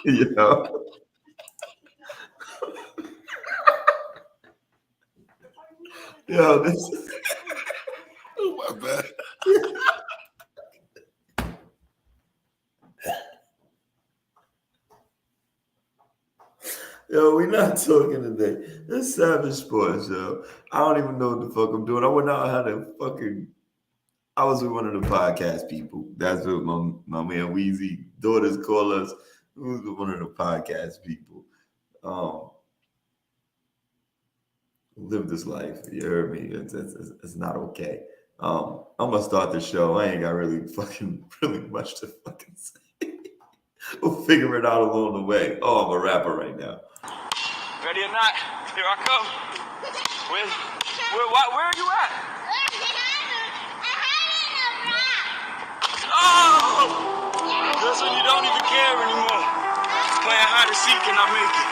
You know? Yo, this is... Oh, my bad. Yo, we not talking today. This Savage Sports, yo. I don't even know what the fuck I'm doing. I went out how to fucking... I was with one of the podcast people. That's what my man Weezy daughters call us. We was with one of the podcast people. Live this life. You heard me. It's not okay. I'm gonna start the show. I ain't got really much to fucking say. We'll figure it out along the way. Oh, I'm a rapper right now. Ready or not, here I come. Where are you at? Oh! That's when you don't even care anymore. Playing hide and seek and I make it.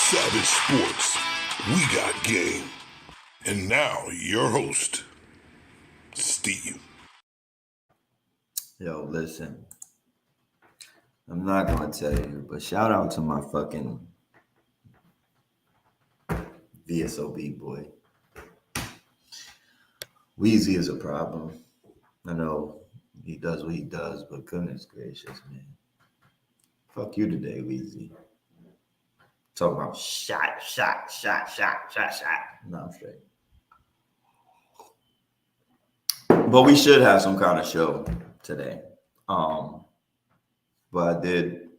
Savage Sports, we got game. And now, your host, Steve. Yo, listen. I'm not gonna tell you, but shout out to my fucking VSOB boy. Weezy is a problem. I know he does what he does, but goodness gracious, man. Fuck you today, Weezy. Talking about shot. No, I'm straight. But we should have some kind of show today. But I did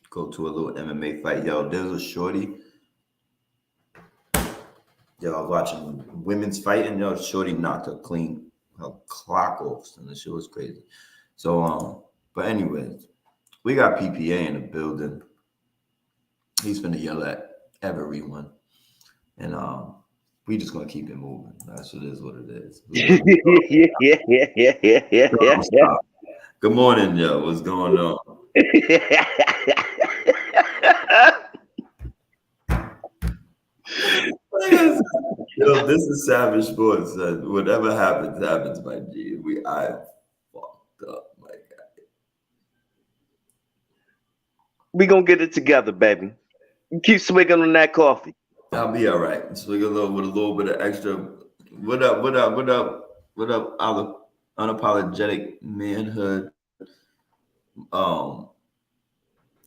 go to a little MMA fight. Yo, there's a shorty. Yo, I was watching women's fighting. Yo, shorty knocked her clock off, and the shit was crazy. So, but anyways, we got PPA in the building. He's finna yell at everyone, and we just gonna keep it moving. That's what it is. Yeah. Good morning, yo. What's going on? Yo, this is Savage Sports. Whatever happens, my G. I fucked up, my guy. We gonna get it together, baby. Keep swigging on that coffee. I'll be all right. Swig a little with a little bit of extra. What up? Unapologetic manhood.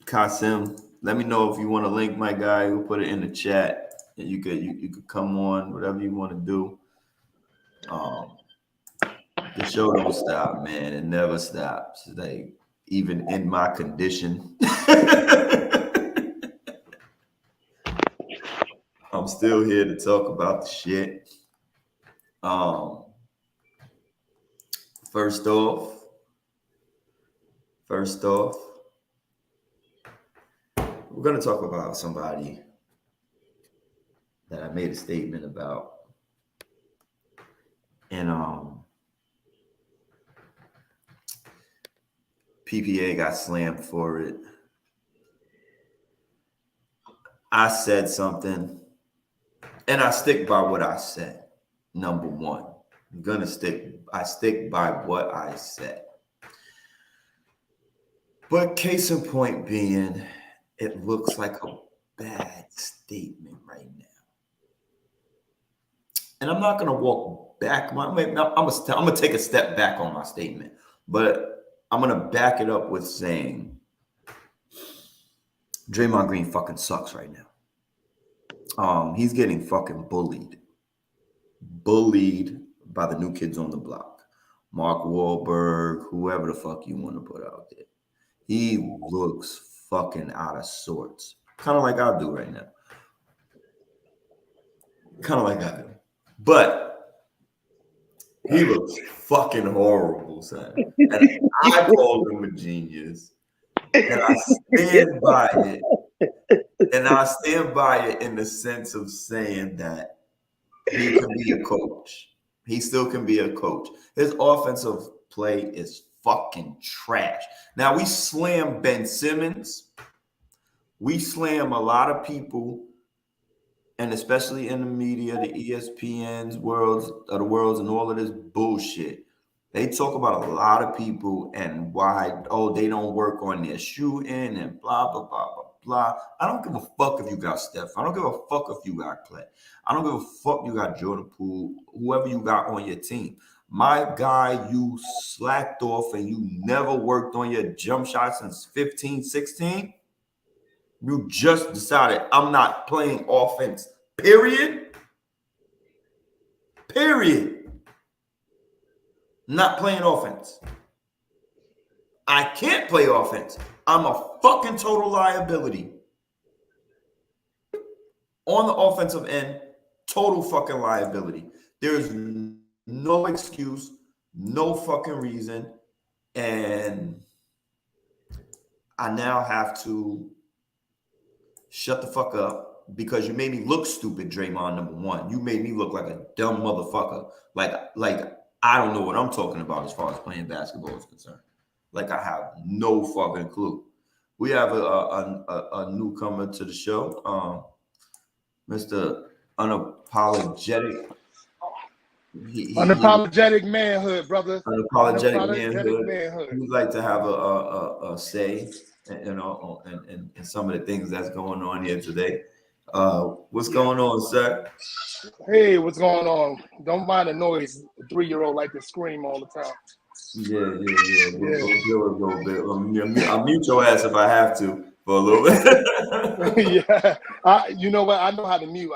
Kasim, let me know if you want to link my guy. We'll put it in the chat. And you could come on, whatever you want to do. The show don't stop, man. It never stops. Like, even in my condition. I'm still here to talk about the shit. First off, we're going to talk about somebody that I made a statement about. And PPA got slammed for it. I said something, and I stick by what I said. Number one, I stick by what I said. But case in point being, it looks like a bad statement right now. And I'm not going to walk back. I'm going to take a step back on my statement. But I'm going to back it up with saying Draymond Green fucking sucks right now. He's getting fucking bullied by the new kids on the block. Mark Wahlberg, whoever the fuck you want to put out there. He looks fucking out of sorts. Kind of like I do right now. kind of like I do. But he looks fucking horrible, son. And I called him a genius. And I stand by it. And I stand by it in the sense of saying that he can be a coach. He still can be a coach. His offensive play is fucking trash. Now, we slam Ben Simmons. We slam a lot of people, and especially in the media, the ESPN's worlds, the worlds, and all of this bullshit. They talk about a lot of people and why, they don't work on their shooting and blah, blah, blah, blah, blah. I don't give a fuck if you got Steph. I don't give a fuck if you got Clay. I don't give a fuck you got Jordan Poole, whoever you got on your team. My guy, you slacked off and you never worked on your jump shot since 15, 16. You just decided I'm not playing offense, period. Period. Not playing offense. I can't play offense. I'm a fucking total liability. On the offensive end, total fucking liability. There's no excuse, no fucking reason. And I now have to shut the fuck up because you made me look stupid, Draymond, number one. You made me look like a dumb motherfucker. Like I don't know what I'm talking about as far as playing basketball is concerned. Like I have no fucking clue. We have a newcomer to the show, Mr. Unapologetic. Unapologetic manhood, brother. Unapologetic manhood. We'd like to have a say, in some of the things that's going on here today. What's going on, sir? Hey, what's going on? Don't mind the noise. The 3-year-old like to scream all the time. Yeah. We'll do it a little bit. I'll mute your ass if I have to for a little bit. Yeah. You know what? I know how to mute.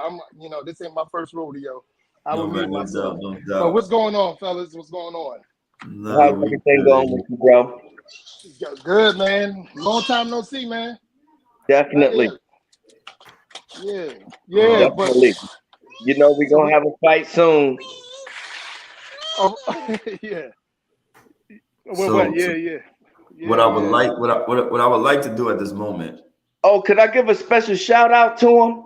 This ain't my first rodeo. I will mute myself. So what's going on, fellas? What's going on? How's everything going with you, bro? Good, man. Long time no see, man. Definitely. Yeah. Definitely. But we're gonna have a fight soon. Oh, yeah. What I would like to do at this moment. Oh, could I give a special shout out to him?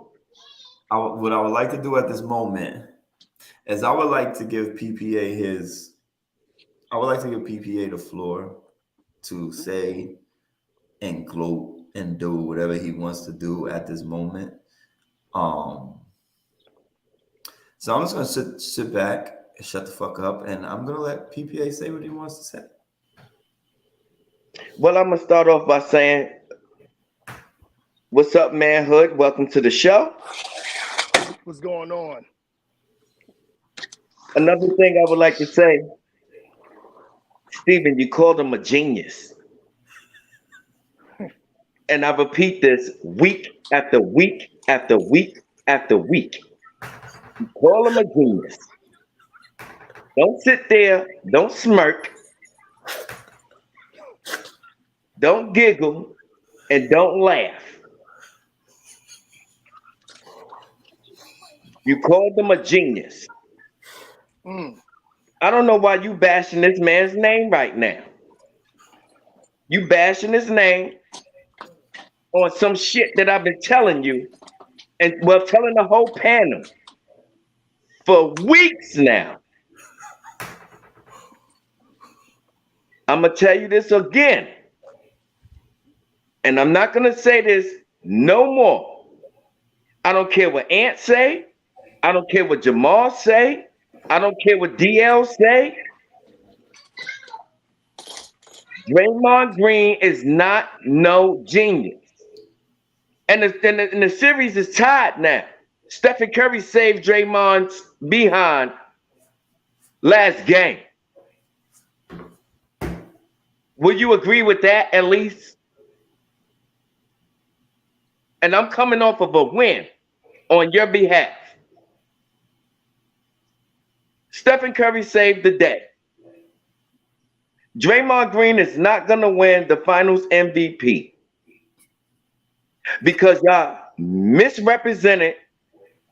What I would like to do at this moment is I would like to give PPA the floor to say and gloat and do whatever he wants to do at this moment. So I'm just gonna sit back and shut the fuck up, and I'm gonna let PPA say what he wants to say. Well, I'm gonna start off by saying, what's up, manhood? Welcome to the show. What's going on? Another thing I would like to say, Steven, you called him a genius. And I repeat this week after week after week after week. You call him a genius. Don't sit there, don't smirk, don't giggle, and don't laugh. You called him a genius. I don't know why you bashing this man's name right now. You bashing his name on some shit that I've been telling you, and telling the whole panel for weeks now. I'm gonna tell you this again, and I'm not gonna say this no more. I don't care what Ant say. I don't care what Jamal say. I don't care what DL say. Draymond Green is not no genius. And the series is tied now. Stephen Curry saved Draymond's behind last game. Will you agree with that at least? And I'm coming off of a win on your behalf. Stephen Curry saved the day. Draymond Green is not going to win the finals MVP because y'all misrepresented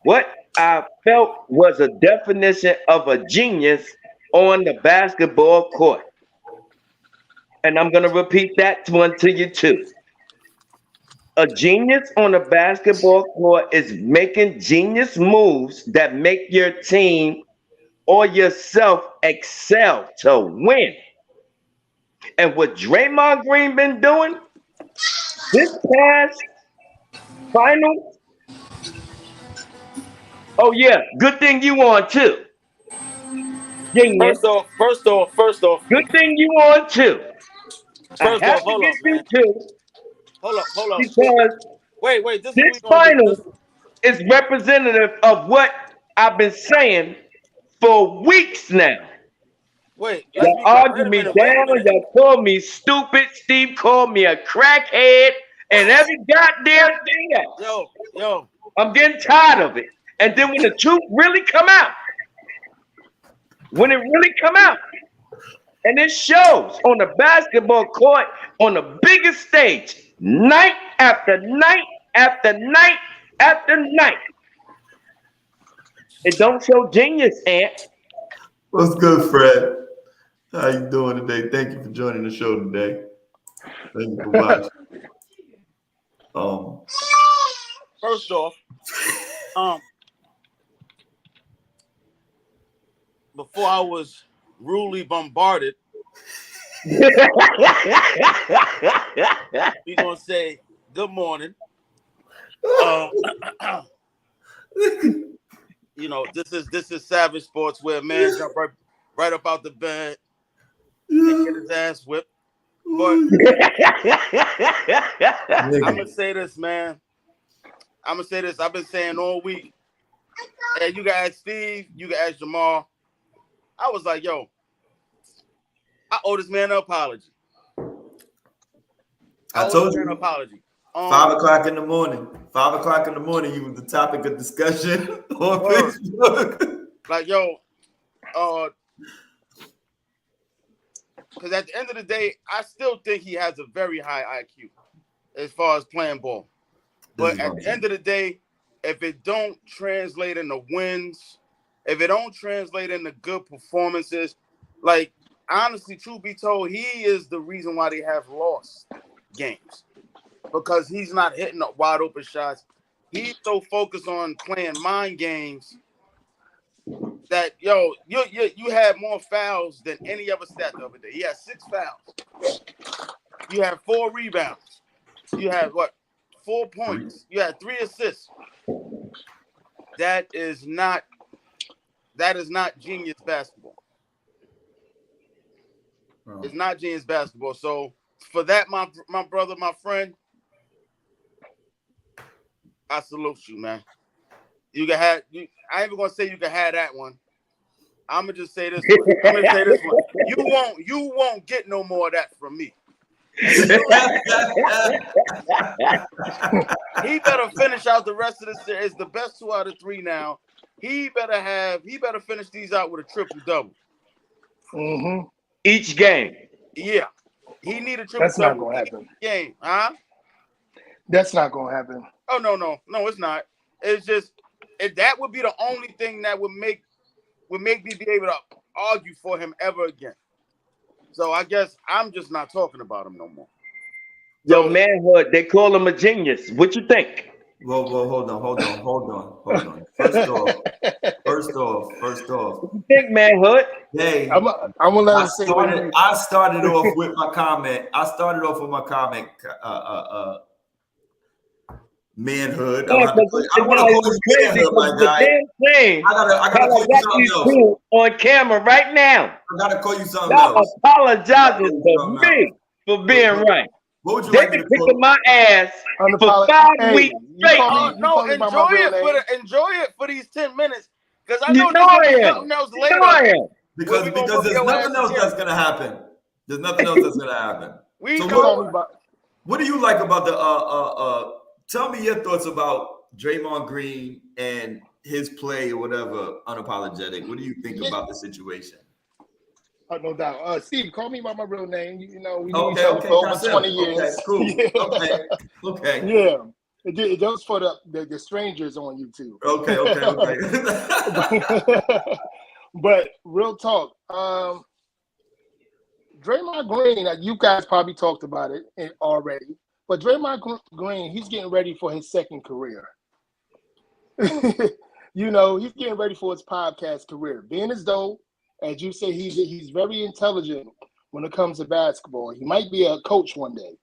what I felt was a definition of a genius on the basketball court. And I'm going to repeat that one to you too. A genius on the basketball court is making genius moves that make your team or yourself excel to win. And what Draymond Green been doing this past finals, oh yeah, good thing you on too. Genius. First off. Good thing you on too. I First have off, to hold give up, you man. two Hold up. because Wait. This this finals is representative of what I've been saying for weeks now. Wait, Y'all argue me down, y'all call me stupid, Steve called me a crackhead, and every goddamn thing else. Yo. I'm getting tired of it. And then when the truth really come out, and it shows on the basketball court on the biggest stage, night after night after night after night. It don't show genius, Ant. What's good, Fred? How you doing today? Thank you for joining the show today. Thank you for watching. First off, before I was rudely bombarded, we're gonna say good morning. You know, this is Savage Sports where a man jump right up out the bed and get his ass whipped. But I'm gonna say this, man. I've been saying all week. And you can ask Steve, you can ask Jamal. I was like, yo, I owe this man an apology. I told you. An apology. 5 o'clock in the morning. 5 o'clock in the morning, you was the topic of discussion on Facebook. Like, yo, because at the end of the day, I still think he has a very high IQ as far as playing ball. But at the end of the day, if it don't translate into wins, if it don't translate into good performances, like, honestly, truth be told, he is the reason why they have lost games. Because he's not hitting up wide open shots. He's so focused on playing mind games that, yo, you had more fouls than any other stat the other day. He had 6 fouls. You had 4 rebounds. You had 4 points. You had 3 assists. That is not genius basketball. Oh. It's not genius basketball. So for that, my brother, my friend, I salute you, man. I ain't even gonna say you can have that one. I'm gonna just say this one. You won't get no more of that from me. He better finish out the rest of the series. It's the best 2 out of 3 now. He better finish these out with a triple-double. Mm-hmm. Each game. Yeah. He need a triple-double. That's not gonna happen. Game, huh? That's not gonna happen. Oh no, it's not. It's just that would be the only thing that would make me be able to argue for him ever again. So I guess I'm just not talking about him no more. Yo, manhood, they call him a genius. What you think? Well, hold on. First off. What you think, manhood? Hey, I'm gonna let him say. I started off with my comment. Manhood. I want to call you manhood, my guy. I gotta call you something else. On camera right now. I gotta call you something Y'all else. apologizing to me for being right. What would you They've like me been to call kicking my ass for 5 weeks straight. Enjoy it for these 10 minutes. Because I know there's something else later. Because there's nothing else that's gonna happen. There's nothing else that's gonna happen. What do you like about the tell me your thoughts about Draymond Green and his play or whatever, unapologetic. What do you think about the situation? No doubt. Steve, call me by my real name. You know, we knew each other for over 20 years. Okay, cool. Yeah. Okay. Yeah. Those for the strangers on YouTube. Okay. But real talk, Draymond Green, you guys probably talked about it already, but Draymond Green, he's getting ready for his second career. You know, he's getting ready for his podcast career. Being as though, as you say, he's very intelligent when it comes to basketball. He might be a coach one day.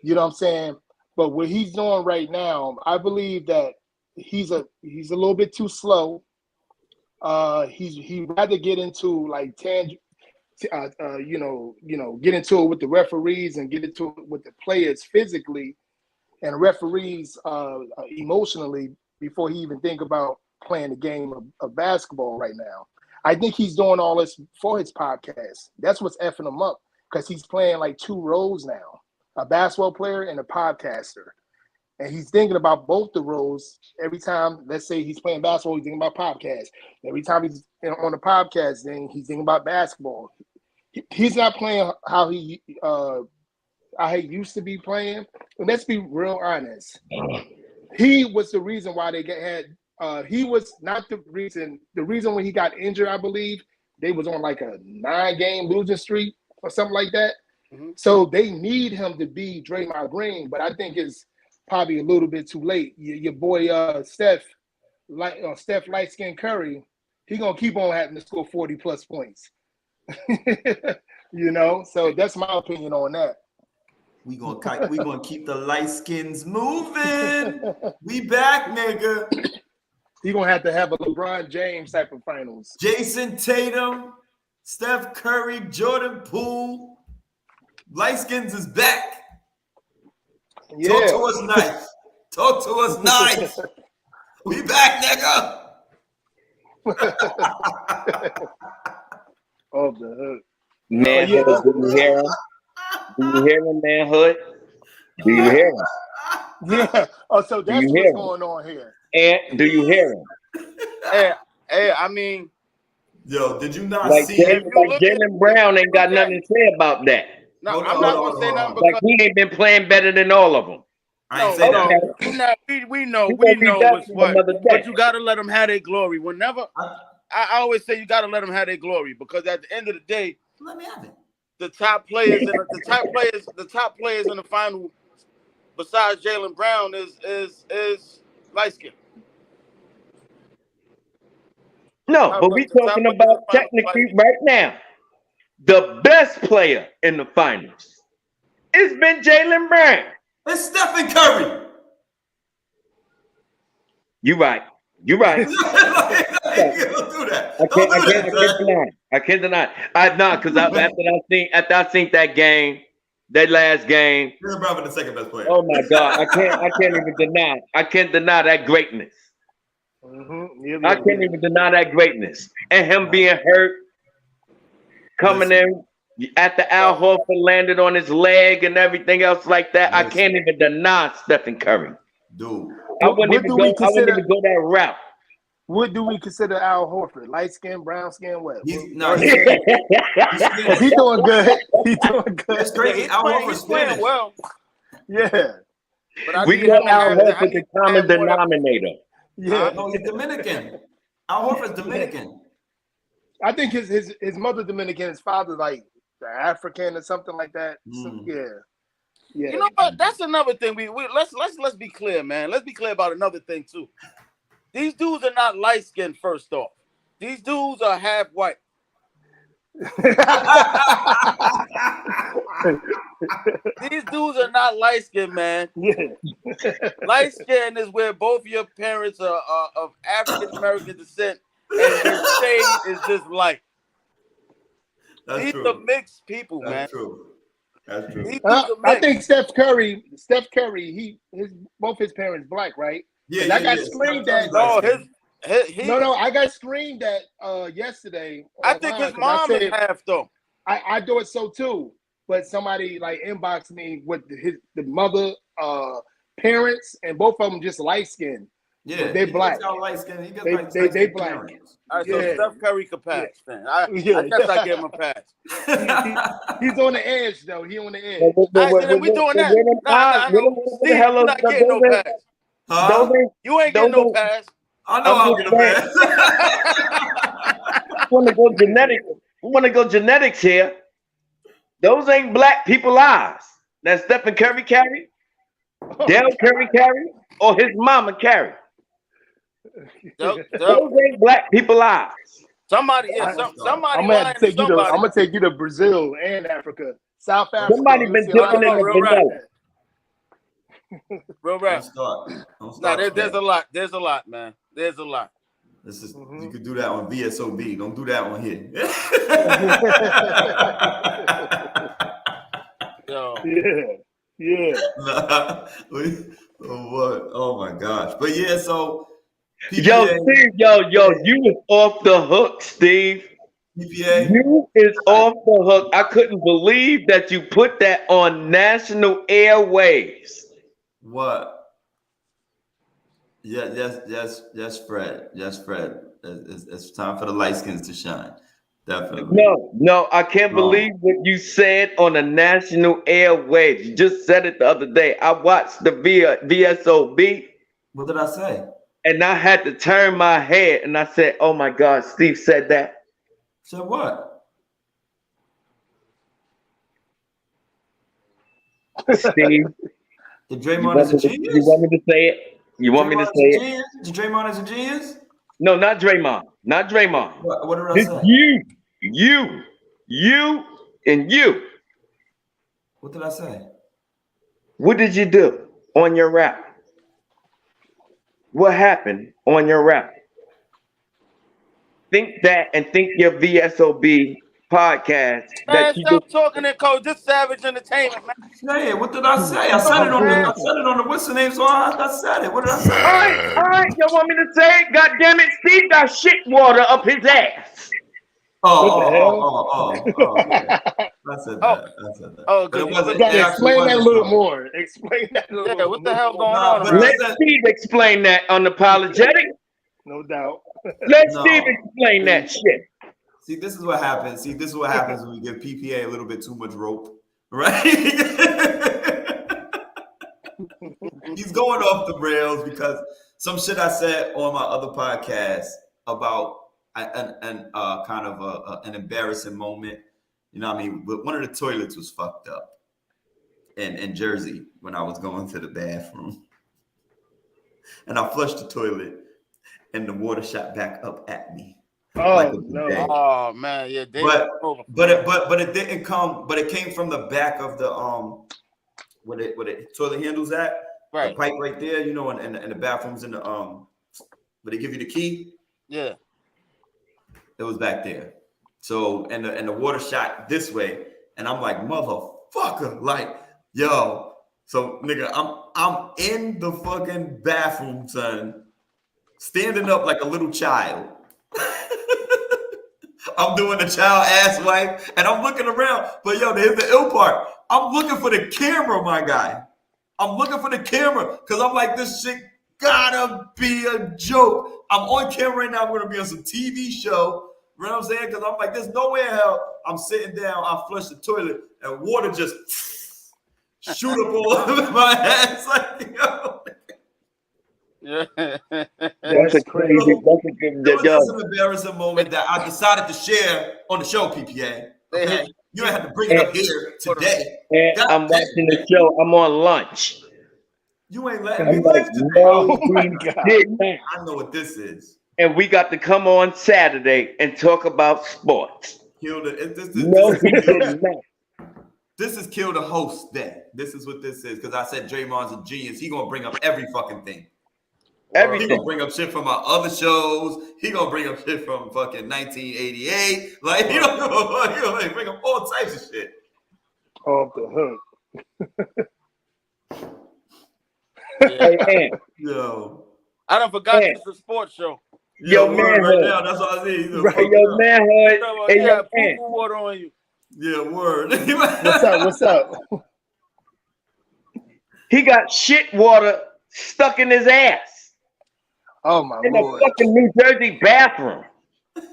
You know what I'm saying? But what he's doing right now, I believe that he's a little bit too slow. He'd rather get into like get into it with the referees and get into it with the players physically and referees emotionally before he even think about playing the game of basketball right now. I think he's doing all this for his podcast. That's what's effing him up because he's playing like two roles now, a basketball player and a podcaster. And he's thinking about both the roles every time. Let's say he's playing basketball, he's thinking about podcast. Every time he's on the podcast, then he's thinking about basketball. He's not playing how he used to be playing. And let's be real honest. He was the reason why they had. He was not the reason. The reason when he got injured, I believe, they was on like a 9-game losing streak or something like that. Mm-hmm. So they need him to be Draymond Green, but I think it's probably a little bit too late. Your boy Steph Light Skin Curry, he gonna keep on having to score 40+ points. You know, so that's my opinion on that. We gonna keep the light skins moving. We back, nigga. He gonna have to have a LeBron James type of finals. Jason Tatum, Steph Curry, Jordan Poole, light skins is back. Yeah. Talk to us nice. Talk to us nice. We back, nigga. Off the hook. Manhood, do you hear him? Do you hear him, Manhood? Do you hear him? Yeah. Oh, so that's what's going on here. And do you hear him? Hey, I mean, yo, did you not like see Jaylen Brown ain't got nothing to say about that. No, I'm not gonna say nothing because he ain't been playing better than all of them. I ain't say that. We know what's what. But you gotta let them have their glory. Whenever I always say you gotta let them have their glory because at the end of the day, let me have it. The top players in the top players in the final, besides Jaylen Brown, is light skin. No, but we talking about technically right now. The best player in the finals, it's been Jaylen Brown. It's Stephen Curry. You're right. You're right. Don't do that. I can't deny. Because after I seen that game, that last game. Jaylen Brown the second best player. Oh my God, I can't even deny. I can't deny that greatness. Mm-hmm. I can't even deny that greatness. And him being hurt, coming in after Al Horford landed on his leg and everything else like that. I can't even deny Stephen Curry. Dude. I wouldn't even go that route. What do we consider Al Horford? Light skin, brown skin, what? He's doing good. He's doing good. It's crazy. Al Horford's playing well. Yeah. But we got Al Horford the common denominator. Yeah. No, he's Dominican. Al Horford's Dominican. I think his mother Dominican, his father like African or something like that. So, yeah. You know what? That's another thing. Let's be clear, man. Let's be clear about another thing too. These dudes are not light skinned. First off, these dudes are half white. These dudes are not light skinned, man. Yeah. Light skin is where both your parents are of African American descent, and your shade is just light. These are mixed people, man. That's true. That's true. I think Steph Curry, both his parents black, right? Yeah, I got screamed at. No, I got screamed at yesterday. I think his mom is half though. I do it so too, but somebody like inboxed me with the mother, parents, and both of them just light skinned. Yeah, They he black. gets light skin. He gets They- like they light-skinned black. parents. All right, so Yeah. Steph Curry could pass. Then I Yeah. guess I give him a pass. He's on the edge though. He on the edge. All right, then we doing that. Nah, Steve, you're not getting no pass. Huh? You ain't getting no pass. I know I'll get a pass. Want to go genetics? We want to go genetics here. Those ain't black people eyes. That Stephen Curry carry, Dale Curry carry, or his mama carry. Those ain't black people eyes. Somebody, somebody. I'm gonna take you to. I'm gonna take you to Brazil and Africa, South Africa. Somebody been dipping in the vanilla. Real rap. Don't Nah, start there's a lot. There's a lot, man. There's a lot. This is you could do that on VSOB. Don't do that one here. Yo. Yeah. Nah, what? Oh my gosh! But yeah, so Yo, Steve, yo, you was off the hook, Steve. PPA. You is off the hook. I couldn't believe that you put that on national airwaves. What? Yeah, yes, Fred. Yes, Fred. It's time for the light skins to shine. Definitely. No, I can't believe what you said on the national airwaves. You just said it the other day. I watched the VSOB. What did I say? And I had to turn my head and I said, oh my God, Steve said that. Said what? Steve. The Draymond is a genius? You want me to say it? You want me to say it? The Draymond is a genius? No, not Draymond. Not Draymond. What did I It's say? You, and you. What did I say? What did you do on your rap? What happened on your rap? Think that and think your VSOB podcast. Man, stop talking in code. This Savage Entertainment, man. Say it. What did I say? I said it on the what's the name? So I said it. What did I say? All right. You want me to say it? God damn it, Steve got shit water up his ass. Oh. Yeah. I said that. Oh, But it good. wasn't. Yeah, it explain actually that a wasn't little so. more. Explain that a little more. What the hell going Nah, on? but- man? Let Steve explain that unapologetic. No doubt. Let No. Steve explain that shit. See, this is what happens. When we give PPA a little bit too much rope, right? He's going off the rails because some shit I said on my other podcast about an embarrassing moment. You know what I mean? But one of the toilets was fucked up in Jersey when I was going to the bathroom. And I flushed the toilet and the water shot back up at me. Oh no! Oh man, yeah. But it didn't come. But it came from the back of the where the toilet handles at. Right. The pipe right there. You know, and the bathrooms in the where they give you the key. Yeah. It was back there. So and the water shot this way, and I'm like, motherfucker, like, yo. So nigga, I'm in the fucking bathroom, son, standing up like a little child. I'm doing the child ass wipe, and I'm looking around. But yo, here's the ill part. I'm looking for the camera, my guy. I'm looking for the camera because I'm like, this shit gotta be a joke. I'm on camera right now. I'm gonna be on some TV show. You know what I'm saying? Because I'm like, there's no way in hell I'm sitting down. I flush the toilet and water just shoot up all over my ass. Like, yo. Yeah. That's a crazy. That's an embarrassing moment that I decided to share on the show, PPA. Okay, you ain't have to bring it up here today. And I'm watching the show. I'm on lunch. You ain't letting me live today. Oh my God. I know what this is. And we got to come on Saturday and talk about sports. Kill the. No, he did not. This is kill the host day. This is what this is because I said Draymond's a genius. He gonna bring up every fucking thing. Everything. He gonna bring up shit from our other shows. He gonna bring up shit from fucking 1988. Like he gonna bring up all types of shit. Off the hook. Hey, Yo. I done forgot this is a sports show. Yo, word manhood. right now. That's what I need. right, yo, manhood. Hey, You yo, got man. poo-poo water on you. Yeah, word. What's up? He got shit water stuck in his ass. Oh my in a Lord. fucking New Jersey bathroom. Yo,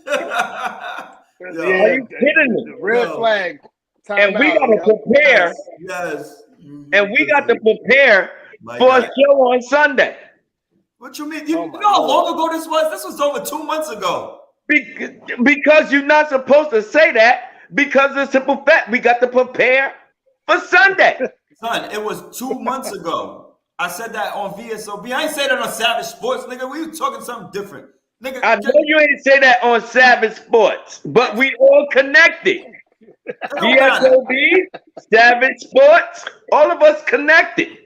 Yeah, Are you kidding me? the red Yo. flag. And we Timeout, gotta yo. prepare, yes. and we got to prepare My for a God. show on Sunday. What you mean? You Oh, my know how Lord. long ago this was? This was over 2 months ago. Because you're not supposed to say that, because the simple fact we got to prepare for Sunday. Son, it was 2 months ago. I said that on VSOB. I ain't say that on Savage Sports, nigga. We were talking something different. Nigga, I know you ain't say that on Savage Sports, but we all connected. it don't matter. VSOB, Savage Sports, all of us connected.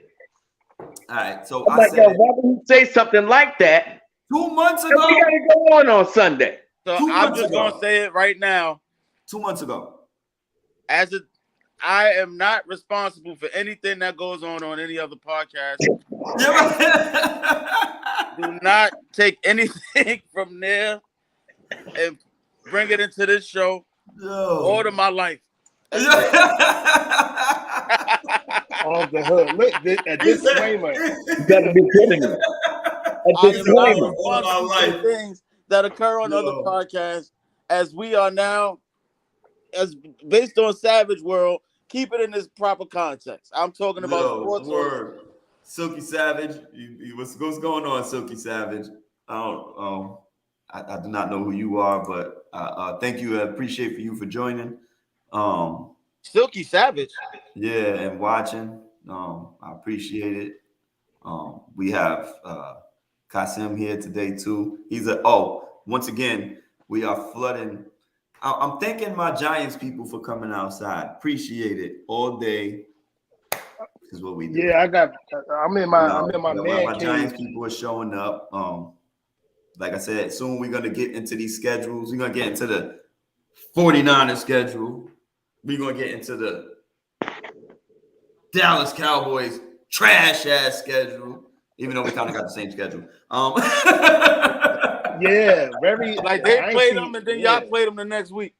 All right, so I'm I like, said yo, it why would you say something like that? 2 months And we ago. gotta go on Sunday. So 2 I'm months just ago. gonna say it right now. 2 months ago. I am not responsible for anything that goes on any other podcast. Do not take anything from there and bring it into this show or to my life. Off the hood. Look, a disclaimer. You gotta be kidding me. I am not Disclaimer. responsible for the things that occur on other podcasts, as we are now, as based on Savage World. Keep it in this proper context. I'm talking about sports. Word. Silky Savage, what's going on, Silky Savage? I do not know who you are, but thank you. I appreciate you for joining. Silky Savage. Yeah, and watching. I appreciate it. We have Kasim here today too. Once again, we are flooding. I'm thanking my Giants people for coming outside. Appreciate it all day. This is what we do. Yeah, I'm in my man my cave. Giants people are showing up. Like I said, soon we're gonna get into these schedules. We're gonna get into the 49ers schedule. We're gonna get into the Dallas Cowboys trash ass schedule. Even though we kind of got the same schedule. Yeah, very Like they played them and then y'all played them the next week.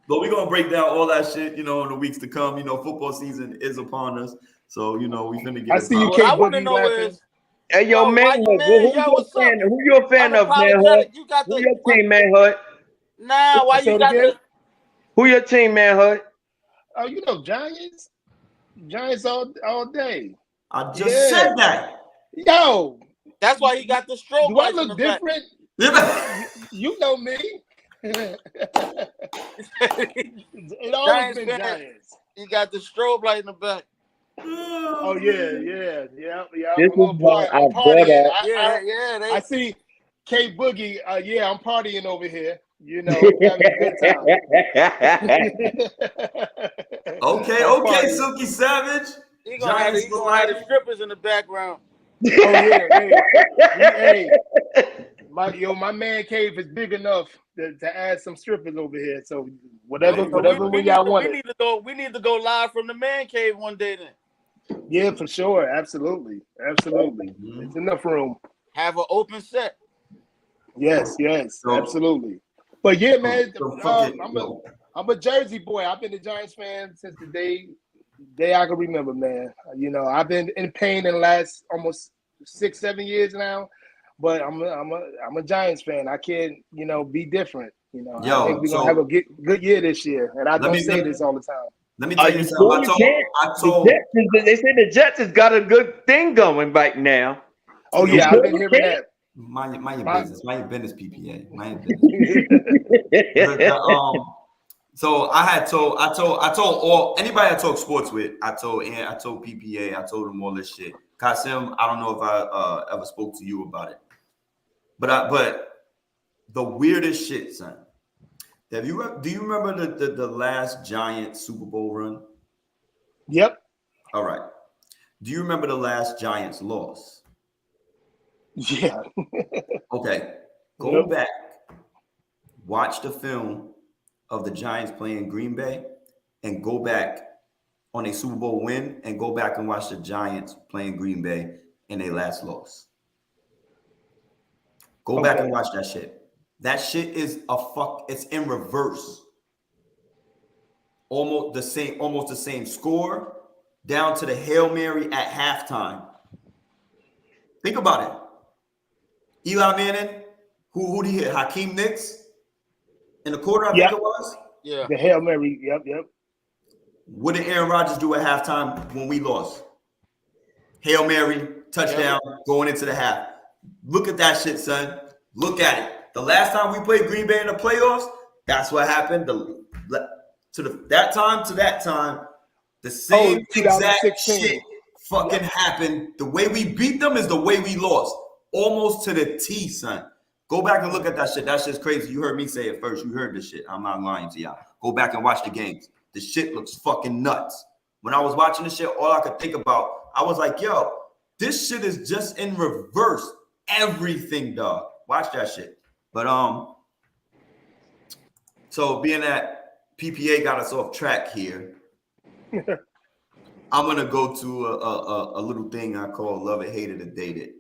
But we're gonna break down all that shit, in the weeks to come. Football season is upon us. So, we finna get I it. see you, What K I want to Boogie know laughing. is, Hey, yo, why manhood. you mad? Yo, what's up? Who you a fan of, manhood? Unapologetic. You got Who the your team, manhood? Nah, why Say you it got again? the Who your team, manhood? Oh, Giants? Giants all day. I just said that. Yo, That's why he got the strobe do I lights in look the back. different? You know me. It always Giants been fan. Giants. He got the strobe light in the back. Oh yeah. This I'm is why I I'm brought partying. up. I see K Boogie. I'm partying over here. Having a good time. Okay, I'm partying. Silky Savage. He gonna have the strippers in the background. Oh yeah, hey, my man cave is big enough to add some strippers over here. So whatever when y'all want it. We need to go live from the man cave one day then. Yeah, for sure, absolutely. Mm-hmm. It's enough room. Have an open set. Yes, absolutely. But yeah, man, I'm a Jersey boy. I've been a Giants fan since the day I can remember, man. I've been in pain in the last almost 6-7 years now, but I'm a Giants fan. I can't, be different. I think we're gonna have a good year this year, and I don't say this all the time. Let me tell you something. They say the Jets has got a good thing going right now. Oh yeah, I've been hearing that. Mind your business. Mind your business, PPA. Mind your business. So I told all anybody I talk sports with. I told PPA. I told them all this shit. Kasim, I don't know if I ever spoke to you about it, but the weirdest shit, son. Do you remember the last Giant Super Bowl run? Yep. All right. Do you remember the last Giants loss? Yeah. Okay. Go back. Watch the film of the Giants playing Green Bay and go back on a Super Bowl win and go back and watch the Giants playing Green Bay in their last loss. Go back and watch that shit. That shit is it's in reverse. Almost the same score down to the Hail Mary at halftime. Think about it. Eli Manning, who did he hit? Hakeem Nicks in the quarter, I think it was. Yeah. The Hail Mary. Yep. What did Aaron Rodgers do at halftime when we lost? Hail Mary, touchdown, going into the half. Look at that shit, son. Look at it. The last time we played Green Bay in the playoffs, that's what happened. That time, the same exact 2016. shit fucking happened. The way we beat them is the way we lost. Almost to the T, son. Go back and look at that shit. That shit's crazy. You heard me say it first. You heard this shit. I'm not lying to y'all. Go back and watch the games. The shit looks fucking nuts. When I was watching this shit, all I could think about, I was like, yo, this shit is just in reverse. Everything, dog. Watch that shit. But so being that PPA got us off track here, I'm gonna go to a little thing I call love it, hate it, or date it.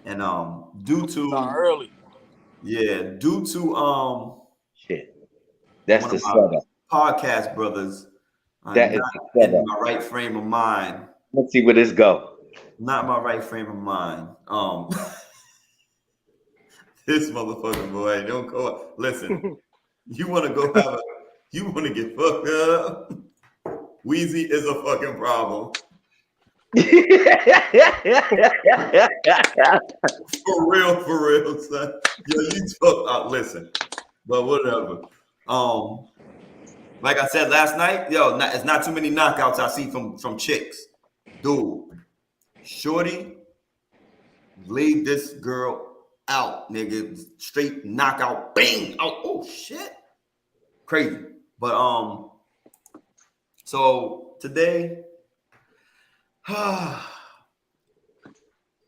And due to shit. That's the setup. Podcast brothers. That is not in my right frame of mind. Let's see where this go. Not my right frame of mind. This motherfucker boy, don't go. Listen, you want to get fucked up. Wheezy is a fucking problem. For real, son. Yo, you talk about listen, but whatever. Like I said last night, it's not too many knockouts I see from chicks. Dude, shorty laid this girl out, nigga. Straight knockout, bang, out. Oh shit, crazy. But so today, I'm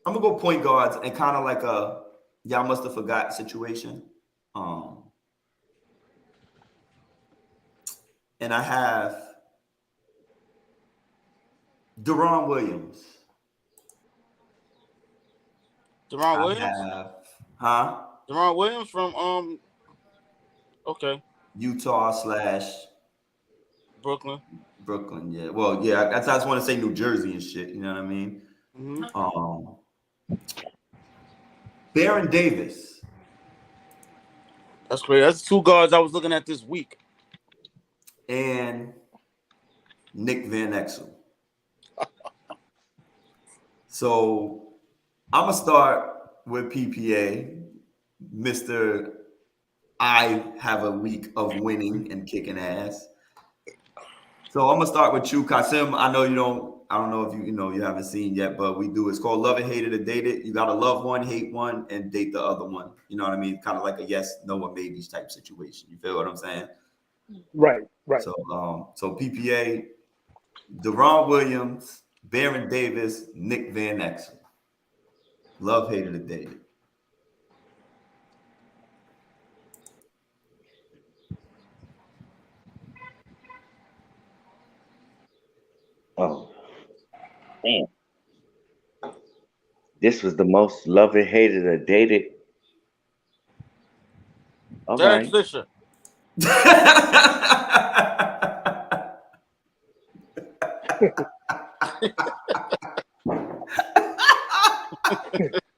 gonna go point guards and kind of like a y'all must have forgot situation. And I have Darren Williams. Darren Williams? Darren Williams from okay. Utah / Brooklyn, yeah. Well, yeah, I just want to say New Jersey and shit, you know what I mean? Mm-hmm. Baron Davis. That's great. That's two guards I was looking at this week. And Nick Van Exel. So I'm gonna start with PPA, Mr. I have a week of winning and kicking ass. So I'm gonna start with you, Kasim. I know you don't. I don't know if you haven't seen yet, but we do. It's called Love It, Hate It, or Date It. You gotta love one, hate one, and date the other one. You know what I mean? Kind of like a yes, no, or maybe type situation. You feel what I'm saying? Right. So PPA, Darren Williams, Baron Davis, Nick Van Exel. Love, hate it, or date it. Oh, damn. This was the most loved, hated, or dated. All Derek right. Fisher.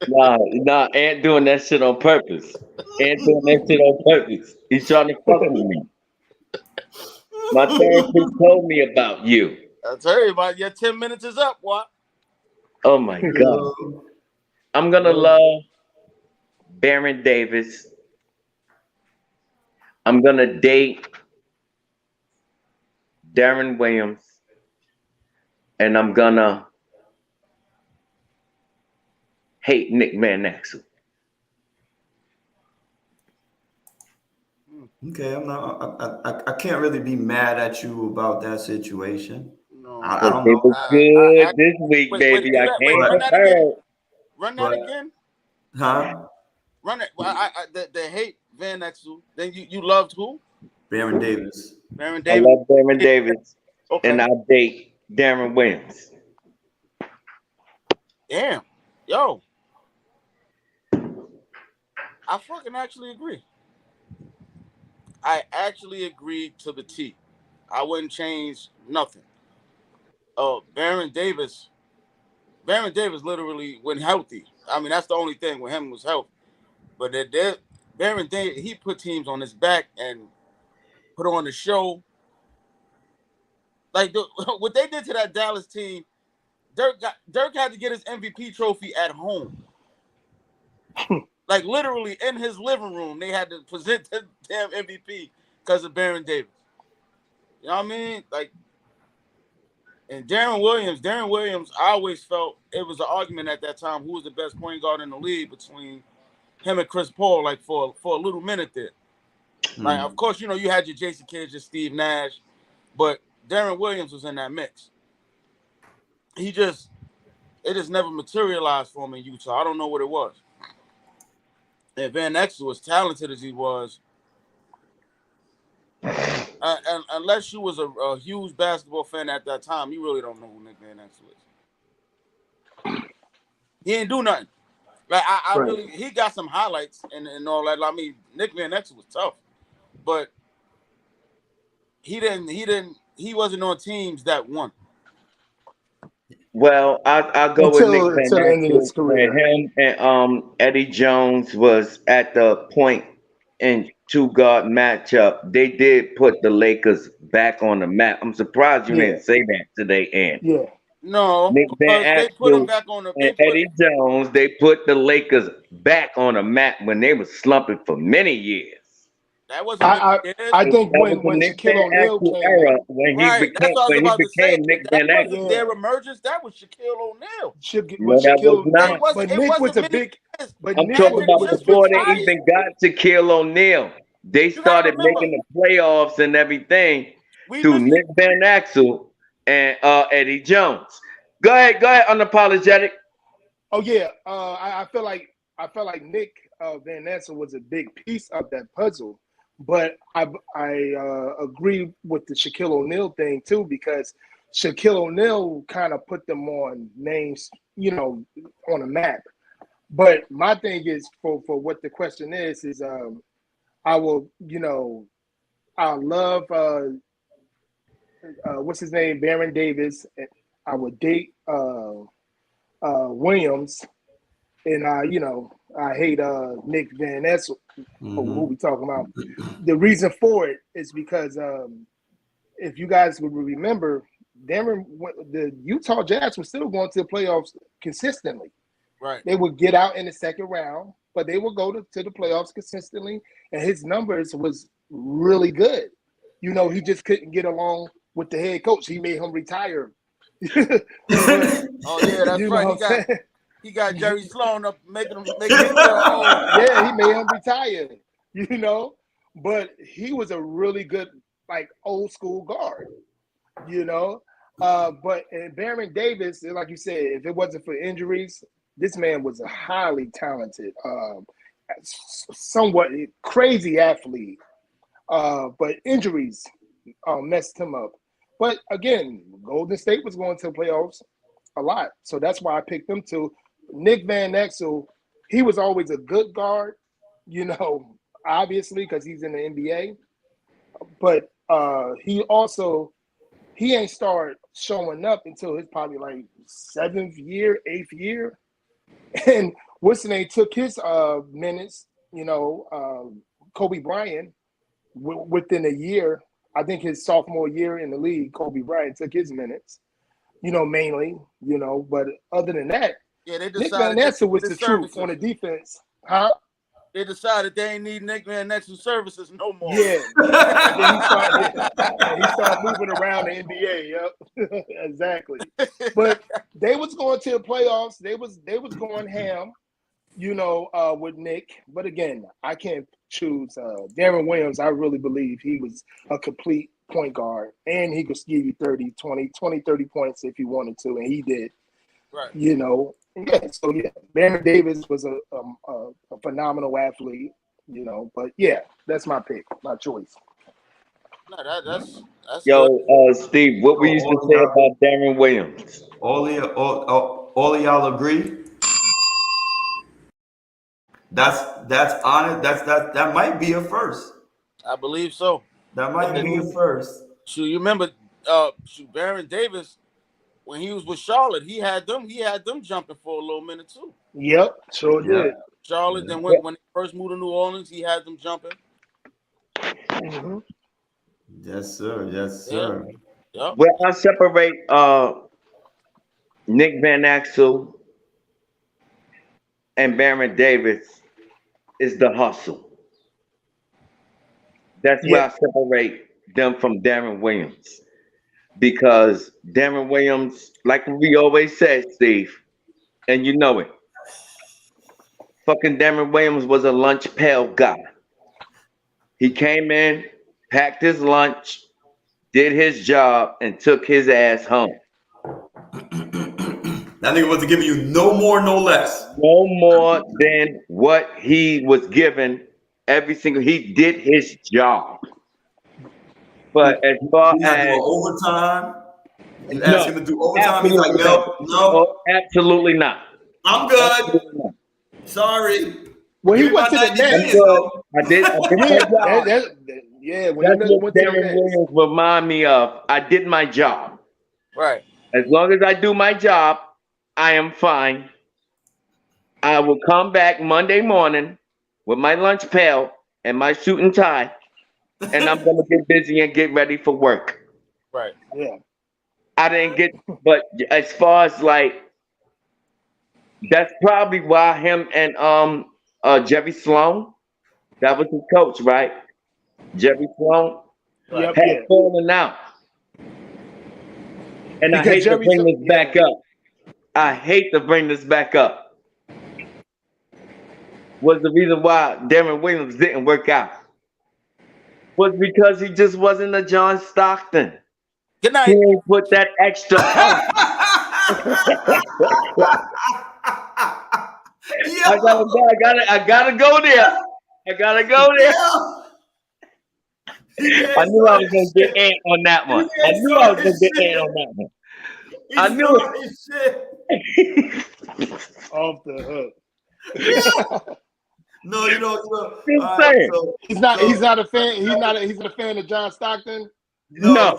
Nah, Ant doing that shit on purpose. He's trying to fuck with me. My therapist told me about you. I tell you about your 10 minutes is up, what? Oh my God. I'm gonna love Baron Davis. I'm gonna date Darren Williams. And I'm gonna hate Nick Van Exel. Okay, I can't really be mad at you about that situation. No. I don't It know. was good this week, baby. Wait, I can't run that again. Run that But- again. Huh? Run it. Well, they hate Van Exel. Then you loved who? Baron Davis. Baron I Davis. love Darren Davis. Okay. And I date Darren Williams. Damn. Yo. I fucking actually agree. I actually agree to the T. I wouldn't change nothing. Baron Davis, Baron Davis literally went healthy. I mean, that's the only thing with him was health. But Baron Davis, he put teams on his back and put on the show. Like what they did to that Dallas team, Dirk had to get his MVP trophy at home. Like literally in his living room, they had to present the damn MVP because of Baron Davis. You know what I mean? Like, and Darren Williams, I always felt it was an argument at that time who was the best point guard in the league between him and Chris Paul, like for a little minute there. Like, of course, you had your Jason Kidd, your Steve Nash, but Darren Williams was in that mix. It just never materialized for him in Utah. I don't know what it was. And Van Exel, as talented as he was, and unless you was a huge basketball fan at that time, you really don't know who Nick Van Exel is. He ain't do nothing. Like I Right. really, he got some highlights and all that. I mean, Nick Van Exel was tough, but he wasn't on teams that won. Well, I'll go with Nick Van Until the end of his Exel. career. And him and Eddie Jones was at the point in two-guard matchup. They did put the Lakers back on the map. I'm surprised you didn't say that today, Ann. Yeah. No, Nick because Van they put him Exel back on the. and Eddie Jones, they put the Lakers back on the map when they were slumping for many years. That wasn't. I think That when was the Nick Shaquille Van O'Neal Exel came era in, when Right, he that's what I was about to say. became Nick That Van wasn't Exel. their emergence. That was Shaquille O'Neal. No, that was not. It wasn't. But It Nick wasn't was a many big. years. But I'm Nick talking about was a before big. they even got to Shaquille O'Neal. They gotta started remember, making the playoffs and everything we through missed Nick Van Exel and Eddie Jones. Go ahead, unapologetic. Oh yeah, I feel like Nick Van Exel was a big piece of that puzzle, but I agree with the Shaquille O'Neal thing too, because Shaquille O'Neal kind of put them on names, on a map. But my thing is for what the question is I will, I love what's his name, Baron Davis. I would date Williams, and I hate Nick Van Exel. Who we talking about? The reason for it is because if you guys would remember, the Utah Jazz were still going to the playoffs consistently. Right. They would get out in the second round, but they would go to the playoffs consistently, and his numbers was really good. He just couldn't get along with the head coach. He made him retire. Oh yeah, that's right. He got Jerry Sloan up making him feel old. Yeah, he made him retire. But he was a really good, like, old school guard. But Baron Davis, like you said, if it wasn't for injuries, this man was a highly talented, somewhat crazy athlete. But injuries messed him up. But again, Golden State was going to the playoffs a lot. So that's why I picked them too. Nick Van Exel, he was always a good guard, obviously, because he's in the NBA. But he ain't started showing up until his probably like 7th year, 8th year. And what's the name took his minutes, Kobe Bryant, within a year. I think his sophomore year in the league, Kobe Bryant took his minutes, mainly, but other than that, yeah, they Nick decided Van Exel was the services. truth on the defense. Huh? They decided they ain't need Nick Van Exel services no more. Yeah. And then he started moving around the NBA. Yep. Exactly. But they was going to the playoffs. They was going ham, with Nick. But again, I can't choose Darren Williams. I really believe he was a complete point guard, and he could give you 30 points if he wanted to, and he did. Right. Yeah, so yeah, Darren Davis was a phenomenal athlete, but yeah, that's my pick, my choice. No, that's Yo, Steve, what we used to say about Darren Williams? All of y'all agree? That's honest. That might be a first. I believe so. That might be a first. So you remember, Baron Davis, when he was with Charlotte, he had them jumping for a little minute too. Yep, sure did. Charlotte, then when he first moved to New Orleans, he had them jumping. Mm-hmm. Yes, sir. Yes, sir. Yep. Where I separate Nick Van Axel and Baron Davis is the hustle. That's where I separate them from Darren Williams. Because Darren Williams, like we always said, Steve, and you know it, fucking Darren Williams was a lunch pail guy. He came in, packed his lunch, did his job, and took his ass home. That nigga wasn't giving you no more, no less. No more than what he was given every single. He did his job. But as far You gotta as do overtime, you ask him to do overtime. He's like, no, absolutely not. I'm good. Sorry. When he Give me went to my the 90 Nets, days, though. I did my job. when That's he what went to the Darren Nets. Williams remind me of. I did my job. Right. As long as I do my job, I am fine. I will come back Monday morning with my lunch pail and my suit and tie, and I'm gonna get busy and get ready for work. Right. Yeah. I didn't get, but as far as like, that's probably why him and Jerry Sloan, that was his coach, right? Jerry Sloan Yep, had fallen out. And I hate to bring this back up. I hate to bring this back up. Was the reason why Darren Williams didn't work out. Was because he just wasn't a John Stockton. Good night. He didn't put that extra punch. I gotta go there. I gotta go there. I knew I was gonna get in on that one. I knew I was gonna get in on that one. I knew it. Off the hook. No, you know. He's not a fan. He's not a fan of John Stockton. No.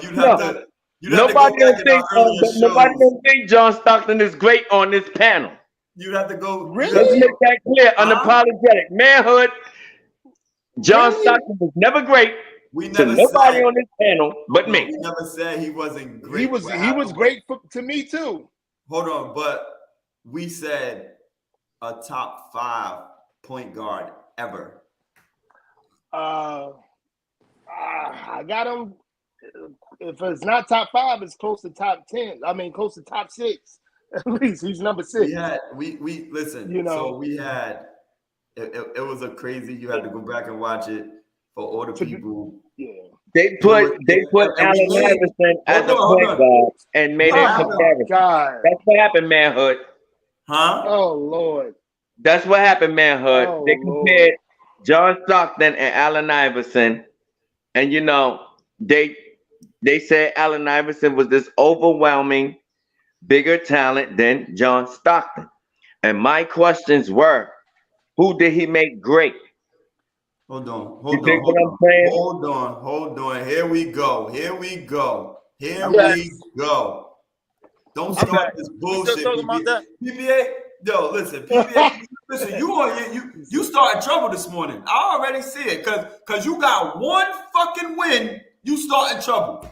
You'd have to. Nobody don't think John Stockton is great on this panel. You'd have to go. Really? Let's make that clear. Unapologetic manhood. John Stockton was never great to nobody on this panel but me. We never said he wasn't great. He was great to me too. Hold on, but we said a top 5 point guard ever. I got him. If it's not top 5, it's close to top 10. I mean, close to top 6. At least he's number 6. We listen. You know, so we had. It was a crazy. You had to go back and watch it for all the people. Yeah. They put Allen Iverson as a point guard and made it comparison. God. That's what happened, manhood. Huh? Oh Lord. That's what happened, manhood. Oh, they compared John Stockton and Allen Iverson, and you know they said Allen Iverson was this overwhelming, bigger talent than John Stockton. And my questions were, who did he make great? Hold on. Hold on. Here we go. Don't start this bullshit. PPA. Yo, listen, PPA. Listen, you started trouble this morning. I already see it because you got one fucking win. You start in trouble.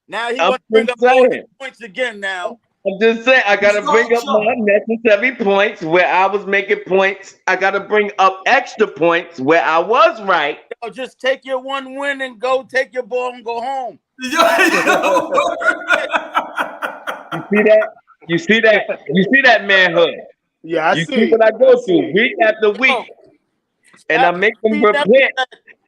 Now he wants to bring up all the points again now. I'm just saying, I got to bring up my necessary points where I was making points. I got to bring up extra points where I was right. Yo, just take your one win and go take your ball and go home. You see that manhood? Yeah, I see what I go through week after week. And I make them repent.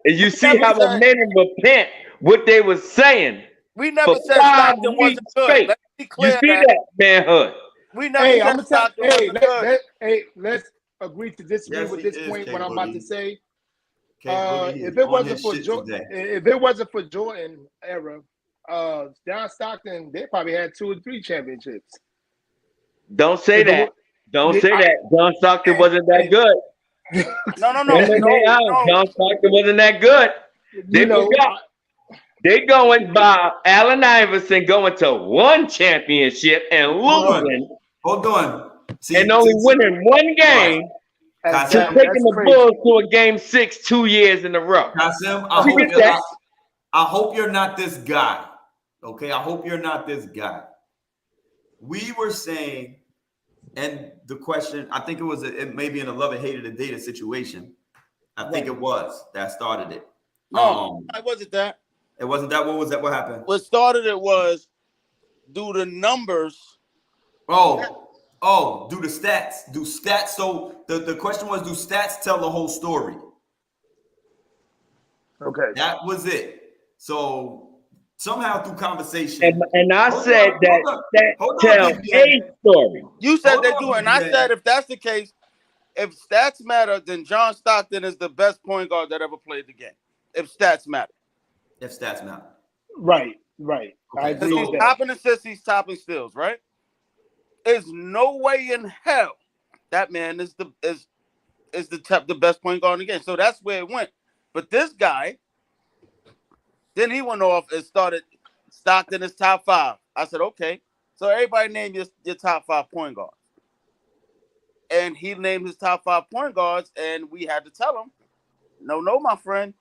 And you see how I made them repent what they were saying. We never said Stockton wasn't good. Let's be clear. You see that manhood? We never said Stockton wasn't good. Let's agree to disagree with this point. What I'm about to say. If it wasn't for Jordan era, John Stockton, they probably had 2 or 3 championships. Don't say that. Don't say that. John Stockton wasn't that good. No. John Stockton wasn't that good. They forgot. They going by Allen Iverson going to one championship and losing Hold on. See, and only winning one game That's, to that's taking the crazy. Bulls to a game 6 2 years in a row. Kasim, I hope you're not this guy. Okay, I hope you're not this guy. We were saying, and the question, I think it may be in a love and hate of the data situation. I think it was that started it. No, it wasn't that. It wasn't that. What was that? What happened? What started it was do the numbers. Do the stats. Do stats. So the question was, do stats tell the whole story? Okay. That was it. So somehow through conversation. And I said that tells a story. You said they do, and I said if that's the case, if stats matter, then John Stockton is the best point guard that ever played the game. If stats matter. If stats matter. Right. Okay. I agree He's with that. topping assists, he's topping steals, right? There's no way in hell that man is the best point guard in the game. So that's where it went. But this guy, then he went off and started Stockton is top 5. I said, okay. So everybody name your top 5 point guards. And he named his top 5 point guards, and we had to tell him, no, my friend.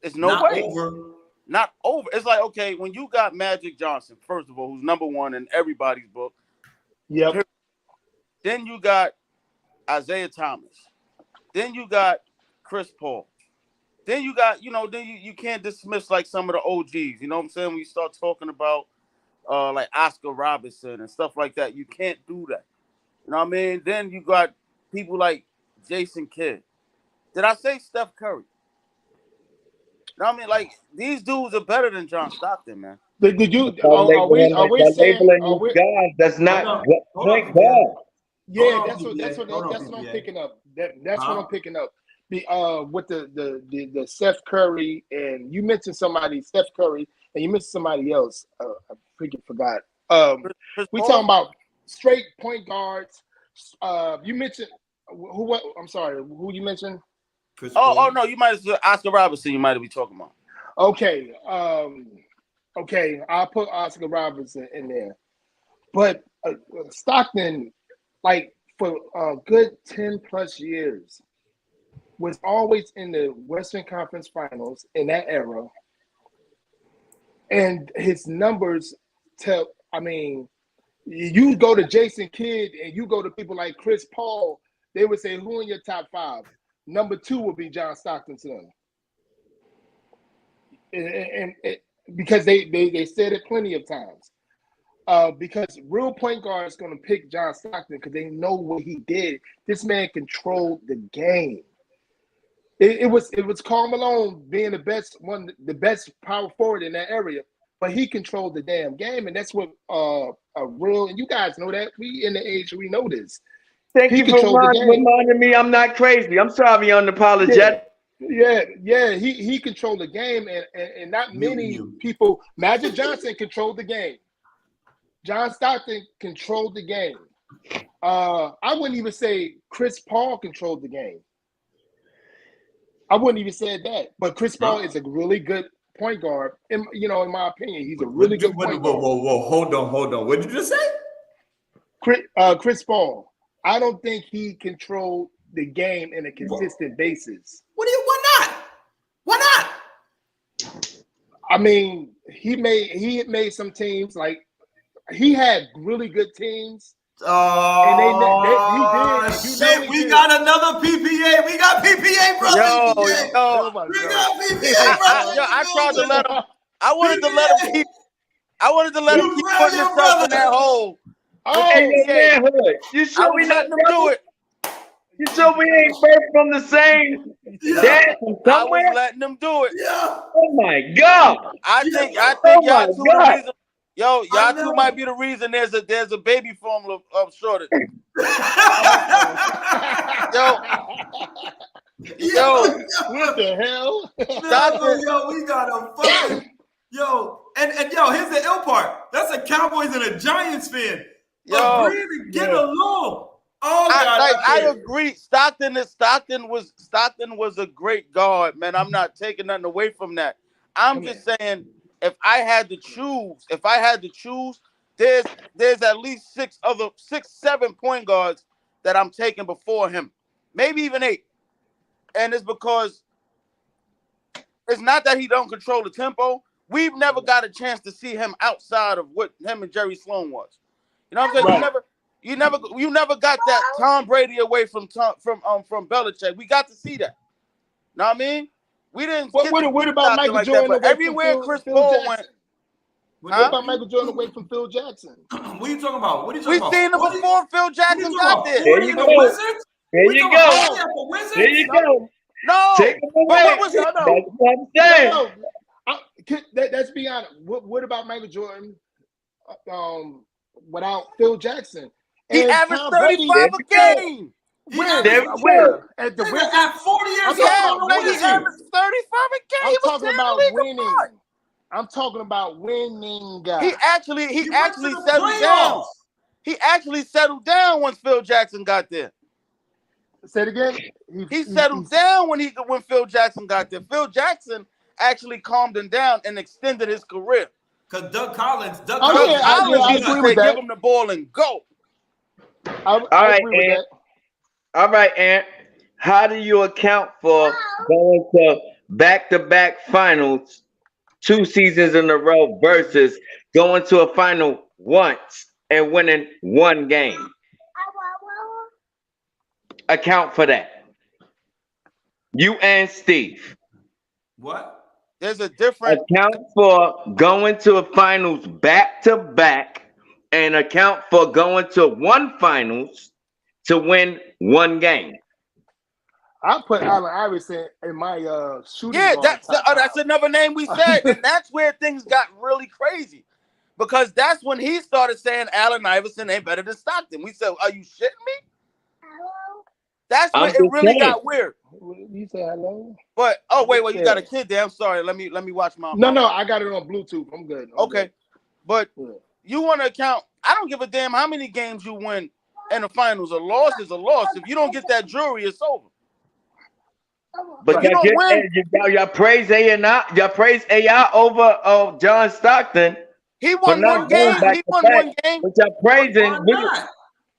It's no way. Not over. It's like, okay, when you got Magic Johnson, first of all, who's number 1 in everybody's book. Yep. Then you got Isaiah Thomas. Then you got Chris Paul. Then you got, then you can't dismiss like some of the OGs. You know what I'm saying? When you start talking about like Oscar Robertson and stuff like that, you can't do that. You know what I mean? Then you got people like Jason Kidd. Did I say Steph Curry? You know what I mean? Like, these dudes are better than John Stockton, man. Did you? Are we saying? Guys, that's not point guard. Yeah, that's what I'm picking up. That's what I'm picking up. With the Steph Curry, and you mentioned somebody, Steph Curry, and you mentioned somebody else. I freaking forgot. We talking about straight point guards. You mentioned who? I'm sorry, who you mentioned? No, you might have Oscar Robertson. You might be talking about. Okay, okay, I'll put Oscar Robertson in there, but Stockton, like for a good 10+ years, was always in the Western Conference Finals in that era, and his numbers tell. I mean, you go to Jason Kidd and you go to people like Chris Paul, they would say, "Who in your top 5?" Number 2 would be John Stockton to them. And because they said it plenty of times. Because real point guard is going to pick John Stockton because they know what he did. This man controlled the game. It was Karl Malone being the best power forward in that area, but he controlled the damn game, and that's what a real, and you guys know that, we in the age we know this. Thank you for reminding me I'm not crazy. I'm sorry, unapologetic. Yeah. He controlled the game, and not many people. Magic Johnson controlled the game. John Stockton controlled the game. I wouldn't even say Chris Paul controlled the game. I wouldn't even say that. But Chris Paul is a really good point guard. In my opinion, he's a really good point guard. Whoa, hold on. What did you just say? Chris Paul. I don't think he controlled the game in a consistent basis. Why not? I mean, he made some teams, like he had really good teams. And he did. We got another PPA. We got PPA, brother. We got PPA, brother. I tried to let him. I wanted to let him keep putting himself in that hole. You sure we letting them do it? You sure we ain't birthed from the same dad from somewhere? I was letting them do it. Yeah. Oh my God! I think y'all two the reason. Y'all two might be the reason there's a baby formula of shortage. Yo, what the hell? We got a fucking and here's the ill part. That's a Cowboys and a Giants fan. Really get along. Oh, I agree. Stockton was a great guard, man. I'm not taking nothing away from that. I'm just saying, if I had to choose, there's at least 7 point guards that I'm taking before him, maybe even 8, and it's because it's not that he don't control the tempo. We've never got a chance to see him outside of what him and Jerry Sloan was. You know what I'm saying? Right. You never got that Tom Brady away from Belichick. We got to see that. Know what I mean? We didn't. What about Michael like Jordan? that, but everywhere Chris Paul went. What about Michael Jordan away from Phil Jackson? What are you talking about? We've seen him before Phil Jackson got there. There you go. There you go. There you go. No, Take him away. but what was That's what I'm saying. Let's be honest. What about Michael Jordan without Phil Jackson? He And averaged Tom 35 Brady, a game. Where? At the Wizards? At 40 years old, He averaged 35 a game. I'm He was talking about tearing the league winning. apart. I'm talking about winning, guys. He actually settled down. He actually settled down once Phil Jackson got there. Say it again. He settled down when Phil Jackson got there. Phil Jackson actually calmed him down and extended his career. Because Doug Collins I agree with that. Give him the ball and go. I agree with that. All right, Ant. How do you account for going to back-to-back finals 2 seasons in a row versus going to a final once and winning 1 game? Account for that. You and Steve. What? There's a difference. Account for going to a finals back-to-back and account for going to 1 finals to win 1 game. I put Allen Iverson in my shooting. Yeah, that's another name we said, and that's where things got really crazy, because that's when he started saying Allen Iverson ain't better than Stockton. We said, "Are you shitting me?" That's when it really got weird. You say hello? But wait, you got a kid there. I'm sorry. Let me watch my. No, I got it on Bluetooth. I'm good. Okay, but you want to account? I don't give a damn how many games you win in the finals. A loss is a loss. If you don't get that jury, it's over. But y'all praise AI. Y'all praise AI over John Stockton. He won 1 game. He won 1 game. But y'all praising.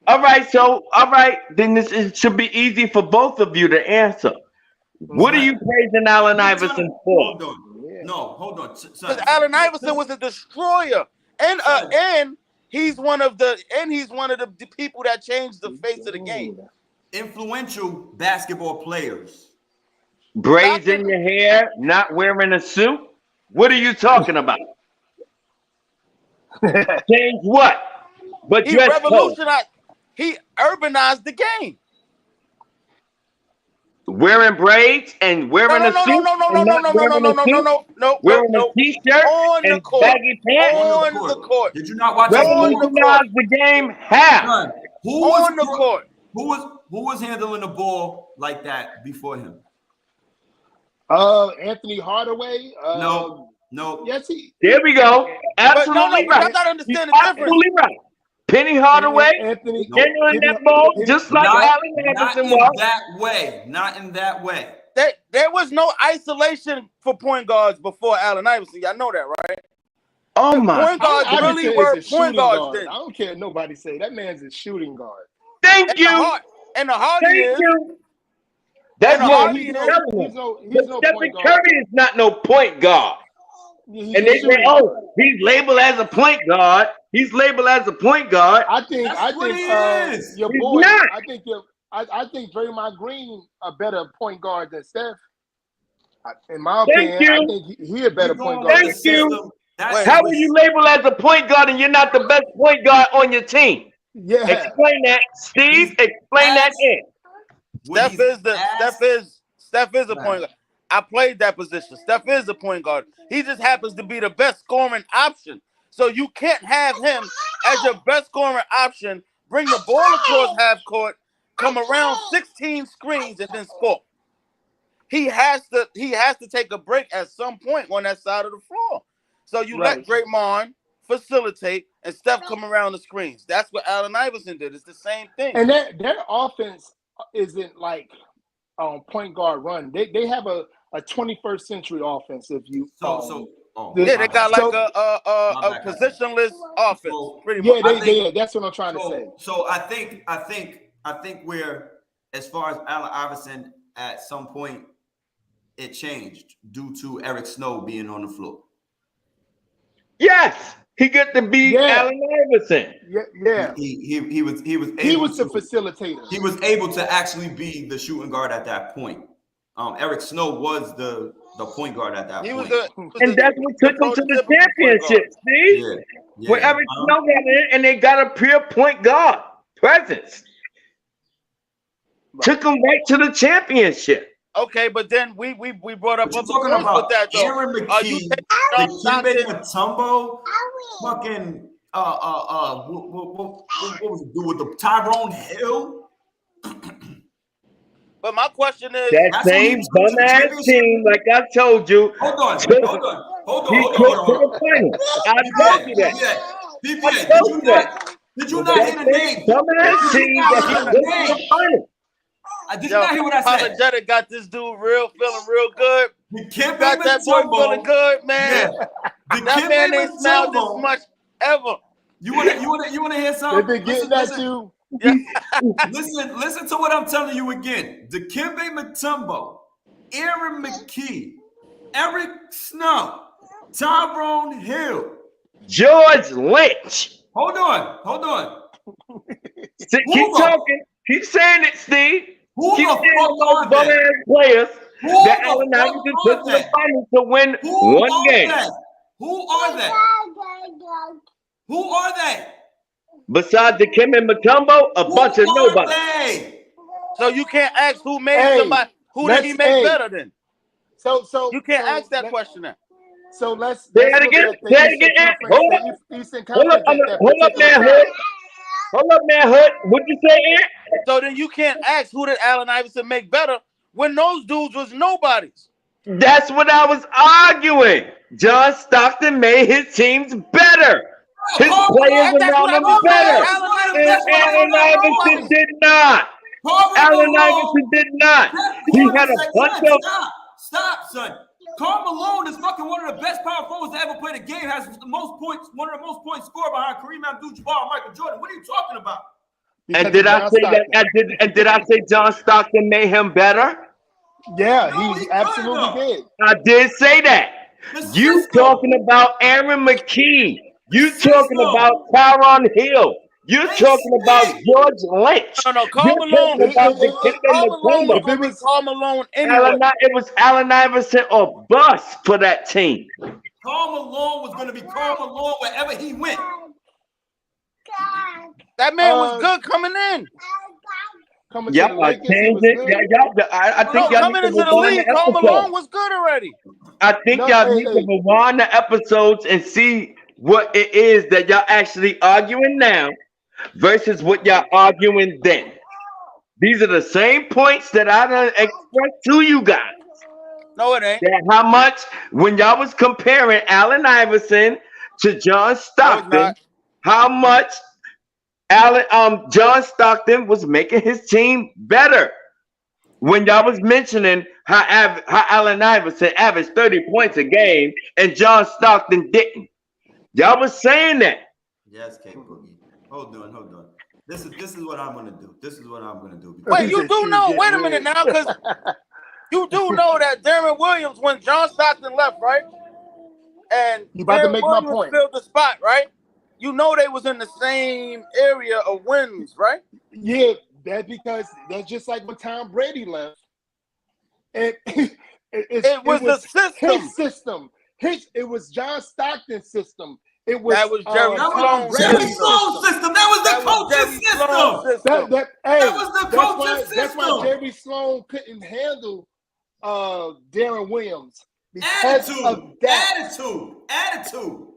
All right. Then it should be easy for both of you to answer. What are you praising Allen Iverson for? Hold on. No, hold on. Because Allen Iverson was a destroyer, and he's one of the people that changed the face of the game. Influential basketball players. Braids in your hair, not wearing a suit. What are you talking about? Change what? But he revolutionized. He urbanized the game. Wearing braids and wearing a suit. No. Wearing a t-shirt and baggy pants. On the court. Did you not watch the game? How? On the court. Who was handling the ball like that before him? Anthony Hardaway. No. Yes, There we go. Absolutely right. I gotta understand the difference. Absolutely right. Penny Hardaway Anthony handling that ball just like Allen Iverson was. Not in that way. There was no isolation for point guards before Allen Iverson. Y'all know that, right? Oh my! Point guards really were point guards then. I don't care what nobody say. That man's a shooting guard. Thank you. And the Hardy is. That's what he's no Stephen point guard. Curry is not no point guard. He's and they say, he's labeled as a point guard. He's labeled as a point guard. I think your He's boy. not. I think Draymond Green a better point guard than Steph. In my opinion, I think he a better point guard. Thank you. How are you labeled as a point guard and you're not the best point guard on your team? Yeah. Explain that, Steve. Explain that in. Steph is a point guard. I played that position. Steph is a point guard. He just happens to be the best scoring option. So you can't have him as your best scoring option, bring the ball across half court, come around 16 screens, and then score. He has to take a break at some point on that side of the floor. So you let Draymond facilitate and Steph come around the screens. That's what Allen Iverson did. It's the same thing. And their offense isn't like point guard run. They have a a 21st century offense. If you yeah, they got like a positionless offense. Pretty much. That's what I'm trying to say. So I think we're, as far as Allen Iverson, at some point it changed due to Eric Snow being on the floor. Yes, he got to be Allen Iverson. Yeah. He was the facilitator. He was able to actually be the shooting guard at that point. Eric Snow was the point guard at that point. And that's what took him to the championship, see? Yeah. Where Eric Snow got in and they got a pure point guard presence. Took him right to the championship. Okay, but then we brought up what talking about that though. Aaron McKee, Dikembe Mutombo, fucking what was it do with the Tyrone Hill? But my question is that same bum ass team, like I told you. Hold on. I told you that. PPA, did you not hear the name? Bum ass team that he won. Did you not hear what I said? Apologetic got this dude feeling real good. Dikembe got that boy Mutombo feeling good, man. Yeah. That man ain't smiled this much ever. You wanna hear something? They've been getting that too. Yeah. listen to what I'm telling you again. Dikembe Mutombo, Aaron McKee, Eric Snow, Tyrone Hill, George Lynch. Hold on. Keep talking. Keep saying it, Steve. Who Keep the saying fuck those are they? players Who that the Allen fuck Iverson are took to they? the finals to win Who one are game. they? Who are they? Who are they? Besides Dikembe Mutombo, a bunch of nobody. So you can't ask who made somebody. Who did he make better than? So you can't ask that question now. So let's say it again. Hold up, man, Hood. Hold up, man, Hood. What'd you say, Aaron? So then you can't ask who did Allen Iverson make better when those dudes was nobodies. That's what I was arguing. John Stockton made his teams better. His players around him better. And Allen Iverson did not. Allen Iverson did not. He had a bunch of... Stop, son. Karl Malone is fucking one of the best power forwards to ever play the game. Has the most points, one of the most points scored behind Kareem Abdul-Jabbar and Michael Jordan. What are you talking about? And did I say that? And did I say John Stockton made him better? Yeah, he absolutely did. I did say that. You talking about Aaron McKee? You talking about Tyrone Hill? You're talking about George Lynch. No, Karl Malone. Karl Malone anyway. It was Allen Iverson or bust for that team. Karl Malone was going to be Karl Malone wherever he went. That man was good coming in. Coming into the league, Karl Malone was good already. I think y'all need to rewind the episodes and see what it is that y'all actually arguing now versus what y'all arguing then. These are the same points that I done expressed to you guys. No, it ain't. That how much when y'all was comparing Allen Iverson to John Stockton, how much John Stockton was making his team better. When y'all was mentioning how Allen Iverson averaged 30 points a game and John Stockton didn't. Y'all was saying that. Yes, K Boogie. Hold on. This is what I'm gonna do. Wait, you do know? Wait a minute now, because you do know that Darren Williams, when John Stockton left, right? And you about to make my point. Filled the spot, right? You know they was in the same area of wins, right? Yeah, that's because that's just like when Tom Brady left. And it was the system. His system. It was John Stockton's system. That was Jerry Sloan's system. That was the coach's system. That was the coach's system. That's why Jerry Sloan couldn't handle Darren Williams because of that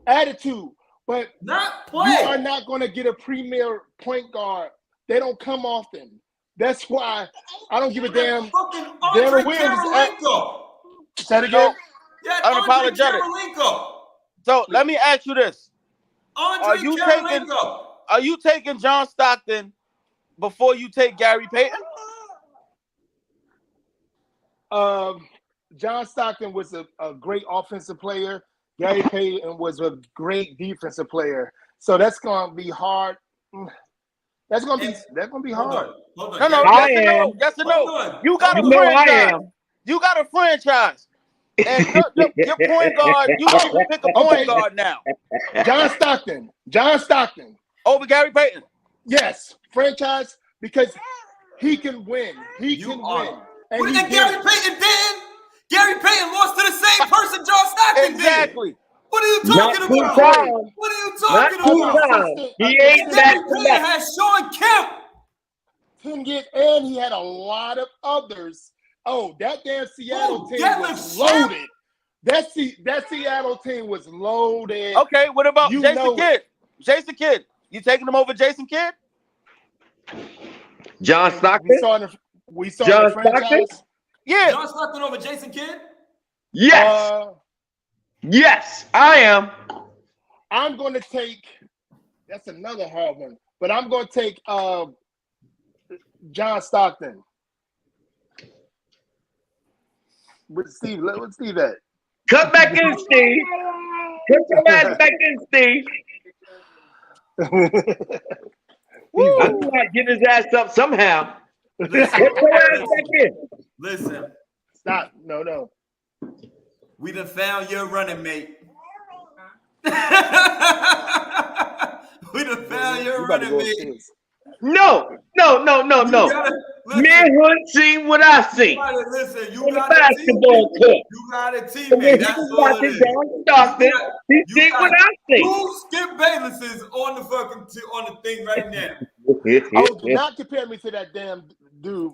attitude. But not play. You are not going to get a premier point guard. They don't come often. That's why I don't give a damn. Darren Williams. Say it again. Unapologetic. So let me ask you this: Are you taking John Stockton before you take Gary Payton? John Stockton was a great offensive player. Gary Payton was a great defensive player. So that's going to be hard. That's going to be hard. No, I yes and am. no. Yes and no. You got a You know I franchise. am. You got a franchise. And your point guard, you don't even pick a point guard now. John Stockton. Over Gary Payton. Yes, franchise, because he can win. He can win. And What did Gary Payton did? Gary Payton lost to the same person John Stockton Exactly. did. What are you talking Not two about? times. What are you Not talking two about? times. He ain't Gary back to Payton back. had Sean Kemp. And he had a lot of others. Oh, that damn Seattle team Detlef was Schrempf? loaded. That Seattle team was loaded. Okay, what about You Jason know Kidd? Jason Kidd. You taking him over Jason Kidd? John Stockton? We saw John the franchise. Stockton? Yeah. John Stockton over Jason Kidd? Yes. Yes, I am. I'm going to take. That's another hard one, but I'm going to take John Stockton. With Steve at? Cut back in, Steve. Put your ass back in, Steve. I knew I'd get his ass up somehow. Put your ass back in. Listen, Stop. No. we done found your running mate. We done found your running mate. No. Manhood seen what I seen. Listen, you On the got a basketball teammate. court. You got a And teammate. when he That's was all it watching is. John Stockton, he You seen got what I seen. two Skip Baylesses on the fucking on the thing right now. Oh, do not compare me to that damn dude.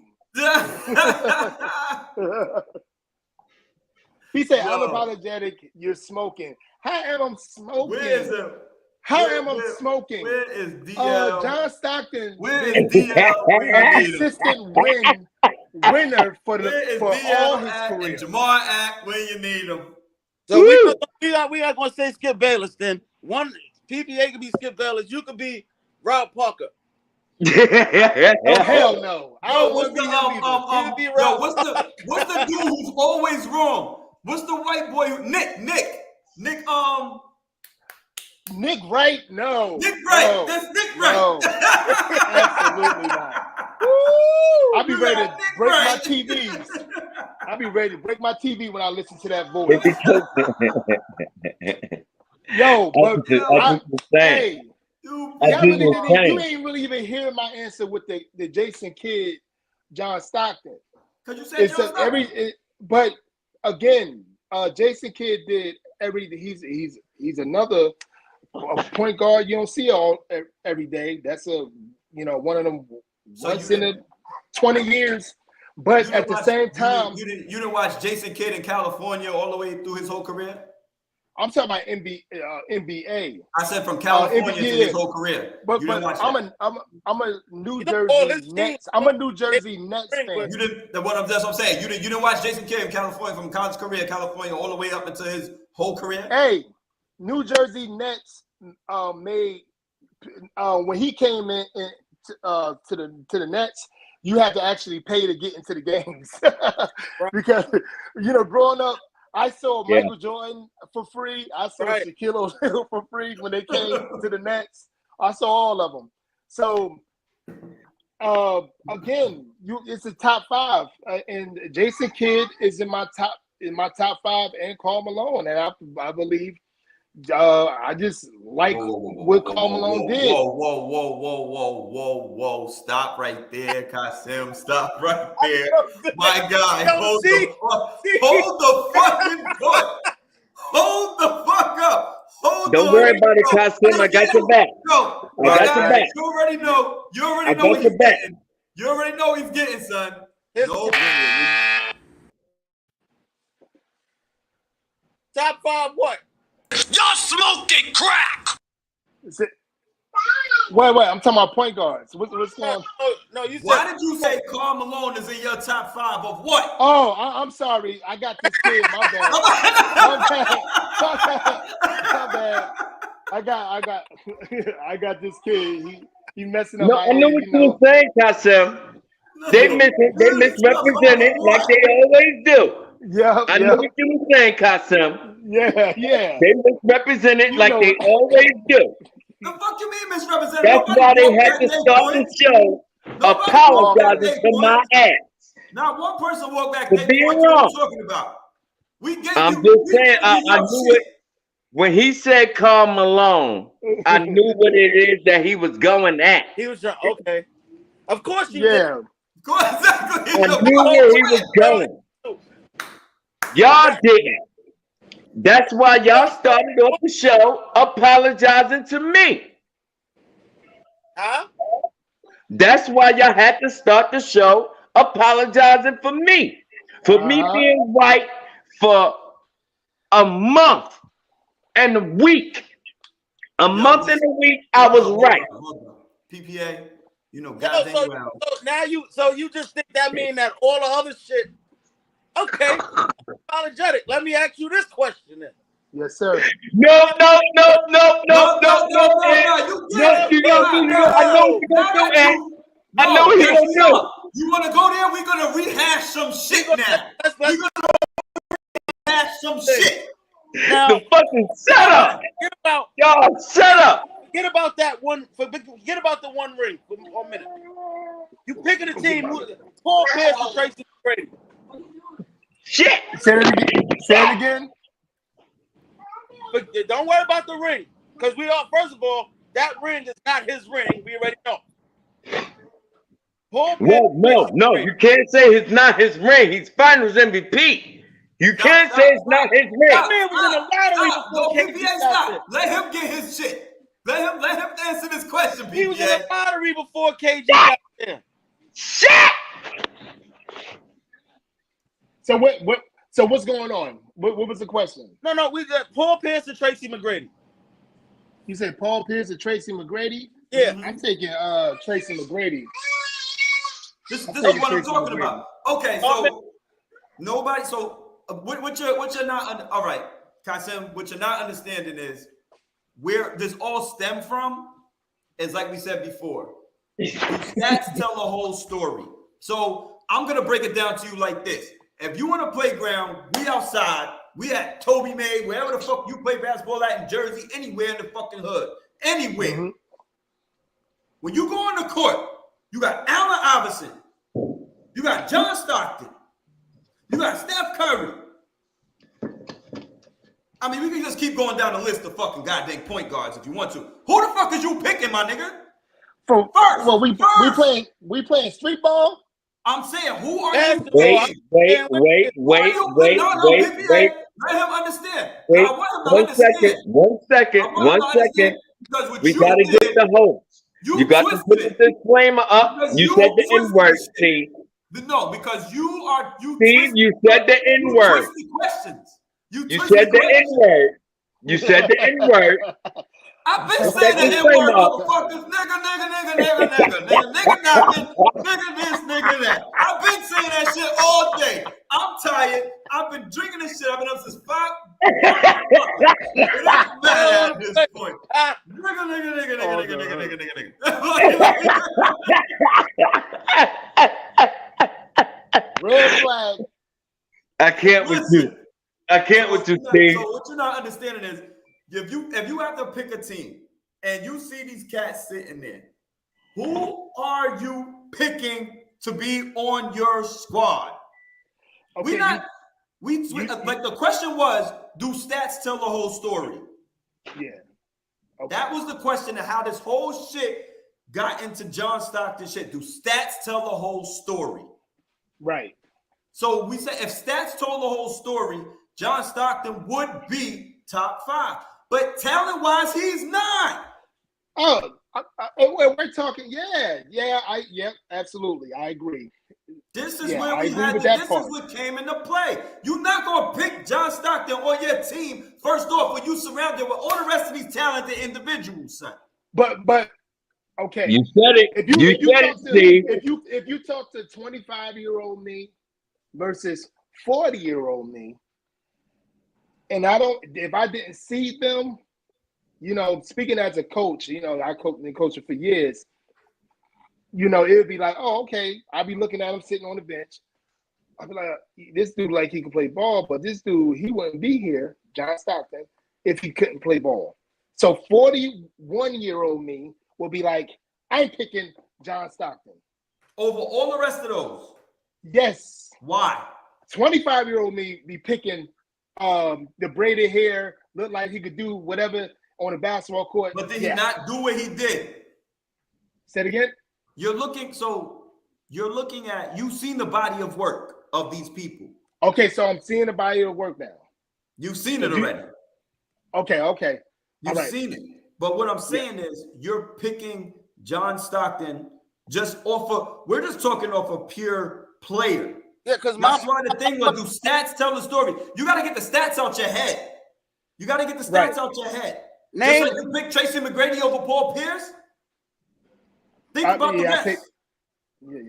He said, Yo. unapologetic, you're smoking. How am I smoking? Where is it? How am I smoking? Where is DL? John Stockton, Where is DL? When you need him? consistent winner for Where is all DL his at career. and Jamar at when you need him? So we not gonna say Skip Bayless then. One PPA could be Skip Bayless. You could be Rob Parker. Oh, hell no. I Yo, don't what's want the to be him either. be yo, Rob. what's the dude who's always wrong? What's the white boy who Nick Nick Wright? No. Nick Wright. No. That's Nick Wright. No. Absolutely not. I'll be ready to break my TVs. I'll be ready to break my TV when I listen to that voice. Yo, but hey, you ain't really even hearing my answer with the Jason Kidd, John Stockton. Cause you said John Stockton. But again, Jason Kidd did everything. He's another point guard you don't see every day. That's one of them once in a 20 years. But at the same time, you didn't watch Jason Kidd in California all the way through his whole career. I'm talking about NBA. I said from California NBA, to his whole career. But I'm a New Jersey Nets. I'm a New Jersey Nets fan. You didn't. That's what I'm saying. You didn't watch Jason Kidd in California from college career, California, all the way up into his whole career. Hey, New Jersey Nets made when he came in to the Nets. You had to actually pay to get into the games because growing up, I saw Michael Jordan for free. I saw Shaquille O'Neal for free when they came to the Nets. I saw all of them. So again, it's a top five, and Jason Kidd is in my top five, and Karl Malone, and I believe. I just like what Karl Malone did. Whoa. Stop right there, Kasim. Stop right there. My guy, hold the fucking foot. Hold the fuck up. Don't worry about it, Kasim. I got your back. No, I got your back. You already know. You already know what he's getting. You already know he's getting, son. No. Top five what? Y'all smoking crack. Wait, I'm talking about point guards. What's going on? No, you said. Why did you say Karl Malone is in your top five of what? Oh, I'm sorry. I got this kid. My bad. My bad. I got this kid. He messing up. No, I know what you were saying, Kasim. They misrepresented like they always do. Yeah, I know what you were saying, Kasim. yeah. They misrepresented You like know- they always do. The fuck you mean misrepresented? That's Nobody why they walked had that to day, start boy. the show Nobody walked that apologizing day, for boy. my ass. Not one person walked back For day being for what wrong. you're talking about. We gave I'm you. just We saying, gave you I your knew shit. it. When he said Karl Malone, I knew what it is that he was going at. He was trying. Okay, of course you did. Yeah. Go exactly. I knew where he was going. Y'all didn't. That's why y'all started off the show apologizing to me. Huh? That's why y'all had to start the show apologizing for me. For me being white for a month and a week. A month and a week, I was right. Hold on. PPA, you know, So goddamn well. now you just think that mean that all the other shit. Okay, apologetic. Let me ask you this question then. Yes, sir. No. You get it. No, I know what you're gonna do, Ed. I know what you're gonna do. You want to go there? We're gonna rehash some shit now. We're gonna rehash some shit. Now, The fucking shut up. Y'all shut up. Forget about that one. Forget about the one ring for 1 minute. You picking a team who Paul Pierce and Tracy McGrady. Shit. Say it again. But don't worry about the ring, because we are. First of all, that ring is not his ring. We already know. Paul Pierce. No. You can't say it's not his ring. He's Finals MVP. You can't say it's not his ring. That man was in the lottery before PPA, stop. Let him get his shit. Let him answer this question, PPA. He was in the lottery before KG got there. Shit. So what's going on? What was the question? No, we got Paul Pierce and Tracy McGrady. You said Paul Pierce and Tracy McGrady? Yeah. I'm taking Tracy McGrady. This is what I'm talking about. Okay, so nobody. So what you're not all right, Kasim. What you're not understanding is where this all stem from. Is like we said before. Stats tell the whole story. So I'm gonna break it down to you like this. If you on a playground, we outside, we at Toby May, wherever the fuck you play basketball at in Jersey, anywhere in the fucking hood, anywhere. Mm-hmm. When you go on the court, you got Allen Iverson, you got John Stockton, you got Steph Curry. I mean, we can just keep going down the list of fucking goddamn point guards if you want to. Who the fuck is you picking, my nigga? We playing street ball. I'm saying, who are you? Wait. Let him understand. One second. We gotta get the host. You got to put the disclaimer up. You said the N-word, Steve. No, because you Steve, you said the N-word. You said the N-word. You said the N-word. I've been saying the N-word, motherfuckers. Nigga, nothing. Nigga this, nigga that. I've been saying that shit all day. I'm tired. I've been drinking this shit. I've been up since 5. It ain't bad at this point. Nigga. Red flag. I can't with you. Steve. So what you're not understanding is, if you have to pick a team and you see these cats sitting there, who are you picking to be on your squad? Okay, like the question was, do stats tell the whole story? Yeah. Okay. That was the question of how this whole shit got into John Stockton shit. Do stats tell the whole story? Right. So we said if stats told the whole story, John Stockton would be top 5. But talent-wise, he's not. Oh, we're talking. Yeah, absolutely. I agree. This is where we had. This is what came into play. You're not gonna pick John Stockton on your team first off when you surrounded with all the rest of these talented individuals, son. But okay. You said it. If you talk to 25-year-old me versus 40-year-old me. And if I didn't see them, speaking as a coach, I been coaching for years, it would be like, oh, okay. I'll be looking at them sitting on the bench. I feel like this dude like he can play ball, but this dude he wouldn't be here, John Stockton, if he couldn't play ball. So 41-year-old me will be like, I'm picking John Stockton over all the rest of those. Yes. Why? 25-year-old me be picking the braided hair, look like he could do whatever on a basketball court. But did he not do what he did? Say it again. You've seen the body of work of these people. Okay, so I'm seeing the body of work now. You've seen it already. Okay. You've seen it. But what I'm saying is you're picking John Stockton just we're just talking off a pure player. Yeah, because that's why the thing was, do stats tell the story? You got to get the stats out your head. Out your head. Just like you picked Tracy McGrady over Paul Pierce. Think about the rest.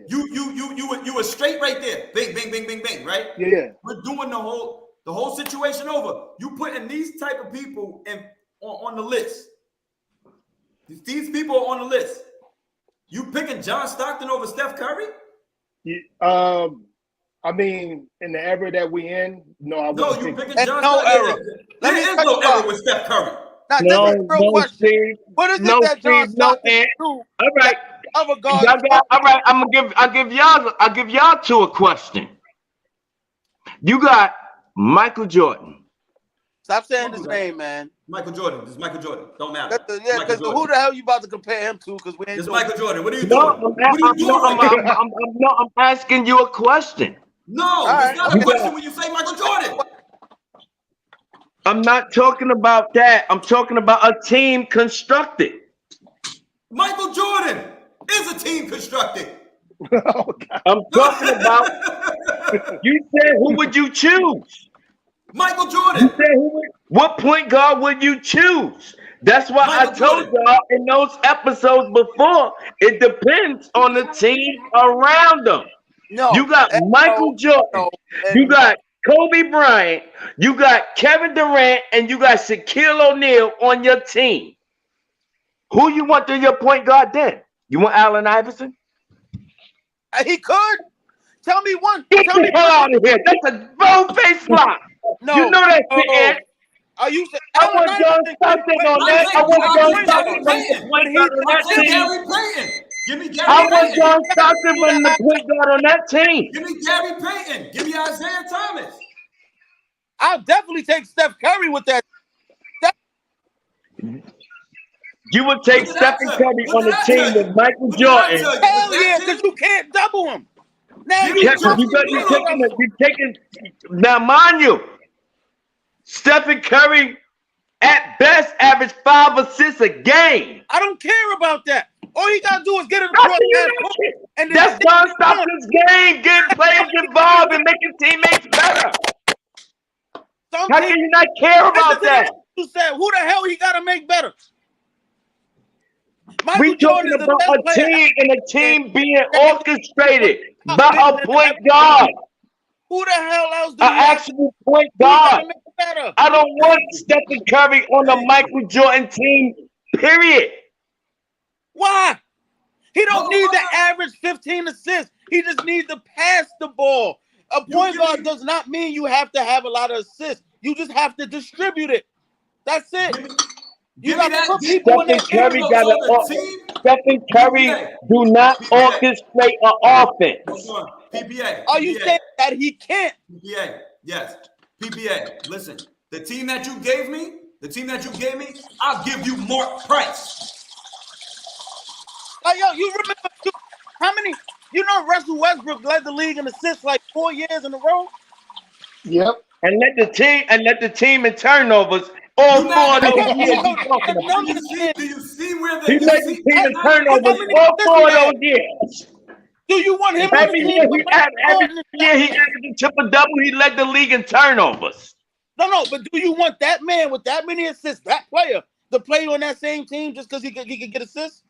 You were straight right there. Bing, bing, bing, bing, bing, right? Yeah. We're doing the whole situation over. You putting these type of people on the list. These people are on the list. You picking John Stockton over Steph Curry? I mean, in the era that we in, no, I wouldn't. No, you picking John Stockton. Era. There is no era with Steph Curry. Now, this is a real question. Steve, what is it that John Stockton do? All right. Other guys. All right, I'll give y'all two a question. You got Michael Jordan. Stop saying his name, man. Michael Jordan. This is Michael Jordan. Don't matter. Because who the hell you about to compare him to? Because we ain't. It's Michael Jordan. What are you doing? I'm asking you a question. No, it's not a question when you say Michael Jordan. I'm not talking about that. I'm talking about a team constructed. Michael Jordan is a team constructed. I'm talking about. You said who would you choose? Michael Jordan. You said what point guard would you choose? That's why I told y'all in those episodes before. It depends on the team around them. No, you got Michael Jordan. You got Kobe Bryant. You got Kevin Durant, and you got Shaquille O'Neal on your team. Who you want to your point guard then? You want Allen Iverson? He could. Tell me one. Get the hell out of here. That's a bold-faced lie. No. You know that shit. Are you? I want John Stockton on that. I want John Stockton on that team. Give me Gary I want John Stockton on the point guard on that team. Give me Gary Payton. Give me Isaiah Thomas. I'll definitely take Steph Curry with that. You would take Stephen Curry on the team with Michael Jordan. Hell yeah, because you can't double him. Now you're taking. Now, mind you, Stephen Curry at best averaged 5 assists a game. I don't care about that. All you gotta do is get it across that court. And that's John Stockton's game. Getting players involved and making teammates better. How can you not care about that? You said, who the hell he gotta make better? We talking about a team and a team being orchestrated by a point guard. Who the hell else do an actual point guard? I don't want Stephen Curry on the Michael Jordan team, period. Why? He don't need to average 15 assists. He just needs to pass the ball. A point guard does not mean you have to have a lot of assists. You just have to distribute it. That's it. You got to put people in that. Stephen Curry do not orchestrate an offense. PPA. Are you saying that he can't? PPA. Yes. PPA. Listen, the team that you gave me, I'll give you Mark Price. Yo, you remember how many? You know, Russell Westbrook led the league in assists like 4 years in a row. Yep. And let the team in turnovers all 4 of those years. Do you see where he led the team in turnovers all 4 of those years? Do you want him? Every year he averaged a triple-double. He led the league in turnovers. No, but do you want that man with that many assists, that player, to play on that same team just because he could get assists?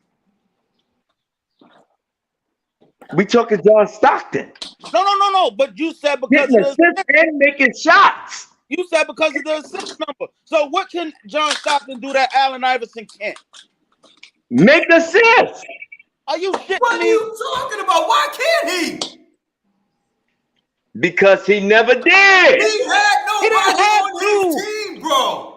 We talking John Stockton. No. But you said because getting assists and making shots. You said because of the assist number. So what can John Stockton do that Allen Iverson can't? Make assists. Are you shitting me? What are you talking about? Why can't he? Because he never did. He had nobody didn't have on his to. team, bro.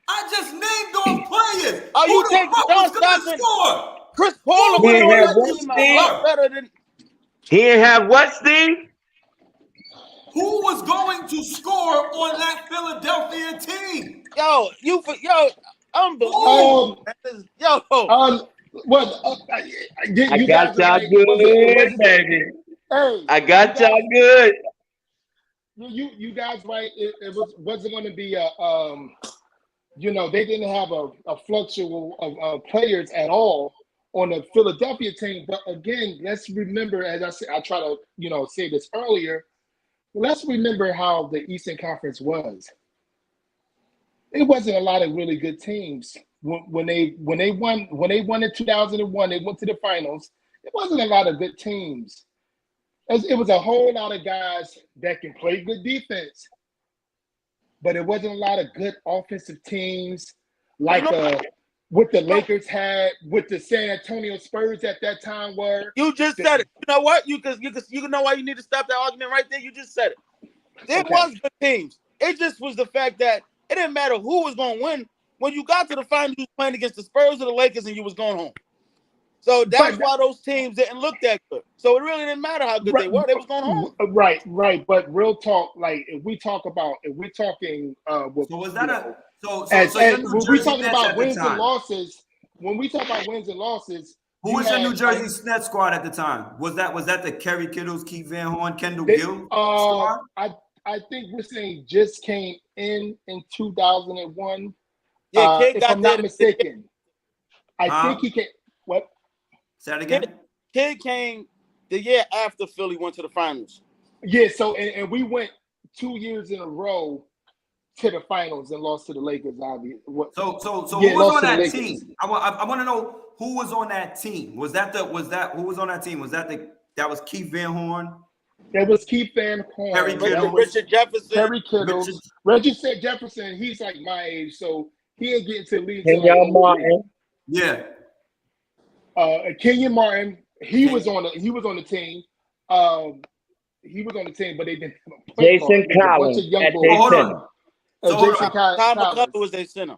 I just named off players. Are Who you the taking fuck John was going to Stockton? score? Chris Paul Who would have ain't on have that what, team a Steve? lot better than. He didn't have what, Steve? Who was going to score on that Philadelphia team? Unbelievable. Yo, What? I You got guys are y'all right. good, baby. Hey, I got you y'all guys, good. you guys right. It wasn't going to be a they didn't have a fluctual of players at all on the Philadelphia team. But again, let's remember, as I said, I try to say this earlier. Let's remember how the Eastern Conference was. It wasn't a lot of really good teams when they won in 2001. They went to the finals. It wasn't a lot of good teams. It was a whole lot of guys that can play good defense, but it wasn't a lot of good offensive teams like what the Lakers had, what the San Antonio Spurs at that time were. you just said it. You know what? You know why you need to stop that argument right there. You just said it. There was good teams. It just was the fact that it didn't matter who was going to win. When you got to the finals, you was playing against the Spurs or the Lakers, and you was going home. So that's why those teams didn't look that good. So it really didn't matter how good they were; they was going home. Right. But real talk, like if we're talking, So was that when we talking about wins and losses, who was your New Jersey Nets squad at the time? Was that the Kerry Kittles, Keith Van Horn, Kendall Gill squad? I think we're saying just came in 2001. Yeah, Kid if got I'm not mistaken. I think he came. What? Say that again. Kid came the year after Philly went to the finals. Yeah, so and we went 2 years in a row to the finals and lost to the Lakers. Obviously. So who was on that team? I want to know who was on that team. Who was on that team? That was Keith Van Horn? That was Keith Van Horn. Richard Jefferson. Terry Kittles. Reggie said Jefferson, he's like my age, so he ain't getting to the league. Kenyon Martin. Yeah. Kenyon Martin, he was on the team. He was on the team, but they didn't have a play Jason Collins at their center. Jason Tom Collins McCullough was their center.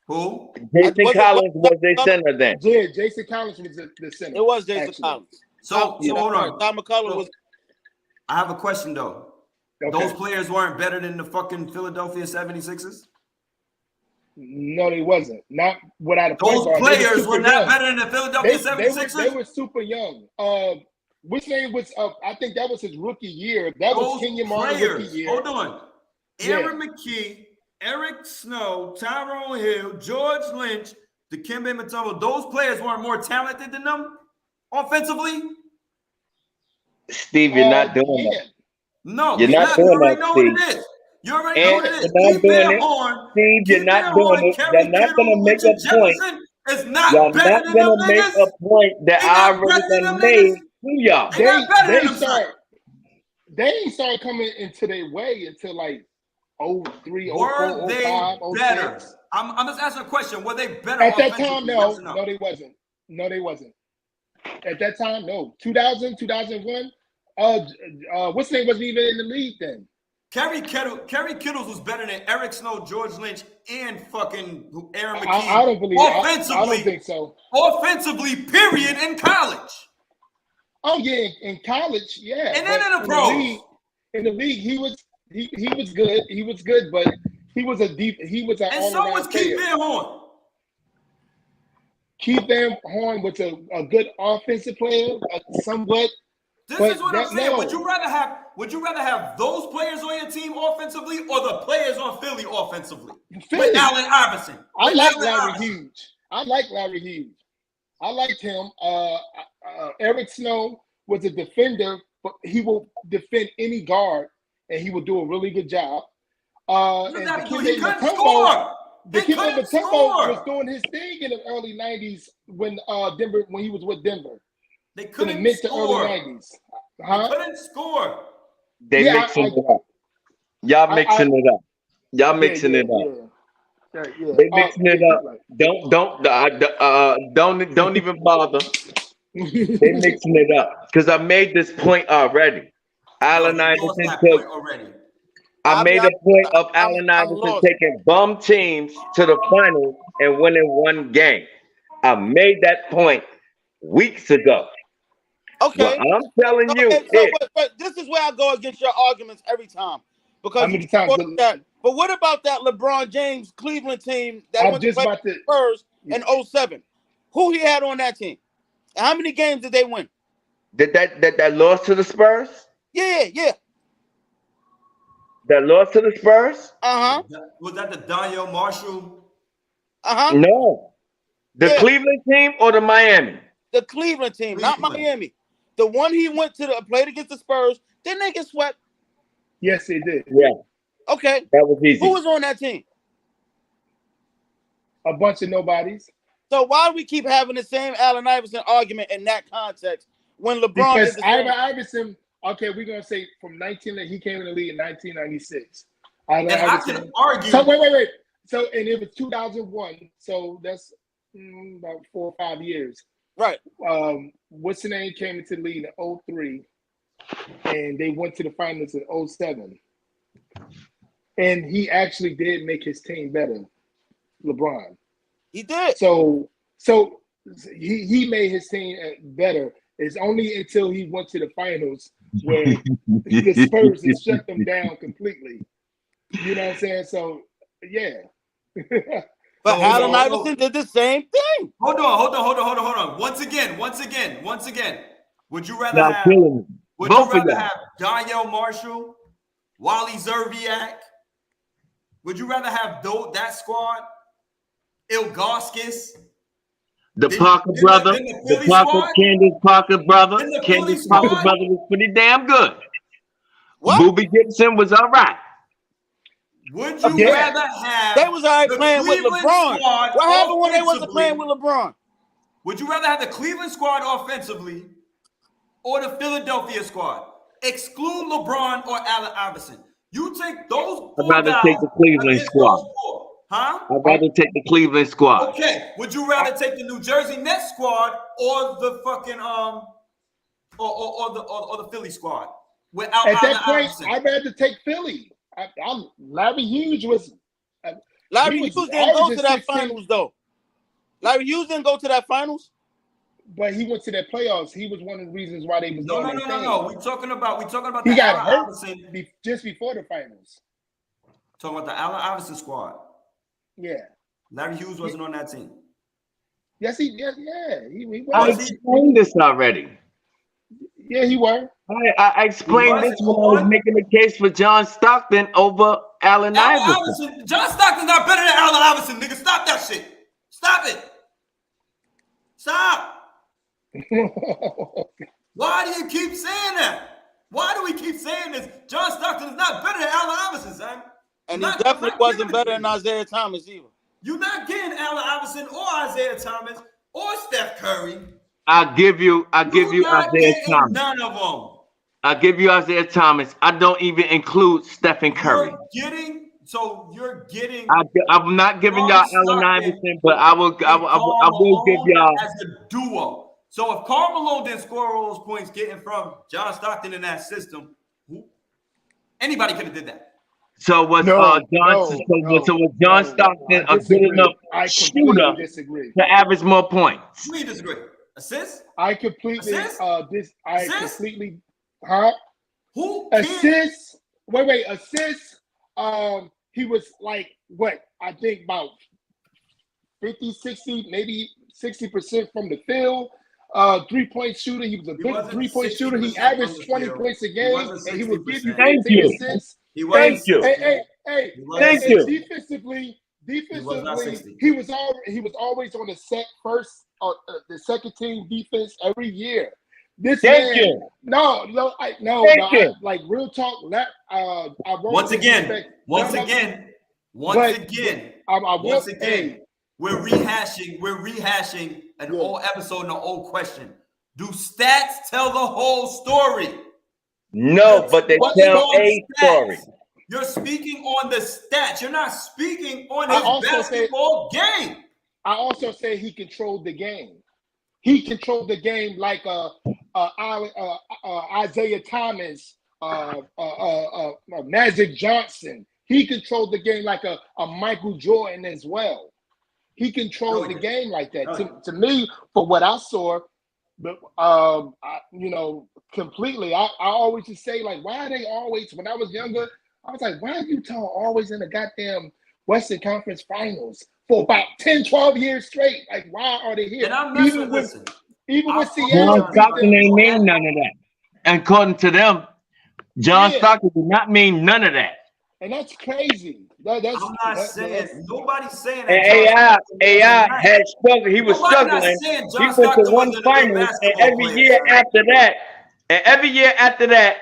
Who? Jason Collins was their center then. Yeah, Jason Collins was the center. It was Jason Collins. So hold on. Tom McCullough was. I have a question though. Okay. Those players weren't better than the fucking Philadelphia 76ers? No, they wasn't. Not without a Those players were not better than the Philadelphia 76ers? They were super young. Which name was I think that was his rookie year. That was Kenyon Martin rookie year. Hold on. Aaron McKee, Eric Snow, Tyrone Hill, George Lynch, Dikembe Mutombo. Those players weren't more talented than them offensively? Steve, you're not doing that. No, you're not doing that, Steve. You already know what it is. You're not doing it. Steve, you're not doing it. You're not going to make a point. You're not going to make a point that I already done made to y'all. They ain't started coming into their way until like 03, 04, Were they 05, better? 06. I'm just asking a question. Were they better at that time? No, yes no, they wasn't. No, they wasn't. At that time, no. 2000, 2001. What's name wasn't even in the league then. Kerry Kittles was better than Eric Snow, George Lynch, and fucking Aaron McKee. I don't believe offensively. I don't think so. Offensively, period, in college. Oh yeah, in college, yeah. And then in the pros. In the league, he was good. He was good, but he was an and so was Keith Van Horn. Keith Van Horn was a good offensive player, somewhat. This is what I'm saying. No. Would you rather have those players on your team offensively or the players on Philly offensively? With Allen Iverson. I like Larry Hughes. I liked him. Eric Snow was a defender, but he will defend any guard, and he will do a really good job. He couldn't score. The kid Mutombo was doing his thing in the early 90s when he was with Denver. They couldn't in the mid score. To early 90s. Huh? They couldn't score. They mixing it up. Y'all mixing it up. Y'all mixing it up. They mixing it up. Don't even bother. They mixing it up because I made this point already. Allen Iverson took. Already. I made a point of Allen I'm Iverson lost. taking bum teams to the finals and winning one game. I made that point weeks ago. Okay. Well, I'm telling you, but this is where I go against your arguments every time. Because How many times but what about that LeBron James Cleveland team that I'm went just to play about to Spurs in 07? Who he had on that team? And how many games did they win? did that loss to the Spurs? Yeah. That loss to the Spurs? Was that the Daniel Marshall? No. The Yeah. Cleveland team or the Miami? The Cleveland team, not Miami. The one he went to played against the Spurs. Didn't they get swept? Yes, they did. Yeah. Okay. That was easy. Who was on that team? A bunch of nobodies. So why do we keep having the same Allen Iverson argument in that context when LeBron Because is the same? Iverson, okay, we're gonna say from he came in the league in 1996. And I can argue. So wait. So and it was 2001. So that's about 4 or 5 years. Right. What's the name came into the league in 03, and they went to the finals in 07. And he actually did make his team better, LeBron. He did. So he made his team better. It's only until he went to the finals where the Spurs had shut them down completely. You know what I'm saying? So yeah. But Allen Iverson did the same thing. Hold on. Once again. Would you rather have Daniel Marshall, Wally Zerviak? Would you rather have that squad? Ilgauskas? The Parker brother, the Parker Candace Parker brother. Candace Parker brother was pretty damn good. What? Boobie Gibson was all right. Would you rather have they was all right playing with LeBron? What happened when they wasn't playing with LeBron? Would you rather have the Cleveland squad offensively or the Philadelphia squad? Exclude LeBron or Allen Iverson. You take those. I'd rather take the Cleveland squad. Huh? I'd rather take the Cleveland squad. Okay. Would you rather take the New Jersey Nets squad or the fucking or the Philly squad without At Allen that point, Iverson? I'd rather take Philly. Larry Hughes was. Larry Hughes didn't go to that finals though. Larry Hughes didn't go to that finals. But he went to that playoffs. He was one of the reasons why they was No. We're talking about he the got Allen hurt Iverson. just before the finals. Talking about the Allen Iverson squad. Yeah. Larry Hughes wasn't on that team. Yes, he was. I explained this already. Yeah, he was. I explained this when I was making the case for John Stockton over Allen Iverson. John Stockton's not better than Allen Iverson, nigga. Stop that shit. Stop it. Stop. Why do you keep saying that? Why do we keep saying this? John Stockton is not better than Allen Iverson, son. And he definitely wasn't better than Isaiah Thomas either. You're not getting Allen Iverson or Isaiah Thomas or Steph Curry. I'll give you Isaiah Thomas. None of them. I'll give you Isaiah Thomas. I don't even include Stephen Curry. You're getting. I'm not giving y'all Allen Iverson, but I will give y'all as a duo. So if Karl Malone didn't score all those points getting from John Stockton in that system, anybody could have did that. So was John Stockton a good enough shooter to average more points? You disagree? Assists? I completely Assists? completely Who assists? Wait, assists. He was like what? I think about 50, 60, maybe 60% from the field. 3-point shooter. He was a good 3-point shooter. He averaged 20 points a game, and he would give you 15 assists. Thank you. Hey, Thank you. Defensively, he was always on the first or the second team defense every year. This Thank man, you. No, like real talk. Once again, we're rehashing an old episode and an old question. Do stats tell the whole story? No, but they tell a story. You're speaking on the stats. You're not speaking on his basketball game. I also say he controlled the game. He controlled the game like Isaiah Thomas, Magic Johnson. He controlled the game like a Michael Jordan as well. He controlled the game like that. To me, for what I saw, completely. I always just say, like, why are they always, when I was younger, I was like, why are Utah always in the goddamn Western Conference Finals for about 10, 12 years straight? Like, why are they here? And I'm even with Seattle. John Stockton ain't mean none of that. And according to them, John Stockton did not mean none of that. And that's crazy. I'm not saying, nobody's saying that. And AI had struggled. He was struggling. He went to one finals, and every year after that,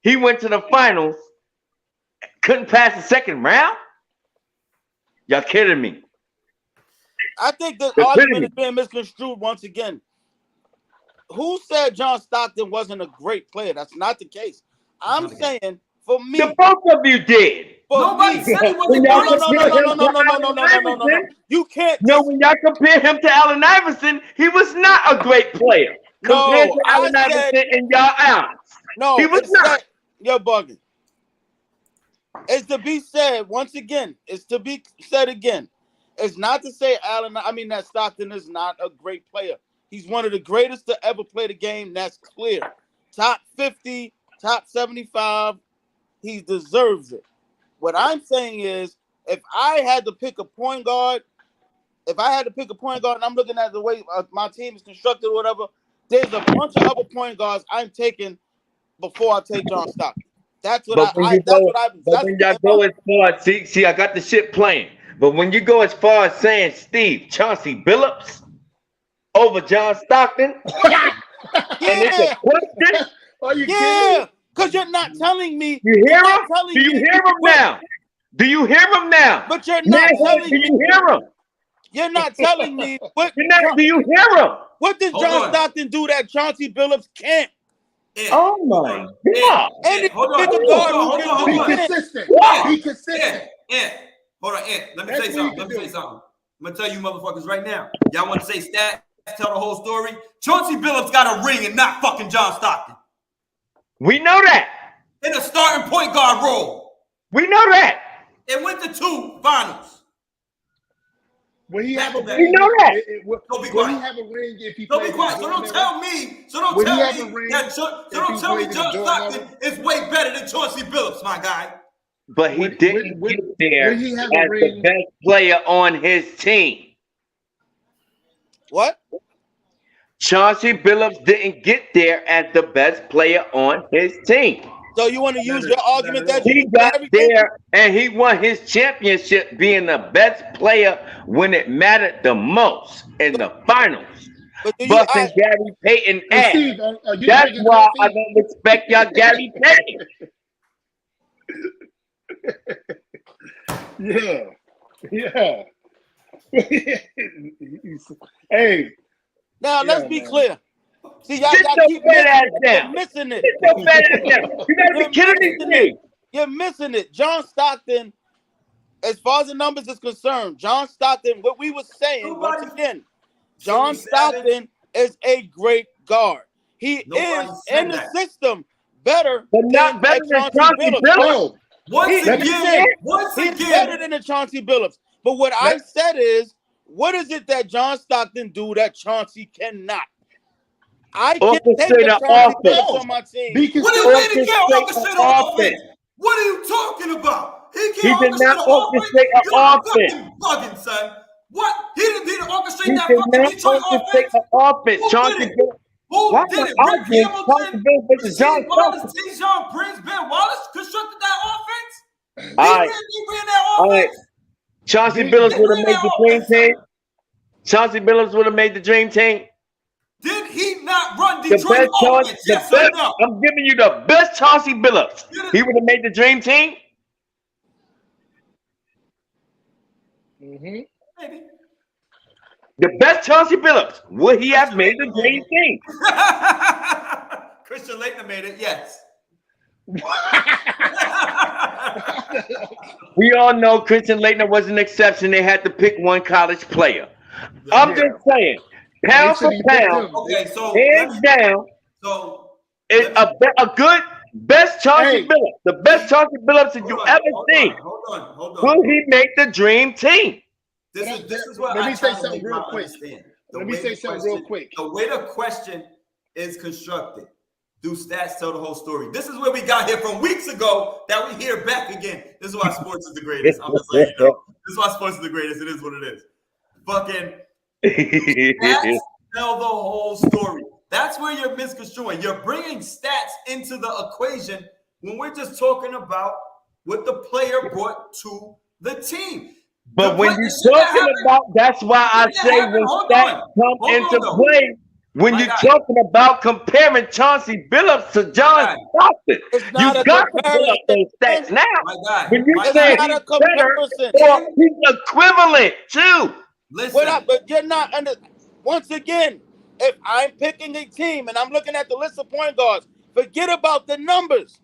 he went to the finals. Couldn't pass the second round? Y'all kidding me? I think the argument is being misconstrued once again. Who said John Stockton wasn't a great player? That's not the case. I'm saying, for me, the both of you did. Nobody said he wasn't. No. You can't. No, when y'all compare him to Allen Iverson, he was not a great player. Compared to Allen Iverson in y'all eyes. No, he was not. You're bugging. It's to be said once again. It's to be said again. It's not to say that Stockton is not a great player. He's one of the greatest to ever play the game. That's clear. Top 50, top 75. He deserves it. What I'm saying is, if I had to pick a point guard, and I'm looking at the way my team is constructed or whatever, there's a bunch of other point guards I'm taking before I take John Stockton. That's what I go as far, see, I got the shit playing. But when you go as far as saying Chauncey Billups over John Stockton, and it's a question. Are you kidding? Because you're not telling me. You hear him? Do you hear him now? Do you hear him now? But you're not telling me. Do you hear him? You're not telling me. Do you hear him? What did John Stockton do that Chauncey Billups can't? Oh my God! Hold on. Be consistent. Be consistent. Hold on, Let me say something. I'm gonna tell you motherfuckers right now. Y'all want to say stats? Tell the whole story. Chauncey Billups got a ring and not fucking John Stockton. We know that. In a starting point guard role. We know that. It went to 2 finals. Will he have a ring? We know that. Don't be quiet. Will he have a ring if he Don't plays? be quiet. So don't tell me John Stockton is way better than Chauncey Billups, my guy. But he didn't get there as the best player on his team. What? Chauncey Billups didn't get there as the best player on his team. So you want to use your argument that he got there and he won his championship being the best player when it mattered the most in the finals. Busting Gary Payton ass. Steve, that's why I don't respect y'all Gary Payton. Yeah. Hey. Now let's be clear. See, y'all keep missing it. You gotta be kidding me. You're missing it. John Stockton, as far as the numbers is concerned, John Stockton, what we were saying once again, John Stockton is a great guard. He is in the system better, but not better than Chauncey Billups. Once again, he's better than the Chauncey Billups. But what I said is, what is it that John Stockton do that Chauncey cannot? I can take the Chauncey Billups on my team. What do you mean he can't orchestrate an offense? What are you talking about? He can't orchestrate an offense. You're fucking bugging, son. What? He didn't orchestrate that fucking Detroit offense. Chauncey Billups. Who did it? Rick Hamilton, John Prince, Ben Wallace constructed that offense? He ran that offense? Chauncey Billups would have made the dream team. Chauncey Billups would have made the dream team. Did he not run Detroit offense? Yes or no? I'm giving you the best Chauncey Billups. He would have made the dream team. Maybe. The best Chauncey Billups. Would he have made the dream team? Christian Laettner made it, yes. We all know Christian Laettner was an exception. They had to pick one college player. I'm just saying, pound for pound, Okay, so hands down, so is a good best Chauncey Billups, the best Chauncey Billups that you ever seen. Hold on. Will he make the dream team? This is what let I me say try to something make real y'all quick. understand. Let me say something real quick. The way the question is constructed, do stats tell the whole story? This is where we got here from weeks ago that we hear back again. This is why sports is the greatest. I'm just letting you know. This is why sports is the greatest. It is what it is. Fucking stats tell the whole story. That's where you're misconstruing. You're bringing stats into the equation when we're just talking about what the player brought to the team. But when you're talking about, that's why I say when stats come into play, when you're talking about comparing Chauncey Billups to John Stockton, you got to pull up those stats now. When you say he's better, or he's equivalent too. Listen, but you're not under. Once again, if I'm picking a team and I'm looking at the list of point guards, forget about the numbers.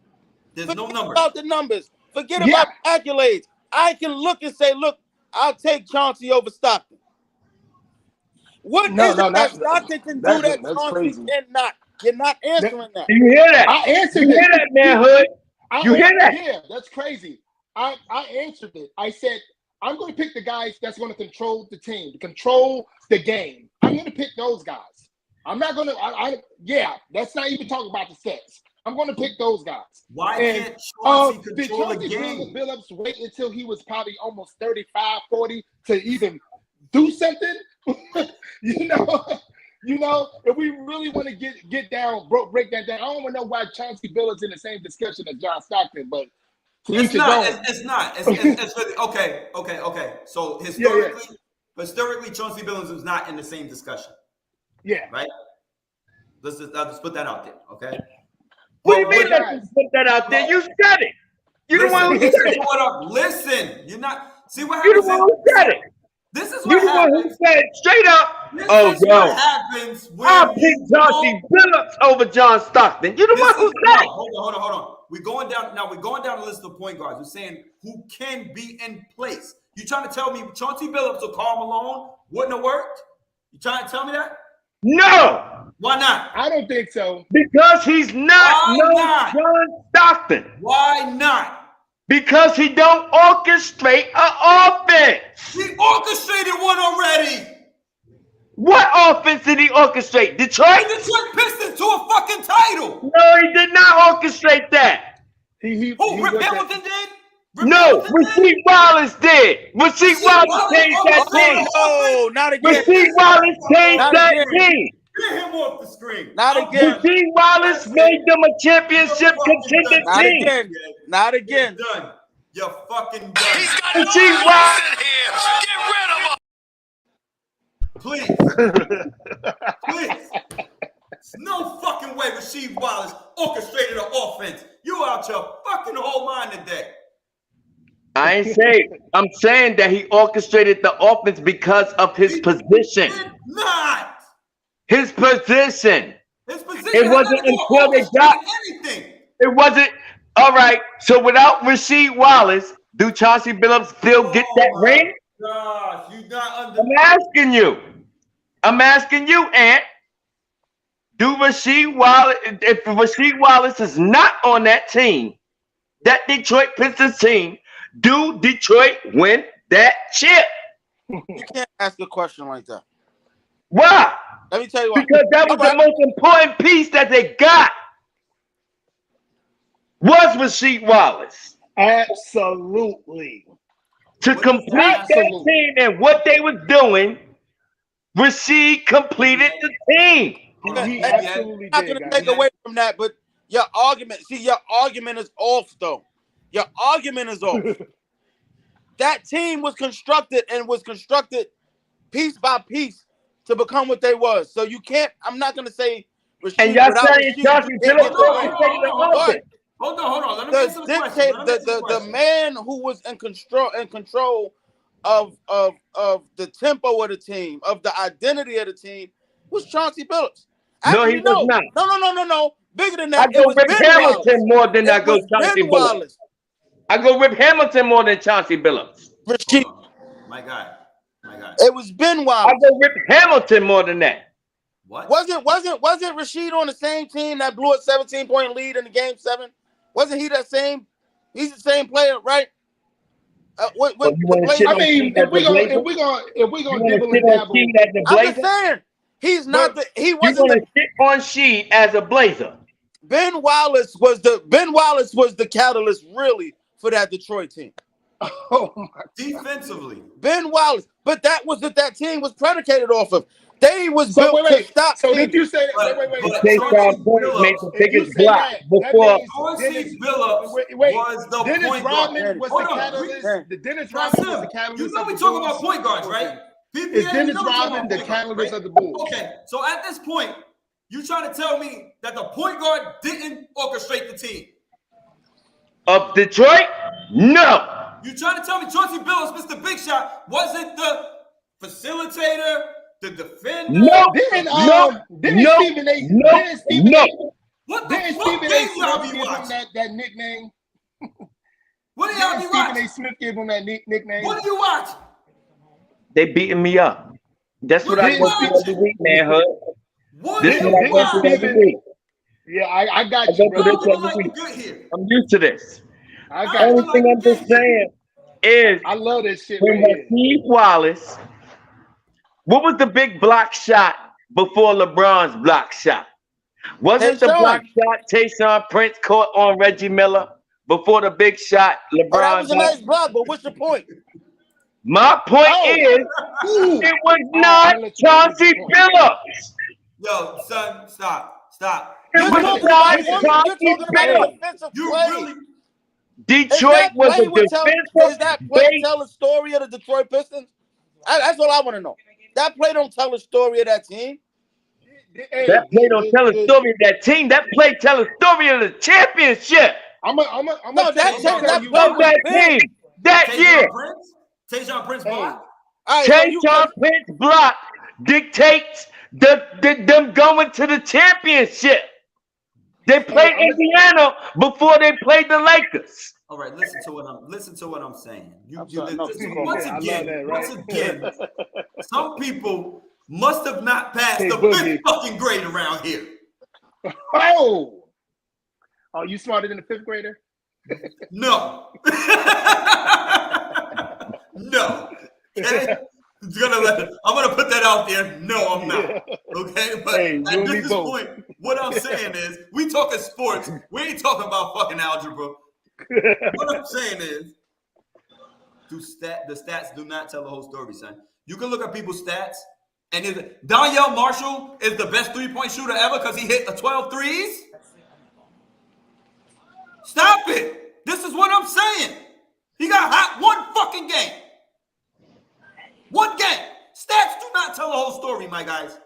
There's no numbers. About the numbers. Forget about accolades. I can look and say, look, I'll take Chauncey over Stockton. What is it that Stockton can do that Chauncey cannot? You're not answering that. You hear that? I answered it. You hear that, man, Hood? You hear that? Yeah, that's crazy. I answered it. I said, I'm going to pick the guys that's going to control the team, control the game. I'm going to pick those guys. I'm not going to, let's not even talk about the stats. I'm going to pick those guys. Why can't Chauncey control the game? Billups wait until he was probably almost 35, 40 to even do something? you know, if we really want to get down, break that down, I don't want to know why Chauncey Billups in the same discussion as John Stockton, but it's not. It's really okay. So historically, Chauncey Billups is not in the same discussion. Yeah. Right. Let's put that out there. Okay. What do you mean that you put that out there? You said it. You're the one who said it. Listen, you're not. See what happens? You're the one who said it. This is what happens. You're the one who said straight up. What happens when I'll pick Chauncey Billups over John Stockton. You're the one who said it. Hold on. We're going down the list of point guards. We're saying who can be in place. You trying to tell me Chauncey Billups or Karl Malone wouldn't have worked? You trying to tell me that? No. Why not? I don't think so. Because he's not John Stockton. Why not? Because he don't orchestrate an offense. He orchestrated one already. What offense did he orchestrate? Detroit? The Detroit Pistons to a fucking title. No, he did not orchestrate that. Rip Hamilton did? Rasheed Wallace did. Rasheed Wallace changed that team. Oh, not again. Rasheed Wallace changed that team. Get him off the screen. Not again. Rasheed Wallace made them a championship contender team. Not again. You're done. You're fucking done. He's got Rasheed Wallace. Get rid of him. Please. No fucking way Rasheed Wallace orchestrated an offense. You out your fucking whole mind today. I ain't saying. I'm saying that he orchestrated the offense because of his position. Did not. His position. It wasn't until they got anything. It wasn't all right. So without Rasheed Wallace, do Chauncey Billups still get that ring? Gosh, you not I'm asking you, Ant. Do Rasheed Wallace? If Rasheed Wallace is not on that team, that Detroit Pistons team, do Detroit win that chip? You can't ask a question like that. Why? Let me tell you why. Because that was the most important piece that they got. Was Rasheed Wallace. Absolutely. To complete that team and what they was doing, Rasheed completed the team. He absolutely I'm not going to take away from that, but your argument is off, though. Your argument is off. That team was constructed piece by piece to become what they was. So you can't, I'm not going to say Rasheed. And y'all saying Chauncey Billups Hold on. Let me answer the question. The man who was in control of the tempo of the team, of the identity of the team, was Chauncey Billups. Actually, no, he was not. No. Bigger than that. I go Rip Hamilton more than I go Chauncey Billups. I go Rip Hamilton more than Chauncey Billups. My guy. It was Ben Wallace. I go Rip Hamilton more than that. What? Wasn't Rasheed on the same team that blew a 17-point lead in the game 7? Wasn't he that same? He's the same player, right? You want to shit I on mean, Sheed as the Blazer? if we gonna You want dibble to shit and on dabble, Sheed as the I'm Blazer? just saying he's not the. He You wasn't want the. to shit on Sheed as a Blazer? Ben Wallace was the catalyst really for that Detroit team. oh my, Defensively. Ben Wallace, but that was what that team was predicated off of. They was so built wait. to stop. So teams. did you say? But- Wait. but- Tayshaun Prince made the If you biggest say block that before. means Chauncey Billups was the Dennis point Rodman guard. was Hold the on, catalyst. we- The Dennis Rodman was the catalyst. You know of we the talk Bulls. about point guards, right? PPA, Is Dennis we know we talk Rodman about the point guards, catalyst right? of the Bulls? Okay, so at this point, you trying to tell me that the point guard didn't orchestrate the team? Of Detroit? No. You trying to tell me Chauncey Billups, Mr. Big Shot, wasn't the facilitator, the defender? No. Didn't No. Stephen A. No. Didn't Stephen No. A. What the Didn't fuck Stephen A. game y'all Smith be give him watching? that nickname? What do y'all Didn't be Stephen watching? A. Smith give him that nickname? What do you watch? They beating me up. That's what I Didn't go through every week, man. Hood. What This do is you what I go through watch? every week. Yeah, I got I you, go bro. through Y'all this doing every like you week. good here. I'm used to this. I Y'all got Only you. doing thing like I'm you just good saying is I love this shit when right here. Rasheed Wallace, what was the big block shot before LeBron's block shot? Wasn't the Tayshaun. block shot Tayshaun Prince caught on Reggie Miller before the big shot Oh, that LeBron was a got? nice block, but what's your point? My point Oh. is, Ooh. it was I'm not gonna let you make Chauncey your point. Billups. Yo, son, stop. It You're was talking not about Chauncey a Billups. defensive You play. really Is Detroit that was play a would tell? Does defensive that play base. tell a story of the Detroit Pistons? That's all I want to know. That play don't tell a story of that team. Hey, That play don't tell a story of that team. That play tell a story of the championship I'm No, gonna that tell that you. play of that big. team that year. Tayshaun Prince Hey. block. All right, so you Tayshaun Prince block dictates them going to the championship. They played I'm- Indiana before they played the Lakers. All right, listen to what I'm saying. I'm sorry, no, Listen, come on, once I love again, that, right? once again, some people must have not passed Hey, the Boogie. 5th fucking grade around here. Oh, you smarter than a 5th grader? No. No. Okay? I'm gonna put that out there. No, I'm not. Okay? But Hey, you at and me this both. point, what I'm saying is we talking sports. We ain't talking about fucking algebra. What I'm saying is the stats do not tell the whole story, son. You can look at people's stats, and if Donyell Marshall is the best three-point shooter ever because he hit 12 threes. Stop it. This is what I'm saying. He got hot one fucking game. One game. Stats do not tell the whole story, my guys.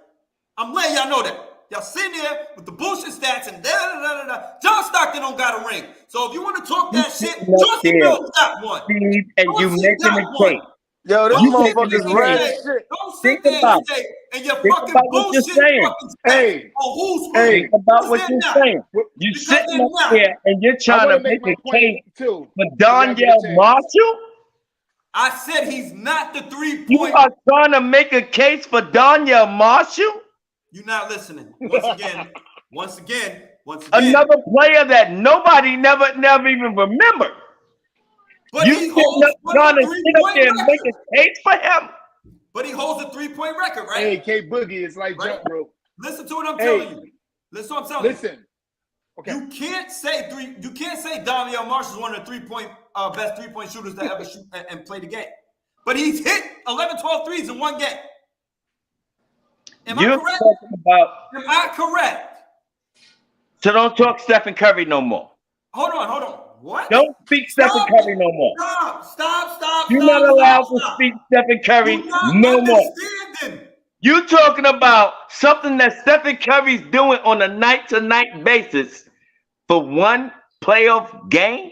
I'm letting y'all know that. Y'all sitting there with the bullshit stats and da-da-da-da-da. John Stockton don't got a ring. So if you want to talk that shit, Chauncey Billups got one. Steve, and you Chauncey making got a one. case. yo, this Don't sit motherfucker's there red and as shit. Don't sit Think there about today and your Think fucking about what you're bullshit saying. fucking stats Hey. on who's Hey. Think about Because what they're you're not. saying. You Because sitting they're up not. there and you're I trying want to to make make my a case point too. for Y'all get a Donyell chance. Marshall. I said he's not the You three-point. are trying to make a case for Donyell Marshall, You're not listening. Once again. another player that nobody never even remembered. But You he sitting holds up trying to sit up three-point there and make record. a case for him. But he holds a three-point record, right? Hey, K Boogie, it's like Right. jump rope. Listen to what I'm Hey. telling you. Listen to what I'm telling you. Listen. Okay. You can't say Donyell Marshall is one of the best three-point shooters that ever shoot and play the game. But he's hit 11, 12 threes in one game. Am I You're correct? talking about, Am I correct? so don't talk Stephen Curry no more. Hold on. What? Don't speak Stephen Stop Curry it. no more. Stop. You're not allowed to speak Stephen Curry You're not no more. understanding. You talking about something that Stephen Curry's doing on a night-to-night basis for one playoff game?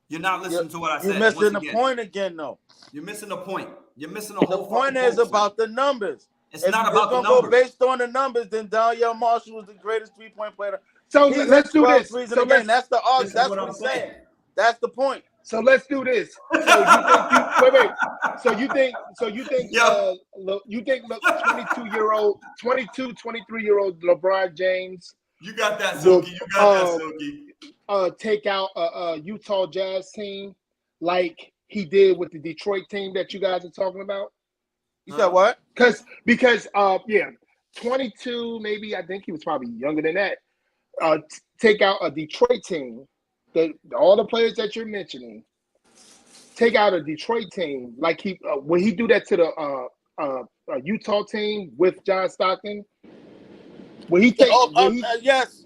You're not listening to what I said. You're missing Once the again. point again, though. You're missing the point. You're missing the The whole point fucking is point, about the numbers. It's If not you're about the gonna go numbers. based on the numbers, then Donyell Marshall was the greatest three-point player. So He let's hit do 12 this. threes in So the game. let's, That's the This argument. is That's what what I'm I'm saying. saying. That's the point. So let's do this. So you think wait. So you think Yo. you think 22-year-old, 22, 23-year-old LeBron James You got that, Silky. You got that, Silky. take out a Utah Jazz team like he did with the Detroit team that you guys are talking about? You said what? Because 22, maybe, I think he was probably younger than that. Take out a Detroit team, that all the players that you're mentioning, take out a Detroit team like he when he do that to the Utah team with John Stockton. When he take Yes.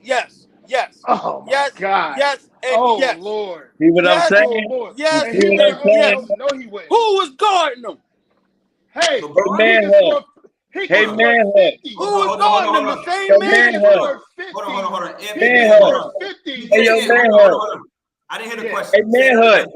oh my Yes. God. Yes. And Oh yes. Lord. See what I'm Yes. saying? Oh Lord. Yes. And he See what I'm saying? no, he wouldn't. Who was guarding them? Hey, LeBron? Manhood. he Hey, can score manhood. 50. Who was Hold on, guarding them? hold The on. same Yo, man. He can manhood. score 50. Hold on. He Manhood. can score 50. Hey, yo, Hold manhood. on. I didn't hear the Yeah. question. Hey, Say that manhood.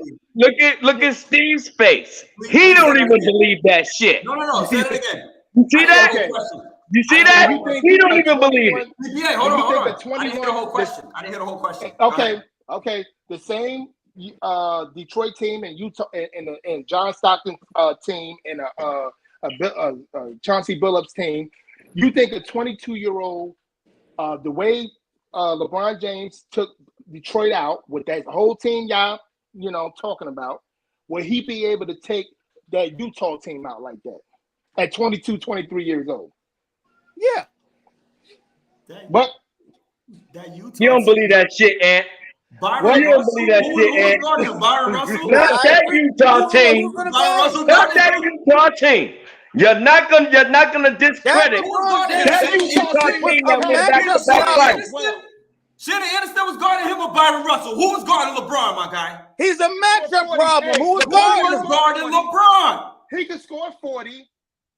again. Look at Steve's face. Please, He please don't say that even again. believe that shit. No. Say that again. You see I didn't hear that? the Okay. whole question. You see I didn't that? hear the whole He don't even believe it. Yeah, hold Do you on. think I a didn't hear 21 the whole question. I didn't hear the whole question. Go ahead. Okay. The same Detroit team and Utah and John Stockton team and Chauncey Billups team. You think a 22-year-old, the way LeBron James took Detroit out with that whole team y'all talking about, will he be able to take that Utah team out like that at 22, 23 years old? Yeah. But That Utah You don't team. believe that shit, Ant. Byron You don't Russell? believe that Who shit, was Ant. guarding him? Byron Russell? Not that Utah team. Who's gonna Byron guard Russell him? Not guarding that him? Utah team. You're not gonna discredit Who was guarding him? that Shannon Utah Anderson? team team that went had back to Billups back out fight. as well. Shannon Anderson was guarding him or Byron Russell? Who was guarding LeBron, my guy? He's a matchup 40. problem. Hey, Who was Who guarding was him? guarding LeBron? He could score 40.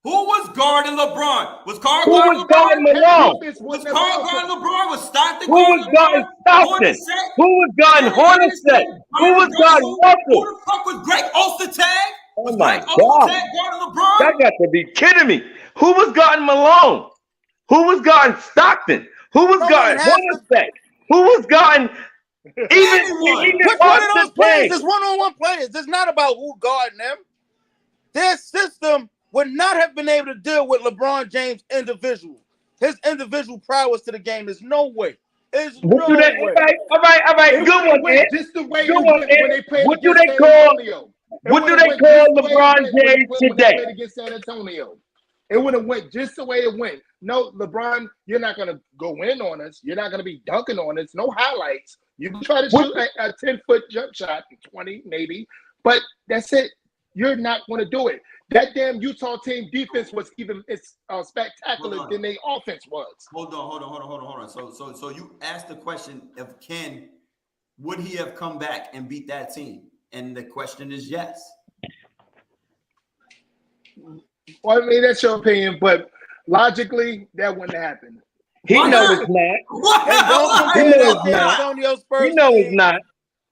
Who was guarding LeBron? Was Carl Who guarding was LeBron? guarding That Malone? defense Was wouldn't Carl have guarding LeBron? Was Stockton Who was guarding guarding LeBron? Stockton? Hornacek? Who was guarding Hornacek? Who was guarding Who Russell? the fuck was Greg Ostertag? Oh Was my Greg God. Ostertag guarding LeBron? That got to be kidding me. Who was guarding Malone? Who was guarding Stockton? Who was No one guarding has to- Hornacek? Who was guarding even Anyone. Which one of those players Ostertag? is one-on-one players? It's not about who guarding them. Their system would not have been able to deal with LeBron James individual. His individual prowess to the game is no way. It's no What do they? way. All right. It Good would've one, went Ed. just the way Good it one, went Ed. when they played What do against they San call? Antonio. It What do would've they went call just the way it LeBron went when James they today? played against San Antonio. It would have went just the way it went. No, LeBron, you're not gonna go in on us. You're not gonna be dunking on us. No highlights. You can try to shoot a 10-foot jump shot, 20 maybe, but that's it. You're not going to do it. That damn Utah team defense was even spectacular than their offense was. Hold on. So you asked the question of would he have come back and beat that team? And the question is yes. Well, I mean, that's your opinion, but logically, that wouldn't happen. He Why knows not? it's not. What? And don't Why? compare know that it's San not. Antonio He Spurs knows team. it's not.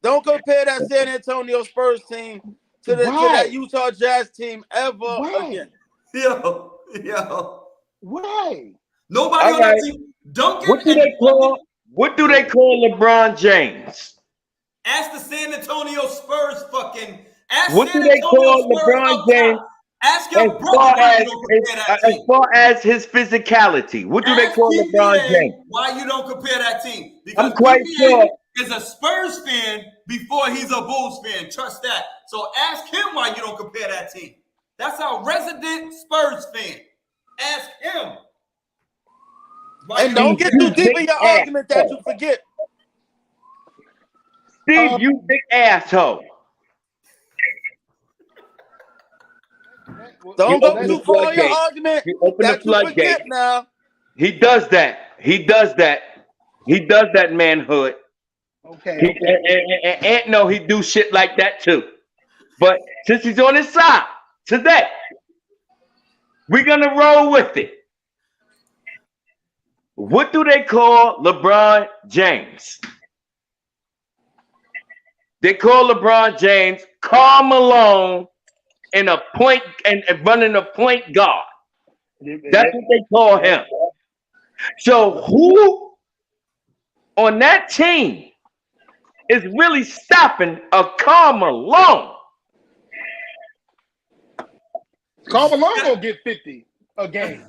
Don't compare that San Antonio Spurs team to that Utah Jazz team ever again. Yo. Why? Nobody All on right. that team. Duncan What do and they call LeBron James? Ask the San Antonio Spurs fucking. Ask What San do they Antonio call Spurs LeBron up James top. Ask your as brother far why as you don't compare that team. his physicality? What do they Ask call LeBron PPA James? why you don't compare that team. Because I'm quite PPA sure. is a Spurs fan before he's a Bulls fan. Trust that. So ask him why you don't compare that team. That's our resident Spurs fan. Ask him. And don't get too deep in your argument that you forget. Steve, you big asshole. Don't go too far in your floodgate. argument You open that the you floodgate. forget now. He does that. He does that manhood. Okay. And no, he do shit like that too. But since he's on his side today, we're gonna roll with it. What do they call LeBron James? They call LeBron James Karl Malone in a point and running a point guard. That's what they call him. So who on that team is really stopping a Karl Malone. Karl Malone gonna get 50 a game.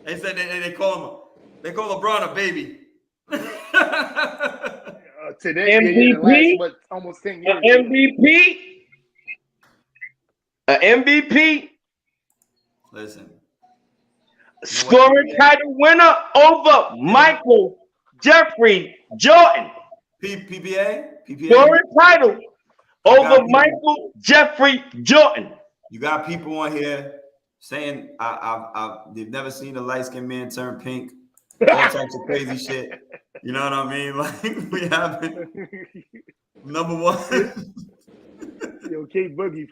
They said they call LeBron a baby. Today, MVP, last, almost 10 years. An MVP. Listen. Scoring title winner over Michael Jeffrey Jordan. PPA? Scoring title over Michael Jeffrey Jordan. You got people on here saying they've never seen a light-skinned man turn pink. All types of crazy shit. You know what I mean? Like, we haven't. Number one. Yo, K Boogie.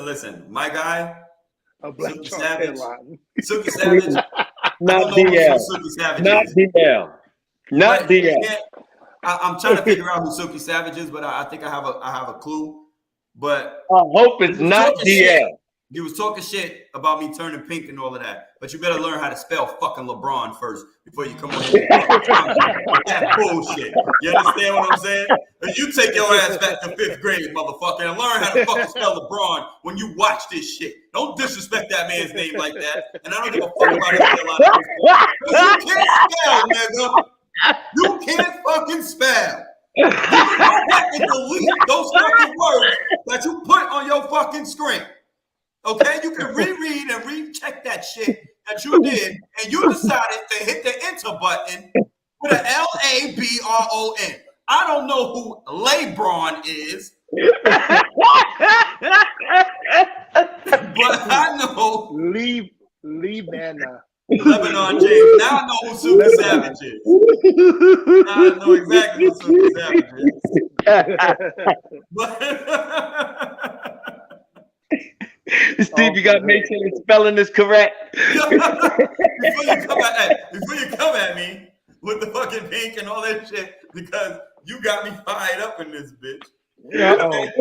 Listen. My guy, A black Silky Trump Savage. headline. Silky Savage. Not DL. Not DL. Not DL. I'm trying to figure out who Silky Savage is, but I think I have a clue. But I hope it's not DL. You was talking shit about me turning pink and all of that, but you better learn how to spell fucking LeBron first before you come on here with that bullshit. You understand what I'm saying? And you take your ass back to 5th grade, motherfucker, and learn how to fucking spell LeBron when you watch this shit. Don't disrespect that man's name like that. And I don't give a fuck about his you can't spell, nigga. You can't fucking spell. You don't have to delete those fucking words that you put on your fucking screen. Okay, you can reread and recheck that shit that you did, and you decided to hit the enter button with an LABRON. I don't know who LeBron is, but I know Lebanon. Lebanon James. Now I know who Super Savage is. Now I know exactly who Super Savage is. Steve, you gotta make sure the spelling is correct. before you come at me with the fucking pink and all that shit, because you got me fired up in this bitch. Okay?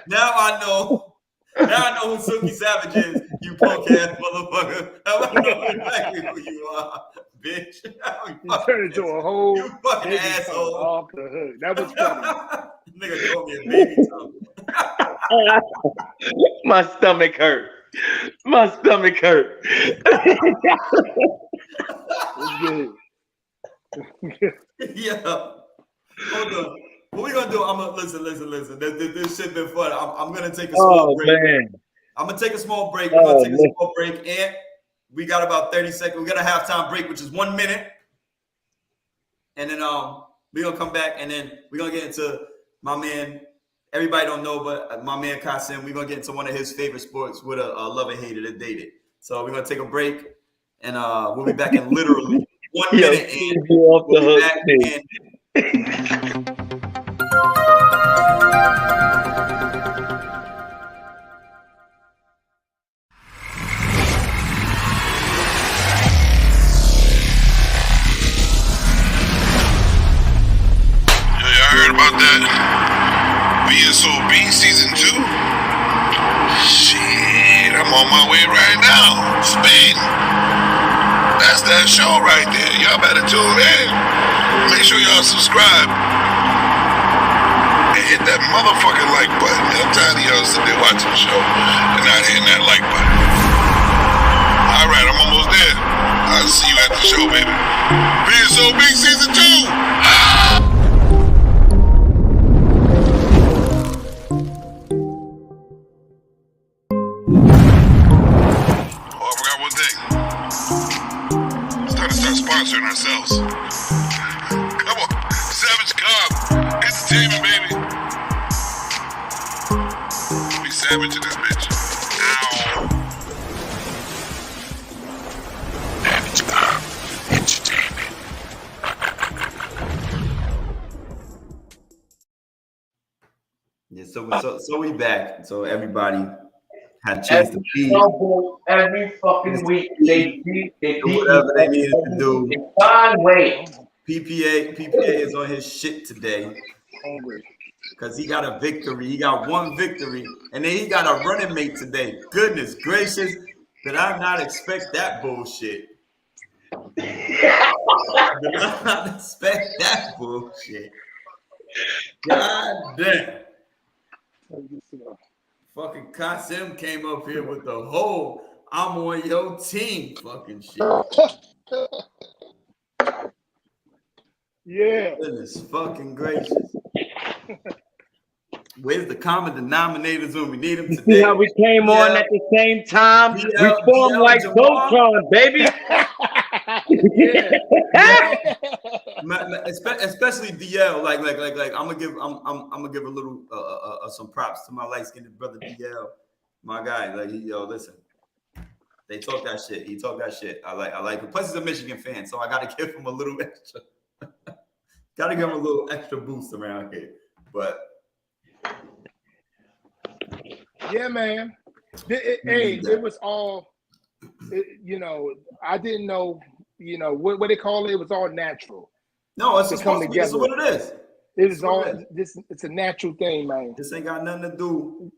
Now I know who Silky Savage is, you punk ass motherfucker. I know exactly who you are, bitch. You turned into a whole you fucking asshole. off the hook. That was funny. Nigga called me a baby tongue. My stomach hurt. My stomach hurt. It's good. Yeah. Hold on. What we gonna do? I'm gonna listen. This shit been fun. I'm gonna take a small break. Man. I'm gonna take a small break. We're gonna take a small break, and we got about 30 seconds. We got a halftime break, which is 1 minute, and then we're gonna come back, and then we're gonna get into my man. Everybody don't know, but my man Kasim, we're gonna get into one of his favorite sports with a love and hater that dated. So we're gonna take a break, and we'll be back in literally 1 minute, and we'll be back. Y'all heard about that? BSOB season 2? Shit, I'm on my way right now. Spain. That's that show right there. Y'all better tune in. Make sure y'all subscribe. And hit that motherfucking like button. I'm tired of y'all sitting there watching the show and not hitting that like button. Alright, I'm almost there. I'll see you at the show, baby. BSOB season 2! Ah! Sponsoring ourselves. Come on, Savage Cobb, entertainment, baby. We savage in this bitch. Ow. Savage Cobb, entertainment. Yeah, so we back. So everybody had a chance to be every fucking week. They do whatever they needed to do. PPA is on his shit today because he got a victory. He got one victory, and then he got a running mate today. Goodness gracious, did I not expect that bullshit? did not expect that bullshit. God damn. Fucking Kasim came up here with the whole I'm on your team fucking shit. Yeah. Goodness fucking gracious. Where's the common denominators when we need them today? See how we came on at the same time? We formed like Voltron, baby. Especially DL, like I'm gonna give a little some props to my light-skinned brother DL, my guy. Like listen, they talk that shit. He talk that shit. I like it. Plus he's a Michigan fan, so I gotta give him a little extra. Gotta give him a little extra boost around here. But yeah, man. It was all. I didn't know. What they call it. It was all natural. No, it's supposed to be. This is what it is. It is all. It's a natural thing, man. This ain't got nothing to do.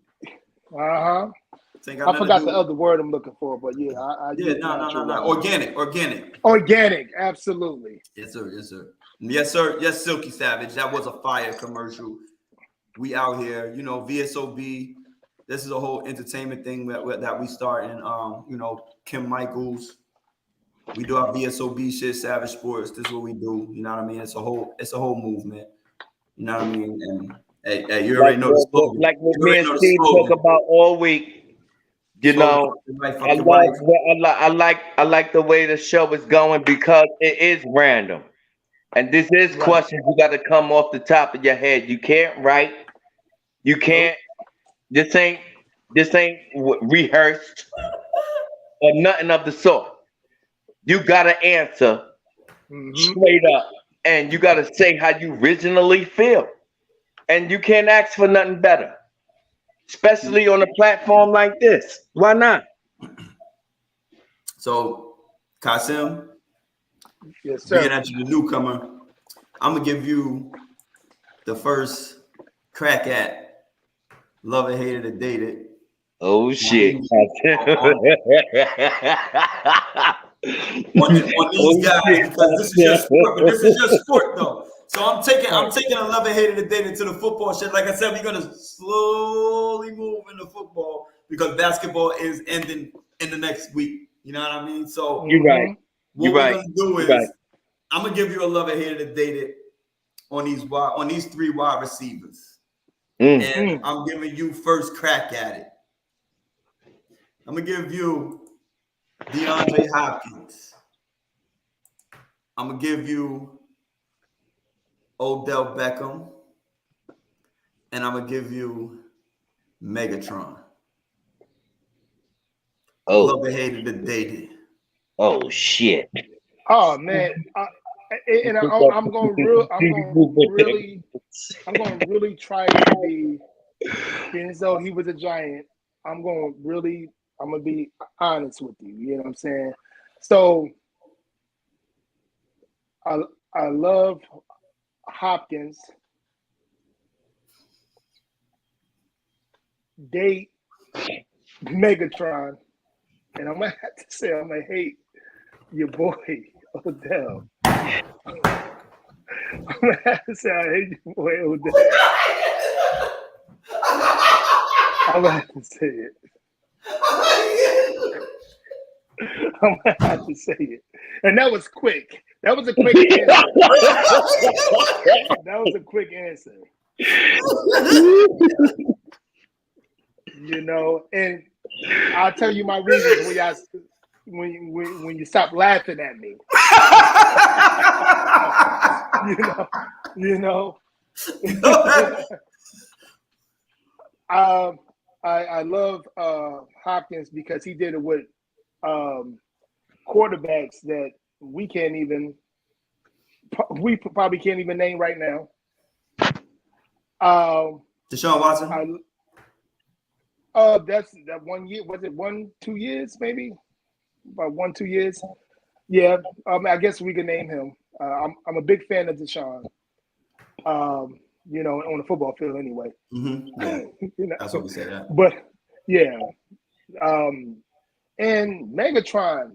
I forgot the other word I'm looking for, but yeah, no. Organic. Organic, absolutely. Yes, sir. Yes, Silky Savage. That was a fire commercial. We out here, VSOB. This is a whole entertainment thing that we start in. Kim Michaels. We do our VSOB shit, Savage Sports. This is what we do. You know what I mean? It's a whole movement. You know what I mean? And hey, you already know the slogan. Like what me and Steve talk about all week. I like the way the show is going because it is random. And this is questions you got to come off the top of your head. You can't write. You can't. This ain't rehearsed or nothing of the sort. You got to answer straight up, and you got to say how you originally feel. And you can't ask for nothing better, especially on a platform like this. Why not? So, Kasim, yes, sir. Being that you're the newcomer, I'm gonna give you the first crack at love it, hate it, or date it. Oh shit! on these guys because this is your sport, but this is your sport though. So I'm taking a love it, hate it, or date it to the football shit. Like I said, we're gonna slowly move into football because basketball is ending in the next week. You know what I mean? So you're right. What we're gonna do is I'm gonna give you a love it, hate it, or date it on these three wide receivers. And I'm giving you first crack at it. I'm gonna give you DeAndre Hopkins. I'm gonna give you Odell Beckham, and I'm gonna give you Megatron. Oh, love it, hate it, or date it. Oh shit! Oh man, I'm going to really try to be, being as though he was a giant. I'm going to be honest with you. You know what I'm saying? So I love Hopkins. Date Megatron, and I'm gonna have to say I'm gonna hate your boy Odell. I'm gonna have to say I hate your boy Odell. I'm gonna have to say it. I'm gonna have to say it. And that was quick. That was a quick answer. That was a quick answer. And I'll tell you my reasons when you stop laughing at me. I love Hopkins because he did it with quarterbacks that we probably can't even name right now. Deshaun Watson. That's that 1 year. Was it 2 years? Maybe about 1-2 years. Yeah. I guess we can name him. I'm a big fan of Deshaun. On the football field anyway. Mm-hmm. Yeah. That's what we say. Yeah. But yeah. And Megatron,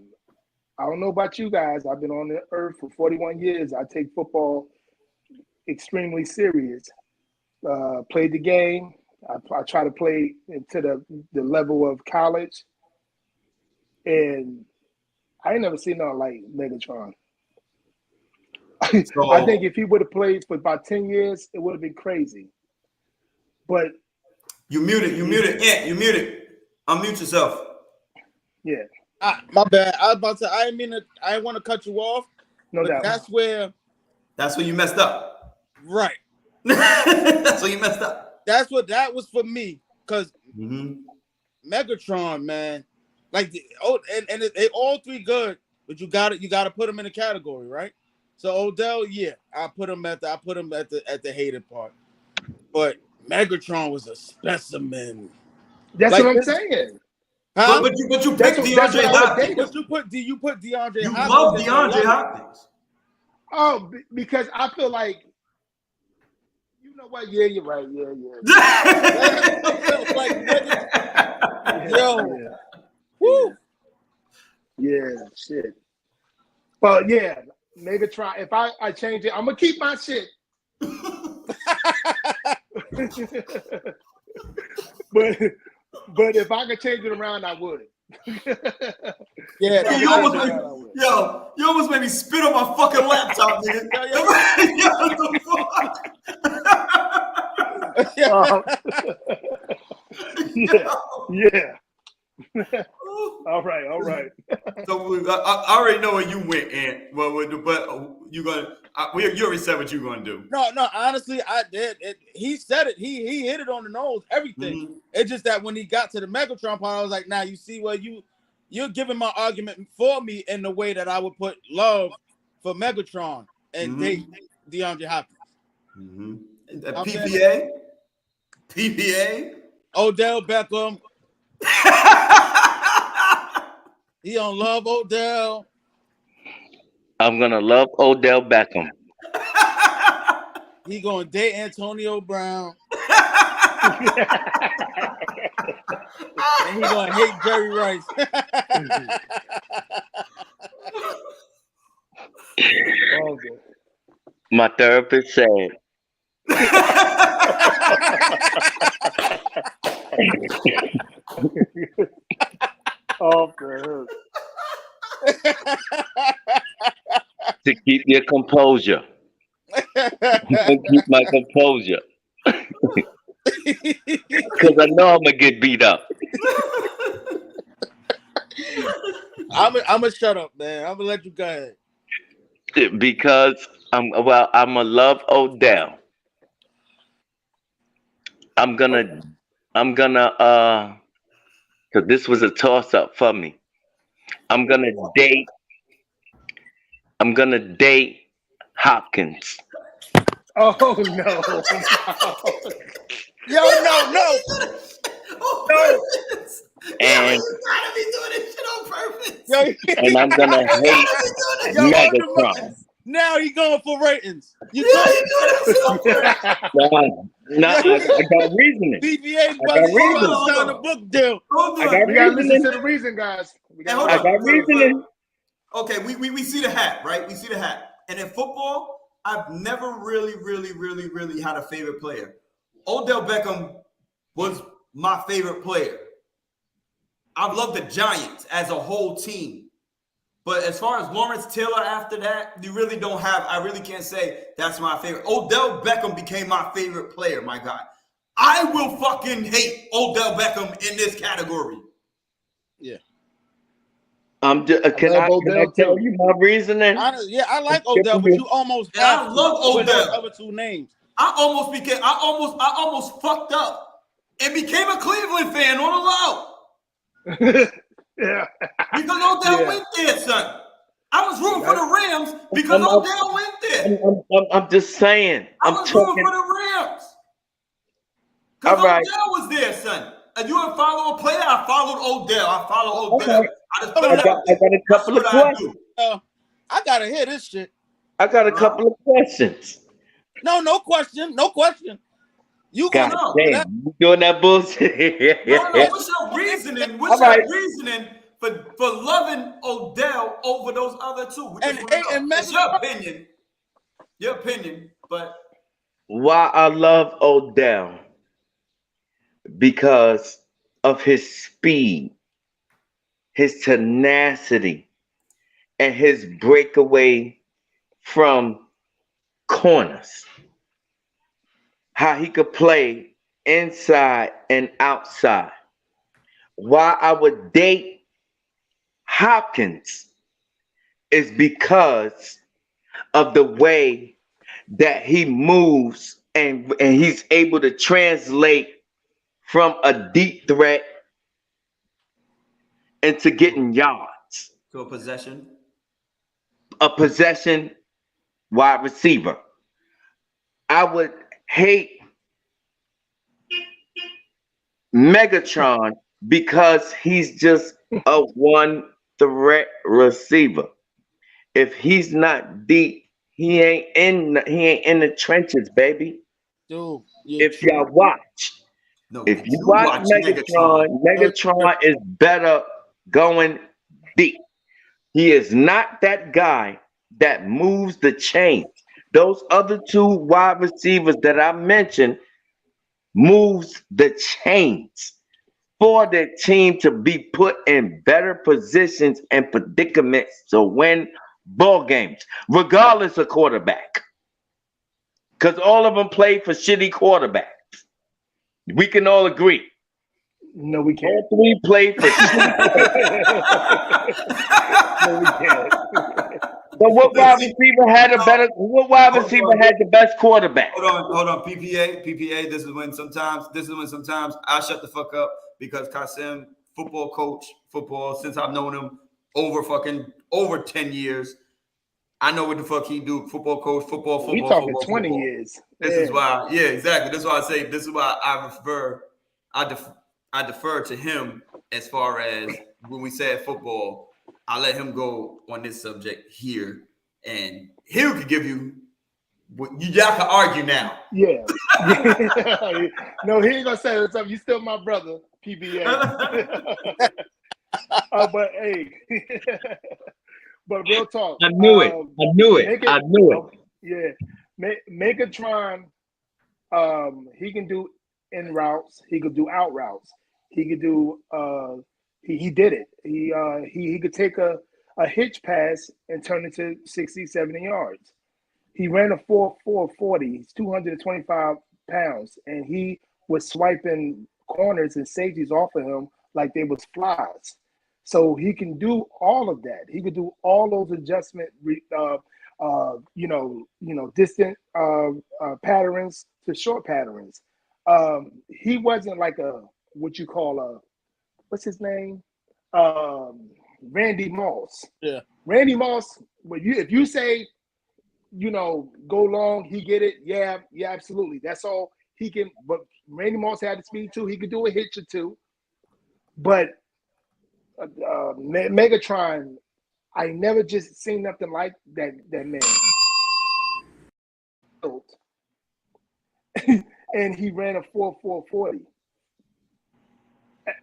I don't know about you guys. I've been on the earth for 41 years. I take football extremely serious. Played the game. I try to play into the level of college. And I ain't never seen nothing like Megatron. So, I think if he would have played for about 10 years, it would have been crazy. But you muted. Ant, you muted. Unmute yourself. yeah. My bad. I was about to. I didn't want to cut you off. No doubt. That's where you messed up. Right. That's where you messed up. That was for me. Because Megatron, man. Like they all three good, but you got to put them in a category, right? So Odell, yeah, I put him at the hated part. But Megatron was a specimen. That's like what I'm this, saying. Huh? But you picked DeAndre Hopkins. But you put DeAndre You Hopkins. love DeAndre Hopkins. Oh, because I feel like, you know what? Yeah, you're right. Yeah. Yo. Woo. Yeah, shit. But yeah, Megatron. If I change it, I'm gonna keep my shit. But if I could change it around, I would. Yeah, you almost made me spit on my fucking laptop, nigga. Yeah. All right. So I already know where you went, Ant. But you already said what you're gonna do. No. Honestly, I did. He said it. He hit it on the nose. Everything. Mm-hmm. It's just that when he got to the Megatron part, I was like, "Now you see what you're giving my argument for me in the way that I would put love for Megatron and date DeAndre Hopkins." PPA. Odell Beckham. He don't love Odell. I'm gonna love Odell Beckham. He gonna date Antonio Brown. And he gonna hate Jerry Rice. My therapist said. To keep your composure. Keep my composure. Because I know I'm gonna get beat up. I'm gonna shut up, man. I'm gonna let you go ahead. Because I'm gonna love Odell. I'm gonna because this was a toss-up for me. I'm gonna date Hopkins. Oh no. Yo, no. And gotta be doing this shit on purpose. and I'm gonna hate Megatron. Now he going for ratings. You doing this shit on purpose. No, I got reasoning. BBA's I got reasoning. about to sign a book deal. Hold I on. got We gotta reasoning. listen to the reason, guys. Hold I on. got reasoning. Okay, we see the hat, right? We see the hat. And in football, I've never really had a favorite player. Odell Beckham was my favorite player. I've loved the Giants as a whole team. But as far as Lawrence Taylor after that, I really can't say that's my favorite. Odell Beckham became my favorite player, my guy. I will fucking hate Odell Beckham in this category. Yeah. Can I tell you my reasoning? I like Odell, but you almost have I love Odell. with those other two names. I almost fucked up and became a Cleveland fan on the low. Yeah. Because Odell went there, son. I was rooting for the Rams because Odell went there. I'm just saying. I was rooting for the Rams. Because Odell was there, son. And you didn't follow a player? I followed Odell. Okay. I got a couple of questions. I gotta hear this shit. I got a couple of questions. No question. You God gonna damn, you doing that bullshit? No, what's your reasoning? What's your reasoning for loving Odell over those other two. We just And- wanna know. and It's your opinion. Your opinion, but Why I love Odell? Because of his speed, his tenacity, and his breakaway from corners. How he could play inside and outside. Why I would date Hopkins is because of the way that he moves and he's able to translate from a deep threat into getting yards. to a possession. A possession wide receiver. I would hate Megatron because he's just a one threat receiver. If he's not deep, he ain't in the trenches, baby. Dude, If y'all watch, No, if you watch Megatron is better going deep. He is not that guy that moves the chains. Those other two wide receivers that I mentioned moves the chains for the team to be put in better positions and predicaments to win ball games, regardless of quarterback. Because all of them play for shitty quarterbacks. We can all agree. No, we can't. All three play for shitty No, we can't. But what wide receiver had a better? What wide receiver had the best quarterback? Hold on. PPA. This is when sometimes I shut the fuck up because Kasim, football coach, since I've known him over 10 years. I know what the fuck he do. Football coach, football. We talking 20 years. This is why, yeah, exactly. This is why I say this is why I defer to him as far as when we say football. I let him go on this subject here, and he could give you. Y'all can argue now. Yeah. No, he ain't gonna say something. You still my brother, PBA. But hey, but real talk. I knew it. Yeah, Megatron. He can do in routes. He could do out routes. He could do. He did it. He could take a hitch pass and turn it to 60, 70 yards. He ran a 4.40. He's 225 pounds, and he was swiping corners and safeties off of him like they was flies. So he can do all of that. He could do all those adjustment, distant patterns to short patterns. He wasn't like what you call what's his name? Randy Moss. Yeah. Randy Moss, if you say, go long, he get it. Yeah, absolutely. That's all he can. But Randy Moss had the speed too. He could do a hitch or two. But Megatron, I never just seen nothing like that man. And he ran a 4.40.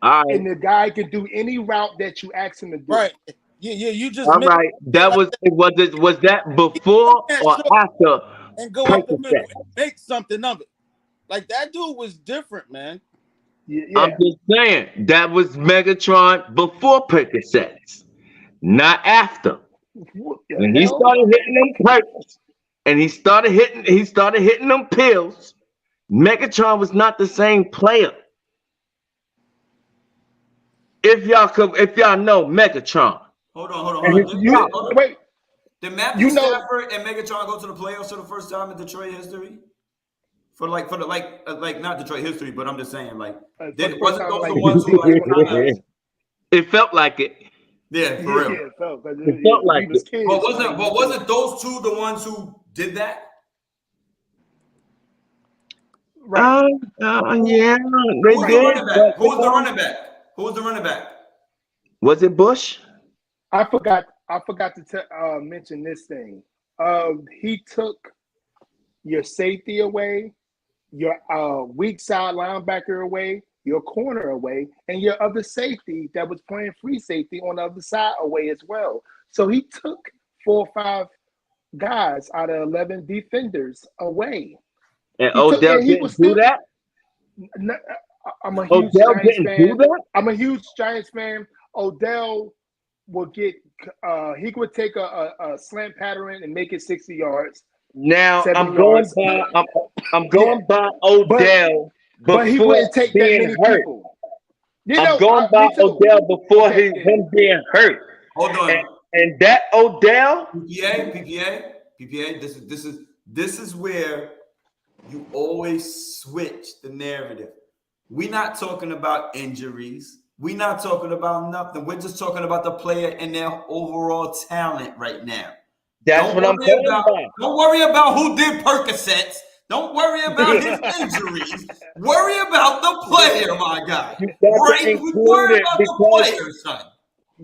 And the guy can do any route that you ask him to do. Right. Yeah. You just all right. That was that before or after? And go up the middle and make something of it. Like that dude was different, man. Yeah. I'm just saying that was Megatron before Percocets, not after. When he started hitting them perks and he started hitting them pills, Megatron was not the same player. If y'all know Megatron. Hold on. Wait. Did Matthew Stafford and Megatron go to the playoffs for the first time in Detroit history? Not Detroit history, but I'm just saying, wasn't those the ones who It felt like it. Yeah, for real. Yeah, it felt like it. But wasn't those two the ones who did that? Right. Yeah, they did. Who was the running back? Was it Bush? I forgot to mention this thing. He took your safety away, your weak side linebacker away, your corner away, and your other safety that was playing free safety on the other side away as well. So he took 4 or 5 guys out of 11 defenders away. And Odell didn't do that? I'm a huge Odell Giants didn't fan. do that? I'm a huge Giants fan. Odell will get he would take a slant pattern and make it 60 yards. Now 70 I'm going yards. by I'm going by Odell but he before wouldn't take that being many hurt. people. I'm going by me too. Odell before Okay, him being hurt. Hold on. And that Odell, PPA. This is where you always switch the narrative. We're not talking about injuries. We're not talking about nothing. We're just talking about the player and their overall talent right now. that's what I'm talking about. Don't worry about who did Percocets. Don't worry about his injuries. Worry about the player, my guy. Worry about the player, son.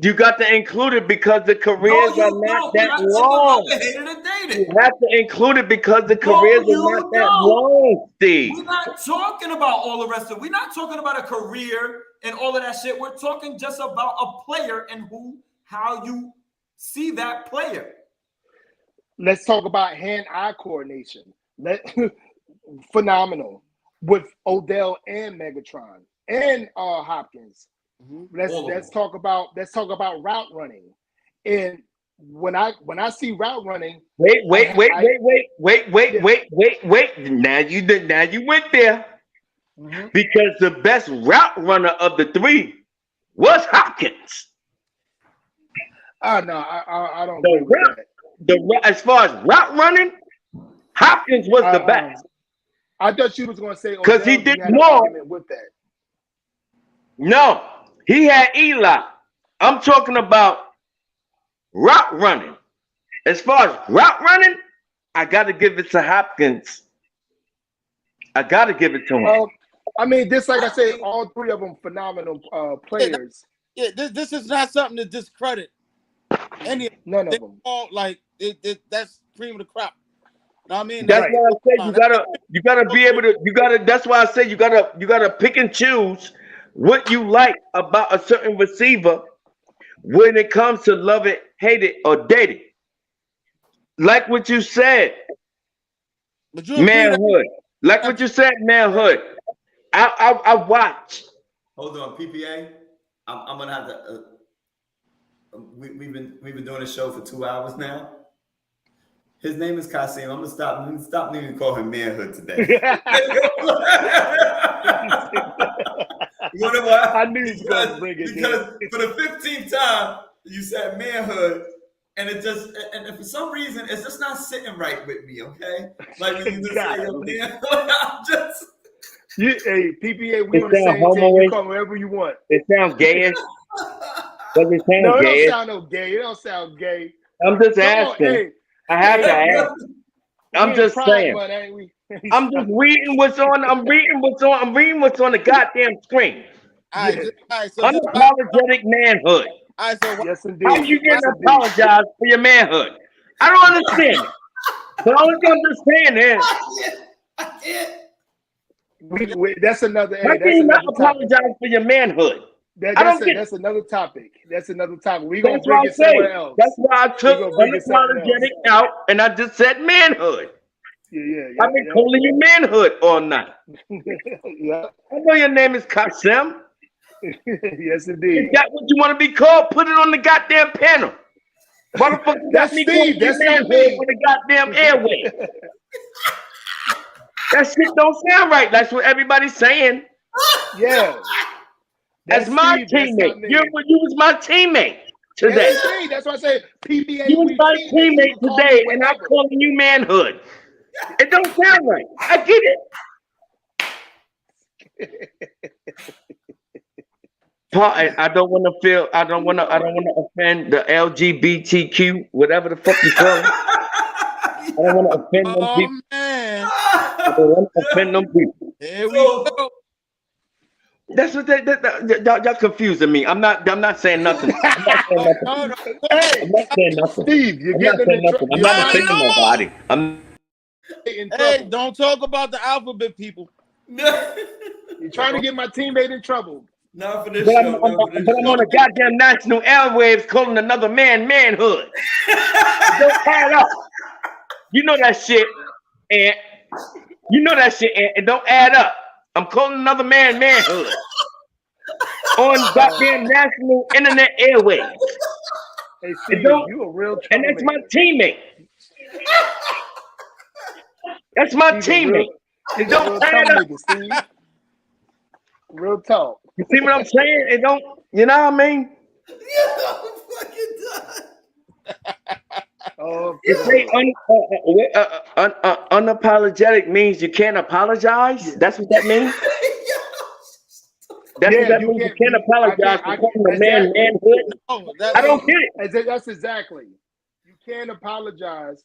You got to include it because the careers are not that long. You have to include it because the careers are not that long, Steve. We're not talking about all the rest of it. We're not talking about a career and all of that shit. We're talking just about a player and how you see that player. Let's talk about hand-eye coordination. Phenomenal with Odell and Megatron and Hopkins. Let's talk about route running. And when I see route running, wait. Now you went there. Because the best route runner of the 3 was Hopkins. No, I don't agree with that. As far as route running, Hopkins was the best. I thought you was going to say because he did more with that. No, he had Eli. I'm talking about route running. As far as route running, I got to give it to Hopkins. I got to give it to him. I mean, just like I said, all 3 of them phenomenal players. This is not something to discredit. None of them. All like that's cream of the crop. You know what I mean? That's why I said you gotta be able to. That's why I said you gotta pick and choose what you like about a certain receiver when it comes to love it, hate it, or date it. Like what you said, manhood. Like what you said, manhood. I watch. Hold on, PPA. I'm gonna have to. We've been doing this show for 2 hours now. His name is Kasim. I'm gonna stop needing to call him manhood today. You know why? I knew he was going to bring it. Because for the 15th time you said manhood, and and for some reason it's just not sitting right with me. Okay, like when you just say your manhood, I'm just. Hey, PPA, we on the same team. You call whatever you want. It sounds gayish. Does it sound no, gay? It don't sound no gay. It don't sound gay. I'm just asking. Hey, I have to ask. I'm just saying. Month, ain't we? I'm just reading what's on. I'm reading what's on the goddamn screen. All right, so unapologetic manhood. All right, so yes, indeed. How you gonna apologize for your manhood? I don't understand it. The only thing I'm just saying is, I can't. That's another. How can you not apologize for your manhood? That's another topic. That's another topic. We're gonna bring it somewhere else. That's why I took unapologetic out and I just said manhood. Yeah. I've been calling you manhood all night. Yeah. I know your name is Kasim. Yes, indeed. Is that what you want to be called? Put it on the goddamn panel. Motherfucker, that's me Steve. That's manhood on the goddamn airway. That shit don't sound right. That's what everybody's saying. Yeah. That's my teammate. You was my teammate today. That's why I say PBA. You was my teammate today, and I'm calling you manhood. It don't sound right. I get it. I don't want to offend the LGBTQ, whatever the fuck you call it. I don't want to offend them people. Man. I don't want to offend them people. Here we go. That's what y'all confusing me. I'm not saying nothing. I'm not saying nothing. Steve, you're getting nothing. I'm not offending nobody. Hey, don't talk about the alphabet people. You're trying to get my teammate in trouble. Not for this But show. I'm on the goddamn national airwaves calling another man manhood. Don't add up. You know that shit, and you know that shit, and don't add up. I'm calling another man manhood on goddamn national internet airwaves. Hey, Steve, you a real and that's my troublemaker. teammate. That's my teammate. It don't add up. Steve. Real talk. You see what I'm saying? It don't. You know what I mean? Unapologetic means you can't apologize. That's what that means. That's what that means. You can't apologize for calling a man manhood. I don't get it. That's exactly. You can't apologize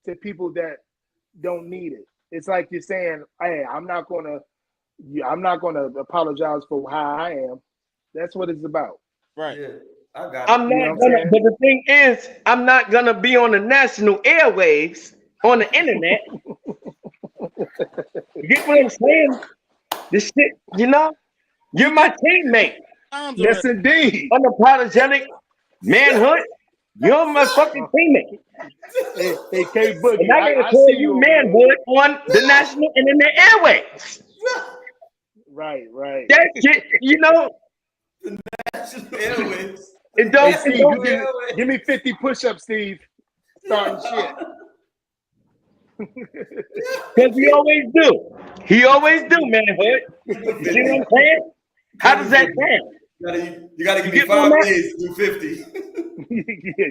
to people that don't need it. It's like you're saying, "Hey, I'm not gonna apologize for how I am." That's what it's about. Right. Yeah, I got it. I'm not gonna. But the thing is, I'm not gonna be on the national airwaves on the internet. You get what I'm saying? This shit, you know, you're my teammate. Yes, indeed. Unapologetic manhood. You're my fucking teammate. Hey, K Boogie, and I gotta call you manhood on the national internet airwaves. Right. That shit, you know. The national airwaves. It don't. Hey, Steve, give me 50 push-ups, Steve. Starting shit. Because he always do. He always do, manhood. You see what I'm saying? How does that sound? You gotta give me 5 days to do 50.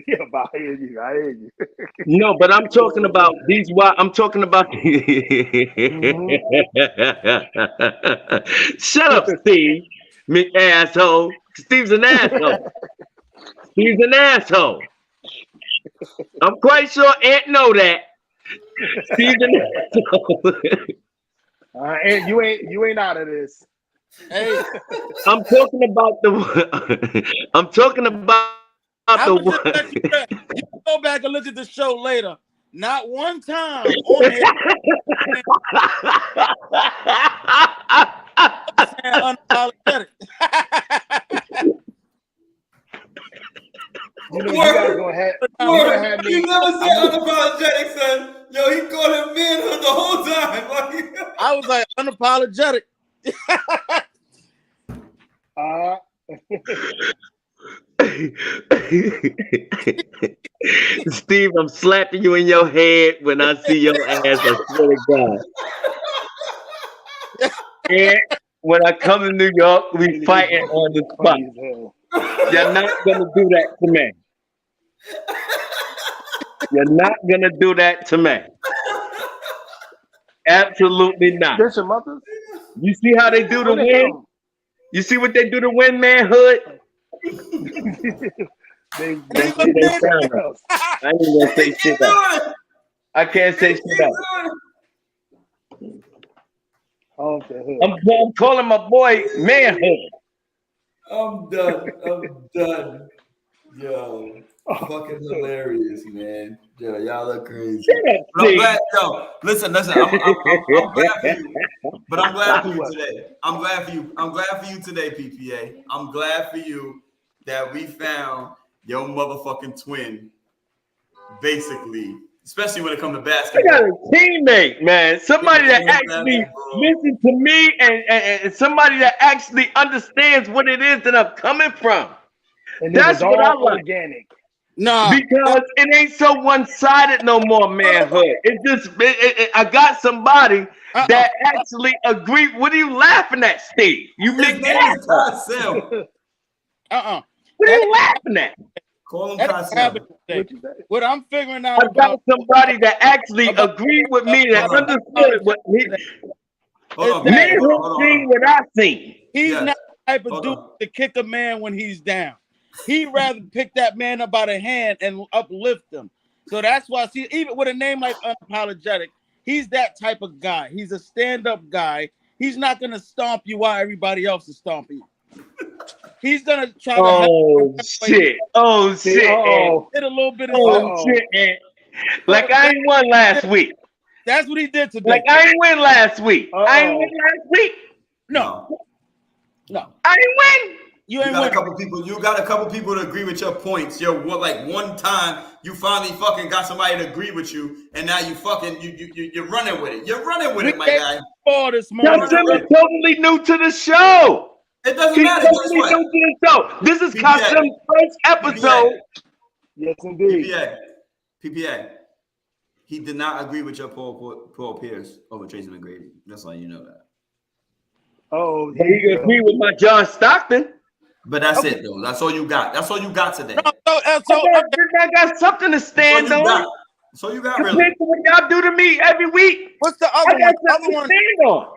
Yeah, but I hear you. No, but I'm talking about these. I'm talking about. Shut up, Steve. Me asshole. Steve's an asshole. He's an asshole. I'm quite sure Aunt know that. Steve's an asshole. And you ain't out of this. Hey, I'm talking about the. I'm talking about the one. You go back and look at the show later. Not one time on here. Unapologetic. You guys gonna have me. You never said unapologetic, son. Yo, he called him manhood the whole time. I was like unapologetic. Steve, I'm slapping you in your head when I see your ass. I swear to God. And when I come to New York, we fighting on the spot. You're not gonna do that to me. You're not gonna do that to me. Absolutely not. That's your mother? You see how they do the win? You see what they do to win, manhood? they sound. I ain't gonna say shit out. I can't say shit out. I'm calling my boy manhood. I'm done. Yo, fucking hilarious, man. Yo, y'all look crazy. But I'm glad, listen. I'm glad for you. But I'm glad for you today. I'm glad for you today, PPA. I'm glad for you that we found your motherfucking twin, basically. Especially when it comes to basketball. I got a teammate, man. Somebody that actually listens to me and somebody that actually understands what it is that I'm coming from. And that's what I like. Organic. No, because it ain't so one-sided no more, manhood. It just I got somebody that actually agree. What are you laughing at, Steve? You make that. What are you laughing at? Call him what I'm figuring out I got somebody that actually agreed with me that understood what me. Manhood seen what I seen. He's not the type of dude to kick a man when he's down. He'd rather pick that man up by the hand and uplift him. So that's why, see, even with a name like Unapologetic, he's that type of guy. He's a stand-up guy. He's not going to stomp you while everybody else is stomping you. He's going to try to help shit. Oh, shit. Hit a little bit of shit. Like I ain't won last week. That's what he did today. Like I ain't win last week. I ain't win last week. No. I didn't win. You You ain't got a winning. couple people. You got a couple people to agree with your points. Like one time you finally fucking got somebody to agree with you, and now you fucking you're running with it. You're running with it, my guy. Ball this morning. Kasim is totally new to the show. It doesn't He's matter. Guess totally what? new to the show. This is PPA. Kasim's first episode. Yes, indeed. PPA. He did not agree with your Paul Pierce over Tracy McGrady. That's why you know that. Oh, But he agree with my John Stockton. But that's it, though. That's all you got. That's all you got today. I got something to stand on. So you got Compared really. to what y'all do to me every week. What's the I other got one? something to stand on.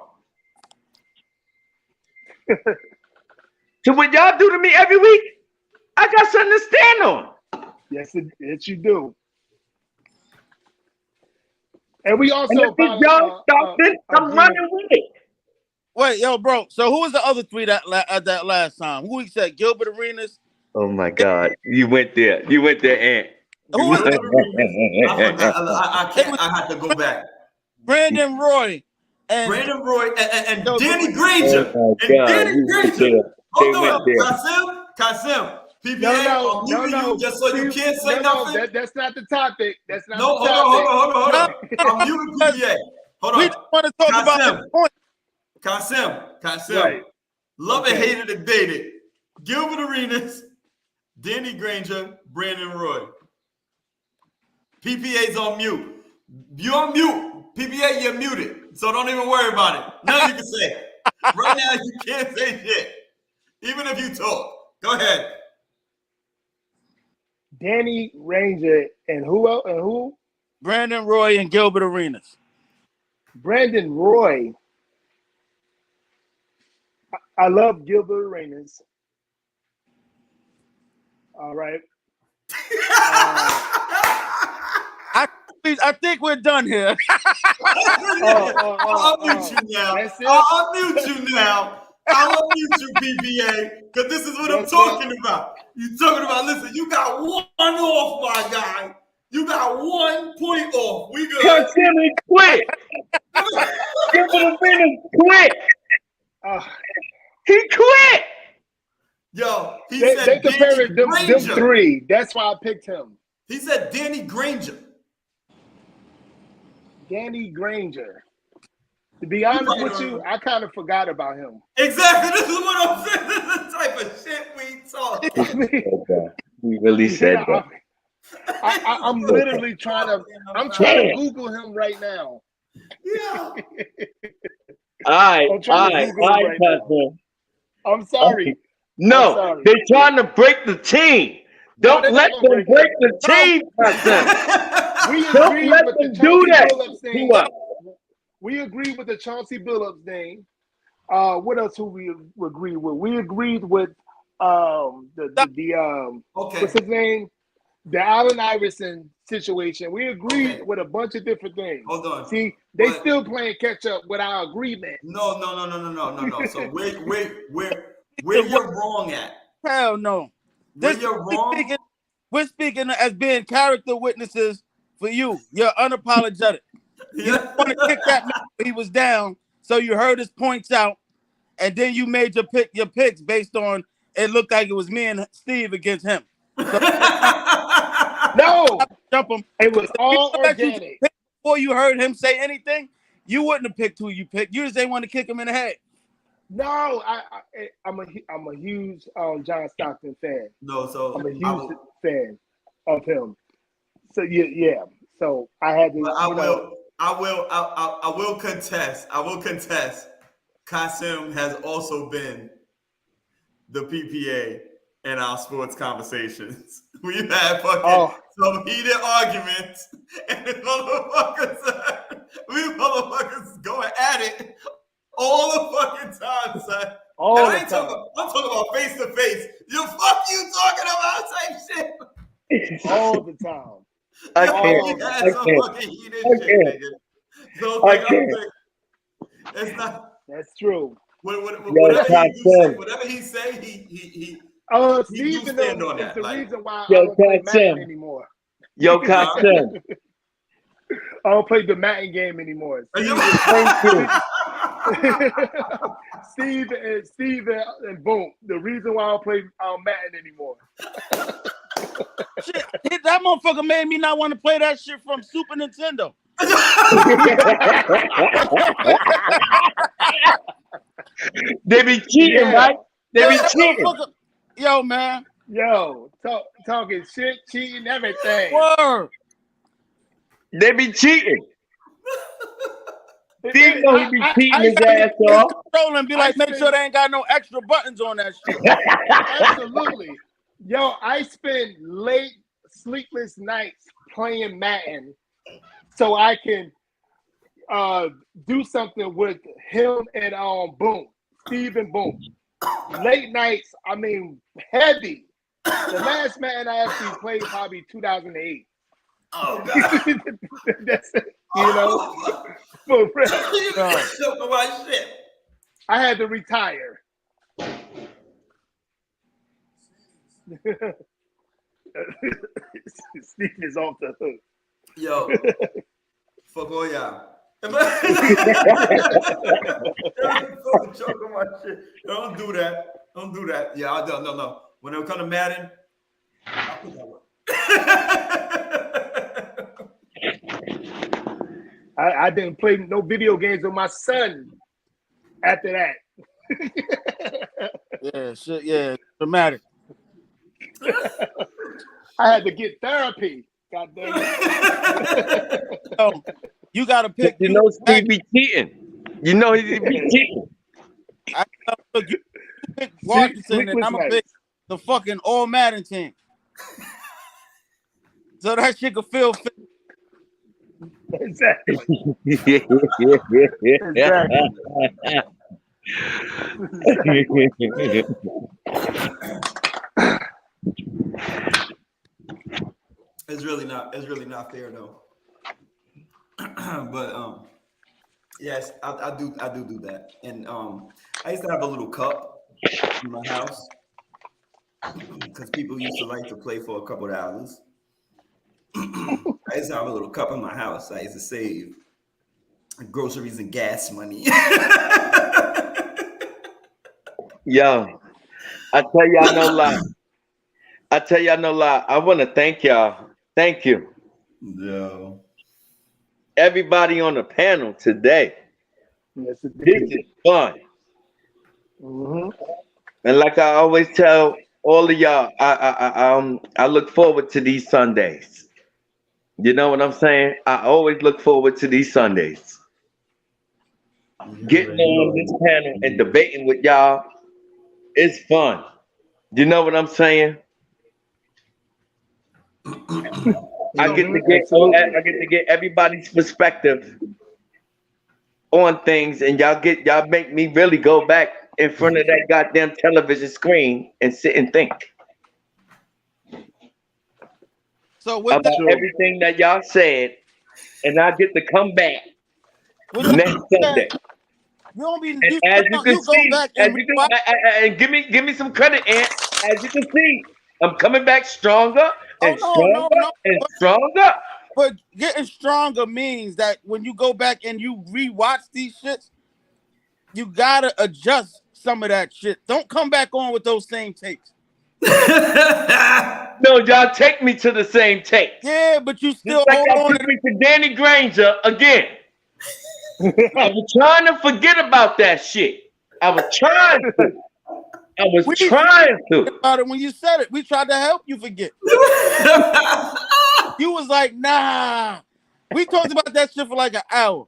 To what y'all do to me every week, I got something to stand on. Yes, you do. And we also And if it's John Stockton, I'm running with it. Wait, yo, bro. So who was the other three that last time? Who he said? Gilbert Arenas? Oh my God, you went there, Ant. Who was I forgot. I had to go back. Brandon Roy and Brandon Roy and Danny Granger. Oh my God, Danny you went Granger. there. Hold They went on, there. Kasim. PPA, No, just so you can't say nothing. That's not the topic. That's not No, the topic. hold on. I'm muting PPA. Hold we on. just want to talk about the point. Kasim. Right. Love and hated and dated. Gilbert Arenas, Danny Granger, Brandon Roy. PPA's on mute. You're on mute. PPA, you're muted. So don't even worry about it. Now you can say it. Right now, you can't say shit. Even if you talk. Go ahead. Danny Granger and who else? And who? Brandon Roy and Gilbert Arenas. Brandon Roy. I love Gilbert Arenas. All right. I think we're done here. I'll mute you now. I'll mute you now. I'll unmute you, PPA, because this is what I'm talking about. You're talking about, listen, you got one off, my guy. You got 1 point off. We good. Kasim is quit. Gilbert Arenas quit. He quit. Yo, he They said compared them Granger. three. That's why I picked him. He said Danny Granger. Danny Granger. To be honest with you, I kind of forgot about him. Exactly. This is what I'm saying. This is the type of shit we talk. I mean, Okay. He really said that. I'm literally trying to Google him right now. Yeah. All right, right now. Kasim. I'm sorry. No, I'm sorry. they're trying to break the team. Don't they're let not them gonna break the team, Kasim. We Don't agreed let with them the do Chauncey that. Billups thing. What? We agreed with the Chauncey Billups thing. What else do we agree with? We agreed with Okay. what's his name? The Allen Iverson situation. We agreed with a bunch of different things. Hold on. See, they still playing catch up with our agreement. No. So where you're wrong at? Hell no. Where you're wrong? We're speaking as being character witnesses for you. You're unapologetic. You don't want to kick that man when he was down, so you heard his points out, and then you made your picks based on it looked like it was me and Steve against him. So, No, jump him. it was all organic. Before you heard him say anything, you wouldn't have picked who you picked. You just didn't want to kick him in the head. No, I'm a huge John Stockton fan. No, so I'm a huge fan of him. So yeah. So I had to. I will contest. Kasim has also been the PPA in our sports conversations. We've had some heated arguments, and we motherfuckers going at it all the fucking time, son. I'm talking about face to face. You fuck you talking about type shit. All the time. I can't. It's not. That's true. Whatever he say, he Steve stand on that. It's the reason why I Yo, don't play Kasim. Madden anymore. Yo, Kasim. I don't play the Madden game anymore. Thank you. Steve and Boom. The reason why I don't play Madden anymore. Shit, that motherfucker made me not want to play that shit from Super Nintendo. They be cheating, right? They be cheating. Yo, man. Yo, talking shit, cheating, everything. Word. They be cheating. Steve know he be cheating his ass off. Control and be like, make sure they ain't got no extra buttons on that shit. Absolutely. Yo, I spend late sleepless nights playing Madden so I can do something with him and Boom, Steve and Boom. Late nights, I mean, heavy. The last Madden I actually played probably 2008. Oh God! That's it, you know. For real. I had to retire. Steve is off the hook. Yo, fuck all y'all. Choke on my shit. Don't do that. Don't do that. Yeah, I don't. No. When it comes to Madden, I'll put that one. I didn't play no video games with my son after that. Yeah, shit, yeah, dramatic. I had to get therapy. God damn it. Yo, you gotta pick. You know Steve be cheating. You know he be cheating. You pick Washington and I'm gonna pick the fucking all Madden team. So that shit could feel fit. Exactly. It's really not fair though. But yes, I do that. And I used to have a little cup in my house because people used to like to play for a couple of hours. I used to have a little cup in my house. I used to save groceries and gas money. Yo, I tell y'all no lie. I want to thank y'all. Thank you. Yo. Everybody on the panel today. Yes, this is fun. Mm-hmm. And like I always tell all of y'all, I look forward to these Sundays. You know what I'm saying? I always look forward to these Sundays. Getting on this panel and debating with y'all, it's fun. You know what I'm saying? I get to get everybody's perspective on things, and y'all make me really go back in front of that goddamn television screen and sit and think. So with about everything that y'all said, and I get to come back next Sunday. And as you can see, and give me some credit, Ant. As you can see, I'm coming back stronger and stronger. But getting stronger means that when you go back and you rewatch these shits, you gotta adjust some of that shit. Don't come back on with those same takes. No, y'all take me to the same take. Yeah, but you still just like y'all took me to Danny Granger again. I was trying to forget about that shit. I was trying to. About it when you said it, we tried to help you forget. You was like, nah. We talked about that shit for like an hour.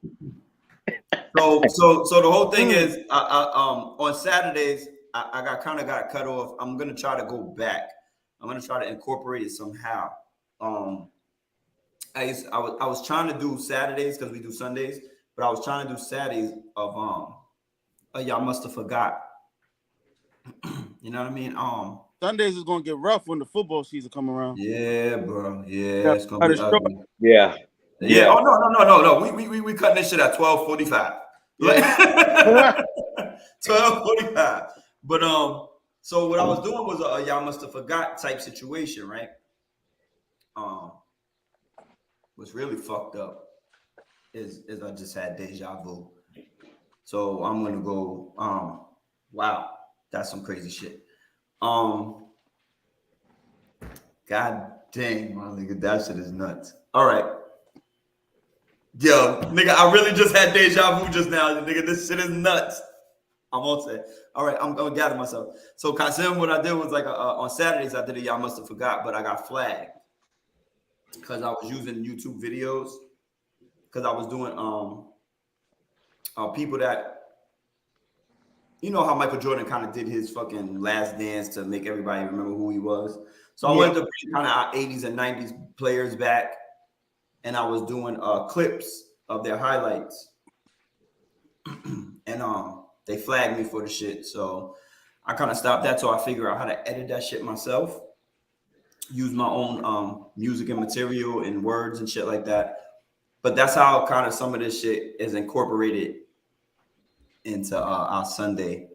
So the whole thing is, on Saturdays, I got cut off. I'm gonna try to go back. I'm gonna try to incorporate it somehow. I was trying to do Saturdays because we do Sundays, but I was trying to do Saturdays of y'all must have forgot. You know what I mean? Sundays is gonna get rough when the football season come around. Yeah, bro. Yeah, it's gonna be ugly. Yeah. Oh no. We cutting this shit at 12:45. Yeah. 12:45. But so what I was doing was a y'all must have forgot type situation, right? What's really fucked up is I just had deja vu. So I'm gonna go. Wow, that's some crazy shit. God dang, my nigga, that shit is nuts. All right. Yo, nigga, I really just had deja vu just now. Nigga, this shit is nuts. I'm on set. All right, I'm gonna gather myself. So Kasim, what I did was like on Saturdays I did it. Y'all must have forgot, but I got flagged because I was using YouTube videos because I was doing people that, you know how Michael Jordan kind of did his fucking last dance to make everybody remember who he was. So I wanted to bring kind of our 80s and 90s players back, and I was doing clips of their highlights. And they flagged me for the shit. So I kind of stopped that till I figure out how to edit that shit myself. Use my own music and material and words and shit like that. But that's how kind of some of this shit is incorporated into our Sunday.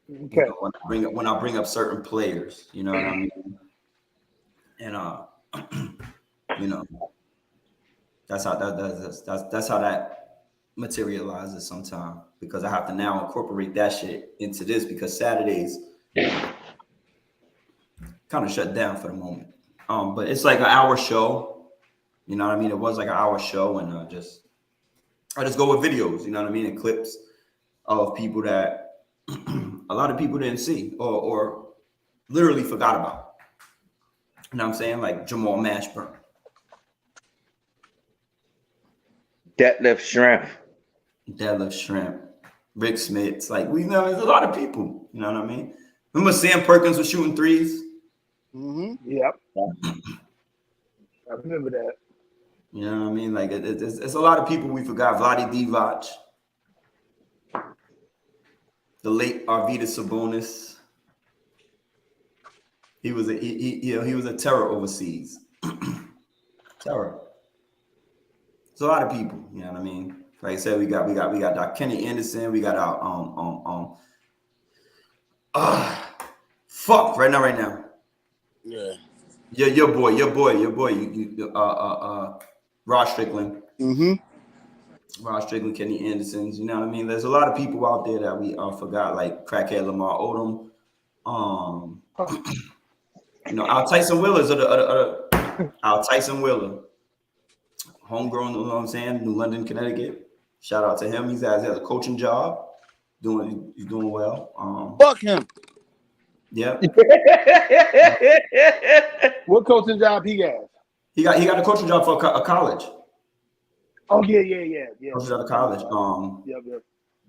Okay. You know, when I bring up certain players, you know what I mean? And you know, that's how that materializes sometimes, because I have to now incorporate that shit into this because Saturdays kind of shut down for the moment. But it's like an hour show, you know what I mean? It was like an hour show, and I just go with videos, you know what I mean, and clips of people that a lot of people didn't see or literally forgot about. You know what I'm saying? Like Jamal Mashburn, Deadlift Shrimp, Rick Smits. Like, we know there's a lot of people. You know what I mean? Remember Sam Perkins was shooting threes? Mm-hmm. Yep. I remember that. You know what I mean? Like, it's a lot of people we forgot. Vlade Divac, the late Arvydas Sabonis. He was a terror overseas. Terror. It's a lot of people. You know what I mean? Like I said, we got Doc Kenny Anderson. We got our fuck right now. Yeah. Your boy. Rod Strickland. Mm-hmm. Rod Strickland, Kenny Andersons. You know what I mean? There's a lot of people out there that we forgot, like crackhead Lamar Odom. You know, our Tyson Willer's our Tyson Willer. Homegrown, you know what I'm saying? New London, Connecticut. Shout out to him. He has a coaching job. He's doing well. Fuck him. Yeah. What coaching job he got? He got a coaching job for a college. Oh yeah. Coaching out of college. Yep.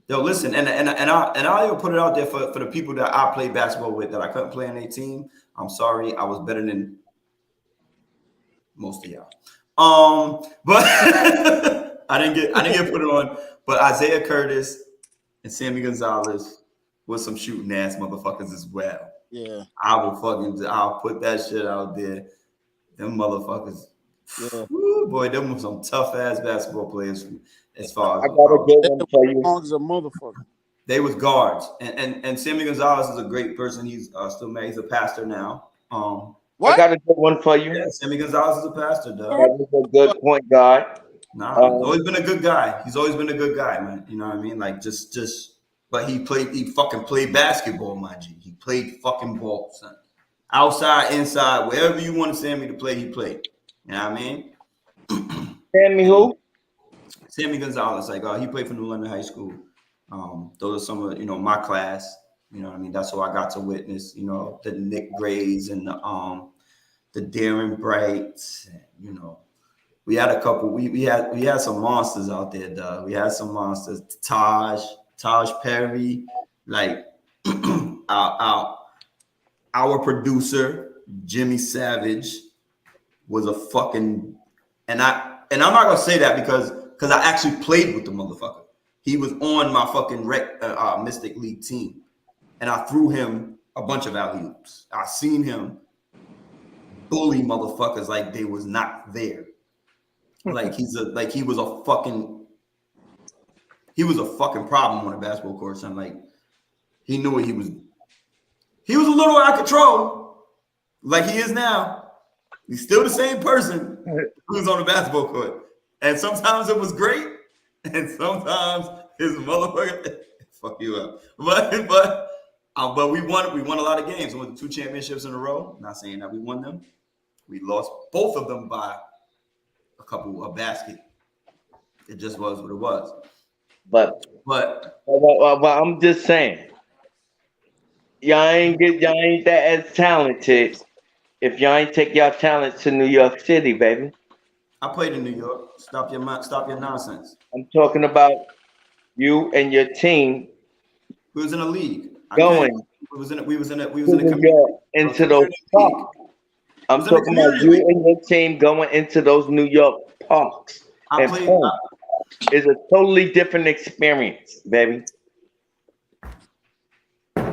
Yo, listen, and I'll even put it out there for the people that I played basketball with that I couldn't play on a team. I'm sorry, I was better than most of y'all. But I didn't get put it on. But Isaiah Curtis and Sammy Gonzalez was some shooting ass motherfuckers as well. Yeah. I'll put that shit out there. Them motherfuckers. Yeah. Woo, boy, them were some tough ass basketball players as far as I got a good one for you. As a motherfucker. they was guards. And Sammy Gonzalez is a great person. He's still married. He's a pastor now. What? I got a good one for you. Yeah, Sammy Gonzalez is a pastor, dog. That was a good point guard. Nah, he's always been a good guy. He's always been a good guy, man. You know what I mean? Like just but he fucking played basketball, my G. He played fucking ball, son. Outside, inside, wherever you want Sammy to play, he played. You know what I mean? Sammy who? Sammy Gonzalez, like he played for New London High School. Those are some of my class. You know what I mean? That's what I got to witness. The Nick Grays and the Darren Brights. We had a couple. We had some monsters out there, dog. We had some monsters. Taj Perry, like our producer Jimmy Savage was a fucking. And I'm not gonna say that because I actually played with the motherfucker. He was on my fucking Mystic League team, and I threw him a bunch of alley-oops. I seen him bully motherfuckers like they was not there. Like he was a fucking problem on a basketball court. So like he knew what he was. He was a little out of control, like he is now. He's still the same person who's on the basketball court. And sometimes it was great, and sometimes his motherfucker fuck you up. But we won a lot of games. We won 2 championships in a row. Not saying that we won them. We lost both of them by a basket. It just was what it was. But I'm just saying, y'all ain't that as talented if y'all ain't take y'all talents to New York City, baby. I played in New York. Stop your nonsense. I'm talking about you and your team. We was in a league. We was in a community into those parks. I'm talking about you and your team going into those New York parks. It's a totally different experience, baby.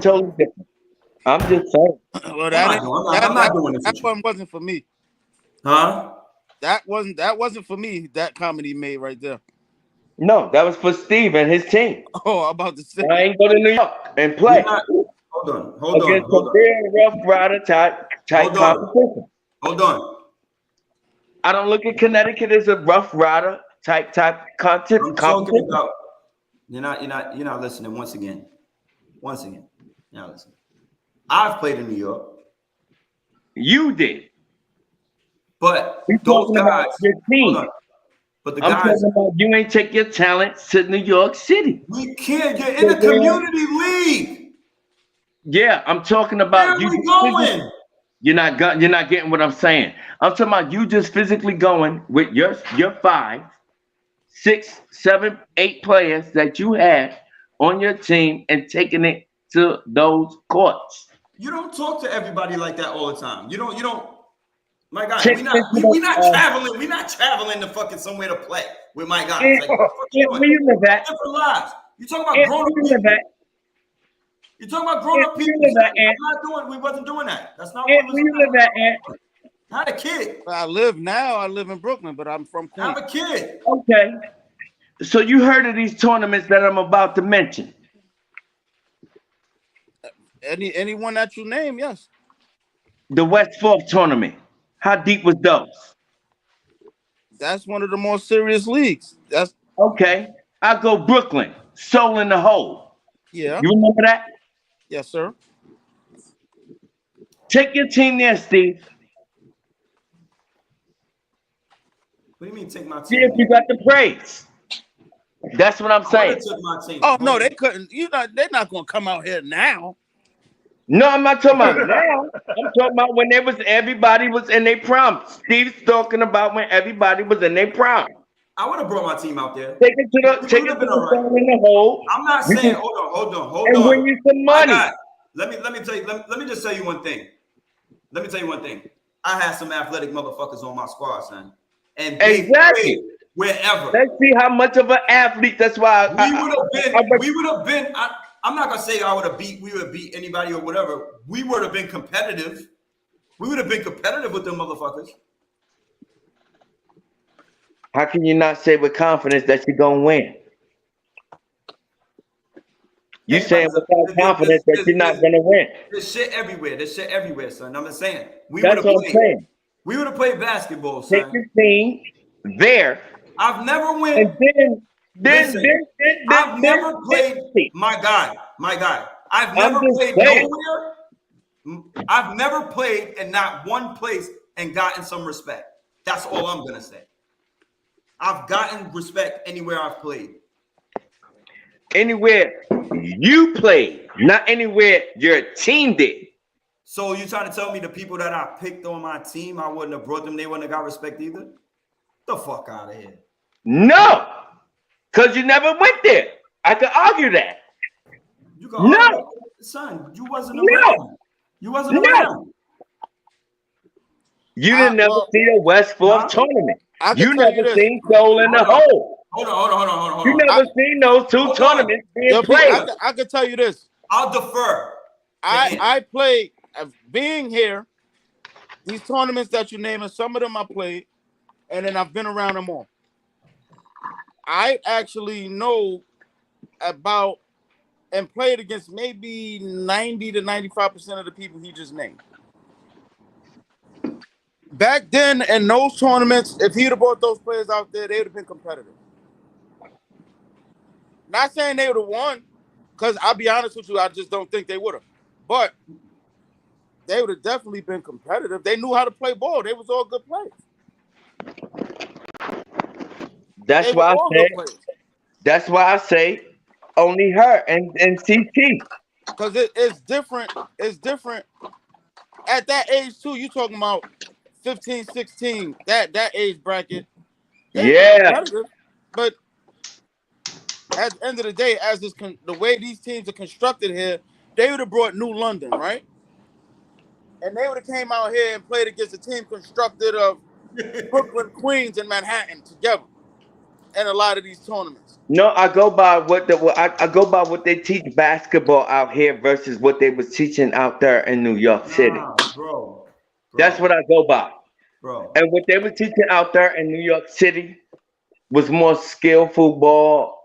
Totally different. I'm just saying. Well, that one wasn't for me. Huh? That wasn't for me. That comedy made right there. No, that was for Steve and his team. Oh, I'm about to say. I ain't go to New York and play. Hold on. Against a very rough rider type competition. Hold on. I don't look at Connecticut as a rough rider type content. I'm talking about. You're not listening. Once again. You're not listening. I've played in New York. You did. But those guys. Your team. But the I'm guys. talking about you ain't take your talents to New York City. We can't get in the community league. Yeah, I'm talking about Where are we going? You're not getting what I'm saying. I'm talking about you just physically going with your 5, 6, 7, 8 players that you had on your team and taking it to those courts. You don't talk to everybody like that all the time. You don't. My guy, we're not traveling. We're not traveling to fucking somewhere to play with my guys. Where you live at? Different lives. You talking about grown up people? You're talking about grown up people. We wasn't doing that. That's not what we was doing. I had a kid. I live in Brooklyn, but I'm from Queens. I have a kid. Okay. So you heard of these tournaments that I'm about to mention? Anyone that you name, yes. The West 4th tournament. How deep was those? That's one of the more serious leagues. That's okay. I go Brooklyn, Soul in the Hole. Yeah. You remember that? Yes, sir. Take your team there, Steve. What do you mean take my team? See if you got the praise. That's what I'm saying. Took my team. Oh no, they couldn't. They're not gonna come out here now. No, I'm not talking about now. I'm talking about when everybody was in their prime. Steve's talking about when everybody was in their prime. I would have brought my team out there. Take it to the hole. I'm not saying hold on. And win you some money. Let me tell you. Let me just tell you one thing. Let me tell you one thing. I had some athletic motherfuckers on my squad, son, and they played wherever. Let's see how much of an athlete. That's why we would have been. I'm not gonna say we would have beat anybody or whatever. We would have been competitive. We would have been competitive with them motherfuckers. How can you not say with confidence that you're gonna win? You saying without confidence that you're not gonna win. There's shit everywhere, son. I'm just saying. That's what I'm saying. We would have played basketball, son. Take your team there. I've never went. And I've never played. My guy. I've never played nowhere. I've never played in not one place and gotten some respect. That's all I'm gonna say. I've gotten respect anywhere I've played. Anywhere you played, not anywhere your team did. So you trying to tell me the people that I picked on my team, I wouldn't have brought them, they wouldn't have got respect either? Get the fuck out of here. No, because you never went there. I could argue that. You can argue, son, you wasn't around. You wasn't around. You didn't never see a West 4th tournament. You never seen Soul in the Hole. Hold on. You never seen those two tournaments being played. I can tell you this. I'll defer. I played, being here, these tournaments that you name, and some of them I played, and then I've been around them all. I actually know about and played against maybe 90 to 95% of the people he just named. Back then, in those tournaments, if he'd have brought those players out there, they would have been competitive. Not saying they would have won, because I'll be honest with you, I just don't think they would have. But they would have definitely been competitive. They knew how to play ball. They was all good players. That's why I say only her and CT. Because it's different. It's different. At that age, too, you talking about 15, 16, that age bracket. Yeah. But at the end of the day, as the way these teams are constructed here, they would have brought New London, right? And they would have came out here and played against a team constructed of Brooklyn, Queens, and Manhattan together in a lot of these tournaments. No, I go by I go by what they teach basketball out here versus what they was teaching out there in New York City. Bro. That's what I go by. Bro. And what they were teaching out there in New York City was more skillful ball.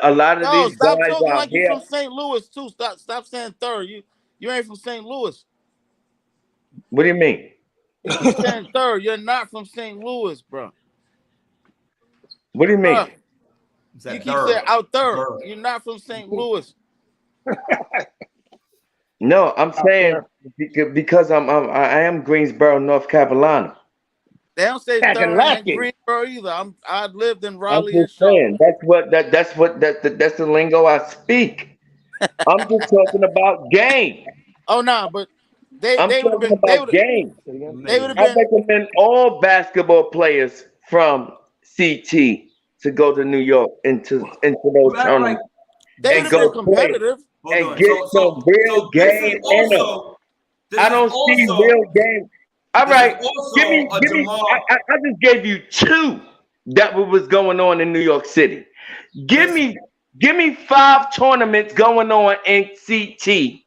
A lot of these stop guys talking out like here. you're from St. Louis too. Stop saying third. You ain't from St. Louis. What do you mean? You're saying third. You're not from St. Louis, bro. What do you mean? Bruh, you keep saying out third. You're not from St. Louis. No, I'm saying because I am Greensboro, North Carolina. They don't say third in Greensboro either. I lived in Raleigh. I'm just saying that's the lingo I speak. I'm just talking about game. Oh no, but they would have been game. They would have I been. recommend all basketball players from CT to go to New York into those tournaments. They would have been competitive and get some real game in them. I don't see real game. All right, give me. I just gave you two that was going on in New York City. Give me 5 tournaments going on in CT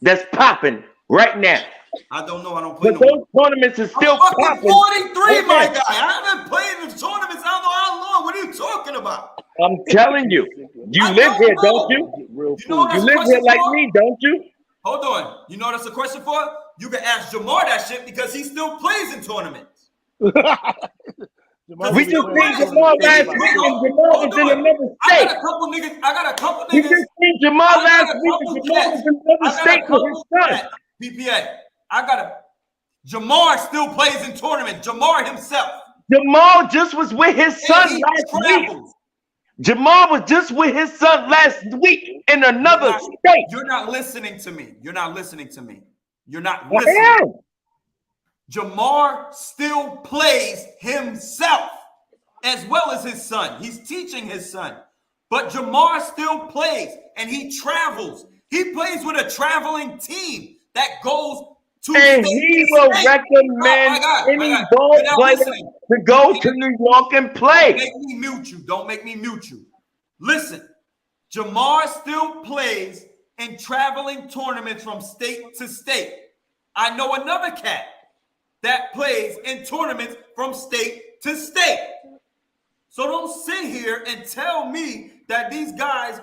that's popping right now. I don't know. I don't play. But those tournaments are still popping. 43, my guy. I haven't played in tournaments. I don't know how long. What are you talking about? I'm telling you. You live here, don't you? You live here like me, don't you? Hold on. You know what that's a question for? You can ask Jamar that shit because he still plays in tournaments. We just seen Jamal last week and Jamal was in another state. I got a couple niggas. We just seen Jamal last week and Jamal was in another state with his son. PPA. Jamar still plays in tournaments. Jamar himself. Jamal just was with his son last week. Jamal was just with his son last week in another state. You're not listening to me. You're not listening to me. You're not listening. Jamar still plays himself as well as his son. He's teaching his son. But Jamar still plays and he travels. He plays with a traveling team that goes to and he will recommend any ball player to go to New York and play. Don't make me mute you. Don't make me mute you. Listen, Jamar still plays in traveling tournaments from state to state. I know another cat that plays in tournaments from state to state. So don't sit here and tell me that these guys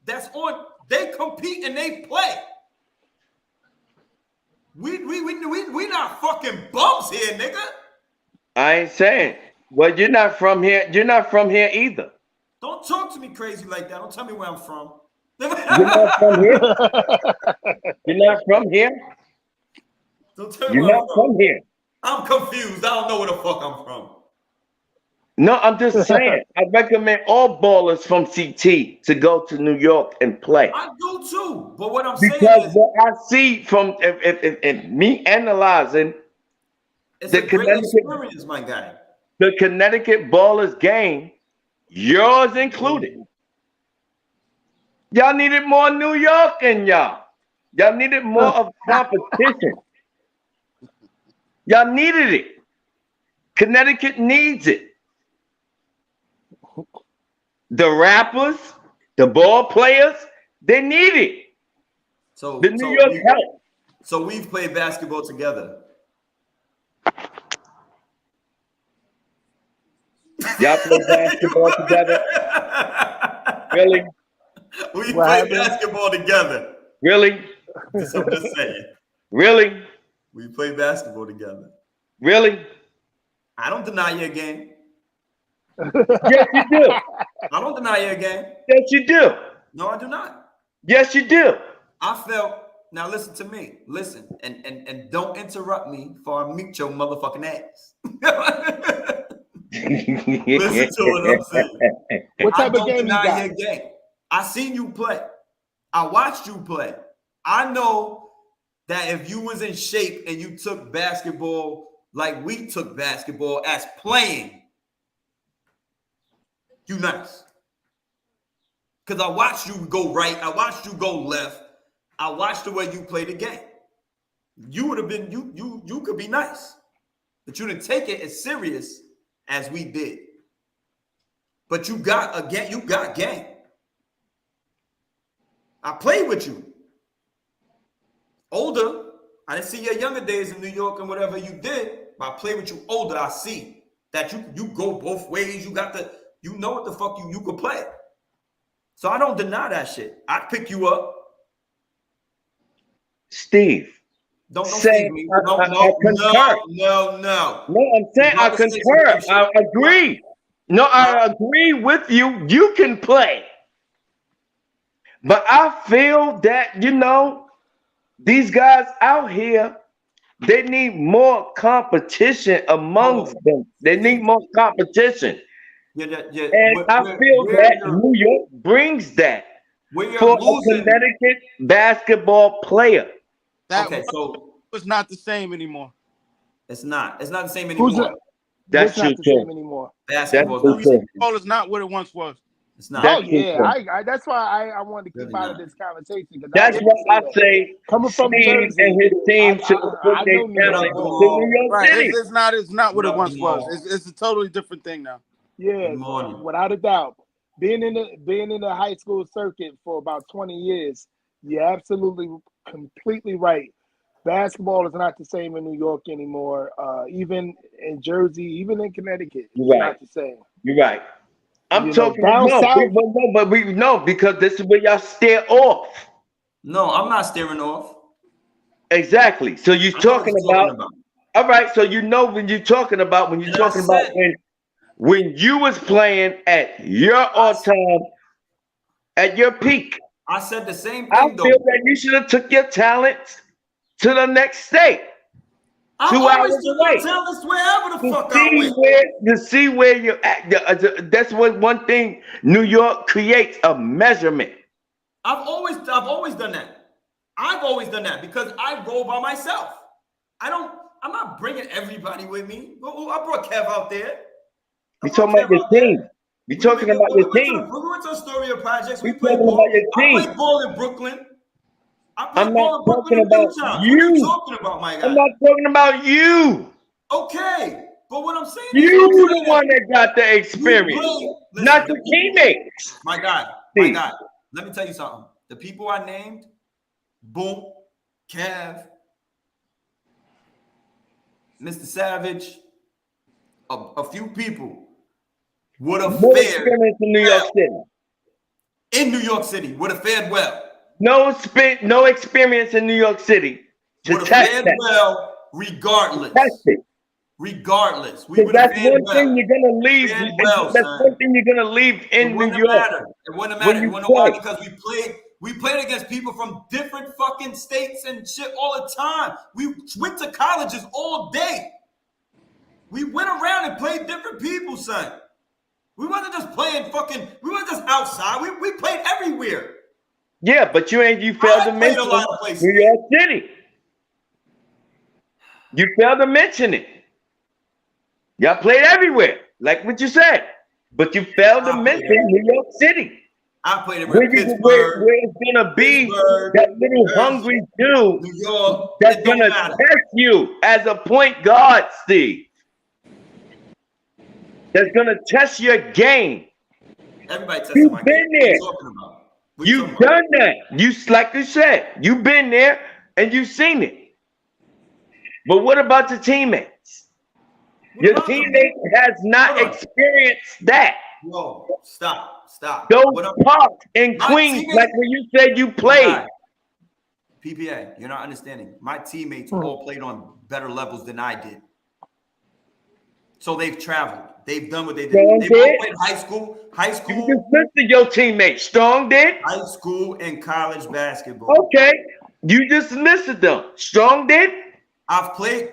they compete and they play. We not fucking bums here, nigga. I ain't saying. Well, you're not from here. You're not from here either. Don't talk to me crazy like that. Don't tell me where I'm from. You're not from here. You're not from here. Don't tell me you're not from here. I'm confused. I don't know where the fuck I'm from. No, I'm just saying. I recommend all ballers from CT to go to New York and play. I do too. But what I'm saying is, because what I see from if me analyzing it's a great experience, my guy. The Connecticut ballers game, yours included. Y'all needed more New York in y'all. Y'all needed more of competition. Y'all needed it. Connecticut needs it. The rappers, the ball players, they need it. So the New York help. So we've played basketball together. Y'all play basketball together? Really? We played basketball together. Really? I'm just saying. Really? We played basketball together. Really? I don't deny your game. Yes, you do. deny your game. Yes, you do. No, I do not. Yes, you do. I felt. Now listen to me. Listen, and don't interrupt me for I meet your motherfucking ass. Listen to what I'm saying. What type I of game you deny got? your game. I seen you play. I watched you play. I know that if you was in shape and you took basketball like we took basketball as playing, you nice. Because I watched you go right. I watched you go left. I watched the way you play the game. You would have been, you could be nice. But you didn't take it as serious as we did. But you got game. I played with you. Older, I didn't see your younger days in New York and whatever you did, but I played with you older. I see that you go both ways. You know what the fuck you could play. So I don't deny that shit. I pick you up. Steve. Don't say, Steve me. No, I concur. No. No, I'm saying I concur. I agree. No, I agree with you. You can play. But I feel that, these guys out here, they need more competition amongst them. They need more competition. Yeah. And I feel that New York brings that for a Connecticut basketball player. So it's not the same anymore. It's not the same anymore. That's not the same anymore. Basketball is not what it once was. It's not. Oh yeah, that's why I wanted to keep out of this conversation. That's what I say. Coming from Steve Jersey, and his team should put their talent to New York City. It's not what it once was. It's a totally different thing now. Yeah, without a doubt. Being in the high school circuit for about 20 years, you're absolutely completely right. Basketball is not the same in New York anymore. Even in Jersey, even in Connecticut, it's not the same. You're right. I'm talking about we know because this is where y'all stare off. No, I'm not staring off. Exactly. So you're talking about. All right. So when you're talking about when you was playing at your all time, at your peak. I said the same thing. I feel that you should have took your talents to the next state. I always took my talents wherever the fuck I went. To see where you're at. That's one thing New York creates, a measurement. I've always done that. I've always done that because I roll by myself. I'm not bringing everybody with me. I brought Kev out there. We talking about your team. We talking about your team. We went to Astoria Projects. We played ball. I played ball in Brooklyn. I'm not talking about you. What are you talking about, my guy? I'm not talking about you. Okay, but what I'm saying is you the one that got the experience, not the teammates. My guy. Let me tell you something. The people I named, Boom, Kev, Mr. Savage, a few people would have fared in New York City. In New York City, would have fared well. No experience in New York City. Would have fared well, regardless. Regardless, we would have fared well. Thing you're gonna leave. That's one thing you're gonna leave in New York. It wouldn't matter. You wanna know why? Because we played against people from different fucking states and shit all the time. We went to colleges all day. We went around and played different people, son. We wasn't just playing we weren't just outside. We played everywhere. Yeah, but you failed to mention New York City. You failed to mention it. Y'all played everywhere, like what you said. But you failed to mention New York City. I played it with Pittsburgh. Where it's gonna be that little hungry dude New York, that's gonna test you as a point guard, Steve. That's gonna test your game. Everybody testing my game. You've been there. You've done that. Like you said, you've been there and you've seen it. But what about the teammates? Your teammate has not experienced that. Whoa, stop. Those parks in Queens, like when you said you played. PPA, you're not understanding. My teammates all played on better levels than I did. So they've traveled. They've done what they did. Strong They did. both played high You school, just listed your teammates. Strong did. high school, and college basketball. Okay. You just listed them. Strong did. I've played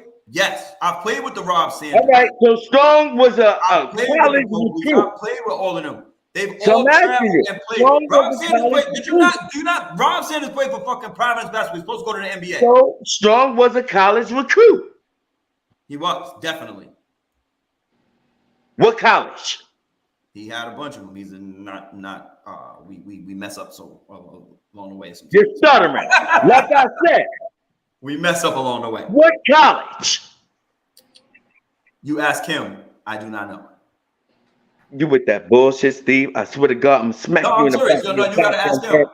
with the Rob Sanders. All right. So Strong was a college recruit. I've played with all of them. They've So all I'm asking traveled you, and played. Strong Rob was a Sanders college played. recruit. Rob Sanders played for fucking Providence basketball. He's supposed to go to the NBA. So Strong was a college recruit. He was, definitely. What college? He had a bunch of them. He's we mess up so along the way. Sometimes. You're stuttering. Like I said, We mess up along the way. what college? You ask him. I do not know. You with that bullshit, Steve? I swear to God, I'm smack No, you I'm in the serious. back. No, of no, your you gotta goddamn ask head. him.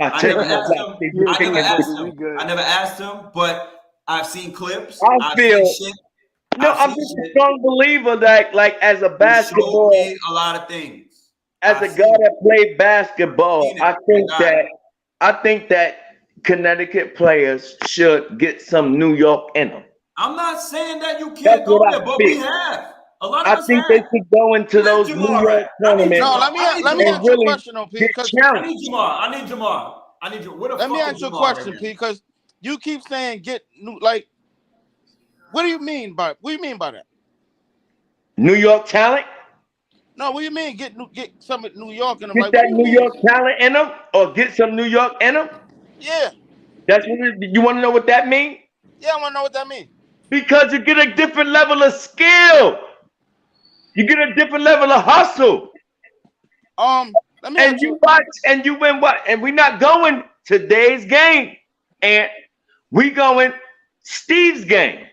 I I tell never you asked what, him. Steve, you I think never it's asked good. him. I never asked him, but I've seen clips. I I've feel- seen shit. No, I've I'm seen just a shit. strong believer that, like, as a He basketball, showed me a lot of things. as I've a seen guy it. that played basketball, Seen it. I think that Connecticut players should get some New York in them. I'm not saying that you can't That's go what I there, but we feel. have. A lot I of us think have. they should go into Where's those Jamar New York at? I need tournaments. No, Jamar. let me I need ask you Jamar. a question, though, P. Get Because I challenged. need Jamar. I need you. Where the let me fuck ask is you a Jamar question, right P. now? Because you keep saying get new. Like, what do you mean by that? New York talent? No, what do you mean get some at New York? And I'm Get like, what that do you New mean? York talent in them? Or get some New York in them? Yeah, That's what you want to know what that means? yeah, I want to know what that means. Because you get a different level of skill. You get a different level of hustle. Let me And ask you watch and you win what? And we're not going today's game. And we going Steve's game.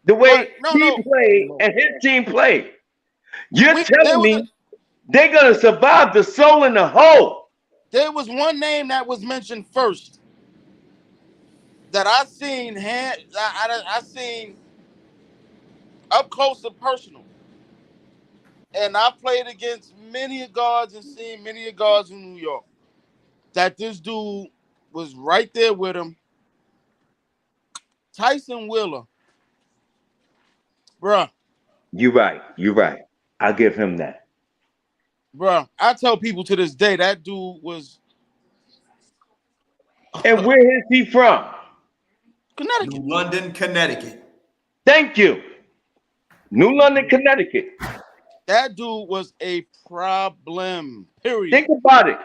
The way he played and his team played. You're telling me they're going to survive the soul in the hole. There was one name that was mentioned first that I seen I seen up close and personal. And I played against many guards and seen many guards in New York. That this dude was right there with him. Tyson Wheeler. Bruh. You're right. I'll give him that. Bruh, I tell people to this day that dude was. And where is he from? Connecticut. New London, Connecticut. Thank you. New London, Connecticut. That dude was a problem. Period. Think about it.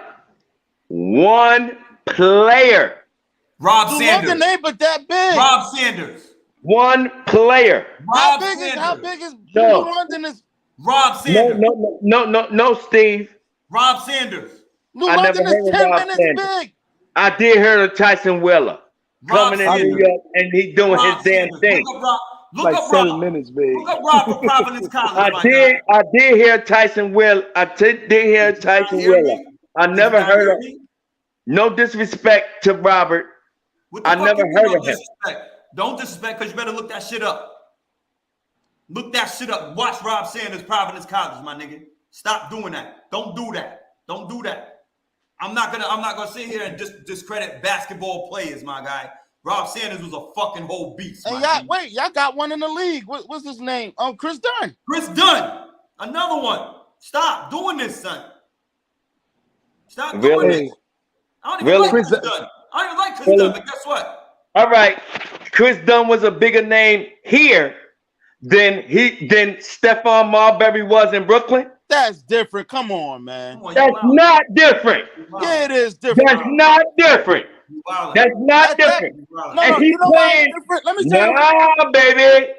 One player. Rob New Sanders. London ain't but that big. Rob Sanders. One player. How Rob big Sanders. is No. New London is? Rob Sanders. No, Steve. Rob Sanders. New I London never is heard of 10 Rob minutes Sanders. big. I did hear of Tyson Wheeler Rob coming in Sanders. New York and he doing Rob his damn Sanders. thing. Look Like up 7 Rob. minutes, big. Look up Rob for Providence College, my guy. I did hear Tyson Wheeler. Did hear Did you not Tyson hear Wheeler. me? I Did never you not heard hear of. me? No disrespect to Robert. What the I fuck never you mean heard no of him. disrespect? Don't disrespect because you better look that shit up. Look that shit up. Watch Rob Sanders, Providence College, my nigga. Stop doing that. Don't do that. Don't do that. I'm not gonna sit here and discredit basketball players, my guy. Rob Sanders was a fucking whole beast. And my y'all, G. y'all got one in the league. What's his name? Chris Dunn. Chris Dunn, another one. Stop doing this, son. Stop doing Really? this. I don't even Really? like Chris Dunn. I don't even like Chris Dunn, but guess what? All right, Chris Dunn was a bigger name here than Stephon Marbury was in Brooklyn. That's different. Come on, man. Come on, That's you not different. Yeah, it is different. That's not different. wildin'. That's not That- different. No, And no, he you know why playing- it's different? Let me tell you. Nah, baby.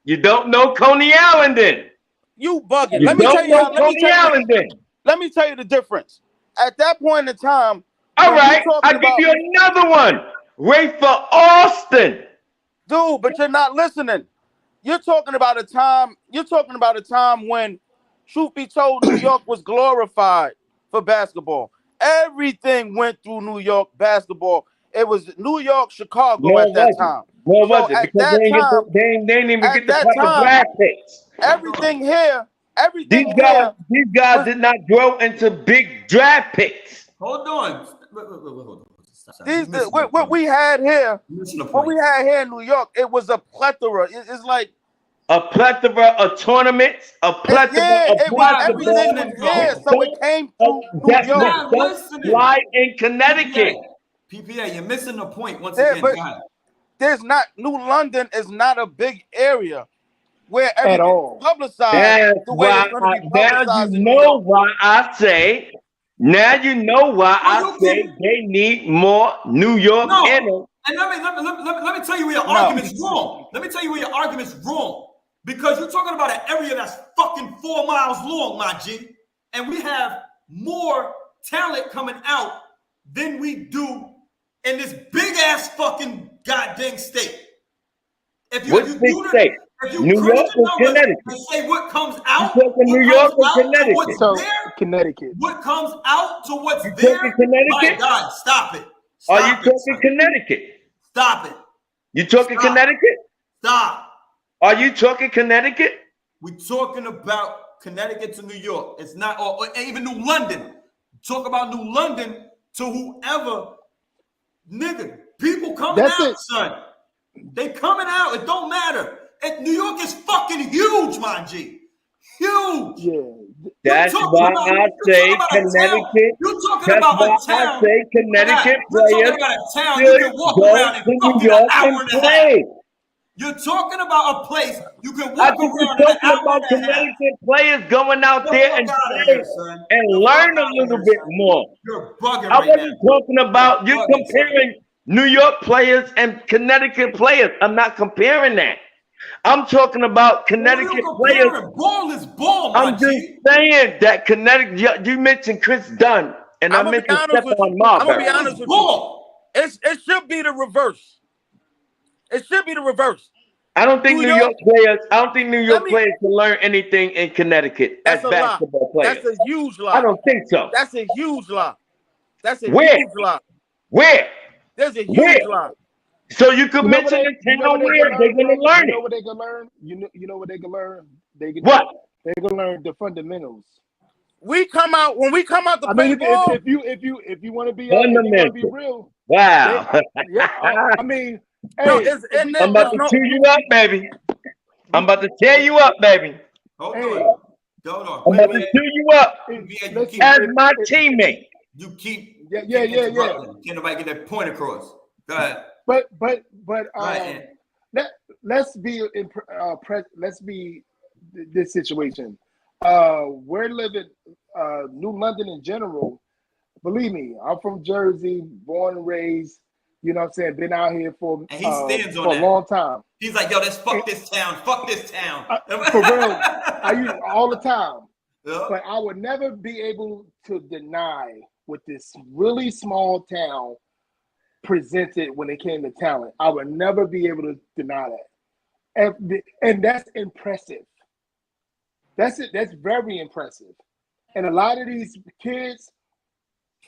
You don't know Coney Allen then. You bugging. You Let me don't tell you. know Let me Coney tell you. Allen then. Let me tell you the difference. At that point in time. All when we right, talking I'll give about- you another one. Rafer Austin. Dude, but you're not listening. You're talking about a time. You're talking about a time when, truth be told, New York was glorified for basketball. Everything went through New York basketball. It was New York, Chicago No, at it that wasn't. time. No, it So wasn't. at Because that they didn't time- even at get the that proper time- draft picks. Everything here. Everything These guys here. did not grow into big draft picks. Hold on. Hold on. Stop. These You're missing the what point. we had here. You're missing the What point. we had here in New York, it was a plethora. It's like a plethora of tournaments, a plethora of it was everything basketball. was here, so it came through New That York. don't fly in Connecticut. PPA, you're missing the point once Yeah, again. but God. there's not New London is not a big area where At everything's all. publicized That's the way why it's going to be now publicized you in New know York. why I say. Now you know why I you say can- they need more New York No. in them. And let me tell you where your No. argument's wrong. Let me tell you where your argument's wrong. Because you're talking about an area that's fucking 4 miles long, my G. And we have more talent coming out than we do in this big ass fucking goddamn state. If you, What if you big do the- state? if you New crunch York the or numbers Connecticut? and say what comes out, You talking New what York comes or out to Connecticut? what's So there, Connecticut. what comes out to what's You there, talking Connecticut? my God, stop it. Are Stop you it, talking son. Connecticut? Stop it. You talking Stop. Connecticut? Stop. Are you talking Connecticut? We're talking about Connecticut to New York. It's not, or even New London. Talk about New London to whoever. Nigga, people coming That's out, it. son. They coming out. It don't matter. New York is fucking huge, my G. Huge. Yeah. That's talking why about- I you're say talking about a town. Connecticut. You're talking That's about why a town. I say Connecticut You're talking players about a town should you can walk go around in to New fucking York an hour and and a half. play. You're talking about a place you can I walk think around you're in an talking hour about and a half. Connecticut players going out The there fuck and outta play here, son. and The learn fuck a outta little here, bit son. more. You're bugging I right wasn't now. talking about you You're bugging, comparing New York players and Connecticut players. I'm not comparing that. I'm talking about Connecticut players. Comparing? Ball is ball, my I'm just G. saying that Connecticut. You mentioned Chris Dunn, and I I'm gonna be mentioned honest with Stephon you. I'm gonna Marbury. be honest with you. Ball. It should be the reverse. It should be the reverse. I don't think New New York players. I don't think New York Let me- players can learn anything in Connecticut as That's a lie. basketball players. That's a huge lie. I don't think so. That's a huge lie. That's a Where? huge lie. Where? There's a huge Where? lie. So you could You know what mention they- the you know town what where they're going to learn You know it. what they can learn? You know what they can learn? They can What? They can learn the fundamentals. When we come out to I play mean, ball, if you want to be real, Wow. yeah. I mean, no, hey, I'm about to chew you up, baby. I'm about to tear you up, baby. Hold Hey. on. Hold on. I'm about to chew you up listen, as my teammate. You keep Yeah. interrupting. Can't nobody get that point across. Go ahead. But Right, let's be this situation. We're living New London in general. Believe me, I'm from Jersey, born and raised. You know what I'm saying? Been out here for And he stands on for a that. long time. He's like, yo, let's fuck this town. Fuck this town. For real, I use it all the time. Yeah. But I would never be able to deny what this really small town presented when it came to talent. I would never be able to deny that. And that's impressive. That's it. That's very impressive. And a lot of these kids,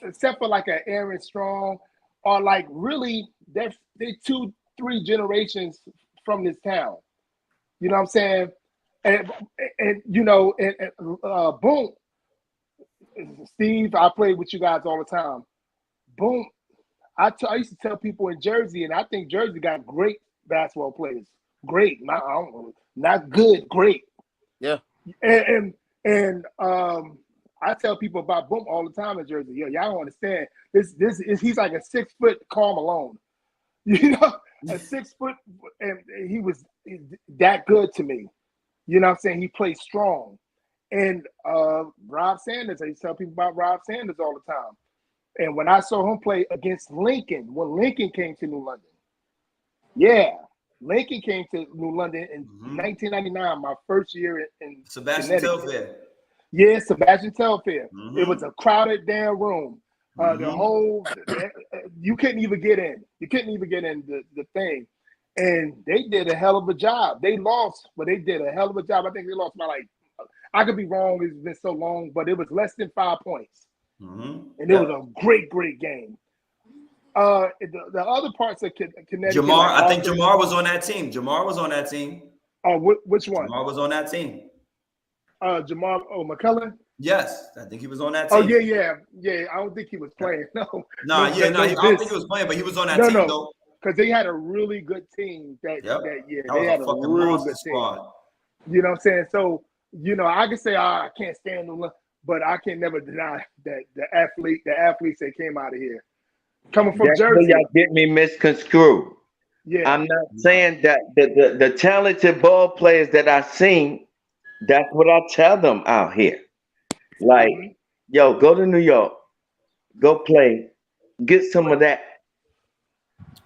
except for like an Aaron Strong, are like really they're 2-3 generations from this town. You know what I'm saying? And you know, boom, Steve, I played with you guys all the time. Boom, I used to tell people in Jersey, and I think Jersey got great basketball players. Great, not good, great. Yeah. And I tell people about Boom all the time in Jersey. Yo, y'all don't understand. This is he's like a 6-foot Karl Malone. You know, a 6 foot, and he was that good to me. You know what I'm saying? He plays strong. And Rob Sanders, I used to tell people about Rob Sanders all the time. And when I saw him play against Lincoln, when Lincoln came to New London, Lincoln came to New London in 1999, my first year in Sebastian Connecticut. Telfair. Yeah, Sebastian Telfair. Mhm. It was a crowded damn room. The whole, you couldn't even get in. You couldn't even get in the thing. And they did a hell of a job. They lost, but they did a hell of a job. I think they lost by I could be wrong. It's been so long, but it was less than 5 points. And it was a great, great game. The other parts of Connecticut. Jamar, I think Jamar was on that team. Jamar was on that team. Oh, which one? Jamar was on that team. Jamar, McCullough? Yes, I think he was on that team. Oh, yeah. I don't think he was playing. No. I don't think he was playing, but he was on that team, though. Because they had a really good team that year. That They was had a a fucking real monster good team. squad. You know what I'm saying? So, I can say, I can't stand them, but I can never deny that the athletes that came out of here, coming from That's where Jersey. y'all get me misconstrued. Yeah. I'm not saying that the talented ball players that I seen, that's what I tell them out here. Like, yo, go to New York, go play, get some of that.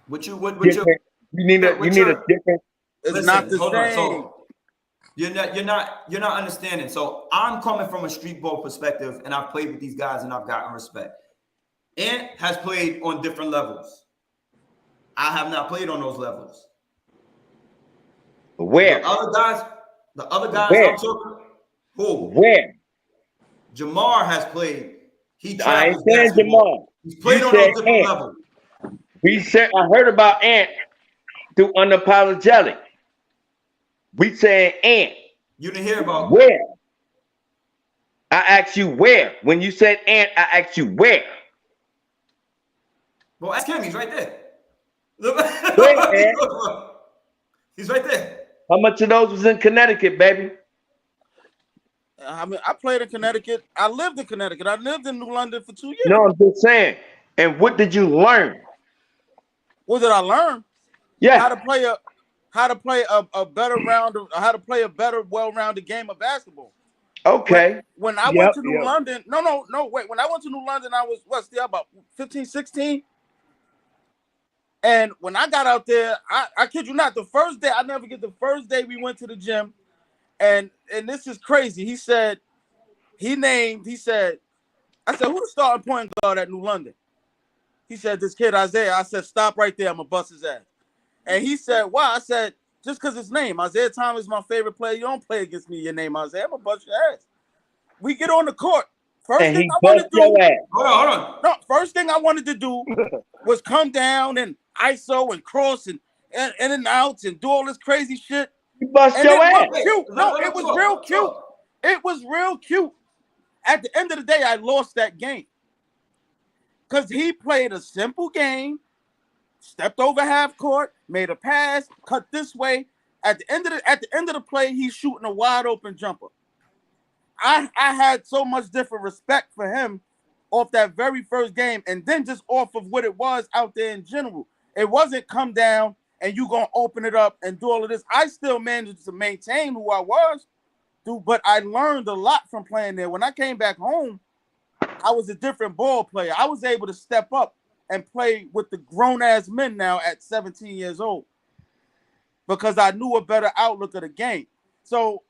You need a different. It's not the hold same. on. So you're not understanding. So I'm coming from a street ball perspective, and I've played with these guys, and I've gotten respect. Ant has played on different levels. I have not played on those levels. Where? The other guys Where? I'm talking. Who? Where? Jamar has played. He I ain't travels saying basketball. Jamar. He's played You on those said different Ant. levels. We said I heard about Ant through Unapologetic. We saying Ant. You didn't hear about Where? I asked you where. When you said Ant, I asked you where. Well, ask him. He's right there. Look, Where, Ant? he's right there. How much of those was in Connecticut, baby? I mean, I played in Connecticut. I lived in Connecticut. I lived in New London for 2 years. No, I'm just saying. And what did you learn? What did I learn? Yeah. How to play a better round of, how to play a better, well-rounded game of basketball. Okay. When I went to New London, wait. When I went to New London, I was still about 15, 16. And when I got out there, I kid you not, the first day, I never get the first day we went to the gym. And this is crazy. He said, I said, who the starting point guard at New London? He said, this kid, Isaiah. I said, stop right there. I'm going to bust his ass. And he said, why? I said, just because his name. Isaiah Thomas is my favorite player. You don't play against me, your name, Isaiah. I'm going to bust your ass. We get on the court. First thing I wanted to do. Hold on. No, first thing I wanted to do was come down and ISO and cross and in and outs and do all this crazy shit. You bust your ass. Cute. No, it was real cute. It was real cute. At the end of the day, I lost that game. Because he played a simple game, stepped over half court, made a pass, cut this way. At the end of the play, he's shooting a wide open jumper. I had so much different respect for him off that very first game, and then just off of what it was out there in general. It wasn't come down and you gonna open it up and do all of this. I still managed to maintain who I was, dude, but I learned a lot from playing there. When I came back home, I was a different ball player. I was able to step up and play with the grown-ass men now at 17 years old because I knew a better outlook of the game. So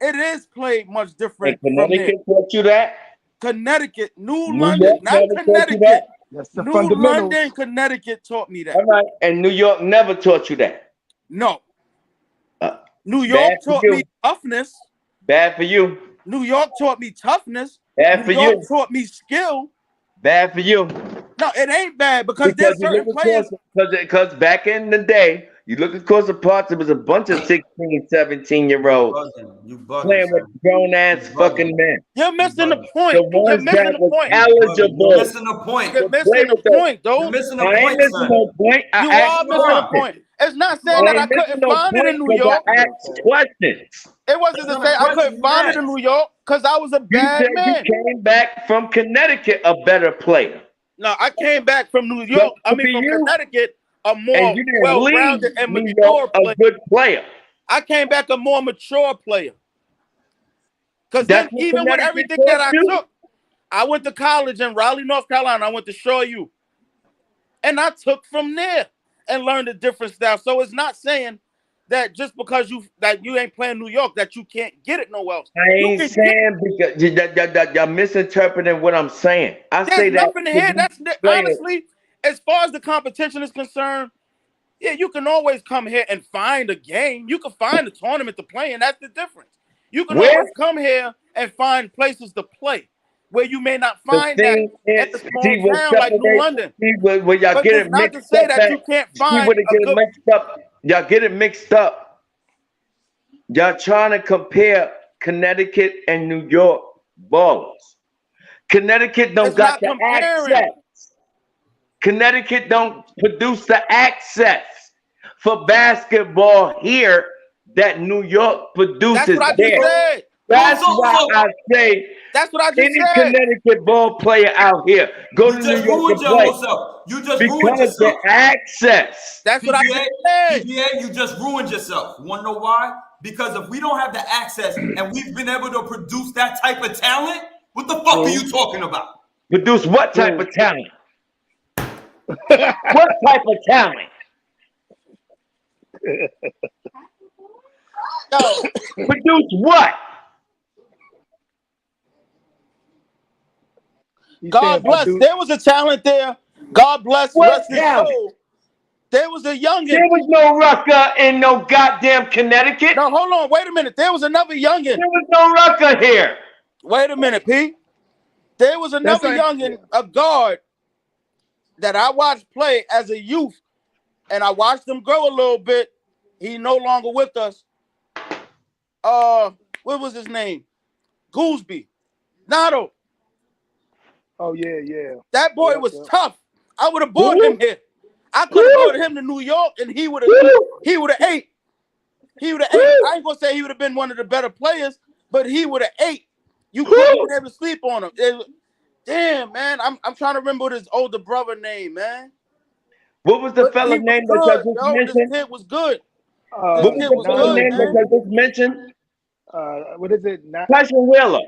it is played much different. And Connecticut taught you that? Connecticut, New London, not Connecticut. That's the New fundamentals. London, Connecticut taught me that. All right. And New York never taught you that? No. New York taught me toughness. Bad for you. New York taught me toughness. Bad for New York you. taught me skill. Bad for you. No, it ain't bad because there's certain players. Because back in the day, you look across the parts, it was a bunch of 16, 17-year-olds playing with grown-ass fucking men. You're missing the point. The ones that was eligible. You're missing the point. You're missing the point, though. You're missing the I ain't point, missing son. no point. You are missing the point. It's not saying that I couldn't find it in New York. I asked questions. It wasn't to say I couldn't find it in New York because I was a You bad said man. you came back from Connecticut a better player. No, I came back from New York. From Connecticut, a more And you didn't well-rounded leave and New mature York player. a good player. I came back a more mature player. Because then, That's what even with Connecticut everything that I taught you. took, I went to college in Raleigh, North Carolina. I went to Shaw U. And I took from there and learned a different style. So it's not saying that just because you ain't playing New York that you can't get it nowhere else. I ain't saying because you're misinterpreting what I'm saying. I say There's that. nothing here. That's honestly, as far as the competition is concerned, yeah, you can always come here and find a game. You can find a tournament to play in. That's the difference. You can always come here and find places to play where you may not find that at the small town like New London. Where y'all get it not mixed to say up. that you can't find Mixed up. Y'all get it mixed up. Y'all trying to compare Connecticut and New York ballers. Connecticut don't got the access. Connecticut don't produce the access for basketball here that New York produces That's what I just there. said. That's why I say That's what I just any said. Connecticut ball player out here go to You New just York ruined to your play whole self. You just ruined because yourself. the access. That's what I PGA, just said. PGA, you just ruined yourself. You want to know why? Because if we don't have the access and we've been able to produce that type of talent, what the fuck are you talking about? Produce what type of talent? What type of talent? Yo, Produce what? God bless. There was a talent there. God bless. What Rest his talent? soul. There was a youngin. There was no Rucker in no goddamn Connecticut. No, hold on. Wait a minute. There was another youngin. There was no Rucker here. Wait a minute, P. There was another youngin, a guard, that I watched play as a youth, and I watched him grow a little bit. He's no longer with us. What was his name? Gooseby. Nato. Oh yeah. That boy Yeah, was yeah. tough. I would have brought him here. I could have brought him to New York, and he would have ate. He would have ate. I ain't gonna say he would have been one of the better players, but he would have ate. You couldn't been able to sleep on him. Damn, man. I'm trying to remember what his older brother name, man. What was the But fella he was name good, that you just yo. mentioned? This kid was good. What was This kid the was fella good, name man. that you just mentioned? What is it? Tyson Wheeler.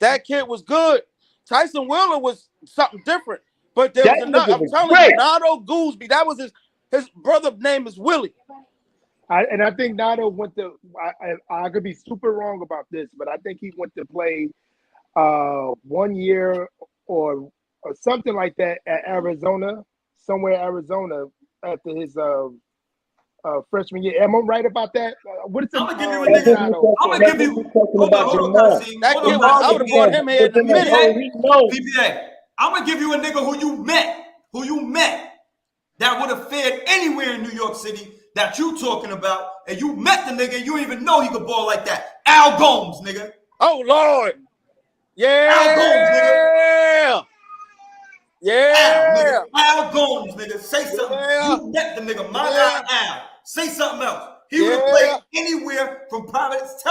That kid was good. Tyson Wheeler was something different. But there That was another. nigga I'm was telling great. you, Nato Gooseby. That was his brother name is Willie. I think Nato went to. I could be super wrong about this, but I think he went to play 1 year or something like that at Arizona, somewhere Arizona after his freshman year. Am I right about that? What is it? I'm gonna give you a nigga. I'm gonna give you. Hold on, Kasim. That Hold kid on, was. I would have Kasim. brought him here in a minute. PPA. I'm gonna give you a nigga who you met, that would have fared anywhere in New York City that you talking about, and you met the nigga and you didn't even know he could ball like that. Al Gomes, nigga. Oh Lord. Yeah. Al Gomes, nigga. Yeah. Al Gomes, nigga. Say something. Yeah. You met the nigga. My Yeah. guy Al. Say something else. He would have played anywhere from Providence.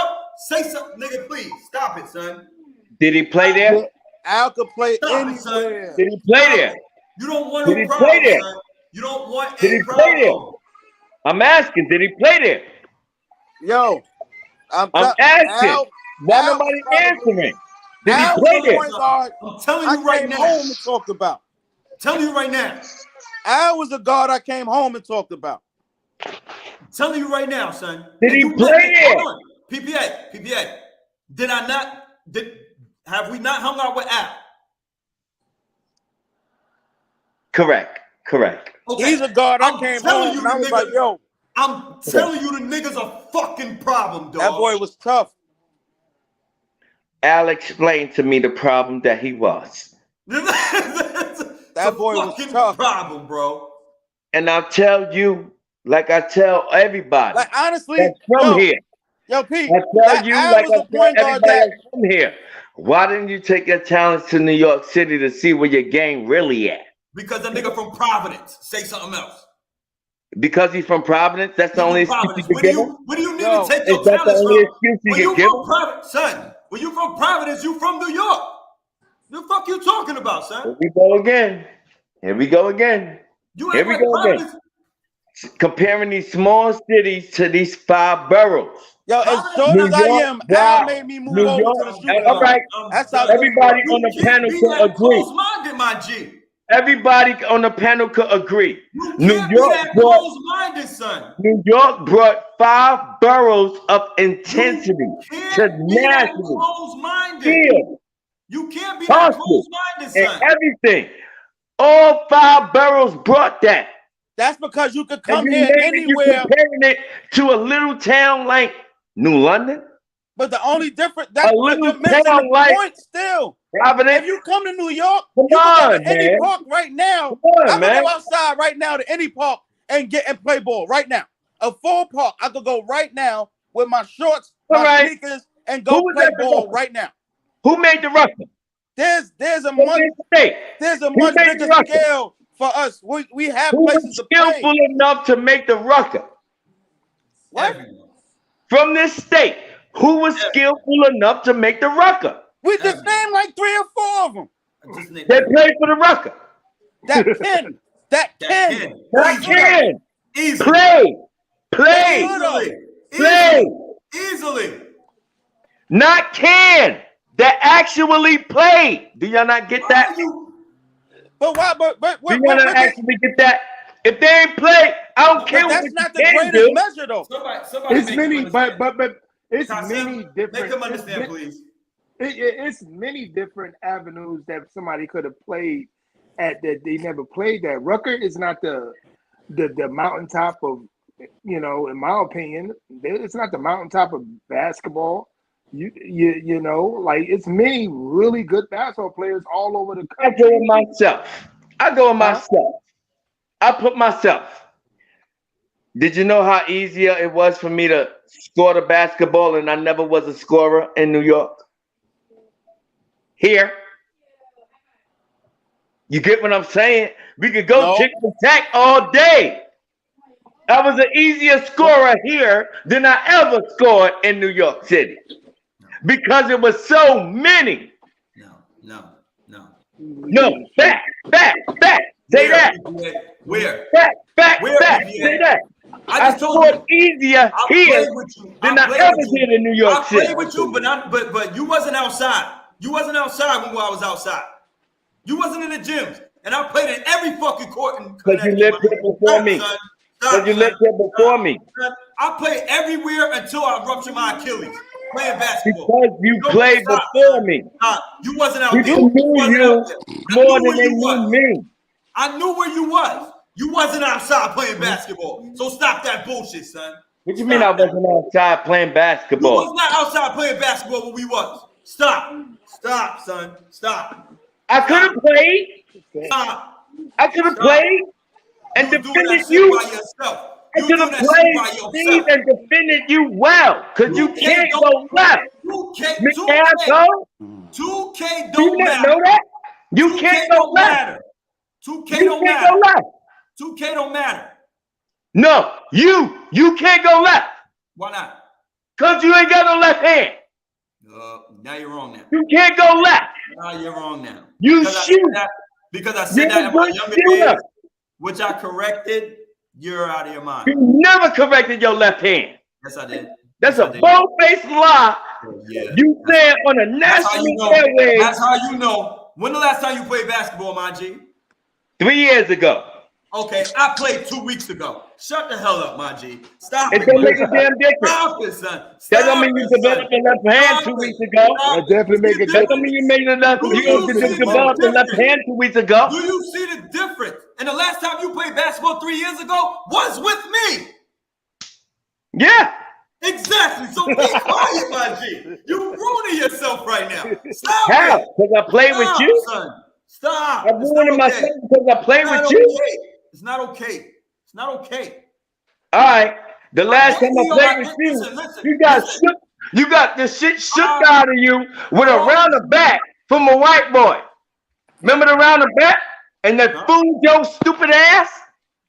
Say something, nigga. Please stop it, son. Did he play there? Al could play Stop it, son. anywhere. Did he play there? You don't want Did no he play problem, there? son. You don't want Did a he play there? problem. I'm asking. Did he play there? Yo, I'm asking. Al, Why Al nobody was probably- answering? Did Al he was play the there? point guard I'm telling I you right came now. home and talked about. I'm telling you right now. Al was the guard I came home and talked about. I'm telling you right now, son. Did And he you play met me. there? Hold on. PPA. Have we not hung out with Al? Correct. Okay. He's a guard I I'm came telling home you and I the was nigga- like, yo, I'm telling you the nigga's a fucking problem, dog. that boy was tough. Al explained to me the problem that he was. That boy was fucking tough. problem, bro. And I'll tell you, like I tell everybody, Like honestly, that's from here. Yo, Pete, I tell that you, Al like was I the tell point guard everybody that that's from here. Why didn't you take your talents to New York City to see where your game really at? Because that nigga from Providence. Say something else. Because he's from Providence, that's the only excuse you could give him? Where do you need Yo, to take Is your that the talents only from? excuse you When you could give from him? Providence, son. When you from Providence, you from New York. The fuck you talking about, son? Here we go again. You Here ain't we like go again. Providence. Comparing these small cities to these 5 boroughs. yo, as short New as I York, am, wow. Al made me move New over York, to the shooting all guard. right. That's how Everybody You on the can't panel be could that agree. close-minded, my G. Everybody on the panel could agree. You New can't be York that brought close-minded, son. New York brought 5 boroughs of intensity You to can't be that national close-minded. field, You can't be that hustle, close-minded, and son. everything. All 5 boroughs brought that. That's because you could And come you here anywhere. comparing it to a little town like New London, But the only difference that's a little you're missing town the like point still. Providence. If you come to New York, Come you can go on, to any man. park right now. Come on, I man. can go outside right now to any park and play ball right now. A full park. I could go right now with my shorts, All my right. sneakers, and Who go was play at the ball Rucker? right now. Who made the Rucker? There's a Who much made the state? there's a Who much made bigger the Rucker? scale for us. We have Who places was to play. skillful enough to make the Rucker? What? Everyone. from this state who was skillful enough to make the Rucker. We just named like 3 or 4 of them. They played for the Rucker. That Ken. That Ken. Play. Easily. Not can. That actually played. Do y'all not get that? But why? But do y'all not actually get that? If they ain't play, I don't care. That's what not the greatest measure, though. Somebody it's many, but it's many different. Make them understand, please. It's many different avenues that somebody could have played at that they never played. That Rucker is not the mountaintop of, in my opinion, it's not the mountaintop of basketball. You know, like it's many really good basketball players all over the country. I go with myself. I put myself. Did you know how easier it was for me to score the basketball, and I never was a scorer in New York? Here. You get what I'm saying? We could go tick and tack all day. I was an easier scorer here than I ever scored in New York City. Because it was so many. No. Back. Say that. Where? Back. Say that. I scored easier here than I ever did in New York City. I played with you, but you wasn't outside. You wasn't outside when I was outside. You wasn't in the gyms. And I played in every fucking court. Because you lived here before me. Because you lived here before me. I played everywhere until I ruptured my Achilles. Playing basketball. Because you played before me. You wasn't out there. People knew you more than they knew me. I knew where you was. You wasn't outside playing basketball. So stop that bullshit, son. What you mean I wasn't outside playing basketball? You was not outside playing basketball when we was. Stop, son. Stop. I could have played. Stop. I could have played and defended you. I could have played Steve and defended you well, because you can't go left. 2K don't matter. Know that? You can't go left. 2K don't matter. 2K don't matter. No, you can't go left. Why not? Because you ain't got no left hand. Now you're wrong now. You can't go left. Now you're wrong now. You shoot. Because I said that in my younger days, which I corrected. You're out of your mind. You never corrected your left hand. Yes, I did. That's a bold-faced lie. Yeah. You said on a national airways. That's how you know. When the last time you played basketball, my G? 3 years ago. Okay, I played 2 weeks ago. Shut the hell up, my G. Stop it. It don't make a damn difference. Stop it, son. That don't mean you developed the left hand 2 weeks ago. That definitely make a difference. That don't mean you made enough. You developed the left hand 2 weeks ago. Do you see the difference? And the last time you played basketball 3 years ago was with me. Yeah. Exactly. So be quiet, my G. You're ruining yourself right now. Stop. How? Because I played with you? Son. Stop. I'm ruining myself because I played with you? It's not okay. It's not okay. All right. The last time I played with you, you got the shit shook out of you with a roundabout from a white boy. Remember the roundabout? And that fooled your stupid ass?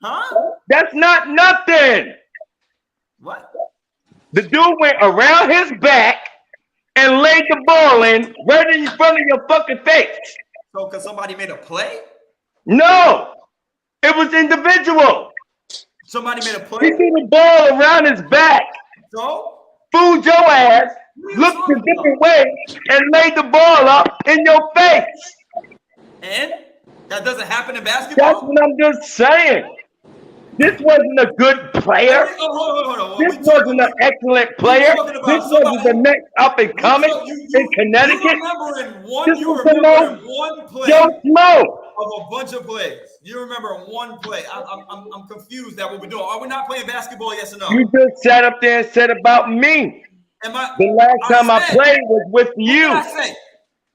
Huh? That's not nothing. What? The dude went around his back and laid the ball in right in front of your fucking face. So because somebody made a play? No. It was individual. Somebody made a play? He threw the ball around his back. So? Fooled your ass, looked a different way, and laid the ball up in your face. And? That doesn't happen in basketball? That's what I'm just saying. This wasn't a good player. Hold on. This wasn't an excellent player. This wasn't the next up and coming in Connecticut. You remember one play Joe Smoke of a bunch of plays. You remember one play. I'm confused at what we're doing. Are we not playing basketball? Yes or no? You just sat up there and said about me. The last time I played was with you. What did I say?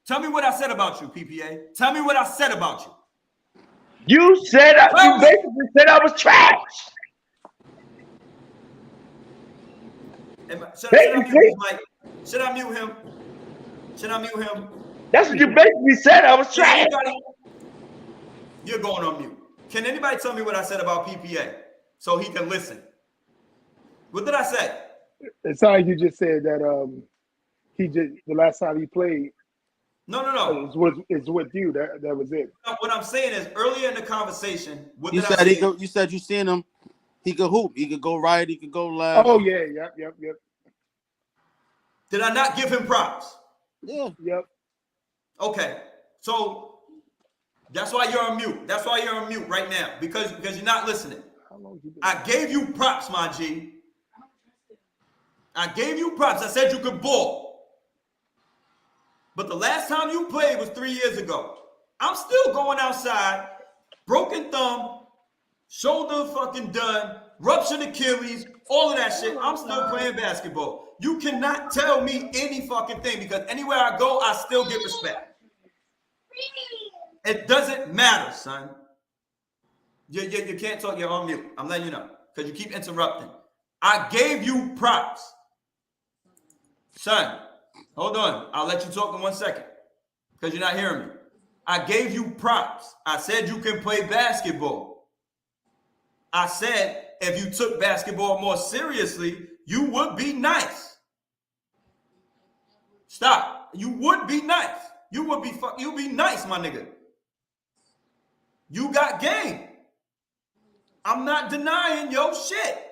Tell me what I said about you, PPA. Tell me what I said about you. You said you basically said I was trash. Should I mute him? Should I mute him? That's what you basically said. I was trash. You're going on mute. Can anybody tell me what I said about PPA so he can listen? What did I say? It sounds like you just said that the last time he played No. is with you. That was it. What I'm saying is earlier in the conversation, You said you seen him. He could hoop. He could go right. He could go left. Oh yeah, yep. Did I not give him props? Yeah. Yep. Okay, so that's why you're on mute. That's why you're on mute right now because you're not listening. I gave you props, my G. I gave you props. I said you could ball. But the last time you played was 3 years ago. I'm still going outside, broken thumb, shoulder fucking done, ruptured Achilles, all of that shit. I'm still playing basketball. You cannot tell me any fucking thing because anywhere I go, I still get respect. It doesn't matter, son. You can't talk. You're on mute. I'm letting you know because you keep interrupting. I gave you props. Son, hold on. I'll let you talk in 1 second because you're not hearing me. I gave you props. I said you can play basketball. I said if you took basketball more seriously, you would be nice. Stop. You would be nice. You'd be nice, my nigga. You got game. I'm not denying your shit.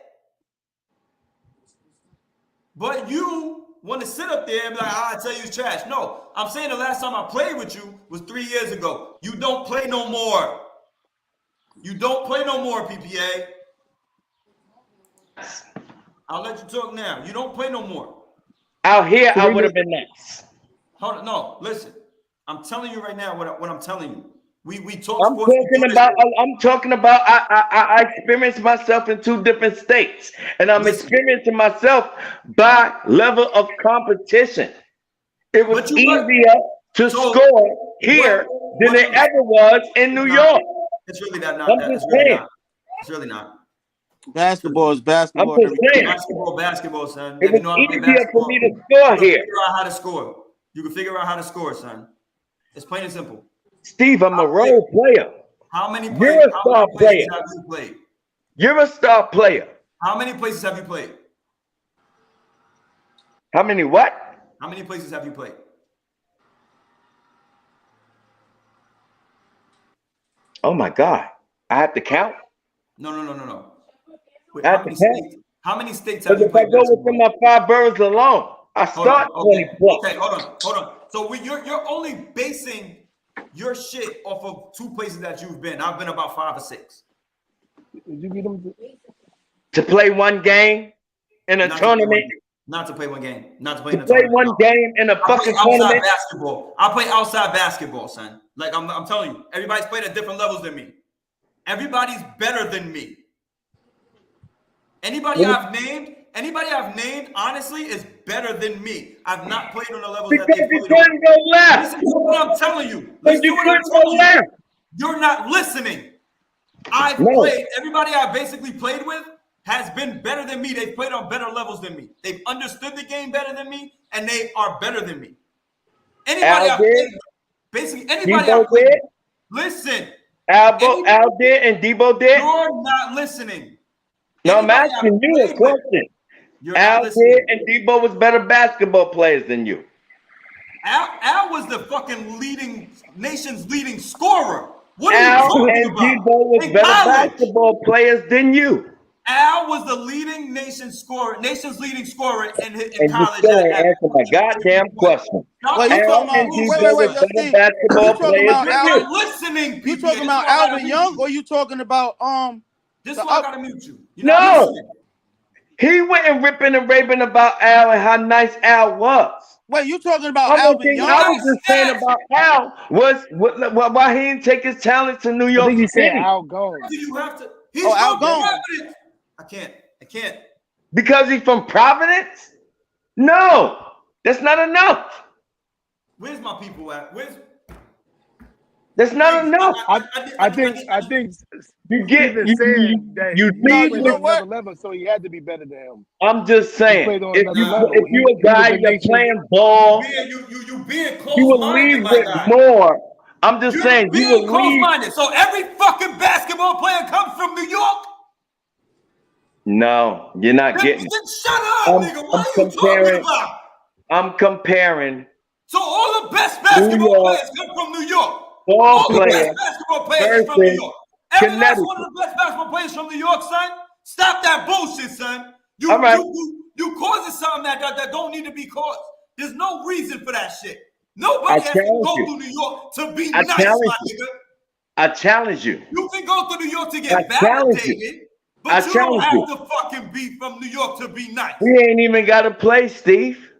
But you want to sit up there and be like, I tell you it's trash. No, I'm saying the last time I played with you was 3 years ago. You don't play no more. You don't play no more, PPA. I'll let you talk now. You don't play no more. Out here, I would have been nice. Hold on. No, listen. I'm telling you right now what I'm telling you. We talk. I'm talking about. I experienced myself in 2 different states, and I'm experiencing myself by level of competition. It was easier to score here than it ever was in New York. It's really not. It's really not. Basketball is basketball. I'm just saying. Basketball, son. It was easier for me to score here. Figure out how to score. You can figure out how to score, son. It's plain and simple. Steve, I'm a role player. How many You're a star player. Have you played? You're a star player. How many places have you played? How many what? How many places have you played? Oh my God. I have to count? No. Wait, How many states have you if played? I go within my 5 boroughs alone, I start 20 plus. Okay, hold on. So you're only basing your shit off of 2 places that you've been. I've been about 5 or 6. Did you beat them? To play 1 game in a tournament. Not to play 1 game. Not to play in a play tournament. 1 game in a fucking tournament. Basketball. I play outside basketball, son. Like I'm telling you, everybody's played at different levels than me. Everybody's better than me. Anybody I've named, honestly, is better than me. I've not played on the levels that they Because played you couldn't go left. Listen to what I'm telling you. Because you couldn't go left. You're not listening. I've played. Everybody I basically played with has been better than me. They've played on better levels than me. They've understood the game better than me, and they are better than me. Anybody I played with, basically anybody I played with. Listen. Al did and Debo did. You're not listening. No, I'm asking you a question. Al did and Debo was better basketball players than you. Al was the fucking nation's leading scorer. What are Al you talking and about? Debo was better basketball players than you. Al was the nation's leading scorer in and college. You still ain't answer my goddamn question. Wait, you talking about basketball players? Listening. You talking about Alvin Young, or you talking about This is why I gotta mute you. No, he went and ripping and raving about Al and how nice Al was. Wait, you talking about Alvin Young? I was just saying about Al was why he didn't take his talent to New York. I think you City. said Al gone. You have to. Al gone. I can't. Because he's from Providence? No, that's not enough. Where's my people at? That's not enough. I think you get that you played see on another level, so he had to be better than him. I'm just saying, if you a guy you're playing ball, you being close you will leave with more. I'm just saying you will leave. So every fucking basketball player comes from New York. No, you're not getting it. Then shut up, nigga. What are you talking about? I'm comparing. So all the best basketball players come from New York. All the players best basketball players from New York. Every last Connecticut. one of the best basketball players from New York, son. Stop that bullshit, son. All right. You causing something that don't need to be caused. There's no reason for that shit. Nobody has to go through New York to be nice, my nigga. I challenge you. You can go to New York to get validated, but you don't have to fucking be from New York to be nice. We ain't even got to play, Steve.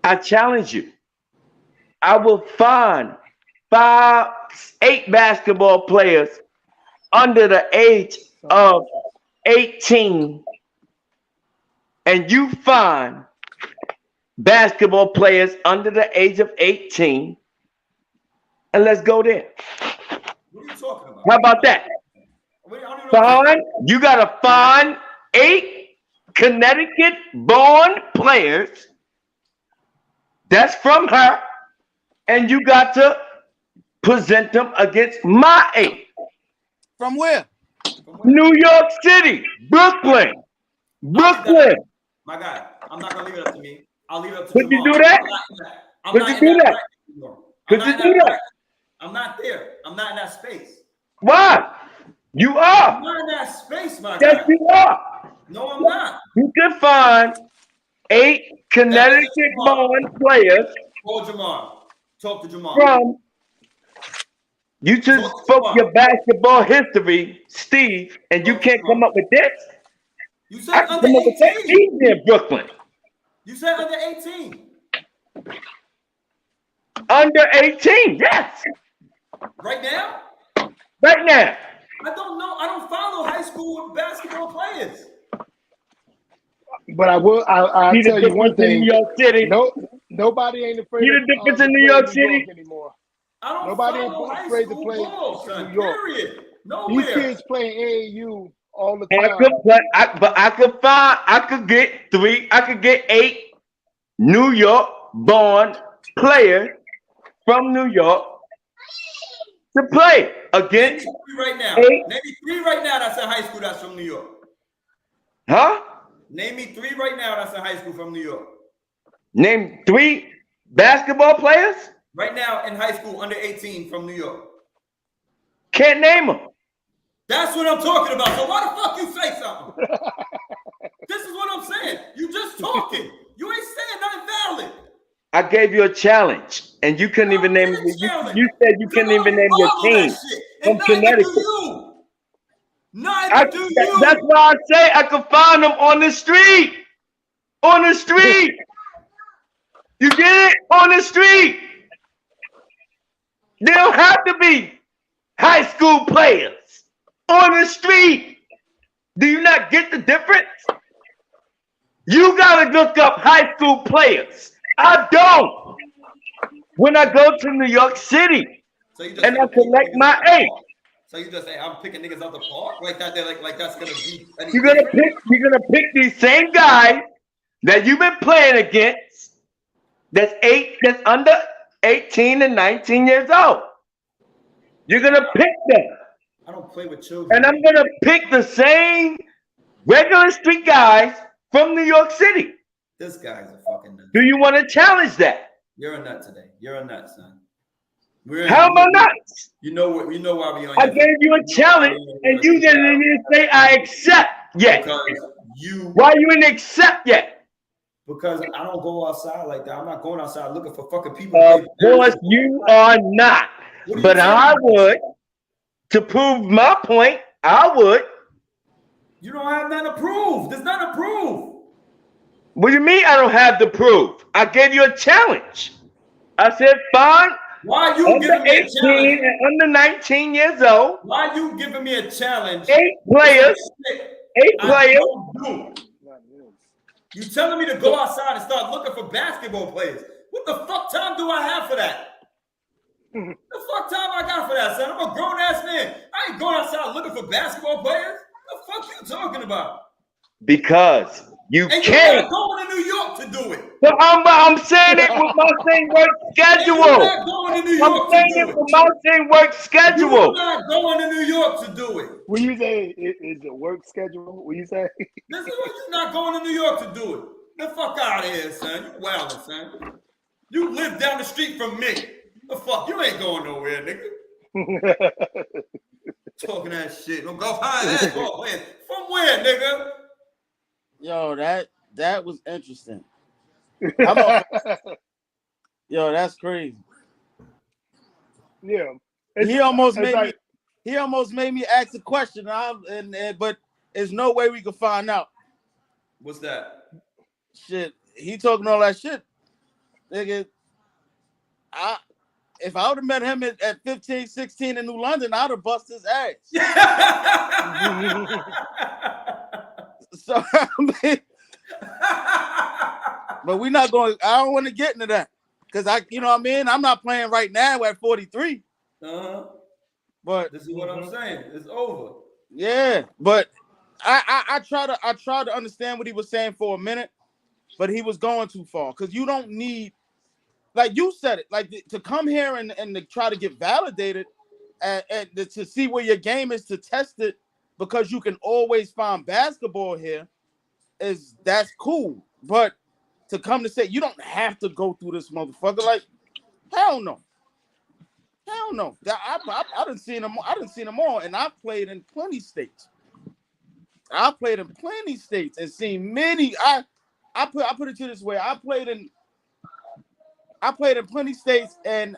I challenge you. I will find 8 basketball players under the age of 18, and you find basketball players under the age of 18, and let's go there. What are you talking about? How about that? You got to find 8 Connecticut-born players that's from her, and you got to present them against my 8. From where? New York City, Brooklyn. My guy, I'm not gonna leave it up to me. I'll leave it up to Could you do that? Could you do that? Could you do that? I'm not there. I'm not in that space. Why? You are. I'm not in that space, my guy. Yes, you are. No, I'm not. You can find 8 Connecticut-born players. Call Jamal. Talk to Jamal. From you just spoke your basketball history, Steve, and you can't come up with this. You said under 18. In Brooklyn. You said under 18. Under 18, yes. Right now? Right now. I don't know. I don't follow high school basketball players. But I'll tell you one thing. New York City. Nobody ain't afraid. See the difference in New York City anymore. I don't Nobody follow ain't high afraid to school play ball, son. New York. Period. Nowhere. These kids playing AAU all the I time. could get 8 New York born players from New York to play against. Name me 3 right now. Name me 3 right now that's in high school that's from New York. Huh? Name me 3 right now that's in high school from New York. Name 3 basketball players? Right now in high school under 18 from New York. Can't name them. That's what I'm talking about. So why the fuck you say something? This is what I'm saying. You just talking. You ain't saying nothing valid. I gave you a challenge, and you couldn't even name it. You said you couldn't even name your team from Connecticut. Neither do you. That's why I say I could find them on the street. On the street. You get it? On the street. They don't have to be high school players. On the street. Do you not get the difference? You gotta look up high school players. I don't. When I go to New York City and I collect my 8. So you just say I'm picking niggas out the park like that? They're like that's gonna be. You're gonna pick these same guys that you've been playing against. That's under 18 and 19 years old. You're gonna pick them. I don't play with children. And I'm gonna pick the same regular street guys from New York City. This guy's a fucking nut. Do you want to challenge that? You're a nut today. You're a nut, son. How am I nuts? You know why we on. I gave you a challenge, and you didn't even say I accept yet. Why you didn't accept yet? Because I don't go outside like that. I'm not going outside looking for fucking people. Of course you are not. But I would, to prove my point, I would. You don't have nothing to prove. There's nothing to prove. What do you mean I don't have to prove? I gave you a challenge. I said, fine. Why are you under giving me a 18 challenge? and under 19 years old. Why are you giving me a challenge? 8 players. 8 players. You telling me to go outside and start looking for basketball players? What the fuck time do I have for that? The fuck time I got for that, son? I'm a grown ass man. I ain't going outside looking for basketball players. What the fuck you talking about? Because you and can't. You gotta go to New York to do it. So I'm saying it with my same work schedule. You're not going to New York I'm saying it with my same work schedule. You're not going to New York to do it. When you say is the work schedule, what you say? This is what you're not going to New York to do it. The fuck out of here, son. You wildin', son. You live down the street from me. The fuck? You ain't going nowhere, nigga. Talking that shit. Don't go high that. Go where? From where, nigga? Yo, that was interesting. Yo, that's crazy. Yeah. He almost made me ask a question, but there's no way we could find out. What's that? Shit, he talking all that shit. Nigga, if I would have met him at 15, 16 in New London, I'd have busted his ass. So, I mean, but we're not going. I don't want to get into that because you know what I mean. I'm not playing right now at 43. But this is what I'm saying. It's over. Yeah, but I try to understand what he was saying for a minute, but he was going too far because you don't need, like you said it, like to come here and to try to get validated and to see where your game is, to test it, because you can always find basketball here. That's cool, but to come to say you don't have to go through this motherfucker, like hell no. I didn't see them all, and I've played in plenty states. and seen many. I put it to this way: I played in plenty states, and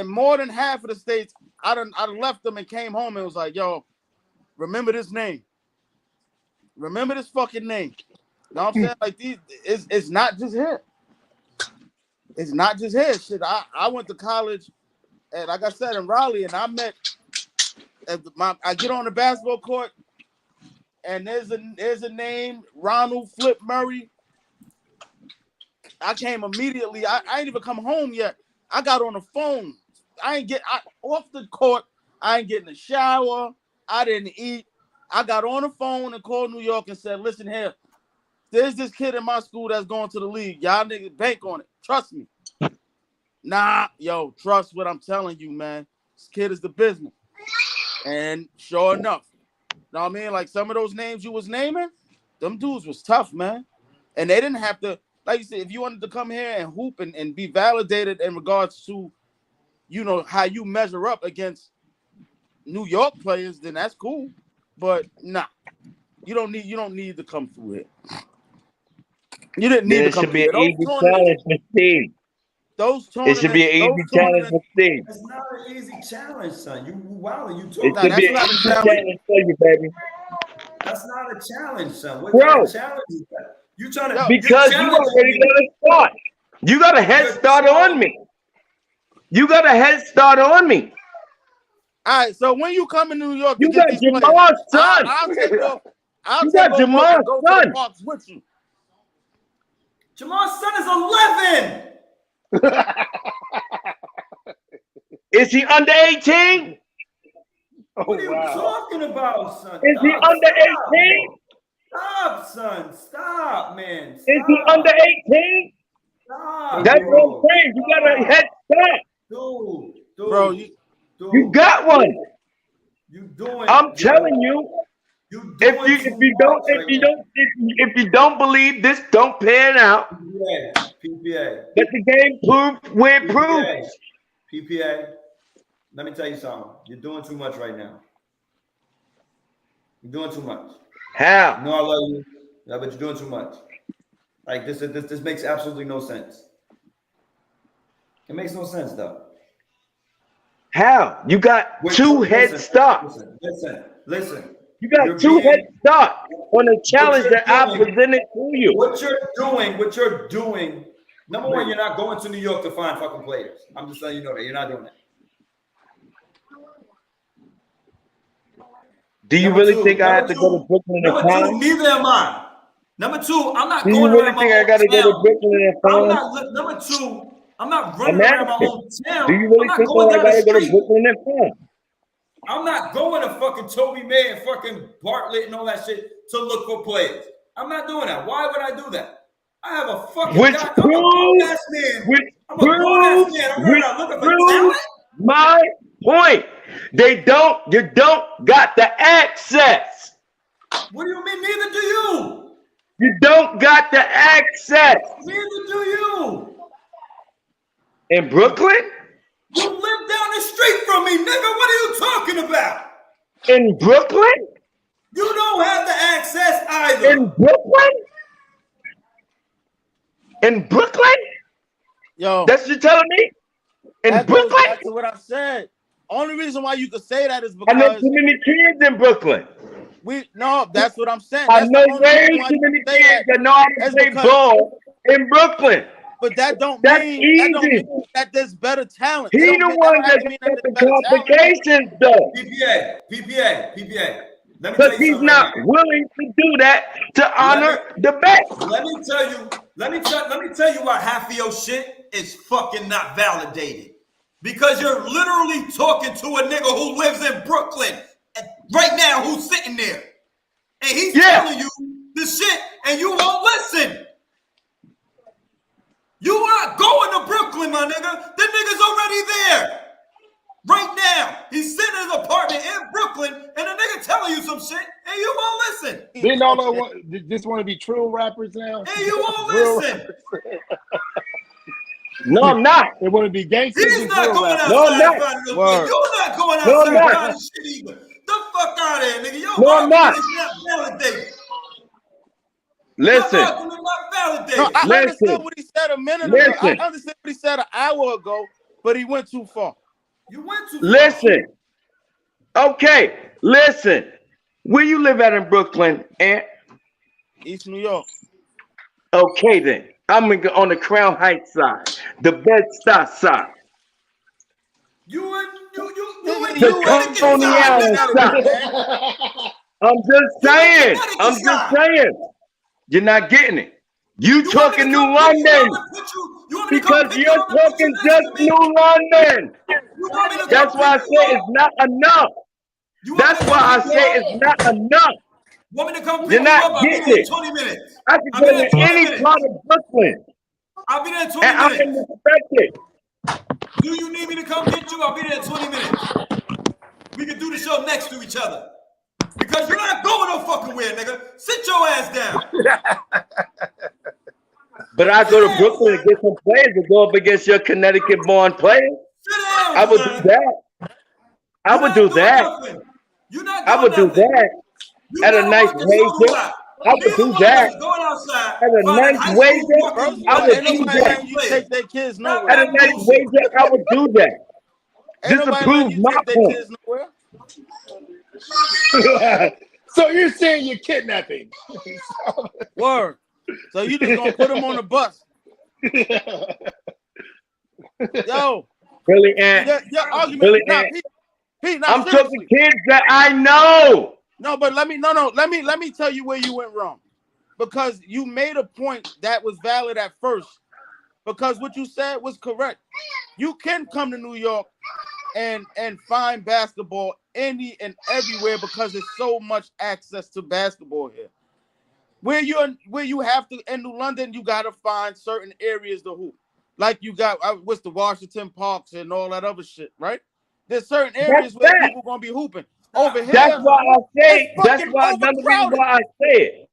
more than half of the states, I left them and came home and was like, yo, remember this name. Remember this fucking name. You know what I'm saying? Like it's not just here. It's not just here. Shit, I went to college, and like I said, in Raleigh, and I met. I get on the basketball court, and there's a name, Ronald Flip Murray. I came immediately. I ain't even come home yet. I got on the phone. Off the court. I ain't getting a shower. I didn't eat. I got on the phone and called New York and said, listen here, there's this kid in my school that's going to the league. Y'all niggas bank on it. Trust me. Nah, yo, trust what I'm telling you, man. This kid is the business. And sure enough, you know what I mean? Like some of those names you was naming, them dudes was tough, man. And they didn't have to, like you said, if you wanted to come here and hoop and be validated in regards to, you know, how you measure up against New York players, then that's cool. But nah, you don't need to come through here. You didn't need to come through here. It should be an easy challenge for Steve. It should be an easy challenge for Steve. It's not an easy challenge, son. You talking. It should be an easy challenge for you, baby. That's not a challenge, son. What Bro, kind of challenge is that? You trying to because you already got a start. You got a head start on me. All right, so when you come in New York, you got Jamal's son. I'll take Jamal's son with you. Jamal's son is 11. Is he under 18? What are you talking about, son? Is he under 18? Stop, son. Stop, man. Stop. Is he under 18? Stop. That's what I'm saying. You got a head start. Dude. Bro, you got one. I'm telling you. If you don't believe this, don't pan out. PPA. Let the game prove where it proves. PPA. Let me tell you something. You're doing too much right now. You're doing too much. How? No, I love you. Yeah, but you're doing too much. Like this makes absolutely no sense. It makes no sense, though. How? You got two head starts. Listen. You got two head start on a challenge that I presented to you. What you're doing. Number one, you're not going to New York to find fucking players. I'm just letting you know that you're not doing that. Do you really think I have to go to Brooklyn and Number find? two, neither am I. Number two, I'm not Do going you around really think I got to go to Brooklyn and find? Number two, I'm not running around my own town. Do you really think I got to go to Brooklyn and find? I'm not going to fucking Toby May and fucking Bartlett and all that shit to look for players. I'm not doing that. Why would I do that? I have a fucking Which guy. I'm a grown-ass man. I'm a grown-ass man. I'm not looking for talent. My point. You don't got the access. What do you mean? Neither do you. You don't got the access. Neither do you. In Brooklyn? You live down the street from me, nigga. What are you talking about? In Brooklyn? You don't have the access either. In Brooklyn? In Brooklyn? Yo, That's what you're telling me? In that goes Brooklyn? back to what I said. Only reason why you could say that is I know because too many kids in Brooklyn. that's what I'm saying. I That's know the only way reason why too you many can say kids that know how to is play because- ball in Brooklyn. But that don't That's mean easy. that there's better talent. He It the don't- one that don't have that to mean got that the there's better talent. complications though. PPA. Let me tell Because you he's something not right now. willing to do that to honor the best. Let me tell you why half of your shit is fucking not validated. Because you're literally talking to a nigga who lives in Brooklyn right now, who's sitting there. And he's telling you the shit and you won't listen. You are not going to Brooklyn, my nigga. The nigga's already there. Right now. He's sitting in his apartment in Brooklyn and the nigga telling you some shit and you won't listen. Didn't all just want to be true rappers now? And you won't listen. No, I'm not. They want to be gangsters. He's not going outside No, I'm not. finding no play. You're not going No, I'm outside not. finding shit either. The fuck out of here, nigga. Your No, I'm not. argument is not validated. Listen. Your argument is not validated. No, I Listen. understood what he said a minute ago. I understood what he said an hour ago, but he went too far. You went too far. Listen. Okay. Listen. Where you live at in Brooklyn, Ant? East New York. Okay, then. I'm on the Crown Heights side, the Bed-Stuy side. You The Coney Island side. I'm just saying. You're not getting it. You talking New London because you're talking just New London. That's why I say it's not enough. That's why I say it's not enough. Want me to come pick You're you not up? I'll be getting there in it. 20 minutes. I can go to any part of Brooklyn, I'll be there in 20 and I minutes. can respect it. Do you need me to come get you? I'll be there in 20 minutes. We can do the show next to each other. Because you're not going no fucking where, nigga. Sit your ass down. But I go to Brooklyn to get some players to go up against your Connecticut-born players. Sit down, I would son. do that. I would do that. You're not I would do that at a nice wager. I would do that Going outside, at a nice wager. I would do that You take their kids nowhere. at a nice wager. I would do that. Ain't Just to nobody prove letting you my take their point. kids nowhere. So you're saying you're kidnapping? Word. So you just gonna put them on the bus? Yo, Really, Ant? your argument. Really, Nah, Ant? Pete, nah, I'm seriously. talking kids that I know. No, but let me tell you where you went wrong. Because you made a point that was valid at first. Because what you said was correct. You can come to New York and find basketball any and everywhere because there's so much access to basketball here. Where you have to in New London, you gotta find certain areas to hoop. Like you got what's the Washington Parks and all that other shit, right? There's certain areas where people gonna be hooping. Over here, That's why I say. it's That's fucking why another reason overcrowded. why I say it.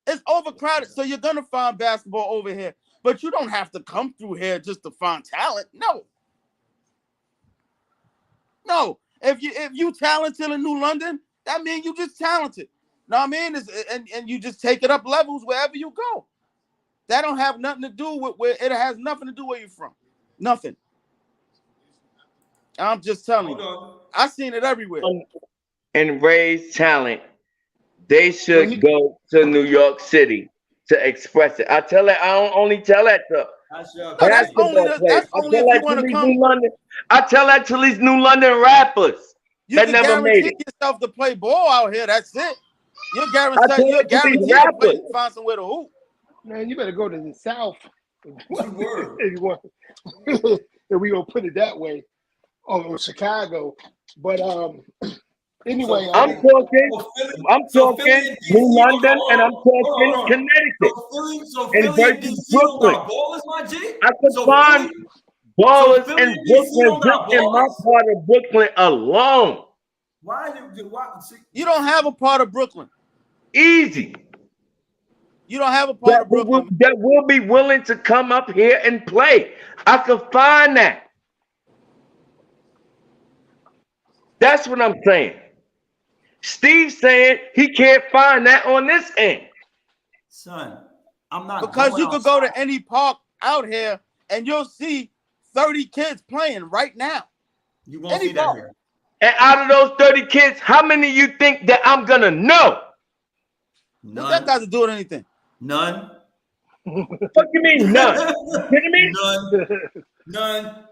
It's overcrowded, so you're gonna find basketball over here. But you don't have to come through here just to find talent. No. If you talented in New London, that means you just talented. Know what I mean? And you just take it up levels wherever you go. That don't have nothing to do with where it has nothing to do where you're from. Nothing. I'm just telling you. I seen it everywhere. And raise talent, they should go to New York City to express it. I don't only tell that to basketball players. That's only if you want to come. I tell that to these New London rappers that never made it. Yourself to play ball out here. That's it. You're guaranteed to play, find somewhere to hoop. Man, you better go to the South. If we gonna put it that way, or Chicago. But Anyway, I'm talking New London, and I'm talking Connecticut. So and Philly and versus DC don't Brooklyn. got ballers, my G. I could So find Philly- ballers Philly in and DC Brooklyn, don't got just in my ballers? part of Brooklyn alone. Why you? Why? See, You don't have a part of Brooklyn. Easy. You don't have a part of Brooklyn. That will be willing to come up here and play. I could find that. That's what I'm saying. Steve's saying he can't find that on this end. son, I'm not Because going you could go outside. to any park out here and you'll see 30 kids playing right now. You won't any see that park. here. And out of those 30 kids, how many you think that I'm gonna know? What's that got to do with anything? None. What you mean none? You kidding me? None.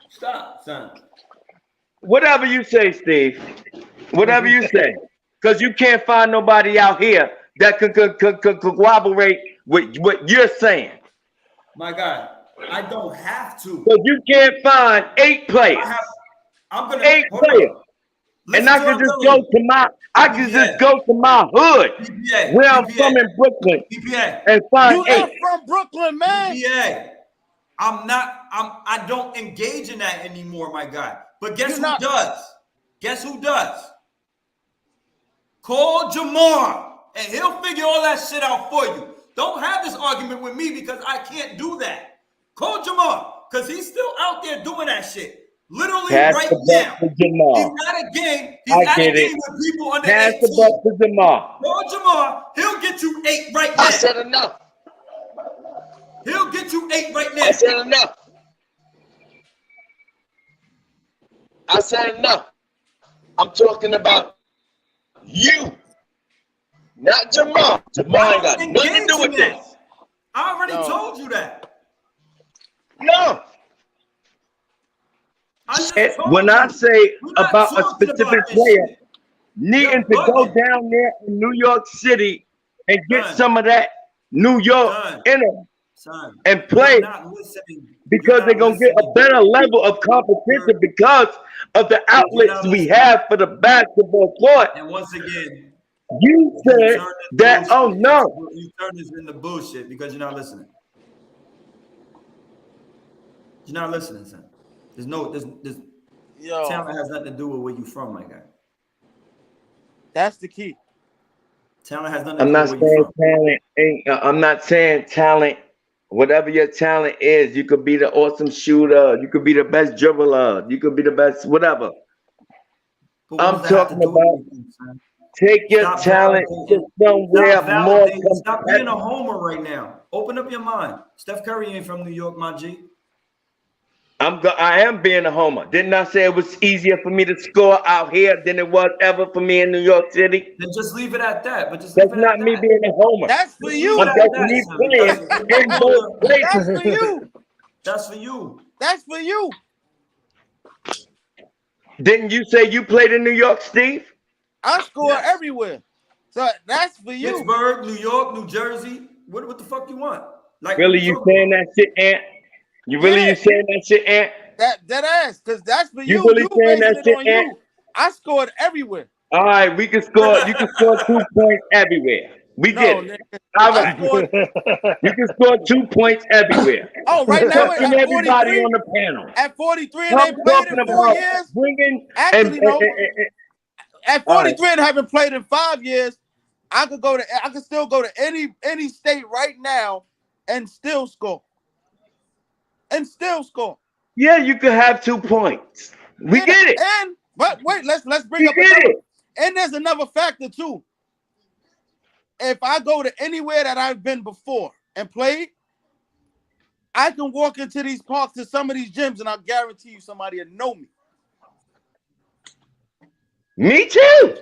Stop, son. Whatever you say, Steve. Whatever you say. Because you can't find nobody out here that could corroborate with what you're saying. My God, I don't have to. Because you can't find 8 players. I'm gonna 8 hold on. players. Listen And I to could what just I'm go telling to my just go to my hood PPA, where I'm PPA, from in Brooklyn PPA. and find You 8. not from Brooklyn, man. PPA. I don't engage in that anymore, my guy. But guess You're who not- does? Guess who does? Call Jamar and he'll figure all that shit out for you. Don't have this argument with me because I can't do that. Call Jamar because he's still out there doing that shit. Literally Pass right the now. buck to Jamal. He's at a game. He's I at a get game it. with people under Pass 18. the buck to Jamal. Call Jamar. He'll get you 8 right now. I said enough. He'll get you 8 right now. I said enough. I said enough. I'm talking about you, not Jamal. Jamal ain't got nothing to do with this. I already No. told you that. No. I just And told when you. I say We're not about a talking specific about this player shit. needing You're to go bugging. down there in New York City and get Son. some of that New York Son. in them Son, and play you're not listening. because You're they're not going to get a listening. better level of competition because of the outlets we listening. have for the basketball court. And once again, You you said turn this that, oh bullshit. no. You turn this into bullshit because you're not listening. You're not listening, son. There's Yo, talent has nothing to do with where you from, my guy. that's the key. Talent has nothing to I'm do not with where saying you from. talent ain't, I'm not saying talent. Whatever your talent is, you could be the awesome shooter, you could be the best dribbler, you could be the best whatever. But what I'm does that have to talking do with about anything, son? take your Stop talent validating. to somewhere Stop more validating. Stop being a competitive. homer right now. Open up your mind. Steph Curry ain't from New York, my G. I am being a homer. Didn't I say it was easier for me to score out here than it was ever for me in New York City? Then just leave it at that. But just That's leave it not at me that. being a homer. That's for you. I'm just me playing in both places. That's for you. That's for you. That's for you. Didn't you say you played in New York, Steve? I score Yes. everywhere. So that's for you. Pittsburgh, New York, New Jersey. What the fuck you want? Like Really, what you talking saying about? that shit, Ant? You really Yeah. you saying that shit, Ant? That ass, because that's for You you. really You saying basing that it shit, on Ant? you. I scored everywhere. All right, we can score. You can score 2 points everywhere. We No, get it. nigga. All I right, scored. you can score 2 points everywhere. Oh, right now Touching at everybody 43, on the panel. at 43 and I'm they played talking in 4 about years. bringing Actually, no. At all right. 43 and having played in 5 years, I could still go to any state right now and still score. And still score. Yeah, you could have 2 points. We And- get it. But wait, let's bring We up get another. it. And there's another factor too. If I go to anywhere that I've been before and played, I can walk into these parks to some of these gyms, and I guarantee you somebody will know me. Me too.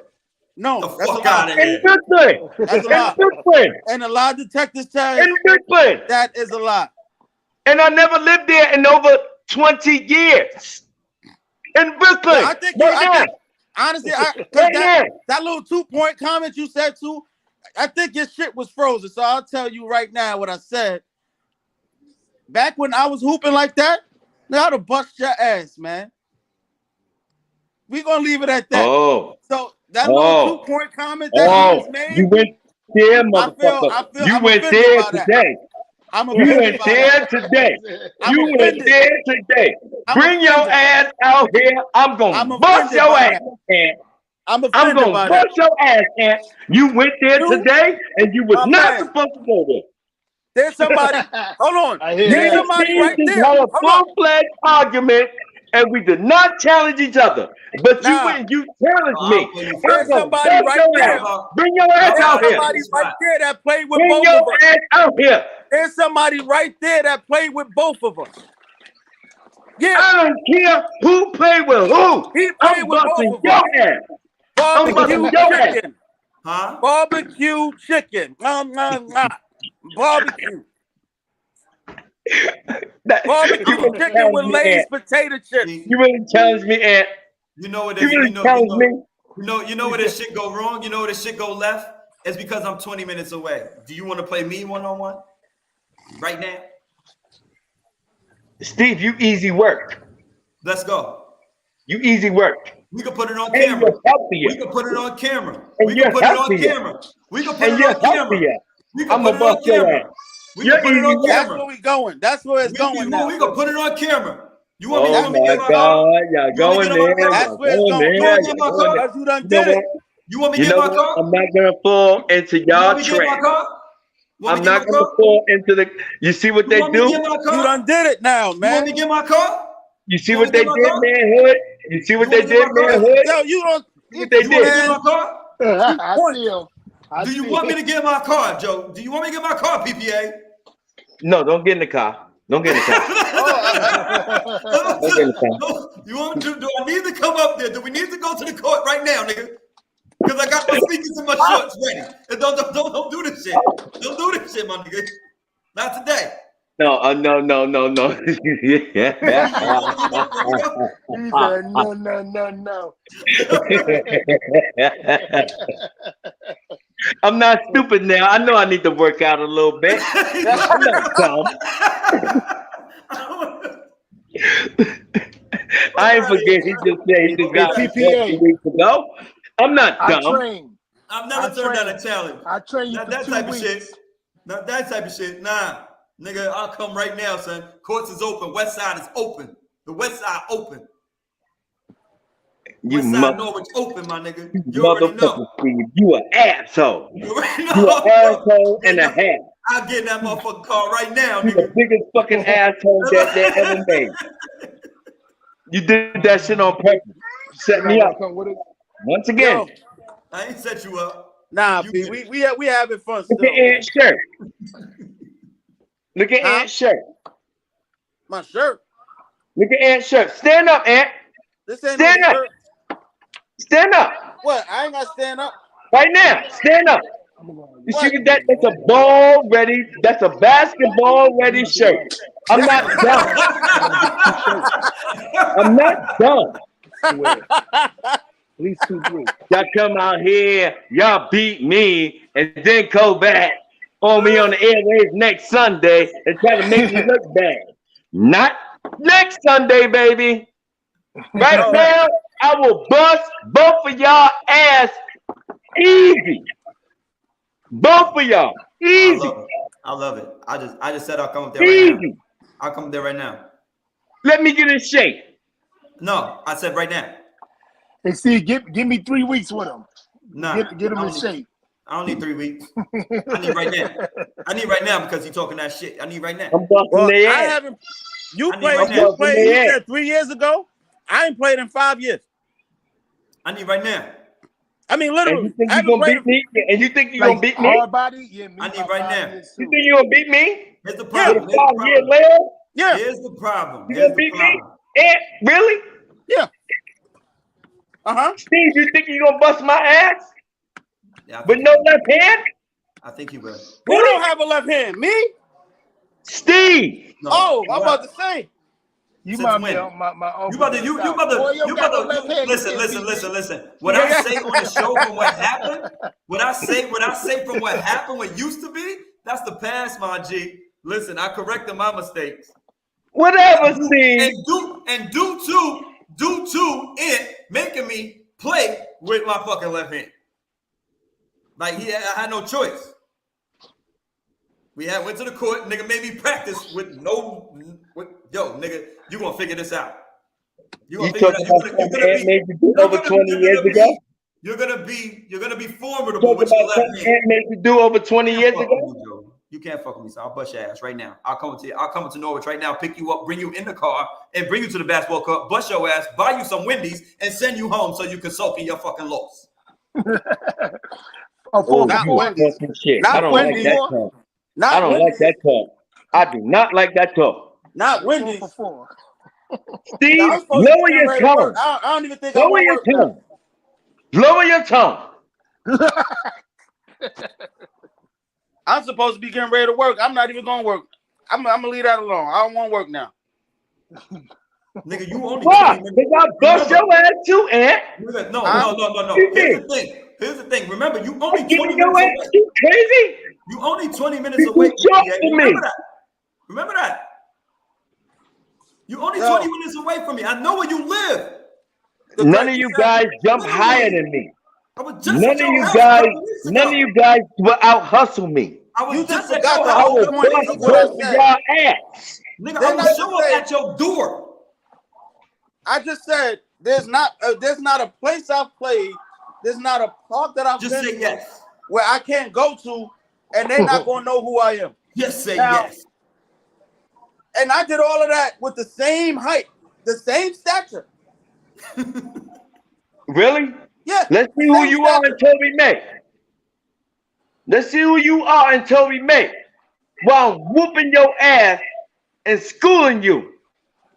No, The that's a fuck lie. out of In here. Brooklyn. That's a In lie. Brooklyn. And a lot of detectives tell In you Brooklyn. that is a lie. And I never lived there in over 20 years. In Brooklyn. Yeah, I think honestly, Right that little 2-point comment you said too, I think your shit was frozen. So I'll tell you right now what I said. Back when I was hooping like that, I'd have bust your ass, man. We're gonna leave it at that. Oh. So that little 2-point comment that he just made. You went there, motherfucker. You went there today. You went there today. You went there today. Bring your ass out here. I'm gonna bust your ass, man. I'm gonna bust your ass, man. You went there today, and you was not supposed to go there. There's somebody. Hold on. There's somebody right there. Had a full-fledged argument, and we did not challenge each other. But you went and you challenged me. There's somebody right there. Bring your ass out here. There's somebody right there that played with Bring both your of us. ass out here. There's somebody right there that played with both of us. Yeah. I don't care who played with who. He played with both of your us. ass. Barbecue chicken. Huh? Barbecue chicken. Barbecue. Barbecue chicken with Lay's potato chips. You really challenged me, Ant. You know what? You really challenged me. You know where this shit go wrong. You know where this shit go left. It's because I'm 20 minutes away. Do you want to play me 1-on-1 right now? Steve, you easy work. Let's go. You easy work. We can put it on And camera. you're healthier. We can put it on camera. And We you're can put it on healthier. camera. We can put And it you're on camera. healthier. We can I'm put it on bust your camera. ass. We You're can put it on easy. That's camera. where we going. That's where it's going now. We can put it on camera. You want me Oh to my get my God, car? y'all You want me going to get my there. car? That's where it's Going going. there. You want me to get my car? Because you done You know did it. what? You want me to You get know my what? car? I'm not gonna fall into You y'all want me to get my trap. car? Want I'm me to get not my gonna car? fall into the. You see what You they want me to do? get my car? You done did it now, You want man. me to get my car? You see You what want me they to did, get my car? manhood? You see what You they want me to did, get my car? manhood? Yo, you don't. What they You want me to did? get my car? I see him. Do you want me to get my car, Joe? Do you want me to get my car, PPA? No, don't get in the car. Don't get in the car. Don't get in the car. You want to? Do I need to come up there? Do we need to go to the court right now, nigga? Because I got my speakers and my shorts ready. And don't do this shit. Don't do this shit, my nigga. Not today. No. He said, no. I'm not stupid now. I know I need to work out a little bit. I'm not dumb. I ain't forget. He just said he just got PPA. 2 weeks ago. I'm not I dumb. trained. I've never turned down a challenge. I trained you Not for that 2 type weeks. of shit. Not that type of shit. Nah. Nigga, I'll come right now, son. Courts is open. West side is open. The west side open. You West side mother, Norwich open, my nigga. You already know. motherfucker, Steve. You an asshole. You already know. You an asshole and a half. I'll get in that motherfucking car right now, You the nigga. biggest fucking asshole that they ever made. You did that shit on purpose. You set me up. Once again. Yo, I ain't set you up. nah, You P, did. we having fun Look still. at Ant's shirt. Look at Huh? Ant's shirt. My shirt. Look at Ant's shirt. Stand up, Ant. This ain't Stand no up. shirt. Stand up. What? I ain't got to stand up. Right now. Stand up. You see that? That's a ball ready. That's a basketball ready shirt. I'm not dumb. I'm not dumb. At least 2 3. Y'all come out here, y'all beat me, and then go back on me on the airwaves next Sunday and try to make me look bad. Not next Sunday, baby. Right now, I will bust both of y'all ass easy. Both of y'all. Easy. I love it. I just said I'll come up there right now. Easy. I'll come up there right now. Let me get in shape. No, I said right now. Hey, Steve, give me 3 weeks with him. Nah. Get him I in don't shape. I don't need 3 weeks. I need right now. I need right now because you're talking that shit. I need right now. I'm busting Well, their I ass. haven't. You I need played. right now. You played. You said 3 years ago. I ain't played in 5 years. I need right now. I mean, And literally. you think I you're haven't gonna played. beat me? And you think you're gonna beat me? Hard body? Yeah, me I need about right 5 now. years, You too. think you're gonna beat me? Here's the With problem. a Here's the 5-year problem. layoff? Yeah. Here's the problem. You Here's gonna the beat me? problem. Ant, really? Yeah. Steve, you think you're gonna bust my ass Yeah, I with think no he will. left hand? I think he will. Who don't have a left hand? Me? Steve. No. Oh, I'm about to say. You Since might be when? my uncle. You about to listen. What I say on the show from what happened, what I say from what happened, what used to be, that's the past, my G. Listen, I corrected my mistakes. Whatever, Steve. And due to it making me me play with my fucking left hand. Like I had no choice. We went to the court. Nigga made me practice with yo, nigga, you gonna figure this out. You talking about something made you do over 20 years ago? You're gonna be formidable with your left hand. Ant made you do over 20 years ago? You can't fuck with me, so I'll bust your ass right now. I'll come to Norwich right now, pick you up, bring you in the car, and bring you to the basketball court, bust your ass, buy you some Wendy's, and send you home so you can soak in your fucking loss. Not Wendy's. I don't like that talk. I don't like that talk. I do not like that talk. Not Wendy's. Steve, lower your tone. I don't even think lower your tone. Lower your tone. I'm supposed to be getting ready to work. I'm not even gonna work. I'm gonna leave that alone. I don't want to work now. Nigga, you only. What? Did I bust your ass too, Ant? No. Here's the thing. Remember, you only 20 minutes away. You crazy? You only 20 minutes away. Remember that. You only 20 minutes away from me. I know where you live. None of you guys jump higher than me. None of you guys will out hustle me. You just forgot I was bust y'all ass. Nigga, I will show up at your door. I just said there's not a place I've played. There's not a park that I've just been say to yes where I can't go to, and they're not gonna know who I am. Just say yes. And I did all of that with the same height, the same stature. Really? Yeah. Let's see who you are until we make. Let's see who you are until we make. While whooping your ass and schooling you.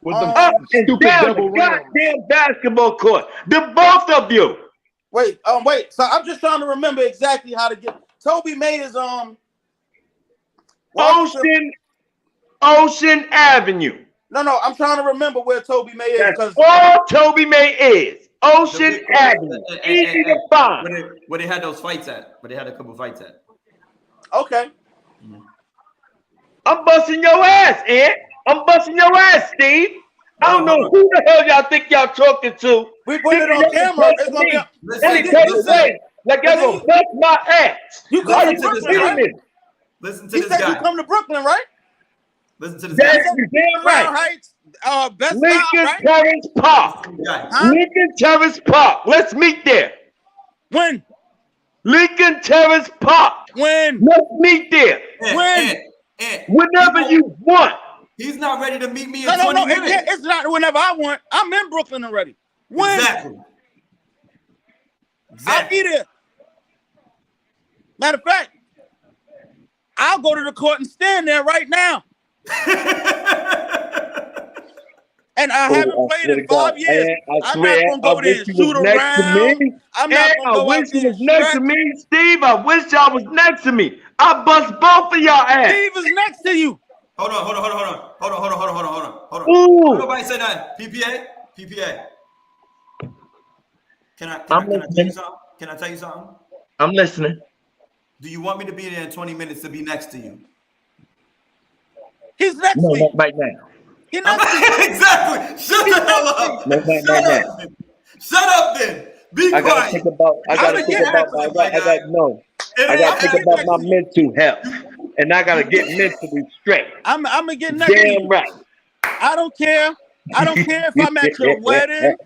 With up and down the goddamn basketball court. The both of you. Wait. So I'm just trying to remember exactly how to get. Toby made his Ocean Avenue. No. I'm trying to remember where Toby May is. That's all Toby May is. Ocean Avenue. Easy to find. Where they had those fights at. Where they had a couple fights at. Okay. Mm-hmm. I'm busting your ass, Ed. I'm busting your ass, Steve. I don't know who the hell y'all think y'all talking to. We put it on camera. It's gonna be any type of way. Like y'all gonna bust my ass. You come to Brooklyn, right? Listen to this guy. You come to Brooklyn, right? Listen to this guy. That's damn right. Heights, Best Lincoln Style, right? Terrace Park. Huh? Lincoln Terrace Park. Let's meet there. When? Lincoln Terrace Park. When? Let's meet there. Whenever you want. He's not ready to meet me in 20 minutes. It's not whenever I want. I'm in Brooklyn already. When? Exactly. I'll be there. Matter of fact, I'll go to the court and stand there right now. And I haven't played in 5 years. I'm not gonna go there and shoot around. I'm not gonna go I wish you was next to me, Steve. I wish y'all was next to me. I bust both of y'all ass. Steve is next to you. Hold on. Ooh. Nobody said that. PPA. Can I tell you something? Can I tell you something? I'm listening. Do you want me to be there in 20 minutes to be next to you? He's next to you. No, not right now. He's next to you. Exactly. Shut the hell up. No, not right now. Shut up then. Be quiet. I gotta think about my mental health. And I gotta get mentally straight. I'm gonna get next to you. Damn right. I don't care. I don't care if I'm at your wedding.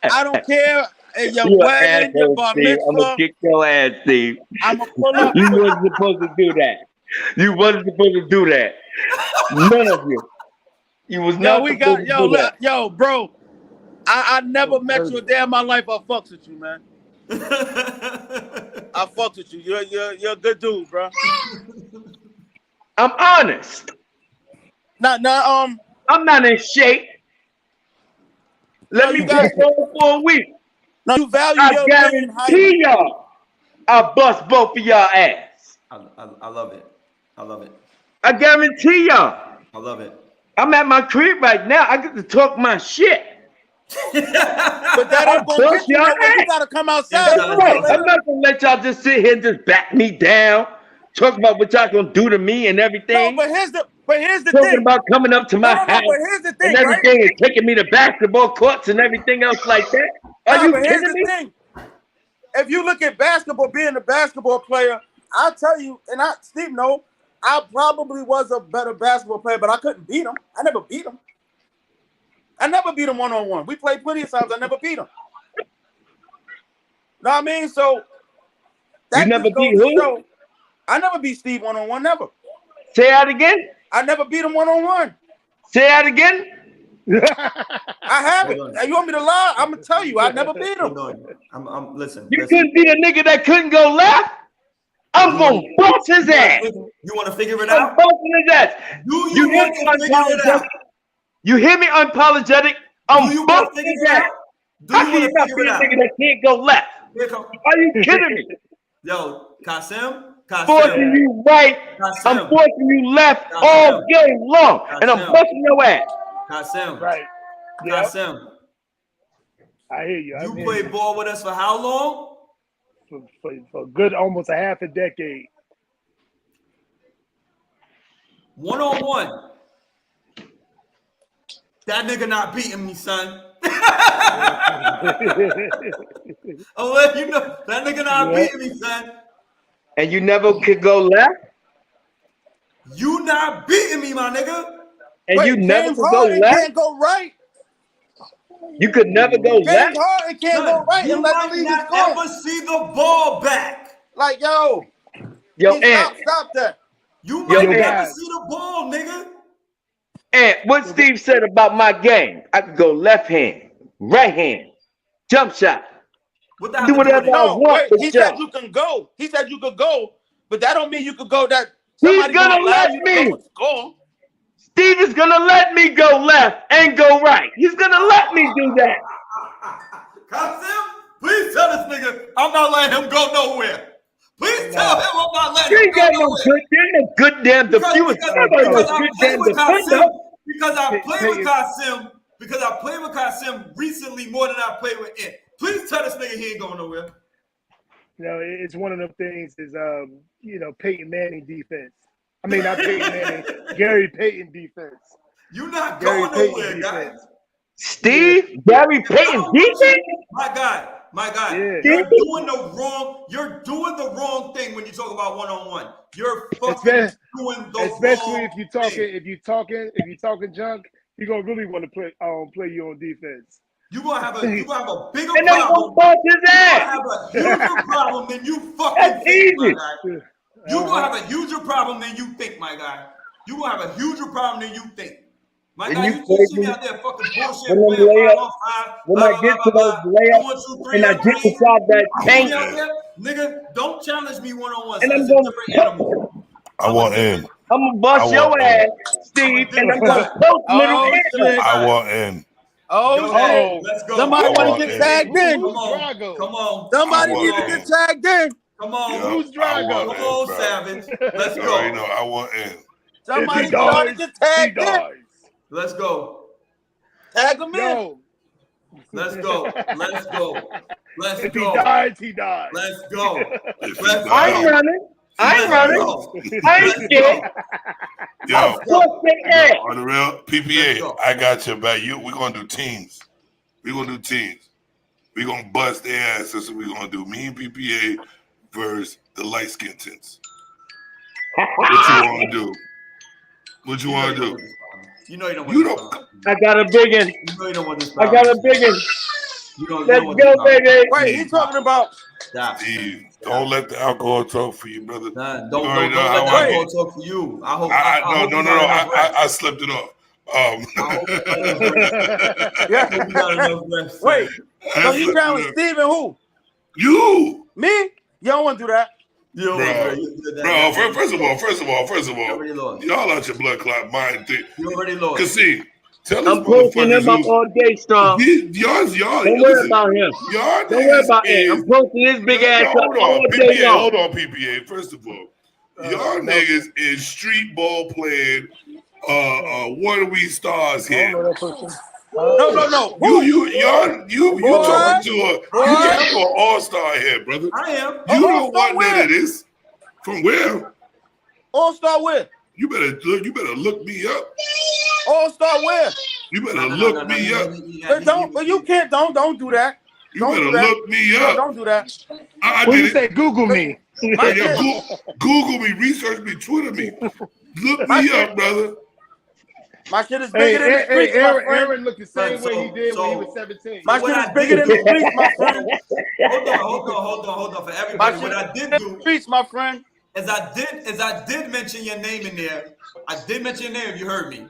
I don't care if your wedding, your bar mitzvah. I'm gonna kick your ass, Steve. I'm gonna pull up. You wasn't supposed to do that. You wasn't supposed to do that. None of you. You was not supposed to do that. Yo, bro. I never met you a day in my life. I fucks with you, man. I fucks with you. You're a good dude, bro. I'm honest. I'm not in shape. Let me just go for a week. No, you value I guarantee y'all I'll bust both of y'all ass. I love it. I guarantee y'all. I love it. I'm at my crib right now. I get to talk my shit. But that ain't gonna get you. You gotta come outside. That's right. I'm not gonna let y'all just sit here and just back me down, talk about what y'all gonna do to me and everything. No, but But here's the talking thing. about coming up to my house But here's the thing, and everything and taking me to basketball courts and everything else like that. Are you but here's kidding the me? thing. If you look at basketball, being a basketball player, I'll tell you, and Steve know, I probably was a better basketball player, but I couldn't beat him. I never beat him. I never beat him one-on-one. We played plenty of times. I never beat him. Know what I mean? So that You never just goes beat to who? show, I never beat Steve one-on-one, never. Say that again. I never beat him one-on-one. Say that again. I haven't. You want me to lie? I'm gonna tell you, I never beat him. I'm listen. You couldn't beat a nigga that couldn't go left. I'm gonna bust his ass. You want to figure it I'm out? busting his ass. You hear me unapologetic? You hear me unapologetic? I'm busting his ass. How can you not beat a nigga that can't go left? Are you kidding me? Yo, Kasim. Forcing you right, I'm forcing you left all game long, and I'm busting your ass. Kasim. Right. Yeah. Kasim. I hear you. You played ball with us for how long? For good almost a half a decade. 1-on-1. That nigga not beating me, son. I'll let you know. That nigga not beating me, son. And you never could go left? You not beating me, my nigga. And you never could go left? Can't go right. You could never go left? James Harden can't go right You and let might the lead not score. ever see the ball back. Like, yo, stop that. You might never Ant. see the ball, nigga. And what Steve said about my game, I could go left hand, right hand, jump shot. Do whatever I want. He said you can go. He said you could go, but that don't mean you could go that. He's gonna let me. Steve is gonna let me go left and go right. He's gonna let me do that. Kasim, please tell this nigga I'm not letting him go nowhere. Please tell him I'm not letting him go nowhere. There's no good damn defense. Because I played with Kasim recently more than I played with Ant. Please tell this nigga he ain't going nowhere. You know, it's one of them things is Peyton Manning defense. I mean, not Peyton Manning, Gary Payton defense. You not going nowhere, guys. Steve, Gary Payton defense? My God. Yeah. You're doing the wrong thing when you talk about one-on-one. You're fucking doing the especially wrong if you're talking junk, you're gonna really want to play you on defense. You're gonna have a bigger and I'm problem. gonna bust his ass. You're gonna have a huger problem than you fucking think, my guy. You're gonna have a huger problem than you think, my guy. You're gonna have a huger problem than you think. My guy, you see me out there fucking bullshit. When I get to those layups and I get inside that tank, nigga, don't challenge me one-on-one. And I'm gonna I want in. I'm gonna bust your ass, Steve, and I'm gonna poke little shit. I want in. Oh, let's go. Somebody want to get tagged in. Come on. Somebody need to get tagged in. Come on. Who's Drago? Come on, Savage. Let's You go. already know I want in. Somebody trying to get tagged in. Let's go. Tag him in. Yo, Let's go. if he dies, he dies. Let's go. I ain't running. I ain't scared. Yo, on the real PPA, I got your back. We're gonna do teams. We're gonna bust their ass. That's what we're gonna do. Me and PPA versus the light skin tints. What you wanna do? You know you don't want this. I got a big one. You know you don't want this. I got a big one. Let's go, baby. Wait, he's talking about. Steve, don't let the alcohol talk for you, brother. Don't let the alcohol talk for you. I slipped it off. Wait, so you down with Steve and who? You. Me? You don't want to do that. Bro, first of all, y'all out your blood clot mind thing. You already lost. Cause see, tell I'm posting him up all day, strong. Y'all. Don't worry about him. Don't worry about him. I'm posting his big ass up all day long. Hold on, PPA. First of all, y'all niggas is street ball playing. What are we stars here? No. You talking to an all-star here, brother. I am. You don't want none of this. From where? All-star where? You better look me up. All-Star where? You better look me up. But you can't. Don't do that. You better look me No, up. don't do that. I What did you it. say? Google me. Yeah, Google me, research me, Twitter me. Look me up, brother. My shit is bigger than the streets, my friend. Aaron looked the same way he did when he was 17. My shit is bigger than the streets, my friend. Hold on. For everybody, what I did do, streets, my friend, is I did mention your name in there. I did mention your name. If you heard me.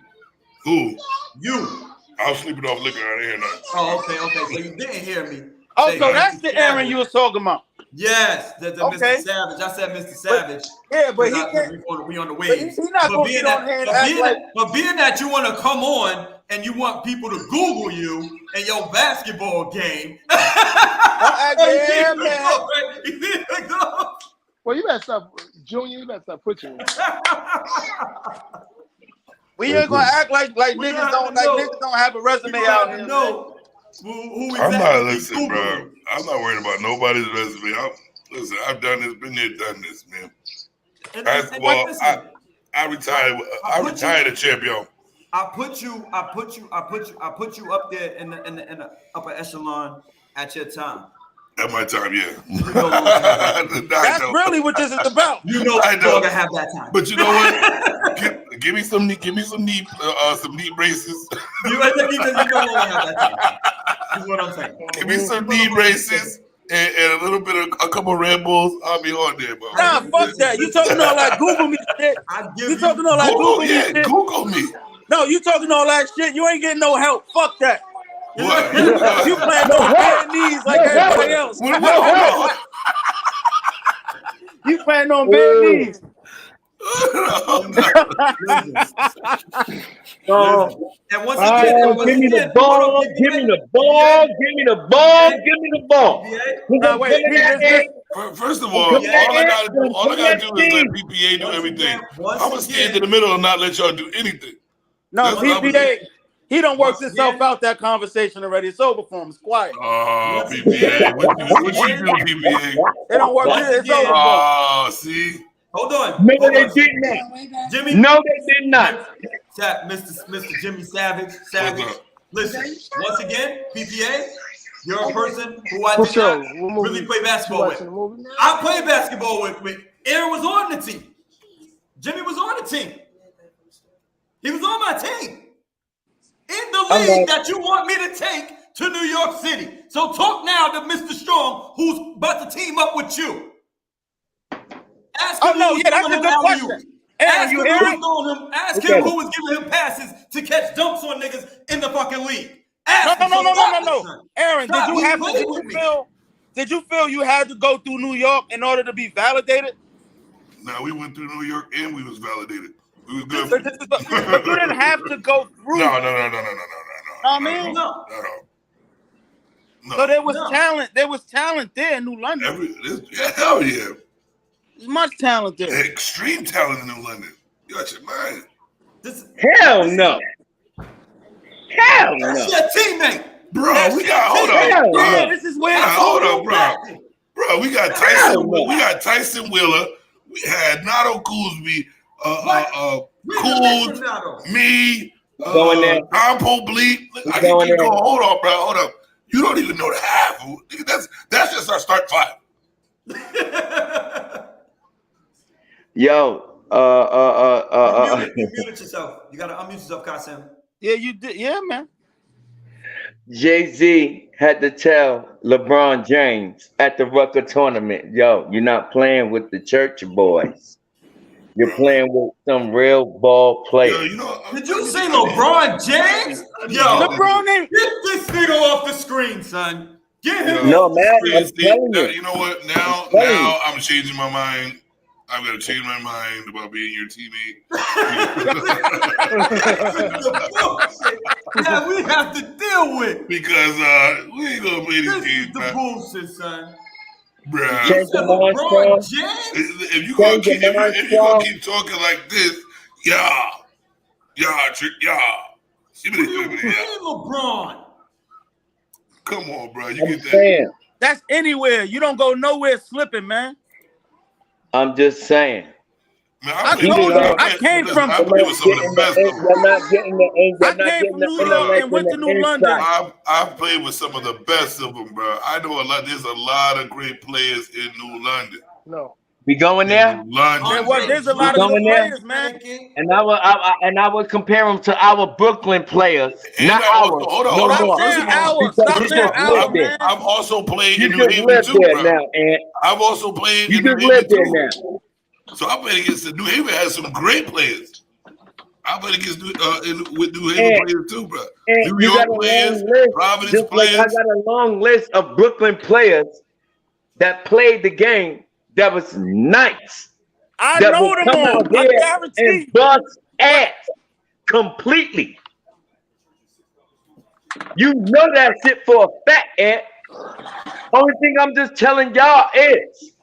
Who? You. I was sleeping off liquor. I didn't hear nothing. Oh, okay. So you didn't hear me. Oh, so that's the Aaron you was talking about. Yes, the Okay. Mr. Savage. I said Mr. Savage. But he can't. We on the waves. He's not going to get on hand. But being that you want to come on and you want people to Google you and your basketball game. Well, you better stop, Junior. You better stop pushing me. We ain't gonna act like niggas don't have a resume out here. No. Who I'm not listening, bro. I'm not worried about nobody's resume. Listen, I've done this, been there, done this, man. Basketball. I retired. I retired a champion. I put you up there in the upper echelon at your time. At my time, yeah. That's really what this is about. You know, I know. I have that time. But you know what? give me some knee braces. You know I have that time. Is what I'm saying. Give me some knee braces and a little bit of a couple Red Bulls. I'll be on there, bro. Nah, fuck that. You talking all that Google me shit? You talking all that Google me shit? Google me. No, you talking all that shit. You ain't getting no help. Fuck that. What? You playing on bad knees like everybody else. You playing on bad knees. And once again, give me the ball. Give me the ball. Give me the ball. Give me the ball. Now, wait, First of all, all I gotta do is let PPA do everything. I'm gonna stand in the middle and not let y'all do anything. No, PPA, he don't work himself out that conversation already. It's over for him. It's quiet. Oh, PPA. What you do, PPA? It don't work. It's over. Oh, see? Hold on. No, they did not. Jimmy. No, they did not. Mr. Jimmy Savage. Listen, once again, PPA, you're a person who I did not really play basketball with. I played basketball with. Aaron was on the team. Jimmy was on the team. He was on my team. In the league that you want me to take to New York City. So talk now to Mr. Strong, who's about to team up with you. Ask him that's a good question. Ask him who was giving him passes to catch dunks on niggas in the fucking league. No. Aaron, did you feel you had to go through New York in order to be validated? No, we went through New York and we was validated. We was good. But you didn't have to go through. No. I mean, no. So there was talent. There was talent there in New London. Hell yeah. There's much talent there. Extreme talent in New London. You got your mind. Hell no. Hell no. That's your teammate. Bro, we got hold on. Yeah, this is where hold on, bro. Bro, we got Tyson. We got Tyson Wheeler. We had Nato Coolsby, Cool, me, Tom Bleep. I can keep going. Hold on, bro. Hold up. You don't even know the half. That's just our start five. Yo, Unmute yourself. You gotta unmute yourself, Kasim. Yeah, you did. Yeah, man. Jay-Z had to tell LeBron James at the Rucker tournament, yo, you're not playing with the church boys. You're playing with some real ball players. Did you say LeBron James? Yo, LeBron name. Get this nigga off the screen, son. Get him. No, man. I'm telling you. You know what? Now I'm changing my mind. I'm gonna change my mind about being your teammate. Yeah, we have to deal with because we ain't gonna play these games. The bullshit, son. Bruh. If you gonna keep talking like this, LeBron. Come on, bro. You get that? Saying. That's anywhere. You don't go nowhere slipping, man. I'm just saying. Man, I told you, I came from. I played with some of the best. You're not getting the. I came from New York and went to New London. I played with some of the best of them, bro. I know a lot. There's a lot of great players in New London. No. We going there? London. There's a lot of good players, man. And I would compare them to our Brooklyn players, not ours. Hold on. Stop saying ours, man. I've also played in New You just Haven live too, there bro. now, and I've also played you in New just live Haven there too. now. So I played against the New Haven has some great players. I played against with New Haven players too, bro. New York players, Providence players. I got a long list of Brooklyn players that played the game that was nice. I know them all. I guarantee. And bust ass completely. You know that shit for a fact, Ed. Only thing I'm just telling y'all is,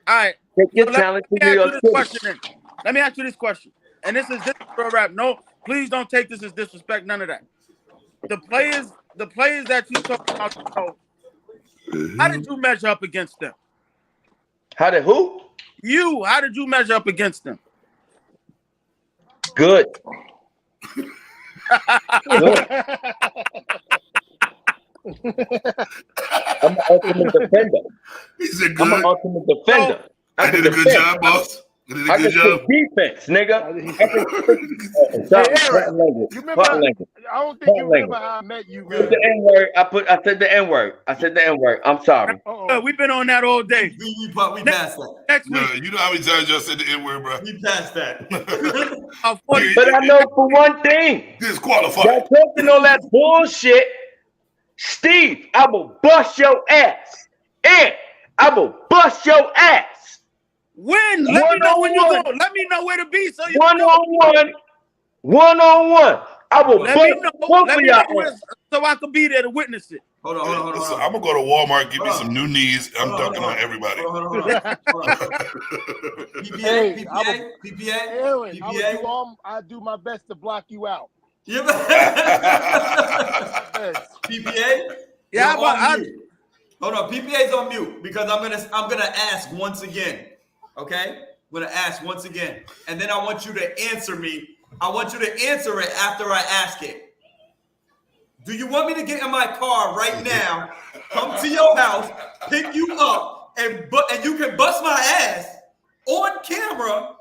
all right, take your talent to New York City. Let me ask you this question, and this is for a rap. No, please don't take this as disrespect. None of that. The players that you talk about, how did you measure up against them? How did who? You. How did you measure up against them? Good. I'm an ultimate defender. He's a good. I'm an ultimate defender. I did a good job, boss. I did a good job. Defense, nigga. You remember? I don't think you remember how I met you. The N-word. I said the N-word. I'm sorry. We've been on that all day. We passed that. Next No, week. you know how many times y'all said the N-word, bro? We passed that. But I know for one thing. Disqualified. Y'all talking all that bullshit. Steve, I will bust your ass. And I will bust your ass. When? Let me know when you go. Let me know where to be. So you one on one. I will bust both of y'all. So I can be there to witness it. Hold on. Listen, I'm gonna go to Walmart, give me some new knees. I'm dunking on everybody. PPA. Aaron, I do my best to block you out. PPA. Yeah, hold on. PPA's on mute because I'm gonna ask once again. Okay, I'm gonna ask once again, and then I want you to answer me. I want you to answer it after I ask it. Do you want me to get in my car right now, come to your house, pick you up, and you can bust my ass on camera,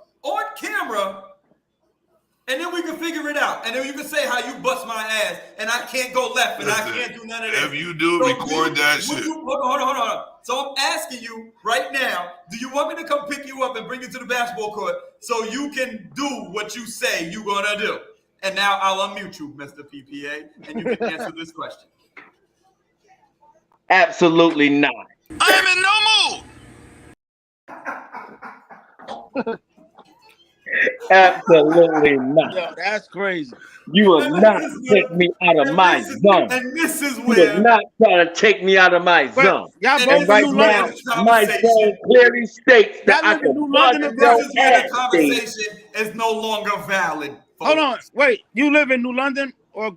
and then we can figure it out. And then you can say how you bust my ass, and I can't go left, and I can't do none of that. If you do, record that shit. Hold on. So I'm asking you right now, do you want me to come pick you up and bring you to the basketball court so you can do what you say you're going to do? And now I'll unmute you, Mr. PPA, and you can answer this question. Absolutely not. I am in no mood. Absolutely not. Yo, that's crazy. You will not take me out of my zone. And this is You where will not try to take me out of my zone. Y'all And both And right in New now, London. my zone clearly states that Y'all I live in can New bust London, your this is where the ass. conversation is no longer valid. Folks. Hold on. Wait, you live in New London or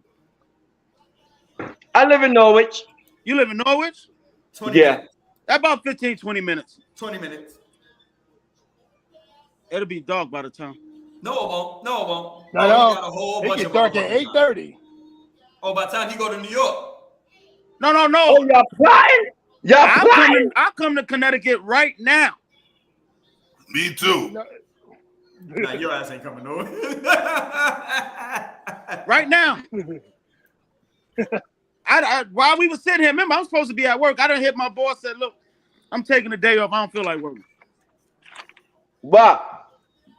I live in Norwich. you live in Norwich? 20 Yeah. minutes. About 15, 20 minutes. 20 minutes. It'll be dark by the time. No, it won't. No. We got a whole It bunch gets of dark at 8:30. Oh, by the time you go to New York. No. Oh, y'all plotting? Y'all plotting? I'll come to Connecticut right now. Me too. Nah, your ass ain't coming over. Right now. While we were sitting here, remember, I'm supposed to be at work. I done hit my boss, said, look, I'm taking a day off. I don't feel like working. Why?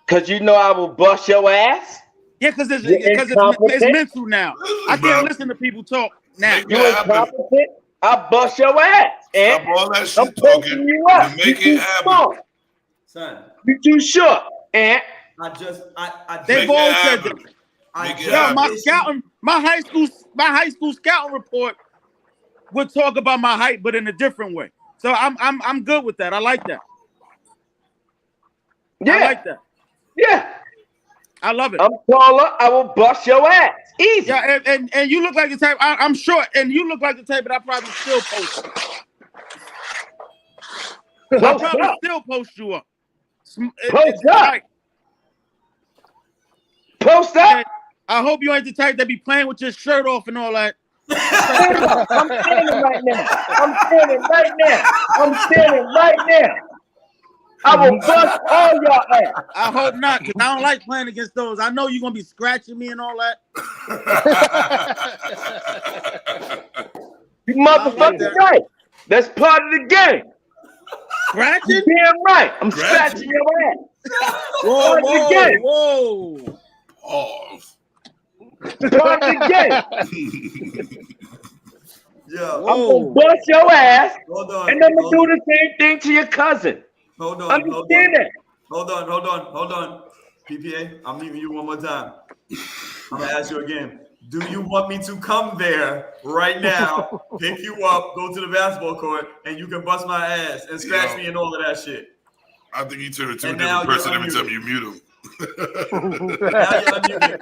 Because you know I will bust your ass? Yeah, because it's mental now. I can't listen to people talk now. You incompetent? I'll bust your ass. Stop all that shit talking you up. and make You it too happen. smart. Son, You too short. And They've all said that. Make it Yo, happen. my high school scouting report would talk about my height, but in a different way. So I'm good with that. I like that. Yeah. I like that. Yeah. I love it. I'm taller. I will bust your ass. Easy. Yeah, and you look like the type. I'm short, and you look like the type that I probably still post. I probably still post you up. Post up. Right. post up? I hope you ain't the type that be playing with your shirt off and all that. I'm standing right now. I'm standing right now. I will bust all y'all ass. I hope not, because I don't like playing against those. I know you're going to be scratching me and all that. You motherfucking right. That's part of the game. Scratching? You damn right. I'm scratching your ass. Whoa, Pause. Part of the game. Yo, I'm gonna bust your ass, hold on. and I'm gonna do the same thing to your cousin. Hold on. Understand that? Hold on. PPA, I'm leaving you one more time. I'm gonna ask you again. Do you want me to come there right now, pick you up, go to the basketball court, and you can bust my ass and scratch me and all of that shit? I think you turn into a And now different person you're every time you mute him. Now you're unmuted.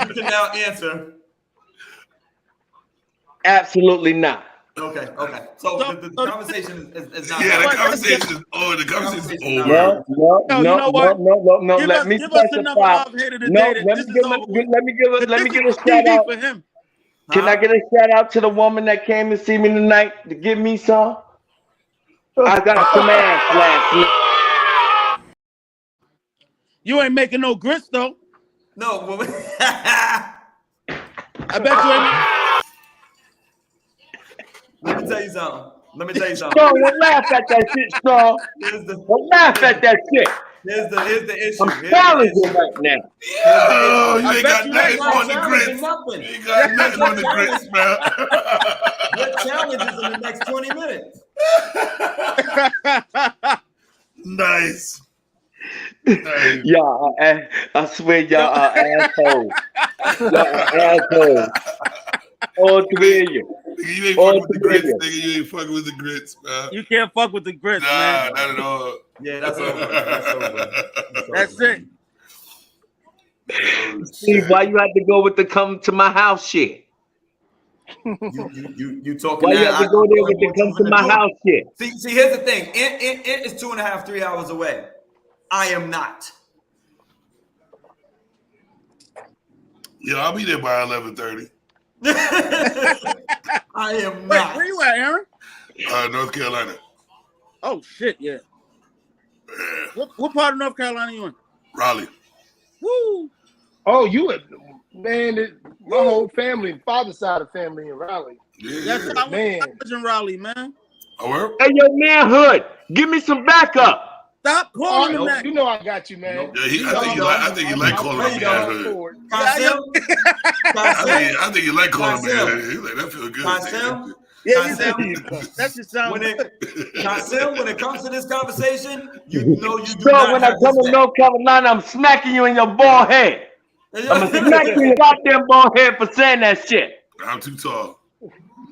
You can now answer. Absolutely not. Okay. So the conversation is not. Yeah, the conversation is over. The conversation is over. No. you know what? No. Give Let us, me give us enough specify. love here today No, that let this me is over with. let me give a This is shout TV out. for him. Can I get a shout out to the woman that came to see me tonight to give me some? I got some ass last night. You ain't making no grits, though. No. I bet you ain't. Let me tell you something. Strong, don't laugh at that shit, Strong. Don't laugh at that shit. Here's the issue. I'm challenging right now. Yo, you ain't got you nothing ain't on the grits. nothing. You ain't got nothing on the grits, man. Your challenge is in the next 20 minutes. Nice. Y'all, I swear y'all are assholes. Y'all are assholes. All three of you. You ain't fucking with the grits, nigga. You ain't fucking with the grits, man. You can't fuck with the grits, man. Nah, not at all. Yeah, that's over. That's it. Steve, why you had to go with the come to my house shit? You talking Why you that? had to go there with the come to my house shit? See, here's the thing. It is 2.5, 3 hours away. I am not. Yeah, I'll be there by 11:30. I am Wait, not. where you at, Aaron? North Carolina. Oh, shit, yeah. What part of North Carolina you in? Raleigh. Woo! Oh, my whole family, father's side of family in Raleigh. Yeah. That's how I was in Raleigh, man. Oh, where? Hey, yo, manhood, give me some backup. Stop calling him that. You know I got you, man. Yeah, I think you like calling me manhood. I think you like calling me manhood. He's like, that feels good. That just sounds when it comes to this conversation, you know you do So not when I have come this to back. North Carolina, I'm smacking you in your bald head. I'm gonna smack you in your goddamn bald head for saying that shit. I'm too tall.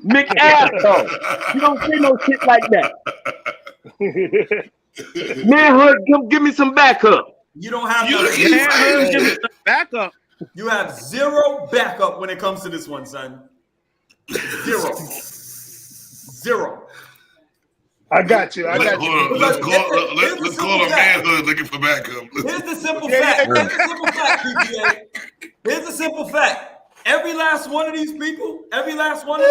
Mick asshole. You don't say no shit like that. Manhood, give me some backup. You don't have backup. You have zero backup when it comes to this one, son. Zero. I got you. Let's call a manhood looking for backup. Here's the simple fact. PPA. Here's the simple fact. Every last one of these people, every last one of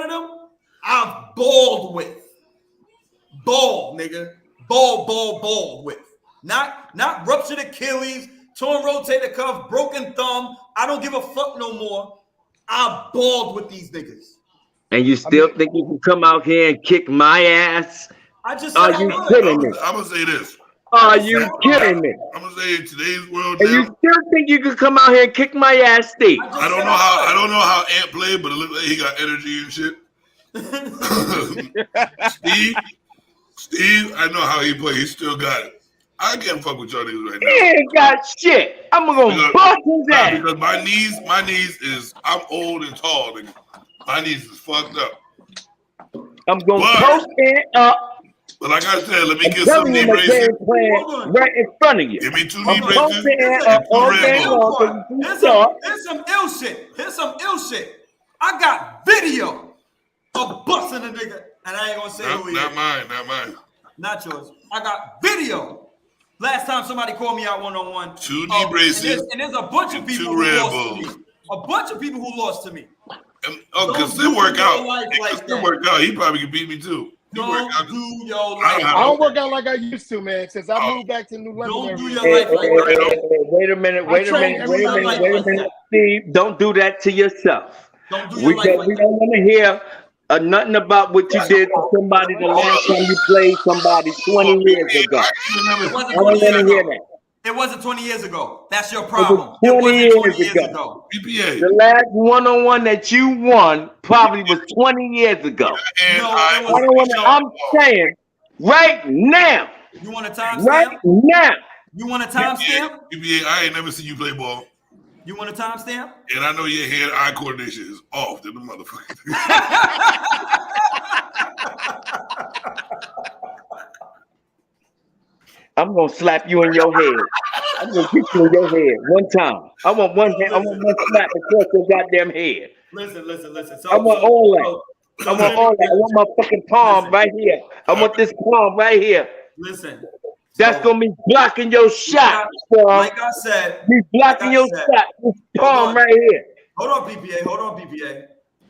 them, I've balled with. Ball, nigga. Ball with. Not ruptured Achilles, torn rotator cuff, broken thumb. I don't give a fuck no more. I balled with these niggas. And you still think you can come out here and kick my ass? Are you kidding me? I'm gonna say this. Are you kidding me? I'm gonna say in today's world And you still think you can come out here and kick my ass, Steve? I don't know how Ant played, but it looked like he got energy and shit. Steve, I know how he played. He still got it. I can't fuck with y'all niggas right now. He ain't got shit. I'm gonna bust his ass. Because my knees is, I'm old and tall, nigga. My knees is fucked up. I'm gonna post it up. But like I said, let me get some knee braces. Right in front of you. Give me 2 knee braces. Here's some ill shit. I got video of busting a nigga, and I ain't gonna say who he is. Not mine. Not yours. I got video Last time somebody called me out one-on-one. 2 knee braces. And there's a bunch of people 2 who Red lost Bulls. to me. A bunch of people who lost to me. Oh, because still work out. Still work out. He probably could beat me too. Don't do your life. I don't work out like I used to, man. Since I moved back to New London. Don't do your life like that. Wait a minute. Steve, don't do that to yourself. Don't do We your life like don't want to hear nothing about what you did to somebody the last time you played somebody 20 years ago. I don't want to hear that. It wasn't 20 years ago. That's your problem. It was 20 years ago. PPA. The last one-on-one that you won probably was 20 years ago. I'm saying right now. You want a timestamp? Right now. You want a timestamp? PPA, I ain't never seen you play ball. You want a timestamp? And I know your hand-eye coordination is off to the motherfucker. I'm gonna slap you in your head. I'm gonna kick you in your head one time. I want one slap across your goddamn head. Listen. I want all that. I want my fucking palm right here. I want this palm right here. Listen. That's gonna be blocking your shot. Like I said, be blocking your shot. This palm right here. Hold on, PPA.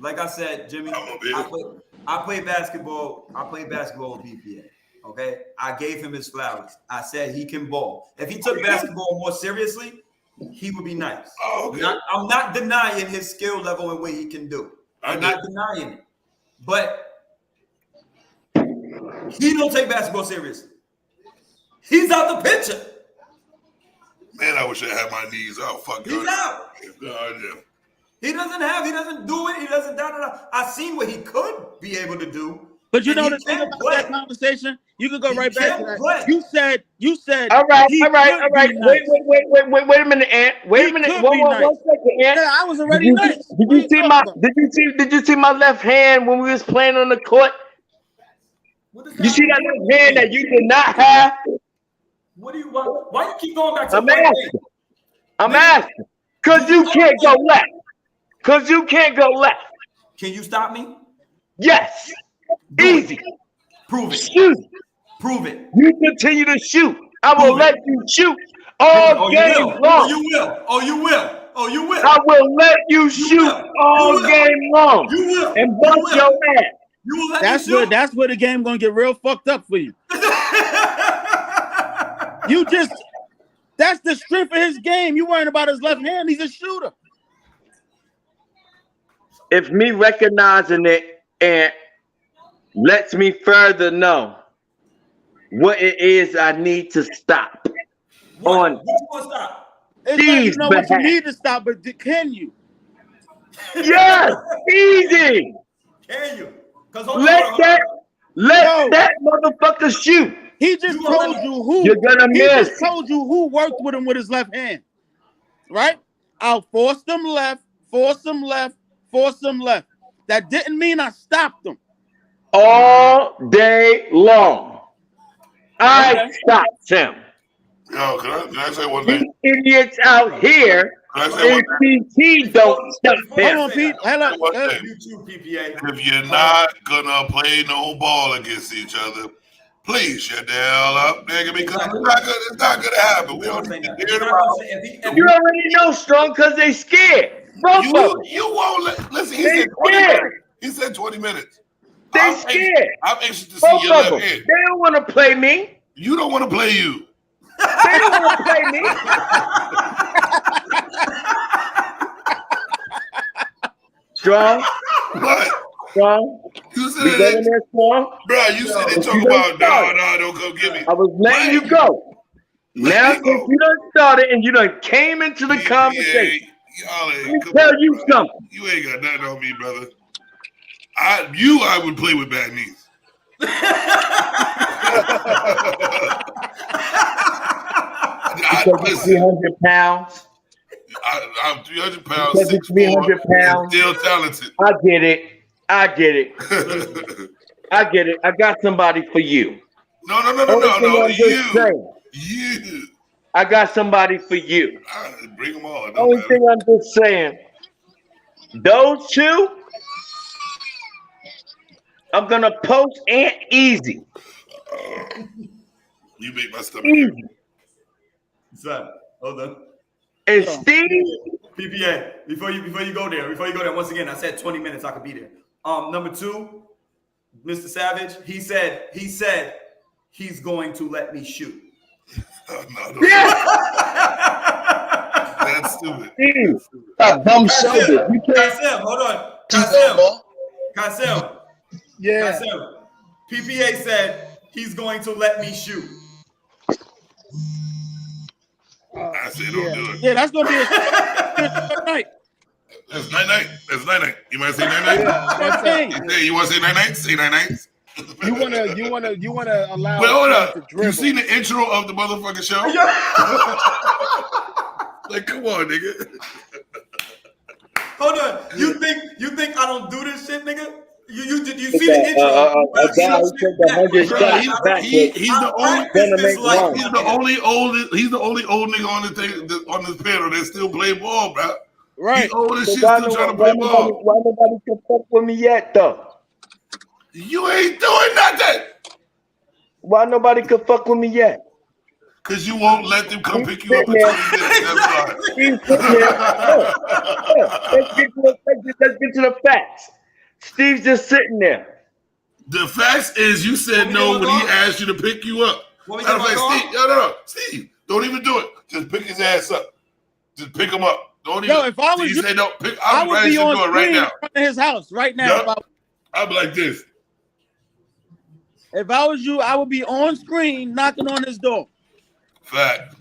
Like I said, Jimmy, I play basketball. I play basketball with PPA. Okay, I gave him his flowers. I said he can ball. If he took basketball more seriously, he would be nice. Oh, okay. I'm not denying his skill level and what he can do. I'm not denying it. But he don't take basketball seriously. He's out the picture. Man, I wish I had my knees out. Fuck He's out. He doesn't do it. He doesn't da. I seen what he could be able to do. But you know the thing about that conversation, you can go right back to that. Play. You said. All right. Nice. Wait a minute, Ant. Wait a minute. One second, Ant. Yeah, I was already nice. Did you see my left hand when we was playing on the court? You see that left hand that you did not have? What do you want? Why you keep going back to I'm asking. Because you can't go left. Can you stop me? Yes. Easy. Prove it. Shoot. Prove it. You continue to shoot. I will let you shoot all game long. Oh, you will. I will let you shoot all game long. You will. And bust your ass. You will let me shoot. That's where the game gonna get real fucked up for you. That's the strength of his game. You worrying about his left hand. He's a shooter. If me recognizing it and lets me further know what it is I need to stop. What you want to stop? It's like you know what you need to stop, but can you? Yes, easy. Can you? Let that motherfucker shoot. He just told you who. You're gonna miss. He just told you who worked with him with his left hand. Right? I'll force them left. That didn't mean I stopped them. All day long. I stopped him. Yo, can I say one thing? These idiots out here in CT don't stop him. Hold on, Pete. You too, PPA. If you're not gonna play no ball against each other, please shut the hell up, nigga, because it's not gonna happen. We don't need to hear about it. You already know, Strong, because they scared. You won't listen. He said 20 minutes. He said 20 minutes. They scared. I'm anxious to see your left hand. They don't want to play me. You don't want to play you. They don't want to play me. Strong. What? Strong. You said you going there, Strong? Bro, you said they talk about no, don't come get me. I was letting you go. Now since you done started and you done came into the conversation, let me tell you something. You ain't got nothing on me, brother. I would play with bad knees. Because you're 300 pounds. I'm 300 pounds. Because you're 300 pounds. Still talented. I get it. I get it. I got somebody for you. No. You. I got somebody for you. Bring them on. Only thing I'm just saying, those two, I'm gonna post Ant easy. You make my stomach easy. Son, hold on. And Steve, PPA, before you go there, once again, I said 20 minutes I could be there. Number 2, Mr. Savage, he said he's going to let me shoot. No. That's stupid. Steve, a bum shoulder. You can't. Kasem, hold on. Kasem. Yeah. Kasem. PPA said he's going to let me shoot. I say don't do it. Yeah, that's gonna be a night. That's night. That's night. You might say night. Yeah, You want to say night? Say night. you wanna allow. But hold him up. to You dribble. seen the intro of the motherfucking show? Like, come on, nigga. Hold on. You think I don't do this shit, nigga? You see the intro? A guy who took 100 shots back. He's the only He's only old nigga on the thing on this panel that still play ball, bro. Right. He old as shit, why still trying to play ball. nobody can fuck with me yet, though? You ain't doing nothing. Why nobody can fuck with me yet? Cause you won't let them come pick you up until you did. That's why. Steve's sitting there. Let's get to the facts. Steve's just sitting there. The fact is, you said no when he asked you to pick you up. I was like, Steve, no, Steve, don't even do it. Just pick his ass up. Just pick him up. Don't even. Yo, if I was you, you, say no. Pick. I I'm would ready be to on do it screen right now. in front of his house right now. Yep. I'm like this. If I was you, I would be on screen knocking on his door. Fact.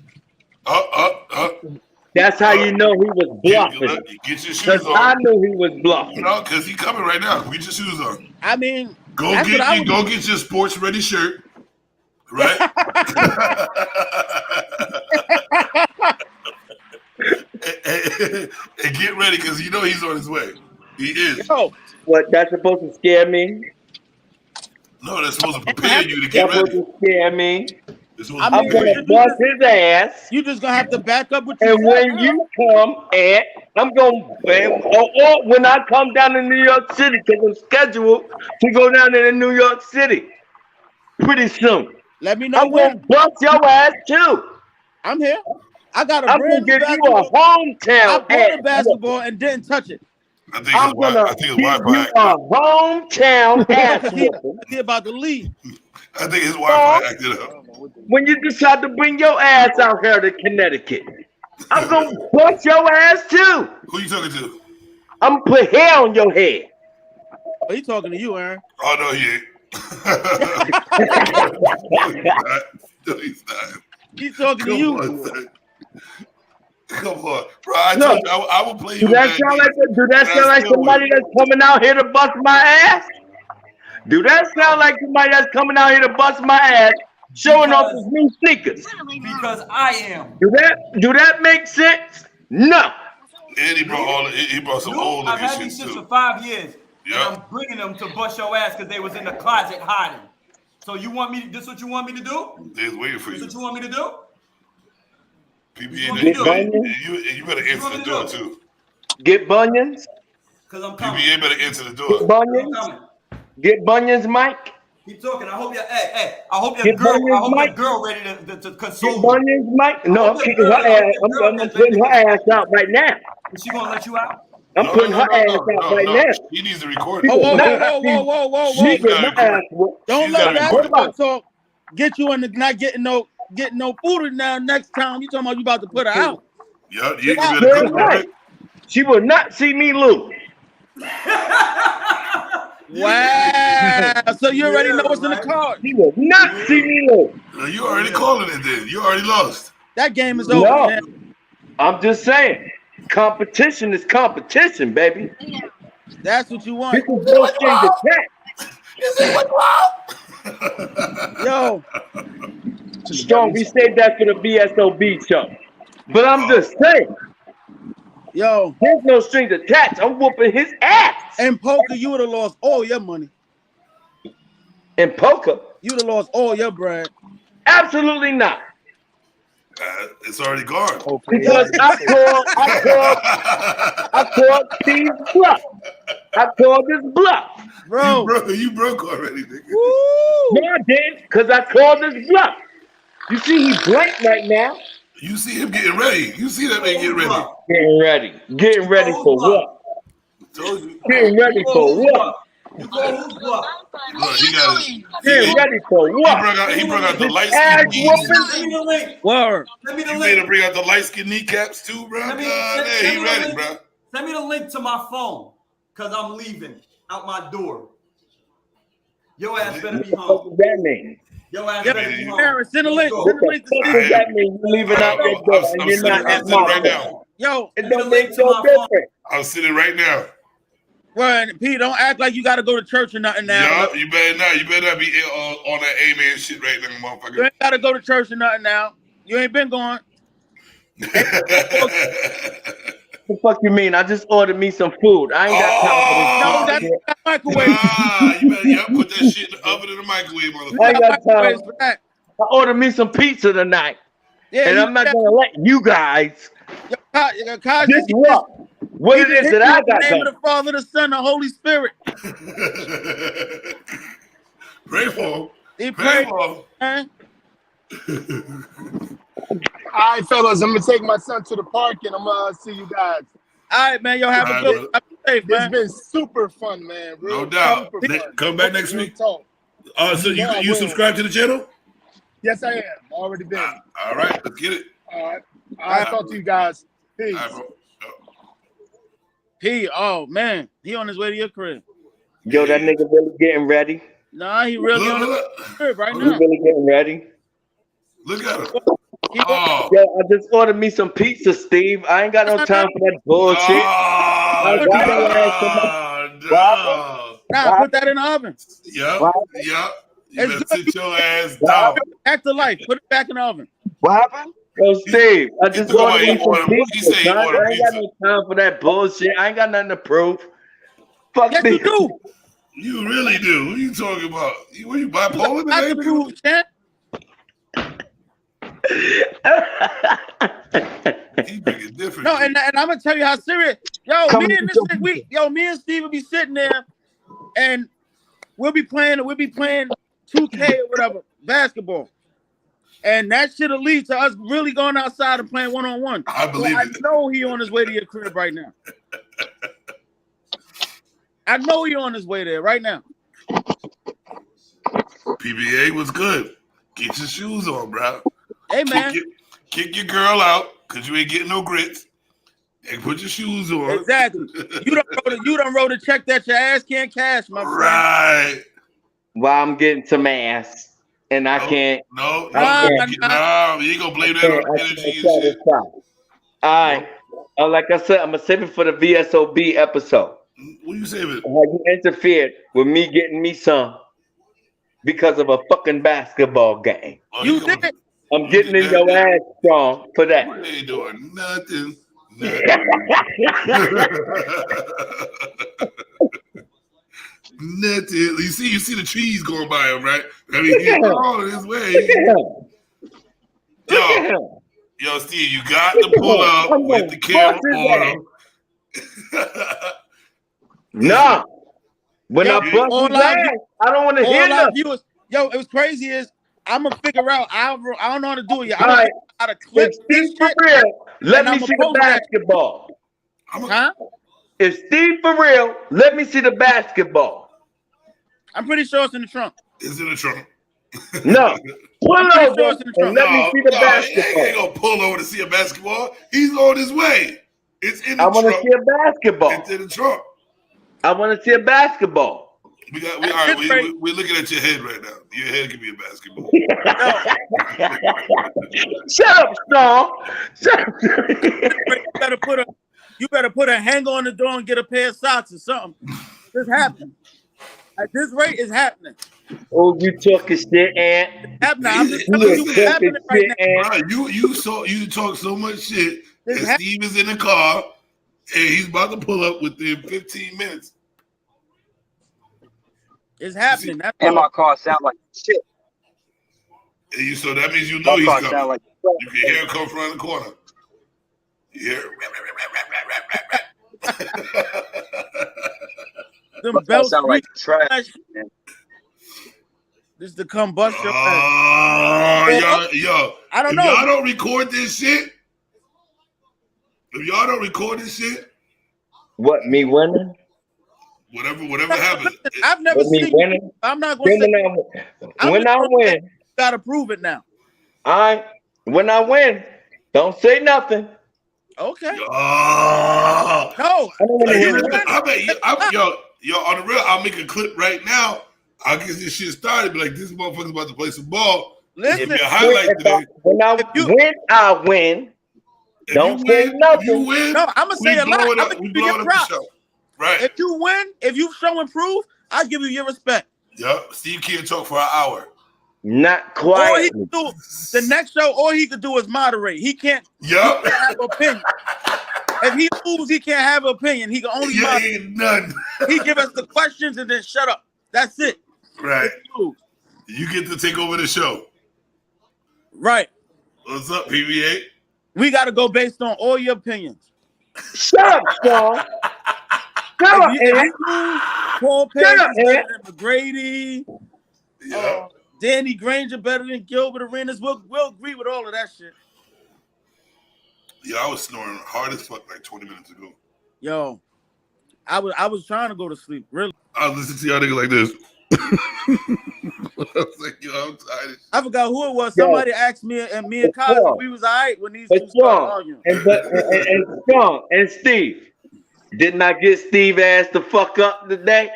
That's how you know he was bluffing. Get your shoes Because on. I knew he was bluffing. No, because he coming right now. Get your shoes on. I mean, Go get your sports ready shirt. Right? and get ready because you know he's on his way. He is. Yo, What, that's supposed to scare me? No, that's supposed to prepare you to get That's supposed ready. to scare me? I I'm mean, going to bust his ass. you just gonna have to back up with your And when you come, and I'm going or when I come down to New York City, because I'm scheduled to go down to New York City pretty soon. let me know I'm when. going to bust your ass too. I'm here. I got a I'm going brand to new give you a basketball. I hometown bought ass. a basketball and didn't touch it. I think I'm going to it's give you Wi-Fi. a hometown ass. Because he about to leave. I think his Wi-Fi acted up. When you decide to bring your ass out here to Connecticut, I'm going to bust your ass too. Who you talking to? I'm going to put hair on your head. Oh, he talking to you, Aaron. Oh, no, he ain't. No, he's not. He's talking to Come you. on, son. Come on. Bro, I told you I will play you. Do that sound like somebody that's coming out here to bust my ass? Do that sound like somebody that's coming out here to bust my ass, showing off his new sneakers? Because I am. Do that make sense? No. And he brought some old I've nigga had these shit shits too. for 5 years. Yep. And I'm bringing them to bust your ass because they was in the closet hiding. So you want me? This what you want me to do? They's waiting for This you. what you want me to do? PPA, Get bunions? you better answer the door too. Get bunions? Because I'm coming. PPA better answer the Get door. I'm bunions? coming. Get bunions, Mike? Keep talking. I hope you. Hey. I hope your Get girl. bunions, I hope Mike? your girl ready to console Get you. bunions, Mike? No, I'm kicking her ass. I'm putting her ass out right now. Is she gonna let you out? I'm putting her ass out right now. He needs to record it. Oh, whoa. She get my ass whooped. Don't She's let gotta record basketball talk get you into not getting no food now. Next time you talking about you about to put her out. Yeah, you Damn better go. right. She will not see me lose. Wow. So you already know what's in the card. She will not see me lose. You already calling it then. You already lost. That game is over. No. Man. I'm just saying. Competition is competition, baby. That's what you want. This is no strings attached. Yo, Strong, we saved that for the BSOB show. But I'm just saying, yo. there's no strings attached. I'm whooping his ass. In poker, you would have lost all your money. In poker? You would have lost all your bread. Absolutely not. It's already gone. Because I called Steve's bluff. I called his bluff. Bro. You broke already, nigga. Woo. No, I did, because I called his bluff. You see, he blank right now. You see him getting ready. You see that man getting ready. Getting ready. Getting ready for what? Told you. Getting ready for what? You call who's what? Look, he got it. Getting ready for what? He brought out the light Ass skin knees. whooping. Send me the link. Word. Send me the You made him link. bring out the light skin kneecaps too, bro. Send me- God, send- he send me the ready, link. bro. Send me the link to my phone, cause I'm leaving out my door. Your ass better be What home. does that mean? Your ass Yeah, better be home. Aaron, send a link. Go. Send a What link the to fuck Steve. does that mean? You leaving out your door and I'm you're sitting not at right my now. door. Yo, It Send me don't the make link to no my phone. difference. I'm sitting right now. well, P, don't act like you got to go to church or nothing now. Yeah, you better not. You better not be on that amen shit right now, You motherfucker. ain't got to go to church or nothing now. You ain't been going. What the fuck you mean? I just ordered me some food. I ain't got No, time for this that's shit. that microwave. You better put that shit in the oven in the microwave, You motherfucker. I ain't got time. microwaves for that. I ordered me some pizza tonight, Yeah, and you I'm not gonna let you guys Kaj, disrupt what it is that I got in the name done. of the Father, the Son, the Holy Spirit. Pray for him. He Pray prayed, for man. All right, fellas, I'm gonna take my son to the park and I'm gonna see you guys. All right, man. Yo, have All a right, good brother. one. Be safe, It's man. been super fun, man. Real No doubt. super fun. Come back next Real week. talk. So You know I you will. subscribe to the channel? Yes, I am. Already been. All right, let's get it. All right. I'll talk to you guys. Peace. All right, bro. P, oh, man. He on his way to your crib. Yo, that nigga really getting ready. Nah, he really on his Look, crib right He now. really getting ready. look at him. He Oh, Yo, I just ordered me some pizza, Steve. I ain't got no time for that bullshit. oh, no. Nah, put that in the oven. Yup. You It's better good. sit your ass down. Back to life. Put it back in the oven. What happened? Yo, Steve, I just talking ordered me about some he pizza, said he son. ordered I ain't got no time for that bullshit. I ain't got nothing to prove. Fuck Yes, me. you do. You really do. What are you talking about? What you bipolar I today, can prove, nigga? champ. He bigger different. No, and I'm gonna tell you how serious. Yo, Come me and get this your nigga, me and Steve will be sitting there, and we'll be playing 2K or whatever basketball, and that shit'll lead to us really going outside and playing 1-on-1. I believe I it. know he on his way to your crib right now. I know he on his way there right now. PBA was good. Get your shoes on, bro. Hey man, Kick your girl out because you ain't getting no grits. And put your shoes on. exactly. You done wrote a check that your ass can't cash, my friend. Right. Well, I'm getting some ass, and I can't. No, Nah, you ain't gonna blame that on the energy and shit. All right. Like I said, I'm gonna save it for the VSOB episode. What you saving? How you interfered with me getting me some because of a fucking basketball game. You did. I'm getting in your ass strong for that. What ain't doing nothing. Nothing. You see the trees going by him, right? I mean, he's going his way. Yo, Steve, you got to pull up with the camera on him. No. When I bust all his ass, I don't want to hear our nothing. viewers. Yo, it was crazy is I'm gonna figure out. I don't know how to do it yet. All I'm right. how to clip If this Steve for shit. real, let and me I'ma see the post that. basketball. Huh? If Steve for real, let me see the basketball. I'm pretty sure it's in the trunk. It's in the trunk. No. Pull I'm pretty over sure it's in the and trunk. let me see the He basketball. ain't gonna pull over to see a basketball. He's on his way. It's in the I want to trunk. see a basketball. It's in the trunk. I want to see a basketball. We're looking at your head right now. Your head can be a basketball. Shut up, Storm. Shut up. You better put a hanger on the door and get a pair of socks or something. This happening. At this rate, it's happening. Oh, you talking shit, Ant? Happening. I'm just telling you what's happening right now. Bro, you talk so much shit. And Steve is in the car, and he's about to pull up within 15 minutes. It's happening. That's And my car sound like shit. And so that means you know My he's car coming. sound like You can hear him come from the corner. You hear them my car bells sound like trash. Man. This to come bust your ass. Yo, I don't if know. y'all don't record this shit, What, me winning? whatever happens. I've never What, me seen. winning? I'm not gonna say. When I win, you gotta prove it now. when I win, don't say nothing. Okay. Yo, No. I don't want to hear I bet on the real, I'll make a clip right now. I'll get this shit started. Be like, this motherfucker's about to play some ball. Listen, Give me a highlight today. When I win, don't say nothing. You win. No, I'm gonna say a lot. I'm gonna We give you blowing your up the props. show. Right. If you win, if you show and prove, I give you your respect. Yep. Steve can't talk for an hour. Not All quiet. he can do the next show, all he could do is moderate. He can't have opinion. If he moves, he can't have an opinion. He can only moderate. None. He give us the questions and then shut up. That's it. Right. You get to take over the show. Right. What's up, PBA? We got to go based on all your opinions. Shut up, Sean. Shut up, Ed. Paul Perry is better than McGrady. Yeah. Danny Granger better than Gilbert Arenas. We'll agree with all of that shit. Yeah, I was snoring hard as fuck like 20 minutes ago. Yo, I was trying to go to sleep. Really. I was listening to y'all niggas like this. I was like, yo, I'm tired. I forgot who it was. Somebody asked me and Kyle if we was all right when these two started arguing. And Steve. Didn't I get Steve ass the fuck up today?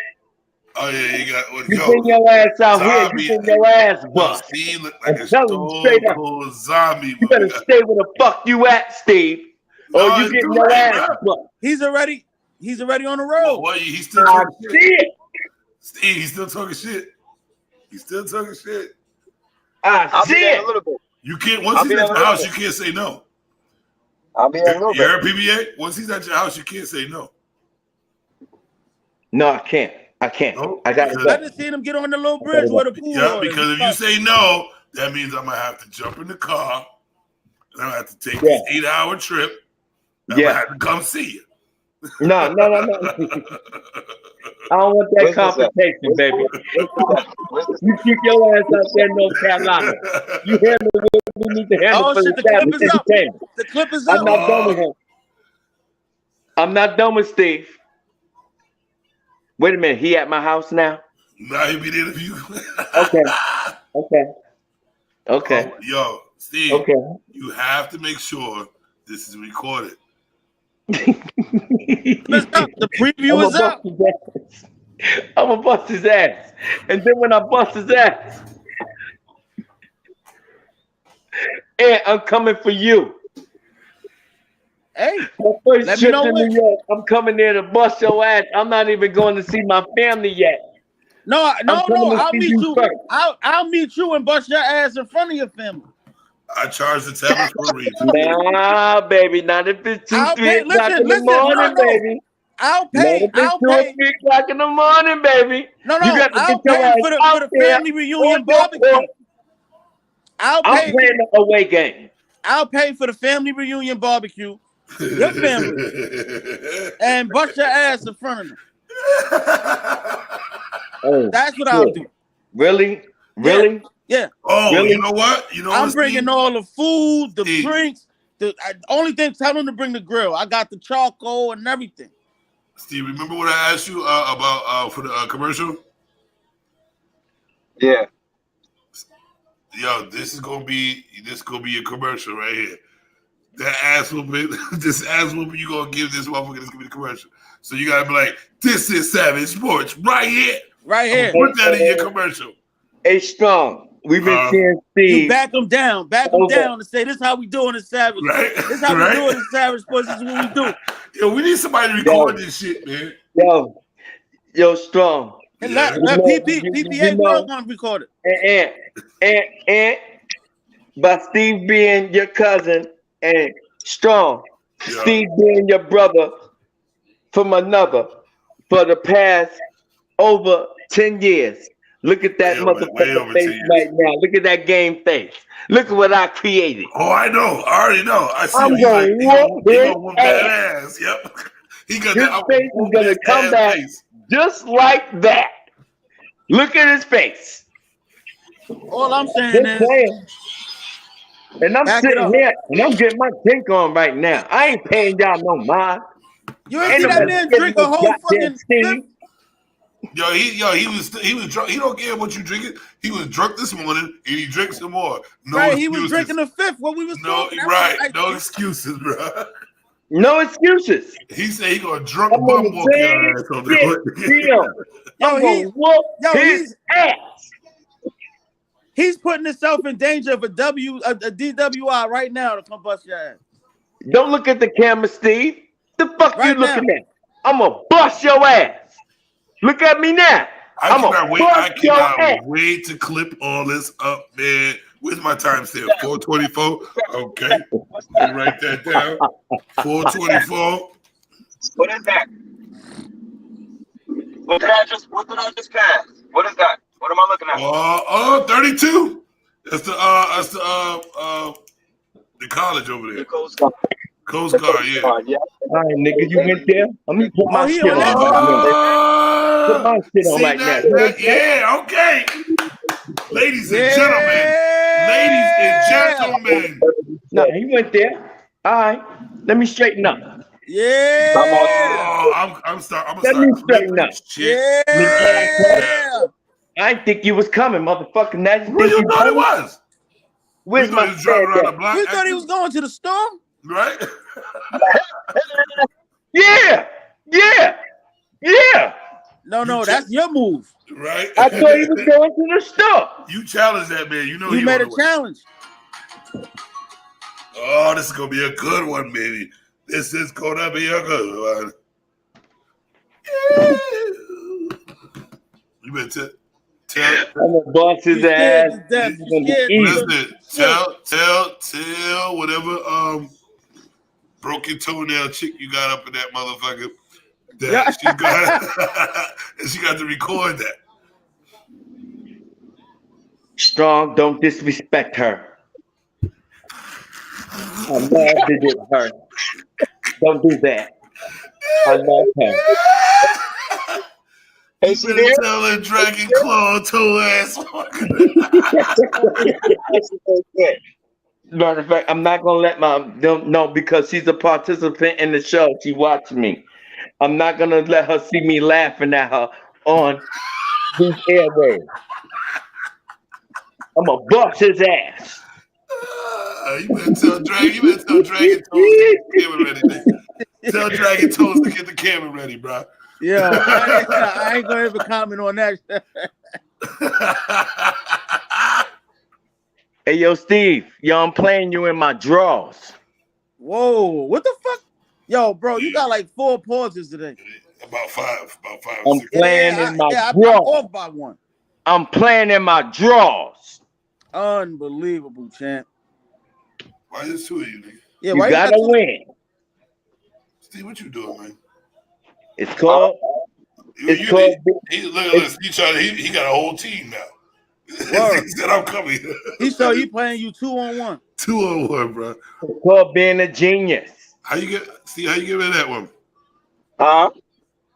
Oh yeah, you got you bring your ass out here. You bring your ass bust. Steve look like a stone zombie. You better stay where the fuck you at, Steve. Or you getting your ass bust. He's already on the road. Well, he's still talking shit. Steve, he's still talking shit. He's still talking shit. I see it. A little bit. You can't. Once he's at your house, you can't say no. I'll be there a little bit. You heard PBA? Once he's at your house, you can't say no. No, I can't. Nope, I got I just seen him get on the little bridge where the pool was. Because if you say no, that means I'm gonna have to jump in the car and I'm gonna have to take this 8-hour trip. I'm gonna have to come see you. No. I don't want that confrontation, baby. You keep your ass out there in North Carolina. You handle what we need to handle for the clip is up. The clip is up. I'm not done with him. I'm not done with Steve. Wait a minute. He at my house now? Now he be there for you. Okay. Yo, Steve. Okay. You have to make sure this is recorded. The preview is up. I'm gonna bust his ass. And then when I bust his ass, and I'm coming for you. Hey, my first let trip me know to New York, I'm coming there to bust your ass. I'm not even going to see my family yet. No. I'll meet you. First. I'll meet you and bust your ass in front of your family. I charge the tablets for a reason. Nah, baby. Not if it's 2, 3 o'clock in the morning, baby. I'll pay. Not if it's 2 or 3 o'clock in the morning, baby. No. You got to I'll get your pay ass for out the there. family reunion barbecue. I'm playing the away game. I'll pay for the family reunion barbecue. Your family. And bust your ass in front of them. That's what I'll do. Really? Yeah. Oh, really? You know what? I'm bringing all the food, the drinks. Only thing, tell them to bring the grill. I got the charcoal and everything. Steve, remember what I asked you about for the commercial? Yeah. Yo, this is gonna be a commercial right here. That ass whooping, this ass whooping you gonna give this motherfucker, this gonna be the commercial. So you gotta be like, this is Savage Sports right here. Right here. Put that in your commercial. Hey, Strong. We've been seeing Steve. You back them down and say, this is how we doing in Savage. Right. This is how we doing in Savage Sports. This is what we do. Yo, we need somebody to record this shit, man. Yo, Strong. And let PPA World gonna record it. And by Steve being your cousin and Strong, Steve being your brother from another for the past over 10 years. Look at that motherfucker face right now. Look at that game face. Look at what I created. Oh, I know. I already know. I see. I'm going to whoop that ass. Yep. He got his face is going to come back just like that. Look at his face. All I'm saying Good is, playing. And I'm back it sitting up. here and I'm getting my drink on right now. I ain't paying y'all no mind. You ain't Ain't see that nobody man getting drink a no whole goddamn fucking Steve. fifth? He was drunk. He don't care what you drinking. He was drunk this morning and he drinks some more. No Right, excuses. he was drinking the fifth. What we was No, talking. That's right. what No excuses, bro. No excuses. He said he gonna drunk I'm on bum the walk your same ass on shit. the Yo, Yo, I'm gonna whoop his ass. He's putting himself in danger of a DWI right now to come bust your ass. Don't look at the camera, Steve. The fuck Right you looking now. at? I'm gonna bust your ass. Look at me now. I I'm gonna cannot wait. bust I your ass. cannot wait to clip all this up, man. Where's my timestamp? 4:24. Okay, let me write that down. 4:24. What is that? What did I just pass? What is that? What am I looking at? 32. That's the college over there. Coast Guard, yeah. All right, nigga, you went there. Let me put my he shit on on that right now. Put my shit on See right now. that? Yeah, okay. Ladies and gentlemen. No, he went there. All right, let me straighten up. Yeah. I'm sorry. Let me straighten up. Yeah. I didn't think you was coming, motherfucker. Now you Where think you thought it was? Where's You my thought he was driving around the block? You thought he was going to the store? Right? Yeah. No, that's your move. Right? I thought he was going to the store. You challenged that man. You know You made a challenge. Oh, this is gonna be a good one, baby. This is gonna be a good one. You better tell. I'm gonna bust his ass. Listen, tell whatever broke your toenail chick you got up in that motherfucker that she got and she got to record that. Strong, don't disrespect her. I love to get her. Don't do that. I love her. Hey, she better tell her Dragon Claw toe ass. Matter of fact, I'm not gonna let them know because she's a participant in the show. She watched me. I'm not gonna let her see me laughing at her on these airwaves. I'm gonna bust his ass. You better tell Dragon Toes to get the camera ready, man. Tell Dragon Toes to get the camera ready, bro. Yeah, I ain't gonna ever comment on that. Hey, yo, Steve. Yo, I'm playing you in my drawers. Whoa, what the fuck? Yo, bro, you got like 4 pauses today. About five. I'm playing in my I'm drawers. off by 1. I'm playing in my drawers. Unbelievable, champ. Why is 2 of you, nigga? Yeah, You gotta win. Steve, what you doing, man? It's called. Look at this. He got a whole team now. He said, I'm coming. He saw you playing you 2-on-1. 2-on-1, bro. It's called being a genius. How you get rid of that one? Huh?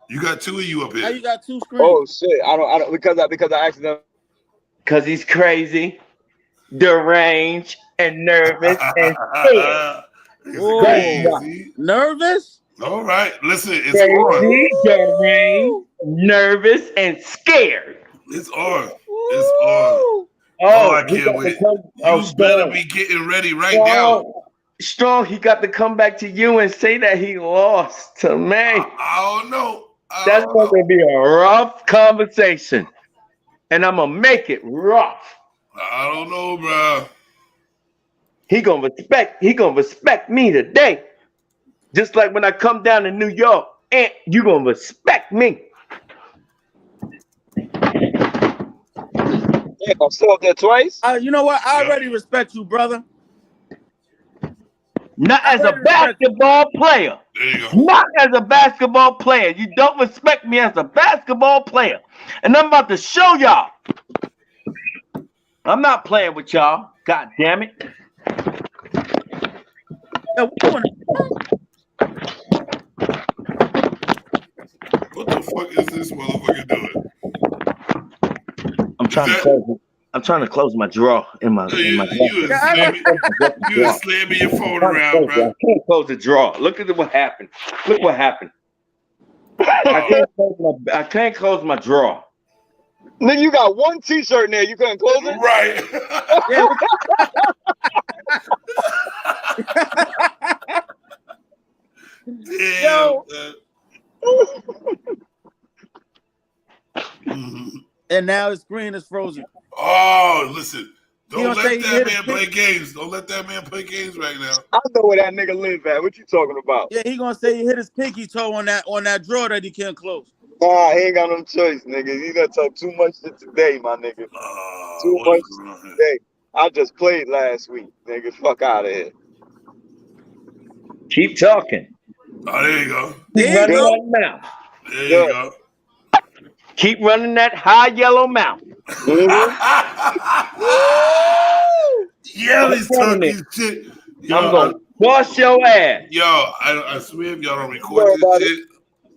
You got 2 of you up here. How you got 2 screens? Oh shit! I don't because I accidentally. Cause he's crazy, deranged, and nervous and scared. Crazy. Nervous? All right, listen, it's Crazy, on. deranged, nervous, and scared. It's on. It's on. Oh, I can't wait. You better be getting ready right now. Strong, he got to come back to you and say that he lost to me. I don't know. That's going to be a rough conversation. And I'm going to make it rough. I don't know, bro. He gonna respect me today. Just like when I come down to New York, and you gonna respect me. Yeah, I'm still up there twice. You know what? I already respect you, brother. Not as a basketball player. There you go. Not as a basketball player. You don't respect me as a basketball player. And I'm about to show y'all. I'm not playing with y'all. God damn it. What the fuck is this motherfucker doing? I'm trying I'm trying to close my drawer in my. You was slamming your phone around, bro. I can't close the drawer. Look at what happened. Look what happened. I can't close my drawer. Nigga, you got one T-shirt in there. You couldn't close it? Right. Damn. And now his screen is frozen. Oh, listen. Don't let that man play games. Don't let that man play games right now. I know where that nigga live at. What you talking about? Yeah, he gonna say he hit his pinky toe on that drawer that he can't close. Nah, he ain't got no choice, nigga. You done talk too much shit today, my nigga. Too much shit today. I just played last week, nigga. Fuck out of here. Keep talking. Oh, there you go. There you go. Keep running that high yellow mouth. Yeah, he's talking shit. Yo, I'm gonna bust your ass. Yo, I swear if y'all don't record this shit.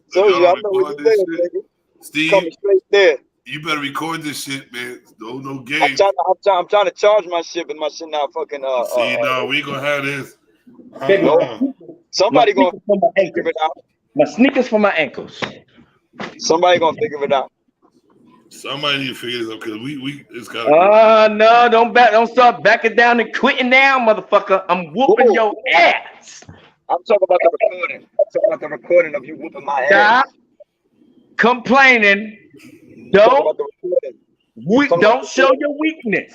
So y'all know what you saying, nigga. Steve, coming straight there. You better record this shit, man. No games. I'm trying to charge my shit, but my shit not fucking. See, no, we gonna have this. Somebody gonna figure it out. My sneakers for my ankles. Somebody gonna figure it out. Somebody need to figure this out because we it's got. No, don't start backing down and quitting now, motherfucker. I'm whooping your ass. I'm talking about the recording. I'm talking about the recording of you whooping my ass. Stop complaining. Don't show your weakness.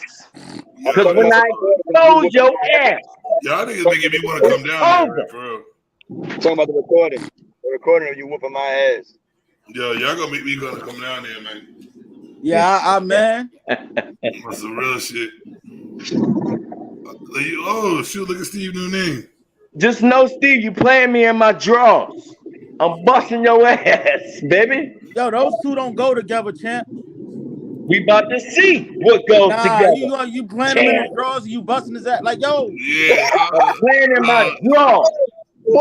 Because when I expose your ass, y'all niggas making me want to come down there, bro. I'm talking about the recording. The recording of you whooping my ass. Yo, y'all gonna make me gonna come down there, man. Yeah, man. That's some real shit. Oh, shoot, look at Steve's new name. Just know, Steve, you playing me in my drawers. I'm busting your ass, baby. Yo, those two don't go together, champ. We about to see what goes together. You playing him in his drawers and you busting his ass. Like, yo. Yeah. I'm playing in my drawers. Come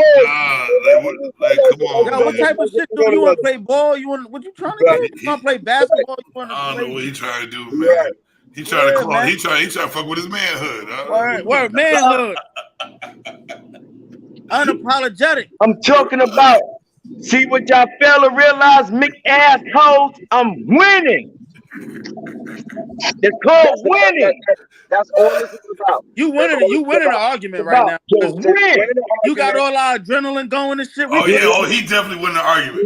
on. Yo, what type of shit do you want to play ball? What you trying to do? You want to play basketball? I don't know what he trying to do, man. He trying to call. He trying to fuck with his manhood. Word, manhood. Unapologetic. I'm talking about. See what y'all fail to realize, Mick assholes. I'm winning. It's called winning. That's all this is about. You winning the argument right now. You got all our adrenaline going and shit. He definitely win the argument.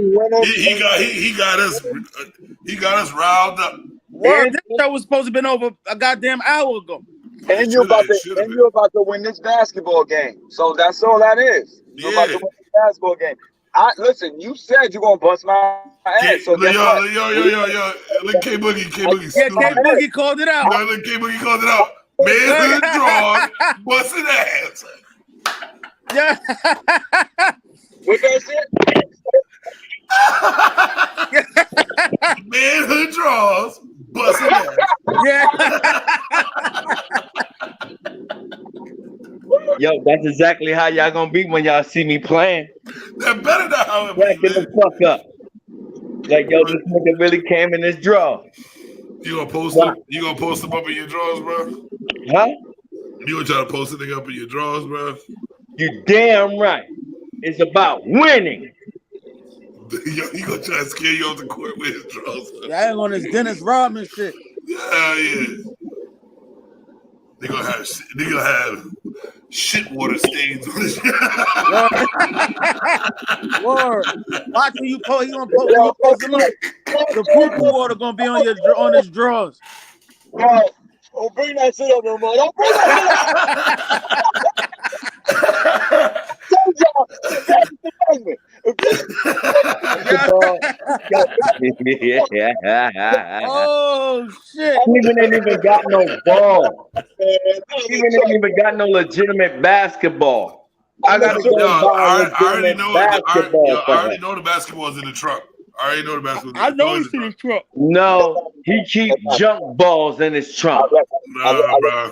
He got us riled up. Word, this show was supposed to have been over a goddamn hour ago. And you're about to win this basketball game. So that's all that is. You're about to win this basketball game. Listen, you said you're gonna bust my ass. So yo. Look, K Boogie. Yeah, K Boogie called it out. No, look, K Boogie called it out. Man in the draw, busting ass. Yeah. What that shit? Manhood draws, busting ass. Yeah. Yo, that's exactly how y'all gonna be when y'all see me playing. That better not how it be. The fuck up. Like, yo, this nigga really came in this draw. You gonna post him? You gonna post him up in your drawers, bro? Huh? You gonna try to post a nigga up in your drawers, bro? You damn right. It's about winning. Yo, he gonna try to scare you off the court with his drawers. I ain't on this Dennis Rodman shit. Yeah. They gonna have shit water stains on his. Word. Watch when you post. He gonna post him up. The poo water gonna be on his drawers. Bro, don't bring that shit up no more. Don't bring that Oh shit! Even ain't even got no ball. Even ain't even got no legitimate basketball. I gotta go I already know the basketball's in the truck. I already know the basketball. I know it's in his truck. No, he keeps junk balls in his trunk. Bro.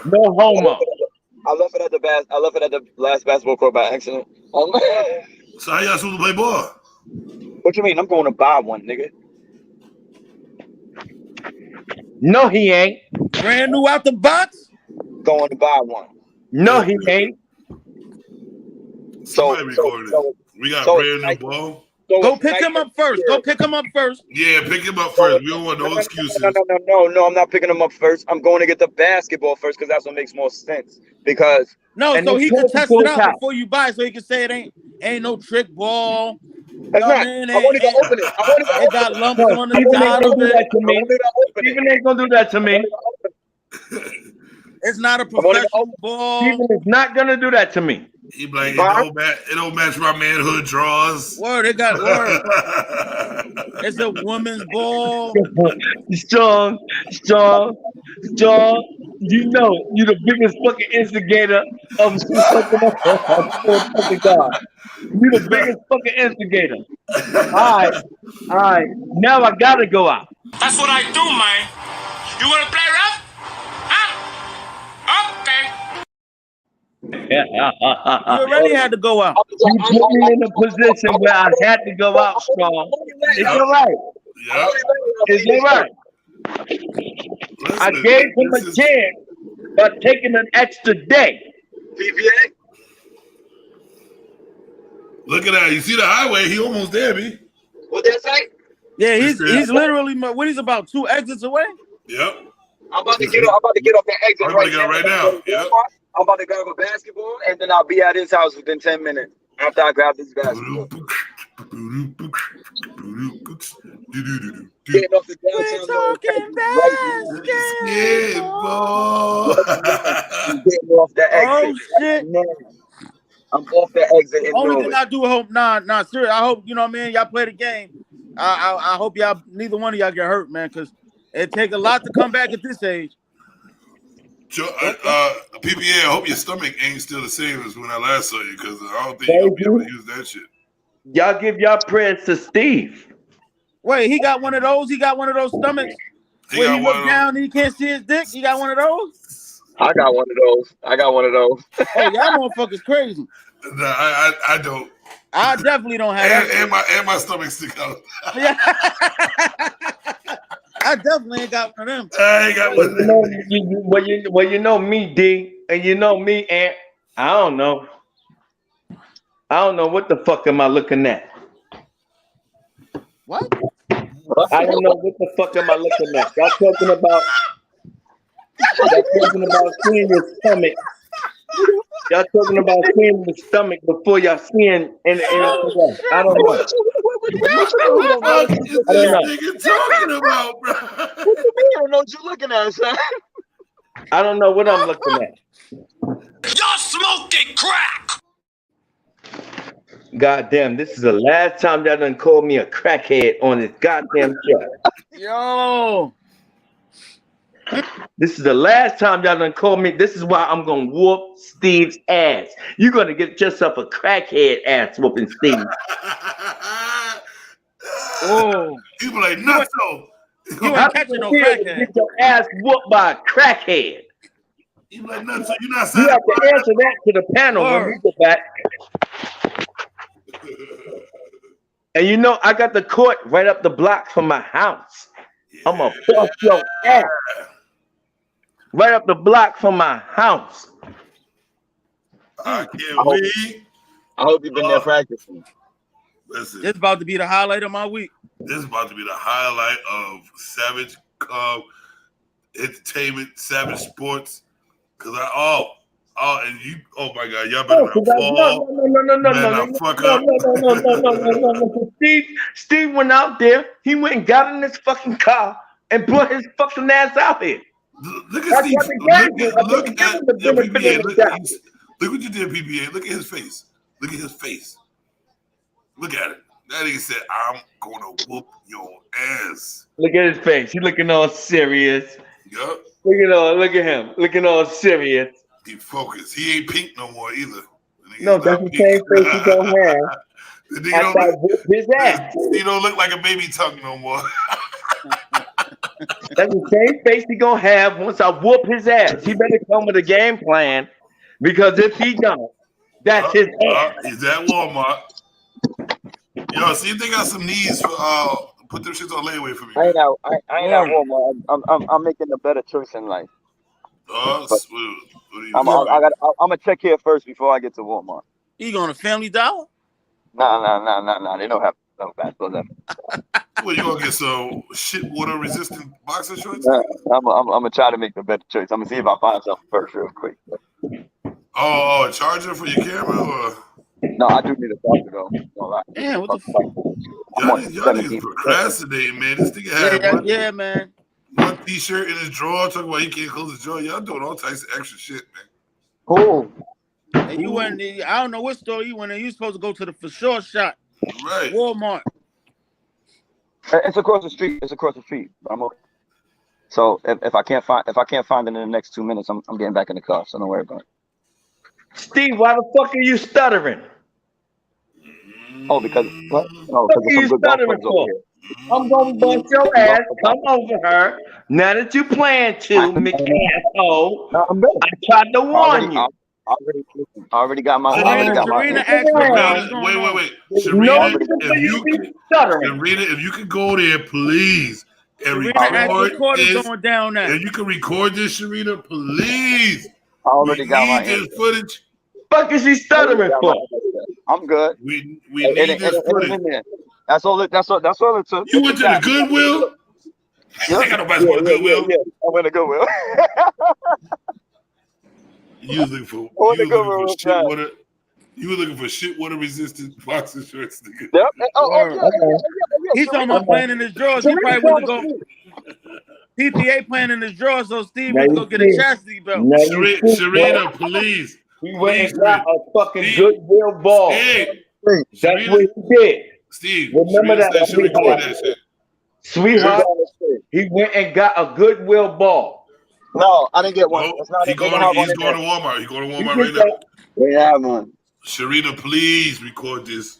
No homo. I left it at the last basketball court by accident. So how y'all supposed to play ball? What you mean? I'm going to buy one, nigga. No, he ain't. Brand new out the box? Going to buy one. No, he ain't. Somebody recorded it. We got brand new ball. Go pick him up first. Go pick him up first. Yeah, pick him up first. We don't want no excuses. No, I'm not picking him up first. I'm going to get the basketball first because that's what makes more sense. Because no, so he can test it out before you buy, so he can say it ain't no trick ball. That's not. I want to go open it. It got lumps on the side of it. Stephen ain't gonna do that to me. It's not a professional ball. Stephen is not gonna do that to me. He like it don't match my manhood draws. Word, it got word. It's a woman's ball. Strong. You know, you're the biggest fucking instigator of fucking God. You're the biggest fucking instigator. All right. Now I gotta go out. That's what I do, man. You want to play rough? Huh? Okay. You already had to go out. You put me in a position where I had to go out strong. It's all right. Yeah. It's all right. I gave him a chance by taking an extra day. PPA? Look at that. You see the highway? He almost there, B. What that say? Yeah, he's literally he's about 2 exits away. Yep. I'm about to get off that exit I'm about to get right now. Yep. I'm about to grab a basketball and then I'll be at his house within 10 minutes after I grab this basketball. Getting off the downtown. Yeah, boy. Getting off the exit. Oh shit. I'm off the exit. Only thing I do hope, seriously, I hope, you know what I mean, y'all play the game. I hope y'all, neither one of y'all get hurt, man, because it take a lot to come back at this age. PPA, I hope your stomach ain't still the same as when I last saw you, because I don't think you'll be able to use that shit. Y'all give y'all prayers to Steve. Wait, he got one of those? He got one of those stomachs where he look down and he can't see his dick? He got one of those? I got one of those. Oh, y'all motherfuckers crazy. No, I don't. I definitely don't have that. And my stomach stick out. Yeah. I definitely ain't got one of them. I ain't got one. Well, you know me, D, and you know me, Ant. I don't know. What the fuck am I looking at? What? I don't know what the fuck am I looking at. Y'all talking about seeing your stomach. Y'all talking about seeing the stomach before y'all seeing and I don't know. What you talking about, bro? What you mean? I don't know what you're looking at, son. I don't know what I'm looking at. Y'all smoking crack. God damn, this is the last time y'all done called me a crackhead on this goddamn show. Yo. This is the last time y'all done called me. This is why I'm gonna whoop Steve's ass. You're gonna get yourself a crackhead ass whooping, Steve. Oh, You be like, not so. You ain't catching no crackhead. Get your ass whooped by a crackhead. You be like, not so. You're not You saying. have to answer that to the panel when we get back. And you know, I got the court right up the block from my house. I'm gonna bust your ass. Right up the block from my house. I can't wait. I hope you've been there practicing. Listen, This about to be the highlight of my week. this is about to be the highlight of Savage Entertainment, Savage Sports. Cause and you, oh my God, y'all better not fall. No. Steve went out there. He went and got in his fucking car and brought his fucking ass out here. Look at Steve. Look at PPA. Look what you did, PPA. Look at his face. Look at his face. Look at it. That nigga said, I'm gonna whoop your ass. Look at his face. He looking all serious. Yup. Look at him. Looking all serious. He focused. He ain't pink no more either. No, that's the same face he don't have. The nigga don't look, his ass. he don't look like a baby tongue no more. That's the same face he gonna have once I whoop his ass. He better come with a game plan, because if he don't, that's his ass. He's at Walmart. Yo, see if they got some knees for Put them shits on layaway for me. I ain't at Walmart. I'm making a better choice in life. Oh, But what are you I'm doing? gonna check here first before I get to Walmart. You going to Family Dollar? Nah. They don't have no basketball left. Well, you gonna get some shit water resistant boxer shorts? I'm gonna try to make the better choice. I'm gonna see if I find something first real quick. Oh, a charger for your camera or? No, I do need a charger though. No lie. Damn, what the fuck? Y'all niggas procrastinating, man. This nigga had Yeah, man. one t-shirt in his drawer talking about he can't close his drawer. Y'all doing all types of extra shit, man. Cool. And you went. I don't know what store you went in. You supposed to go to the for sure shop. Right. Walmart. It's across the street. I'm okay. So if I can't find it in the next 2 minutes, I'm getting back in the car. So don't worry about it. Steve, why the fuck are you stuttering? Oh, because what? No, because there's some good golf players over here. I'm gonna bust your ass. Come over her. Now that you plan to, McAsshole. I tried to warn you. I already got my. Serena asked Wait. Serena, if you could go there, please, and record this. Going down there. And you can record this, Serena, please. I already got my this footage. Fuck is he stuttering for? I'm good. We need this footage. That's all it took. You went to the Goodwill? Yeah. I got nobody going to Goodwill. Yeah. I went to Goodwill. You was looking for shit water resistant boxer shorts. Nigga. Yep. He's talking about playing in his drawers. He probably went to go. PPA playing in his drawers, so Steve went to go get a chastity belt. Serena, please. He went and got a fucking Goodwill ball. That's what he did. Steve, remember that, sweetheart. He went and got a Goodwill ball. No, I didn't get one. He's going to Walmart. He's going to Walmart right now. They have one. Serena, please record this.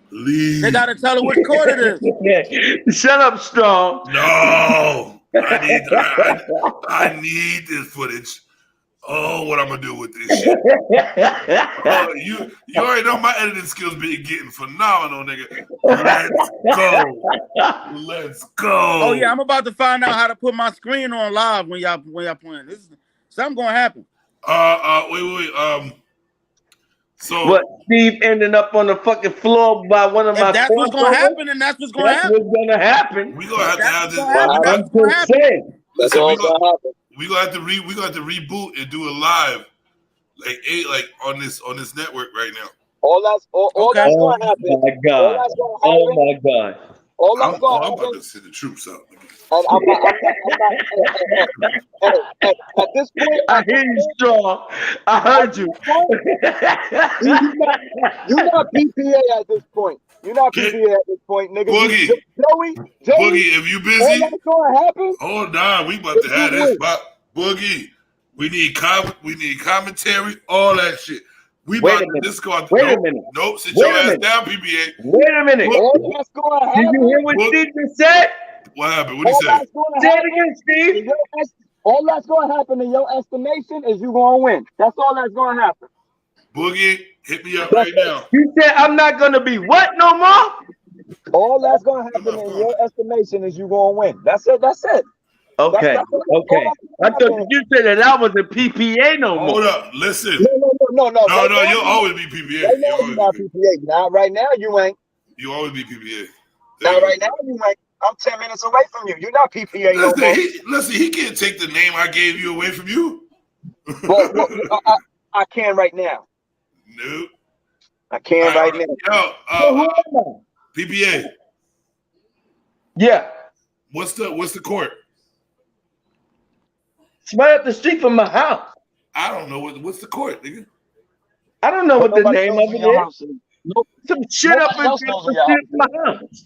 Please. They gotta tell her which court it is. Shut up, Strong. No, I need this footage. Oh, what I'm gonna do with this shit? You already know my editing skills been getting phenomenal, nigga. Let's go. Oh yeah, I'm about to find out how to put my screen on live when y'all playing. Something gonna happen. Wait. So what? Steve ending up on the fucking floor by one of my. That's what's gonna happen, and that's what's gonna happen. What's gonna happen? We gonna have to have this. I'm just saying. That's all gonna happen. We gonna have to reboot and do it live, like on this network right now. All that's gonna happen. Oh my god! Oh my god! I'm about to send the troops out. And at this point, I hear you, Strong. I heard you. You're not PPA at this point. You're not PPA at this point, nigga. Boogie, Joey, if you busy, all that's gonna happen. Hold on, we about to have this spot. Boogie, we need commentary, all that shit. We about to discard. Wait a minute. Nope, sit your ass down, PPA. Wait a minute. All that's gonna happen. Did you hear what Steve just said? What happened? What he said? Say it again, Steve. All that's gonna happen in your estimation is you gonna win. That's all that's gonna happen. Boogie, hit me up right now. You said I'm not gonna be what no more? All that's gonna happen in your estimation is you gonna win. That's it. Okay. Okay. I thought you said that I was a PPA no more. Hold up. Listen. No. No, you'll always be PPA. Right now you're not PPA. Now, right now you ain't. You always be PPA. Now, right now you ain't. I'm 10 minutes away from you. You're not PPA no more. Listen, he can't take the name I gave you away from you. Well, I can right now. Nope. I can right now. Yo, PPA. Yeah. What's the court? It's right up the street from my house. I don't know what's the court, nigga. I don't know what the name of it is. Nope. Some shit up in my house.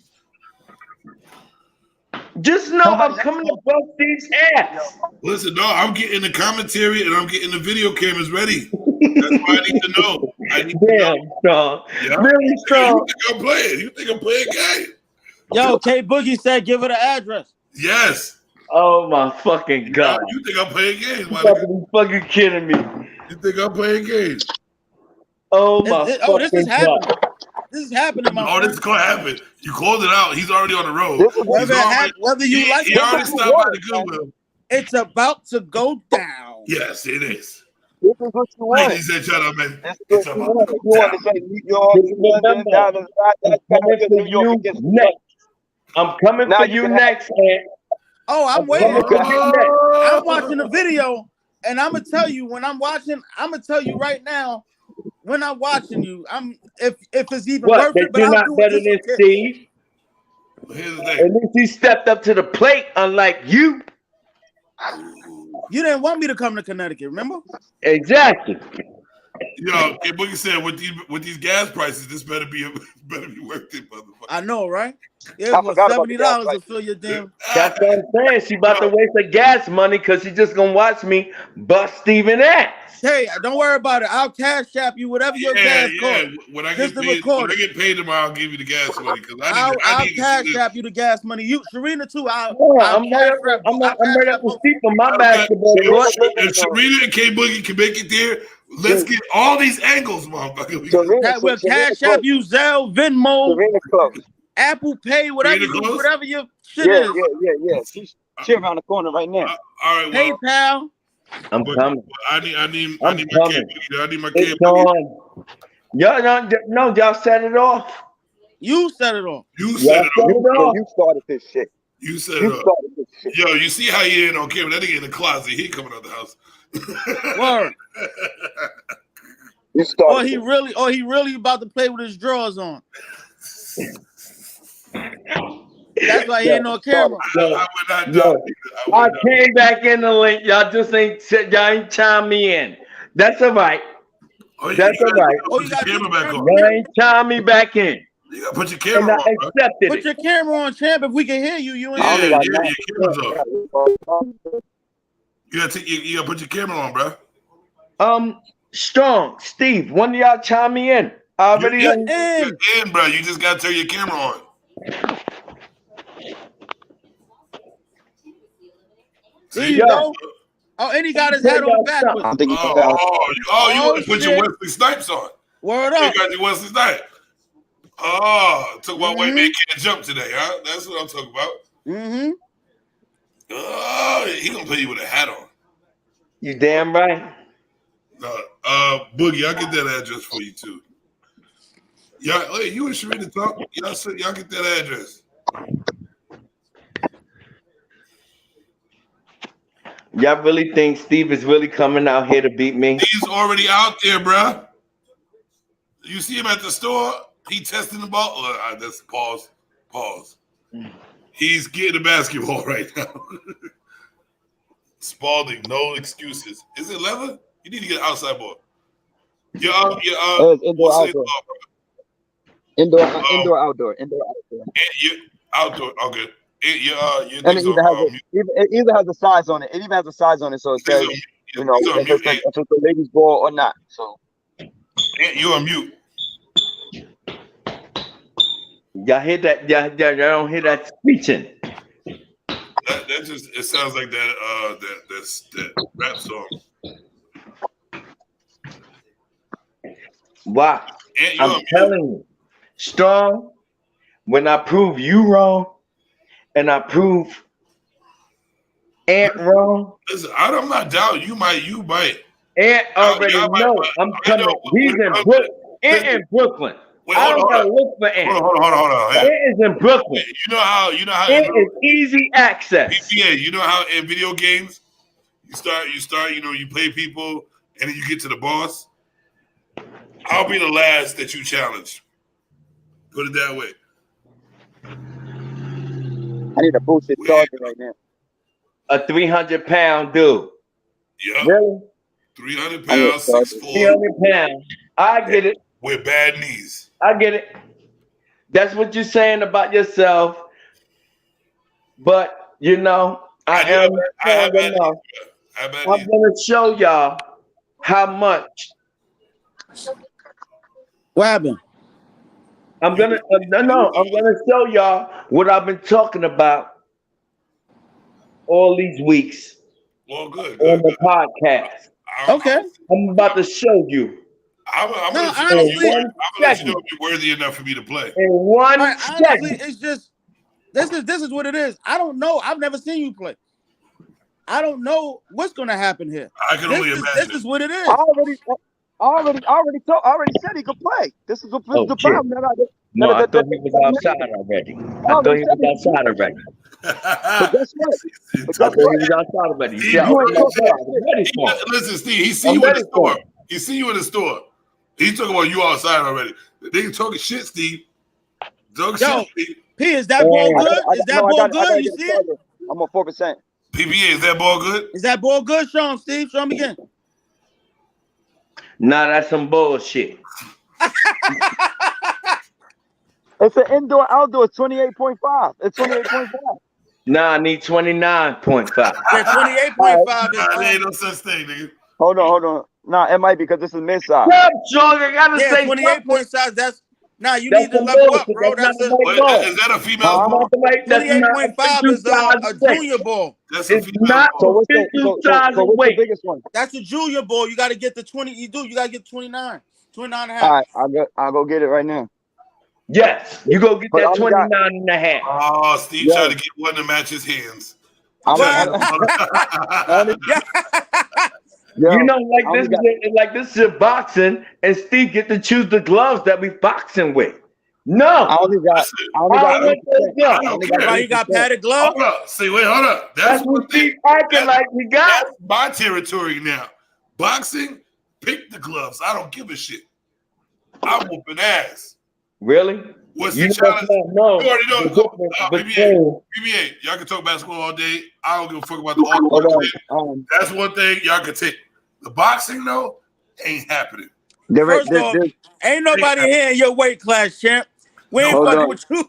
Just know I'm coming to bust Steve's ass. Listen, no, I'm getting the commentary and I'm getting the video cameras ready. That's what I need to know. Damn, Strong. Yeah. Really strong. You think I'm playing game? Yo, K Boogie said give her the address. Yes. Oh my fucking god. You think I'm playing games? You fucking kidding me. You think I'm playing games? Oh my this is happening. This is happening, my friend. This is gonna happen. You called it out. He's already on the road. Whether you like he already stopped by the Goodwill. It's about to go down. Yes, it is. This is what you want. Ladies and gentlemen, it's about to go down. I'm coming for you next, man. Oh, I'm waiting. I'm watching the video, and I'm gonna tell you when I'm watching. I'm gonna tell you right now when I'm watching you. If it's even worth it. But you're not better than Steve. Here's the thing. At least he stepped up to the plate, unlike you. You didn't want me to come to Connecticut, remember? Exactly. Yo, Boogie said with these gas prices, this better be worth it, motherfucker. I know, right? Yeah, it was $70 to fill your damn. That's what I'm saying. She about to waste her gas money because she just gonna watch me bust Steven ass. Hey, don't worry about it. I'll cash app you whatever your gas costs. When I get paid tomorrow, I'll give you the gas money because I'll cash app you the gas money. You, Serena, too. I'm ready up to speak for my basketball. If Serena and K Boogie can make it there, let's get all these angles, motherfucker. We'll cash app you Zelle, Venmo, Apple Pay, whatever your shit is. Yeah. She's around the corner right now. All right, PayPal. I'm coming. I need my K Boogie. I need my K Boogie. Y'all set it off. You set it off. You set it off. You started this shit. You set it off. Yo, you see how he ain't on camera? That nigga in the closet. He coming out the house. Word. He really about to play with his drawers on. That's why he ain't on camera. I came back in the link. Y'all just ain't chime me in. That's all right. That's all right. Y'all ain't chime me back in. You gotta put your camera on. Put your camera on, champ. If we can hear you, you ain't. Yeah, your camera's on. You gotta put your camera on, bro. Strong, Steve. When do y'all chime me in? You're in, bro. You just gotta turn your camera on. There you go. Oh, and he got his head on backwards. You want to put your Wesley Snipes on? Word up. You got your Wesley Snipes. Oh, talk about white man can't jump today, huh? That's what I'm talking about. Mm-hmm. Oh, he gonna play you with a hat on. You damn right. No, Boogie, I'll get that address for you too. Y'all, hey, you and Sharita talk. Y'all get that address. Y'all really think Steve is really coming out here to beat me? He's already out there, bro. You see him at the store. He testing the ball. That's pause. He's getting the basketball right now. Spalding, no excuses. Is it leather? You need to get an outside ball. Indoor, outdoor. Outdoor. Outdoor. Okay. And it either has a size on it. It even has a size on it, so it says, if it's a ladies' ball or not. So you're on mute. Y'all hear that? Y'all don't hear that screeching. That just it sounds like that rap song. Wow. I'm telling you, Strong, when I prove you wrong and I prove Ant wrong. Listen, I'm not doubting you might. Ant already know I'm coming. He's in Brooklyn. Ant in Brooklyn. Wait, I don't gotta look for Ant. Hold on. Ant is in Brooklyn. You know how Ant is easy access. PPA, you know how in video games you start, you play people and then you get to the boss. I'll be the last that you challenge. Put it that way. I need a boosted charger right now. A 300-pound dude. Yeah. Really? 300 pounds, 6'4". 300 pounds. I get it. With bad knees. I get it. That's what you're saying about yourself. But, I am strong enough. I'm going to show y'all how much. What happened? I'm going to show y'all what I've been talking about all these weeks. Well, good. On the podcast. Okay. I'm about to show you I'm No, gonna honestly, let you know if you're worthy enough for me to play. In one honestly, second. it's just this is what it is. I don't know. I've never seen you play. I don't know what's gonna happen here. I can only imagine. This is what it is. I already said he could play. This is the problem. No, I thought he was outside already. I thought he was outside already. But guess what? I thought he was outside already. Steve, See, I was ready for him. listen, Steve, he see you in the store. He see you in the store. He's talking about you outside already. They talking shit, Steve. Talking shit, Steve. P, is that ball good? Is that ball good? You see it? I'm on 4%. PBA, is that ball good? Is that ball good? Show him, Steve. Show him again. Nah, that's some bullshit. It's an indoor-outdoor 28.5. It's 28.5. Nah, I need 29.5. Yeah, 28.5 There is ain't no such thing, nigga. Hold on. Nah, it might be because this is mid-size. What, Sean? I gotta say 28.5. That's you that's need to a level up, bullshit. bro. That's That's not a the right ball. Is that a female ball? 28.5 is a junior ball. That's a It's female not ball. So size and what's the weight. biggest one? That's a junior ball. You got to get the 20. You got to get 29. 29 and a half. All right, I'll go get it right now. Yes, you go get But I that only got- 29 and a half. Oh, Steve Yeah. trying to get one to match his hands. Yo, You know, like I only this is boxing, and Steve get to choose the gloves that we boxing with. No, I only got I want those gloves. I don't care. Right, you got padded gloves. Hold up. See, wait, hold up. That's what Steve acting like we got. That's my territory now. Boxing, pick the gloves. I don't give a shit. I'm whooping ass. Really? What's You the challenge? know, You already know. the difference between- PBA, y'all can talk basketball all day. I don't give a fuck about the Hold all. on. That's one thing y'all can take. The boxing, though, ain't happening. First off, ain't nobody here in your weight class, champ. We ain't Hold fucking on. with you.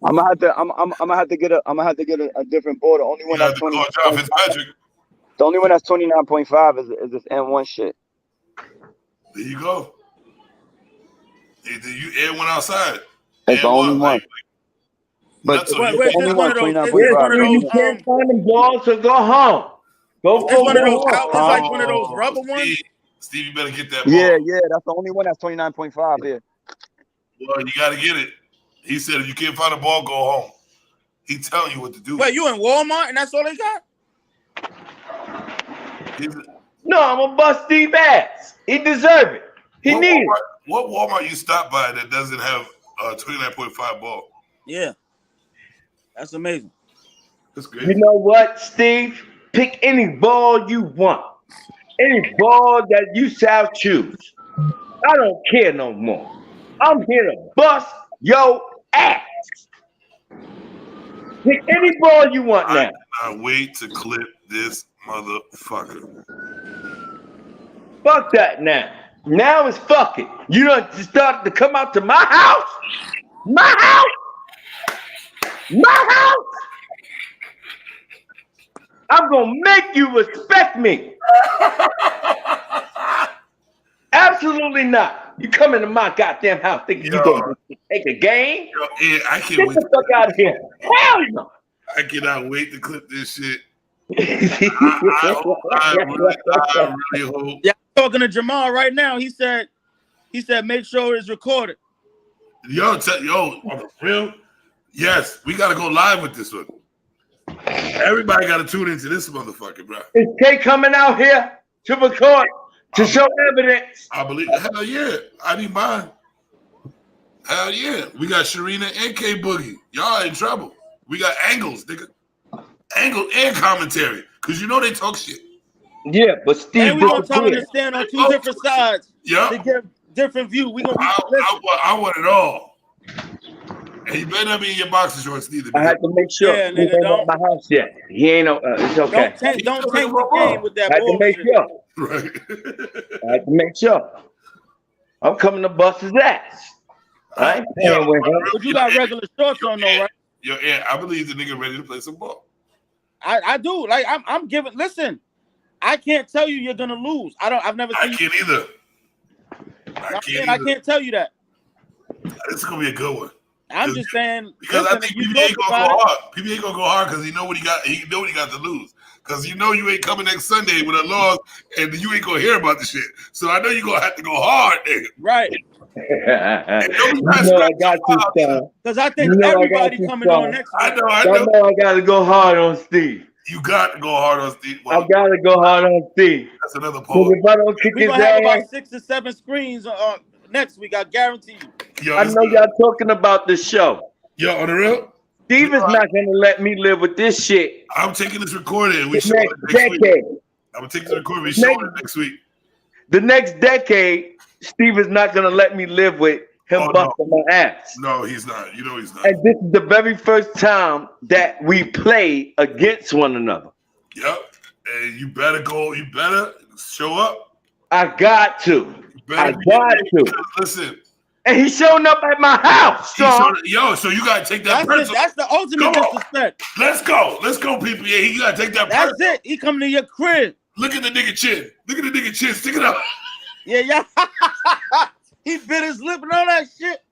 I'm gonna have to get a different board. The only one You have that's to 20. call John Fitzpatrick. The only one that's 29.5 is this N1 shit. There you go. You air one outside. It's the only one. But That's Wait, it's the only it's one one of those. 29.5. You can't find the balls, so go home. Go It's one of those. home. It's like one of those rubber ones. Steve, you better get that ball. Yeah, that's the only one that's 29.5 here. Well, you got to get it. He said if you can't find a ball, go home. He telling you what to do. Wait, you in Walmart and that's all they got? No, I'm gonna bust Steve ass. He deserve it. He needs it. What Walmart you stop by that doesn't have a 29.5 ball? Yeah, that's amazing. That's great. You know what, Steve? Pick any ball you want. Any ball that you shall choose. I don't care no more. I'm here to bust your ass. Pick any ball you want now. I cannot wait to clip this motherfucker. Fuck that now. Now it's fuck it. You done started to come out to my house? My house? My house? I'm gonna make you respect me. Absolutely not. You come into my goddamn house thinking you gonna take a game? Yeah, I can't Get wait. the fuck out of here. Hell no. I cannot wait to clip this shit. I really hope. Yeah, I'm talking to Jamal right now. He said, make sure it's recorded. Yo, on the real, yes, we gotta go live with this one. Everybody gotta tune into this motherfucker, bro. Is K coming out here to record, to show evidence? I believe. Hell yeah, I need mine. Hell yeah, we got Sharina and K Boogie. Y'all in trouble. We got angles, nigga. Angle and commentary, because you know they talk shit. Yeah, but Steve, and we're gonna tell them to stand on two different sides to give different view. We gonna I want it all. And you better not be in your boxer shorts neither. I had to make sure. Yeah, he nigga, ain't don't. at my house yet. He ain't. It's okay. Don't take the game with that I had to make bullshit. sure. Right. I had to make sure. I'm coming to bust his ass. I ain't playing with him. But you got regular shorts on though, right? Yo, yeah, I believe the nigga ready to play some ball. I do. Like I'm giving. Listen, I can't tell you you're gonna lose. I've never seen. I can't either. I can't tell you that. This is gonna be a good one. I'm just saying because listen, I think you PBA talk gonna about go it. hard. PBA gonna go hard because he know what he got. He know what he got to lose. because you know you ain't coming next Sunday with a loss, and you ain't gonna hear about the shit. So I know you're gonna have to go hard, nigga. Right. I got you, son. Because I think everybody coming on next week. I know. I gotta go hard on Steve. You got to go hard on Steve. I gotta go hard on Steve. That's another poll. If I don't kick We're his gonna have ass, about 6 to 7 screens next week. I guarantee you. Yo, I know y'all talking about the show. Yo, on the real? Steve is not gonna let me live with this shit. I'm taking this recording. We The show it next next week. decade. I'm gonna take the recording. We show it next week. The next decade, Steve is not gonna let me live with him busting my ass. No, he's not. You know he's not. And this is the very first time that we play against one another. Yep. And you better go. You better show up. I got to. I got to. Listen. And he's showing up at my house, son. So you gotta take that person. That's the ultimate disrespect. Let's go. Let's go, people. Yeah, you gotta take that person. That's it. He coming to your crib. Look at the nigga chin. Look at the nigga chin. Stick it up. Yeah. He bit his lip and all that shit.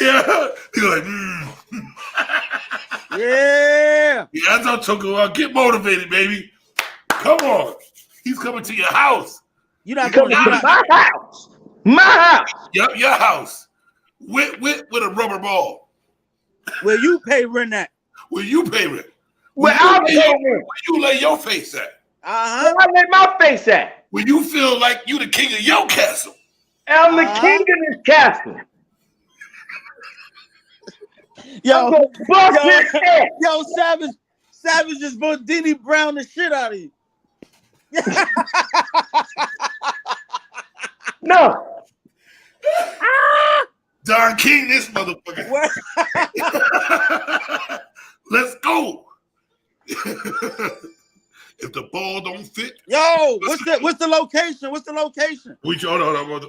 Yeah. He's like, Yeah. Yeah, that's what I'm talking about. Get motivated, baby. Come on. He's coming to your house. You're not coming to my house. My house. Yep, your house. With a rubber ball. Where you pay rent at. Where you pay rent. Where I pay rent. Where you lay your face at. Uh-huh. Where I lay my face at. Where you feel like you the king of your castle. I'm the king of this castle. Yo, Savage just Bodini Brown the shit out of you. No. Don King, this motherfucker. Let's go. If the ball don't fit. Yo, what's the location? What's the location? Hold on, mother.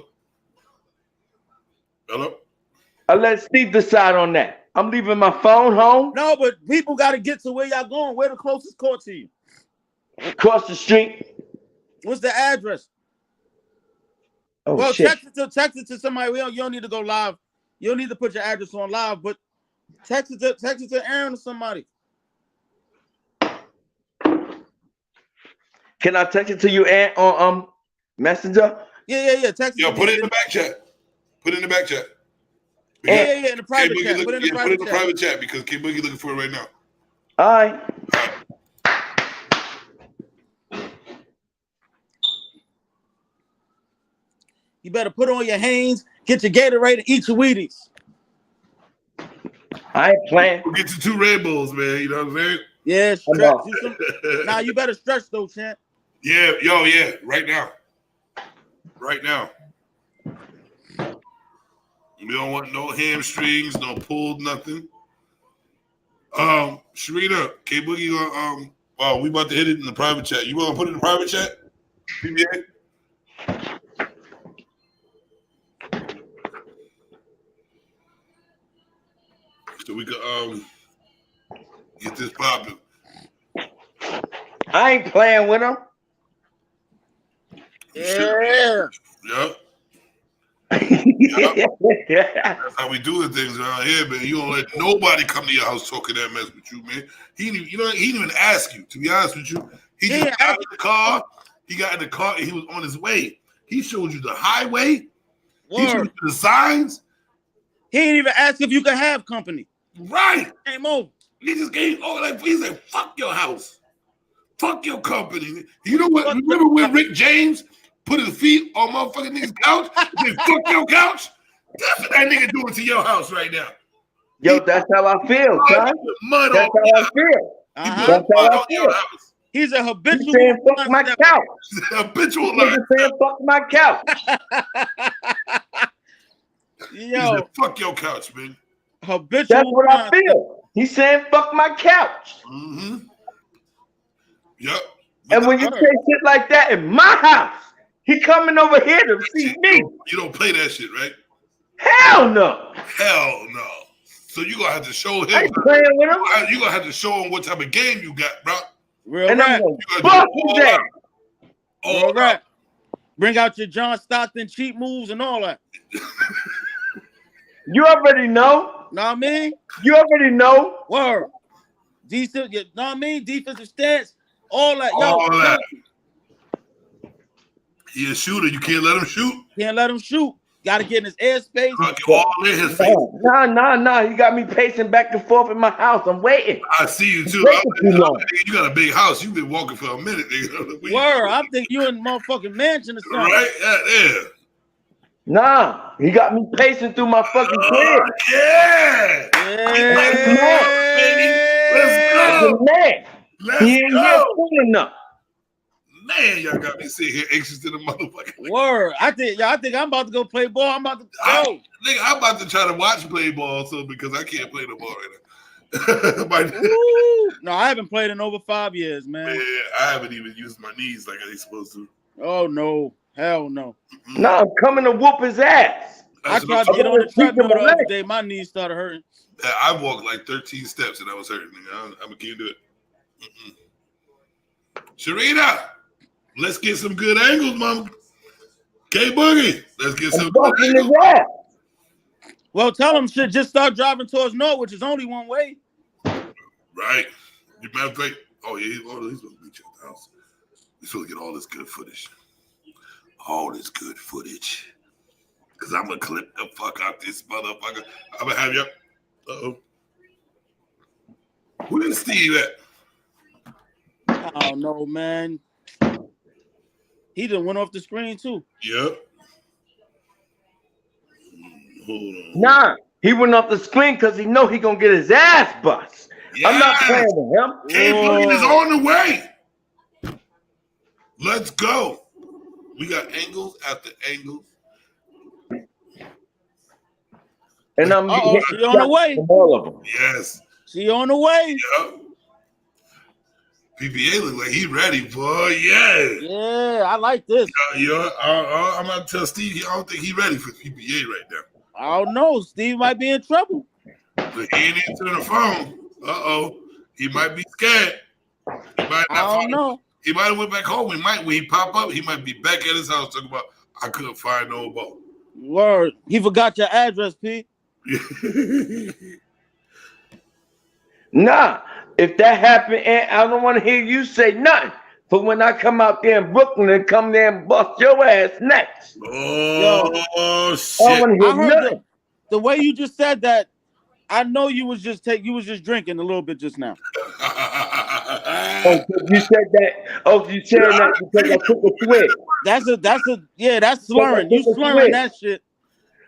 Hello? I'll let Steve decide on that. I'm leaving my phone home. No, but people got to get to where y'all going. Where the closest court to you? Across the street. What's the address? Oh, well, shit. text it to somebody. You don't need to go live. You don't need to put your address on live, but text it to Aaron or somebody. Can I text it to you on Messenger? Yeah. Text it. Yo, put it in the back chat. Put it in the back chat. Yeah, in the private chat. Put it in the private chat because K Boogie looking for it right now. All right. You better put on your Hanes, get your Gatorade, and eat your Wheaties. I ain't playing. We'll get you 2 Red Bulls, man. You know what I'm saying? Yeah, stretch. Nah, you better stretch though, champ. Yeah, right now. Right now. We don't want no hamstrings, no pulled, nothing. Sharita, K Boogie, we about to hit it in the private chat. You want to put it in the private chat? PBA? So we could get this popping. I ain't playing with him. Yeah. Yep. That's how we do the things around here, man. You don't let nobody come to your house talking that mess with you, man. He didn't even ask you, to be honest with you. He just got in the car. He got in the car and he was on his way. He showed you the highway. Word. He showed you the signs. He didn't even ask if you could have company. Right. Game over. He just gave he said, fuck your house. Fuck your company. You know what? Remember when Rick James put his feet on motherfucking nigga's couch? He said, fuck your couch? That's what that nigga doing to your house right now. Yo, that's how I feel, son. That's how I feel. That's how I feel. He's a habitual. He's saying fuck my couch. Habitual. He's saying fuck my couch. Yo, said, fuck your couch, man. Habitual. That's what I feel. He's saying fuck my couch. Mm-hmm. Yep. And when you say shit like that in my house, he coming over here to see me. You don't play that shit, right? Hell no. Hell no. So you gonna have to show him. I ain't playing with him. You gonna have to show him what type of game you got, bro. Real and rap. I'm gonna bust his ass. Real rap. Bring out your John Stockton cheat moves and all that. You already know. Know what I mean? You already know. Word. decent, you know what I mean? Defensive stance, all that. All that. He a shooter. You can't let him shoot. Can't let him shoot. Got to get in his airspace. All in his face. Nah. You got me pacing back and forth in my house. I'm waiting. I see you too. You got a big house. You've been walking for a minute. Word, I'm thinking you in the motherfucking mansion or something. Right? Yeah. Nah, he got me pacing through my fucking crib. Yeah. Let's go. Let's He ain't go. here soon enough. Man, y'all got me sitting here anxious to the motherfucker. Word. I think I'm about to go play ball. I'm about to go. Nigga, I'm about to try to watch play ball also because I can't play no ball right now. No, I haven't played in over 5 years, man. I haven't even used my knees like I ain't supposed to. Oh no. Hell no. Nah, I'm coming to whoop his ass. I tried to get on the treadmill the other day. My knees started hurting. I walked like 13 steps and I was hurting. I can't do it. Sharita, let's get some good angles, mama. K Boogie, let's get some good angles. Well, tell him shit. Just start driving towards north, which is only one way. Right. You matter of fact, he's supposed to be checked out. We're supposed to get all this good footage. All this good footage. Because I'm going to clip the fuck out this motherfucker. I'm going to have you. Uh-oh. Where's Steve at? I don't know, man. He done went off the screen, too. Yep. Hold on. Nah, he went off the screen because he know he going to get his ass bust. Yes. I'm not playing with him. K Boogie is on the way. Let's go. We got angles after angles. And I'm she on the way. All of them. Yes. She on the way. Yep. PPA look like he ready, boy. Yeah. Yeah, I like this. I'm gonna tell Steve. I don't think he ready for PPA right now. I don't know. Steve might be in trouble. But he ain't answering the phone. He might be scared. He might not I don't know. He might have went back home. When he pop up, he might be back at his house talking about I couldn't find no ball. Word. He forgot your address, P. Nah, if that happened, and I don't want to hear you say nothing. But when I come out there in Brooklyn and come there and bust your ass next. Oh, shit. I don't want to hear nothing. The way you just said that, I know you was just drinking a little bit just now. Oh, you said that. Oh, you said that because I took a swig. That's slurring. You slurring that shit.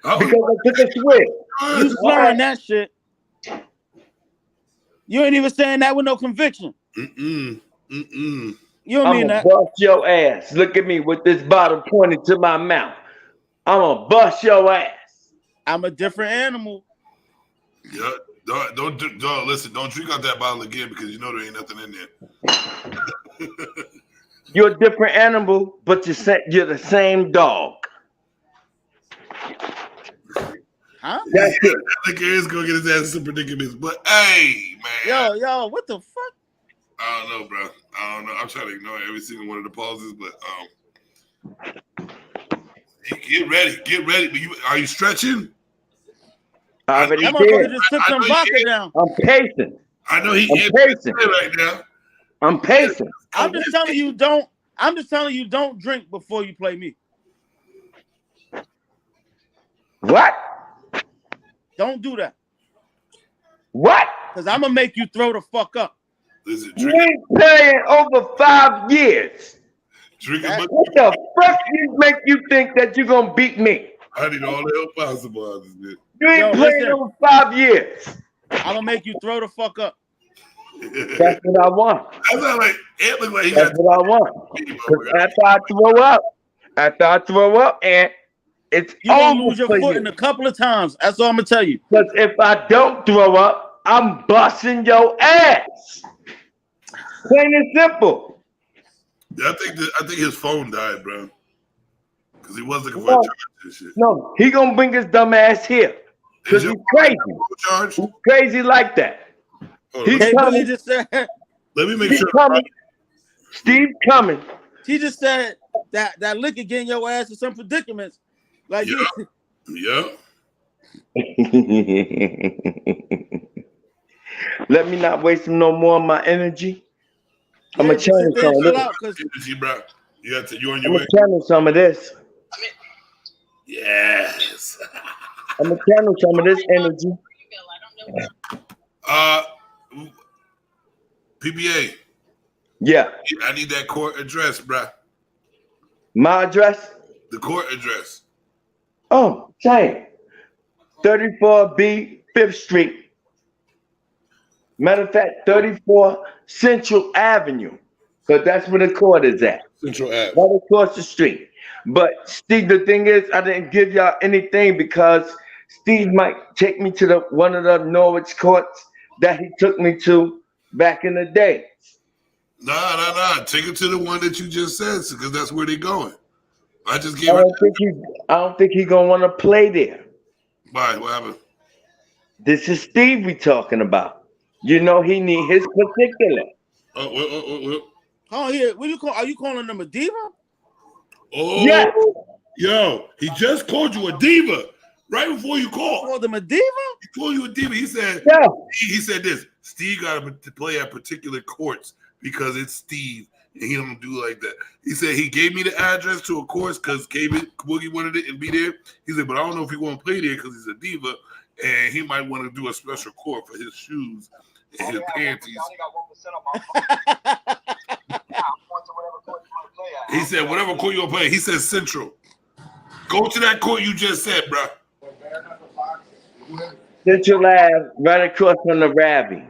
Because I took a swig. You slurring that shit. You ain't even saying that with no conviction. You don't mean that. I'm gonna bust your ass. Look at me with this bottle pointed to my mouth. I'm gonna bust your ass. I'm a different animal. Yeah, don't listen. Don't drink out that bottle again because you know there ain't nothing in there. You're a different animal, but you're the same dog. Huh? That's it. That nigga is gonna get his ass in some predicaments. But hey, man. Yo, what the fuck? I don't know, bro. I don't know. I'm trying to ignore every single one of the pauses, but get ready. But are you stretching? I already that did. motherfucker just took some vodka down. I'm pacing. I know he I'm pacing right now. I'm pacing. I'm just telling you, don't drink before you play me. What? Don't do that. What? Because I'm gonna make you throw the fuck up. Listen, you ain't playing over 5 years. What the fuck make you think that you're gonna beat me? I need all the help possible out of this bitch. You ain't playing over 5 years. I'm gonna make you throw the fuck up. That's what I want. That's not like it look like he That's what I want. Because after I throw up, and it's you gonna over lose your for footing a couple of times. That's all I'm gonna tell you. Because if I don't throw up, I'm busting your ass. Plain and simple. Yeah, I think his phone died, bro. Because he was looking for a charge and shit. No, he gonna bring his dumb ass here. Because he's crazy. He's crazy like that. He's coming. Just said, let me make sure. Steve coming. He just said that liquor getting your ass in some predicaments. Like Let me not waste no more of my energy. I'm Yeah, gonna just channel sit there some and of chill this. out, cause Energy, bro. You on your I'm way? gonna channel some of this. Yes. I'm gonna channel some of this energy. PBA. Yeah. I need that court address, bro. My address? The court address. Oh, same. 34B 5th Street. Matter of fact, 34 Central Avenue. Because that's where the court is at. Central Ave. Right across the street. But Steve, the thing is, I didn't give y'all anything because Steve might take me to one of the Norwich courts that he took me to back in the day. Nah. Take it to the one that you just said, because that's where they're going. I just I gave her. don't think he gonna want to play there. Why? What happened? This is Steve we talking about. You know he need his particular. Oh, here. What do you call? Are you calling them a diva? Oh, yeah. Yo, he just called you a diva right before you called. Called him a diva? He called you a diva. He said, yeah. He said this. Steve got to play at particular courts because it's Steve, and he don't do like that. He said he gave me the address to a course because Boogie wanted it and be there. He said, but I don't know if he want to play there because he's a diva, and he might want to do a special court for his shoes and his panties. He said, whatever court you want to play. He said Central. Go to that court you just said, bro. Central Ave, right across from the Rabbi.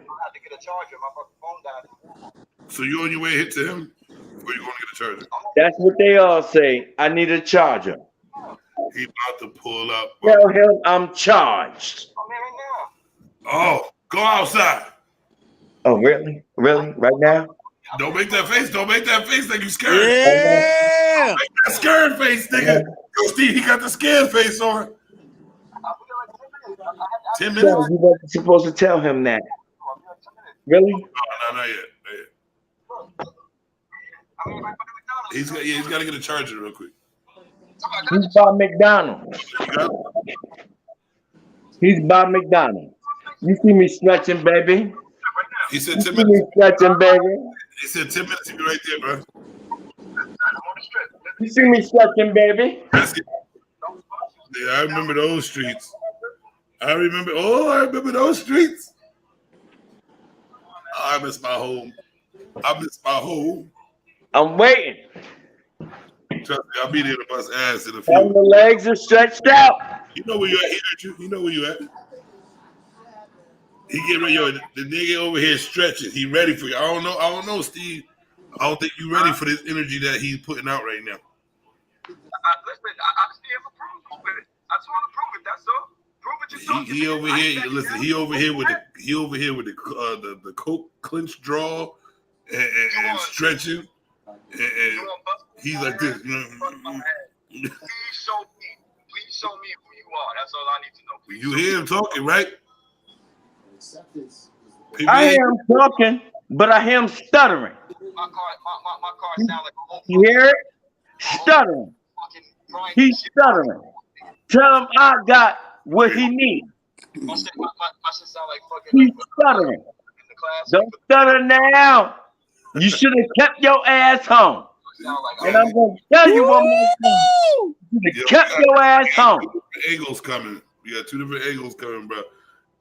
So you on your way hit to him? Or you going to get a charger? That's what they all say. I need a charger. He about to pull up. Tell him I'm charged. Oh, go outside. Oh, really? Really? Right now? Don't make that face. Don't make that face like you scared. Yeah. Don't make that scared face, nigga. Yo, Steve, he got the scared face on. 10 minutes? No, you wasn't supposed to tell him that. Really? No, not yet. He's got to get a charger real quick. He's by McDonald's. He's by McDonald's. You see me stretching, baby? He said you 10 see minutes. Me stretching, baby? He said 10 minutes. He'll be right there, bro. You see me stretching, baby? Yeah, I remember those streets. I remember those streets. Oh, I miss my home. I'm waiting. Trust me, I'll be there to bust ass in a few. And the legs are stretched out. You know where you at? He heard you. You know where you at. He get ready. Yo, the nigga over here stretching. He ready for you. I don't know, Steve. I don't think you ready for this energy that he's putting out right now. Listen, I'm still for proof with it. I just want to prove it. That's all. Prove it yourself. He over here. Listen, he over here with the coke clinch draw and stretching, and he's like this. Please show me who you are. That's all I need to know. Please You hear him talking, right? I hear him talking, but I hear him stuttering. My car sound like a whole. You hear it? Stuttering. He's stuttering. Tell him I got what he needs. My shit sound like fucking. He's stuttering. Don't stutter now. You should have kept your ass home. And I'm going to tell you one more time. You should have kept your ass home. Angles coming. We got 2 different angles coming, bro.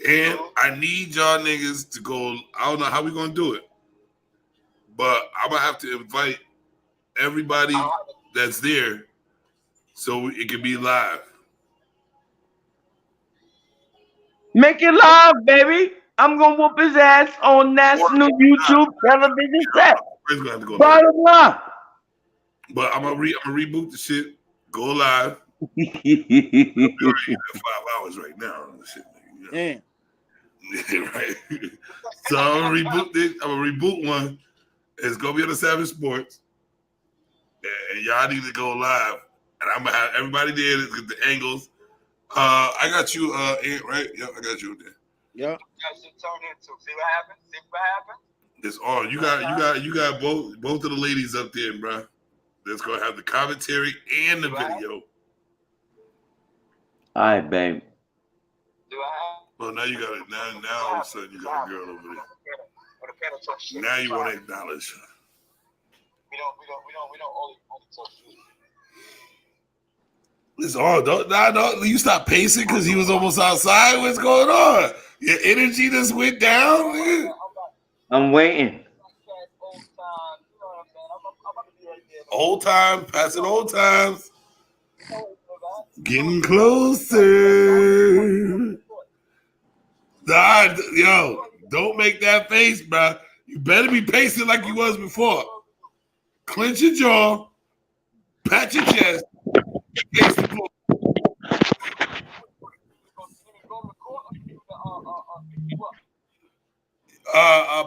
And I need y'all niggas to go. I don't know how we gonna do it, but I'm gonna have to invite everybody that's there so it can be live. Make it live, baby. I'm gonna whoop his ass on national YouTube television set. Bottom line. But I'm gonna reboot the shit. Go live. We're already at 5 hours right now. Shit, you know? Yeah. Right. So I'm gonna reboot this. I'm gonna reboot one. It's gonna be on the 7 Sports, and y'all need to go live. And I'm gonna have everybody there to get the angles. I got you, Ant, right? Yep, I got you there. Yep. See what happened? It's all you got both of the ladies up there, bro. That's gonna have the commentary and the video. All right, babe. Do I have? Well, now you got it. Now all of a sudden you got a girl over there. Now you want to acknowledge her. We don't only talk shit. It's all don't you stop pacing because he was almost outside. What's going on? Your energy just went down, nigga. I'm waiting. Old time, passing old times. Getting closer. Nah, yo, don't make that face, bro. You better be pacing like you was before. Clench your jaw, pat your chest, face the floor.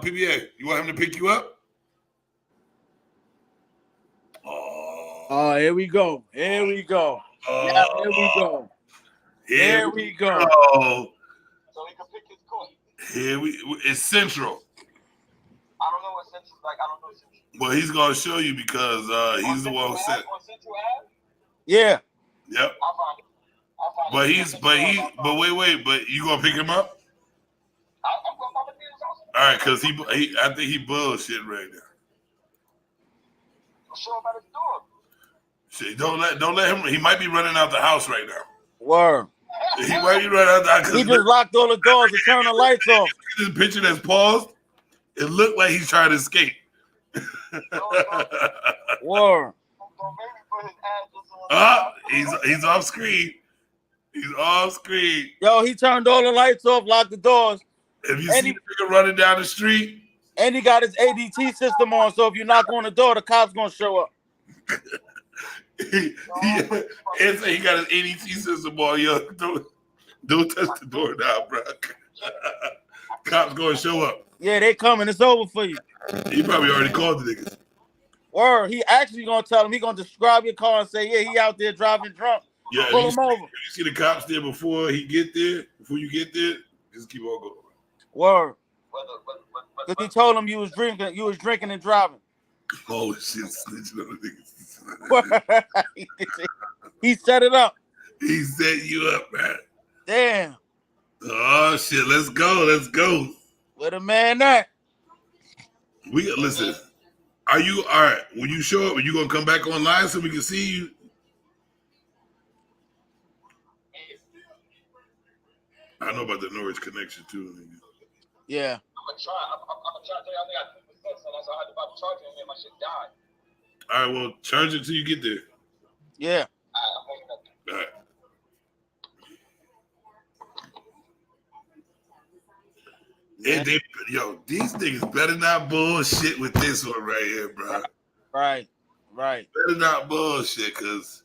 PBA, you want him to pick you up? Oh, here we go. Here we go. Yeah, here we go. Here we go. So he can pick his court. It's Central. I don't know what Central's like. I don't know Central. Well, he's gonna show you because he's the one who said. Yeah. Yep. But you gonna pick him up? I'm going to his house. All right, because I think he bullshit right now. Show him at his door. Shit, don't let him. He might be running out the house right now. Word. He might be running out the house. He just locked all the doors and turned the lights off. This picture that's paused. It looked like he's trying to escape. Word. He's off screen. He's off screen. Yo, he turned all the lights off, locked the doors. If you see the nigga running down the street. And he got his ADT system on, so if you knock on the door, the cops gonna show up. He got his ADT system on, yo. Don't touch the door now, bro. Cops gonna show up. Yeah, they coming. It's over for you. He probably already called the niggas. Word. He actually gonna tell him. He gonna describe your car and say, yeah, he out there driving drunk. Yeah, pull him over. You see the cops there before you get there, just keep on going. Word. Because he told him you was drinking and driving. Oh shit, snitching on the niggas. He set it up. He set you up, man. Damn. Oh shit, let's go. Where the man at? Listen. Are you all right? When you show up, are you gonna come back online so we can see you? I know about the Norwich connection too. Yeah. I'm gonna try. I'm gonna try. I only got 3%, so that's why I had to buy the charger and my shit died. All right, well, charge it till you get there. Yeah. All right. These niggas better not bullshit with this one right here, bro. Right. Better not bullshit, cause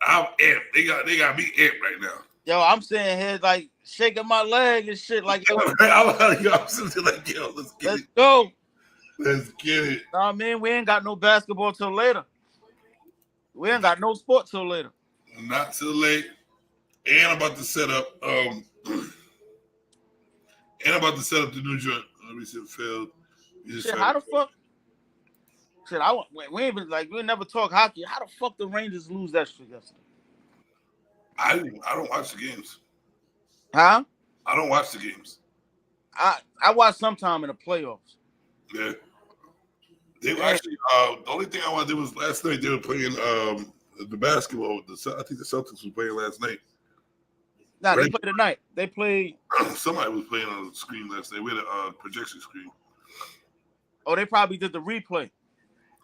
I'm amped. They got me amped right now. Yo, I'm sitting here like shaking my leg and shit. Like, yo, I'm sitting like, yo, let's go. Let's get it. Nah, man, we ain't got no basketball till later. We ain't got no sport till later. Not till late. And I'm about to set up. The new joint. Let me see if it failed. Shit, how the fuck? Shit, we ain't been like we never talk hockey. How the fuck the Rangers lose that shit yesterday? I don't watch the games. Huh? I don't watch the games. I watch sometime in the playoffs. Yeah. They were actually the only thing I wanted to do was last night they were playing the basketball. I think the Celtics were playing last night. Nah, they played tonight. They played. Somebody was playing on the screen last night. We had a projection screen. Oh, they probably did the replay.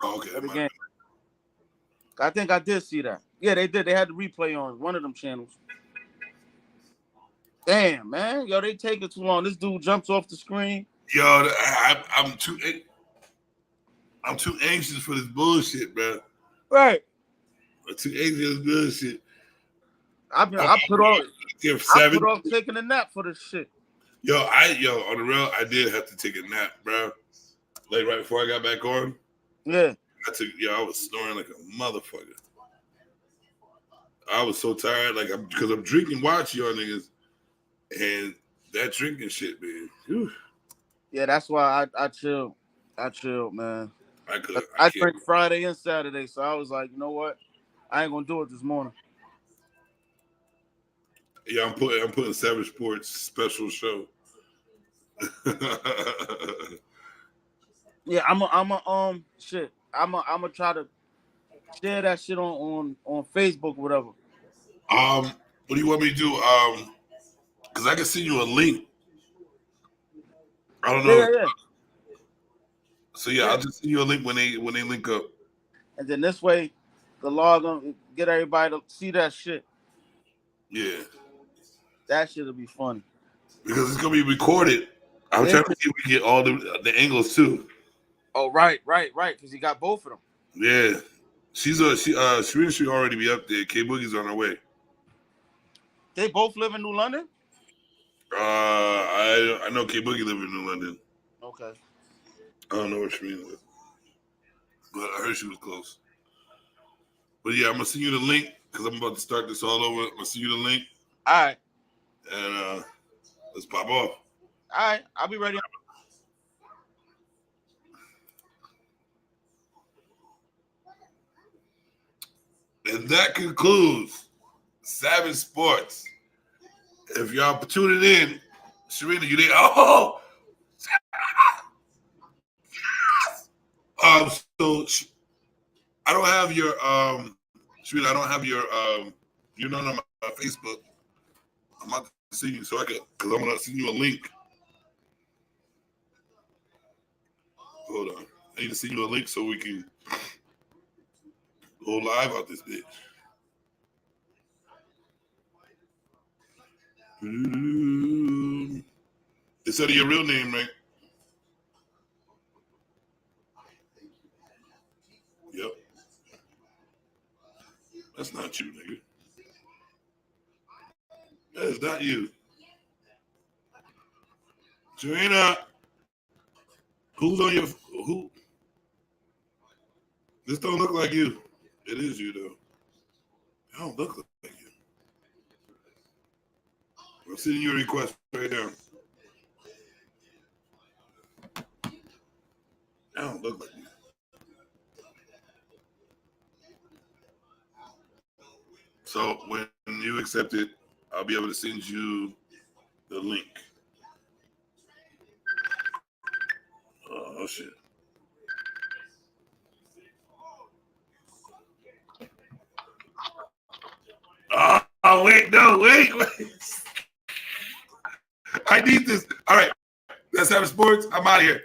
Oh, okay. Of the game. I think I did see that. Yeah, they did. They had the replay on one of them channels. Damn, man. Yo, they take it too long. This dude jumps off the screen. Yo, I'm too anxious for this bullshit, bro. Right. I'm too anxious for this bullshit. I put off taking a nap for this shit. Yo, on the real, I did have to take a nap, bro. Like right before I got back on. Yeah. I was snoring like a motherfucker. I was so tired, because I'm drinking watch y'all niggas, and that drinking shit, man. Whew. Yeah, that's why I chilled. I chilled, man. I drank Friday and Saturday, so I was like, you know what? I ain't gonna do it this morning. Yeah, I'm putting Savage Sports special show. Yeah, I'm a shit. I'm a try to share that shit on Facebook or whatever. What do you want me to do? Because I can send you a link. I don't know. Yeah. So yeah, I'll just send you a link when they link up. And then this way, the law gonna get everybody to see that shit. Yeah. That shit'll be fun. Because it's gonna be recorded. I'm trying to see if we can get all the angles too. Oh, right. Because you got both of them. Yeah. She should already be up there. K Boogie's on her way. They both live in New London? I know K Boogie live in New London. Okay. I don't know what she means, but I heard she was close. But yeah, I'm gonna send you the link because I'm about to start this all over. I'm gonna send you the link. All right. And let's pop off. All right, I'll be ready. And that concludes Savage Sports. If y'all tuning in, Sharita, you there? Oh, so I don't have your Sharita, I don't have your you're not on my Facebook. I'm about to see you, so I could, because I'm gonna send you a link. Hold on, I need to send you a link so we can go live out this bitch. Instead of your real name, right? Yep. That's not you, nigga. That is not you. Joanna, who's on your who? This don't look like you. It is you though. I don't look like you. I'm sending you a request right now. I don't look like you. So when you accept it, I'll be able to send you the link. Oh shit. Oh wait, no, wait. I need this. All right. That's Savage Sports. I'm out of here.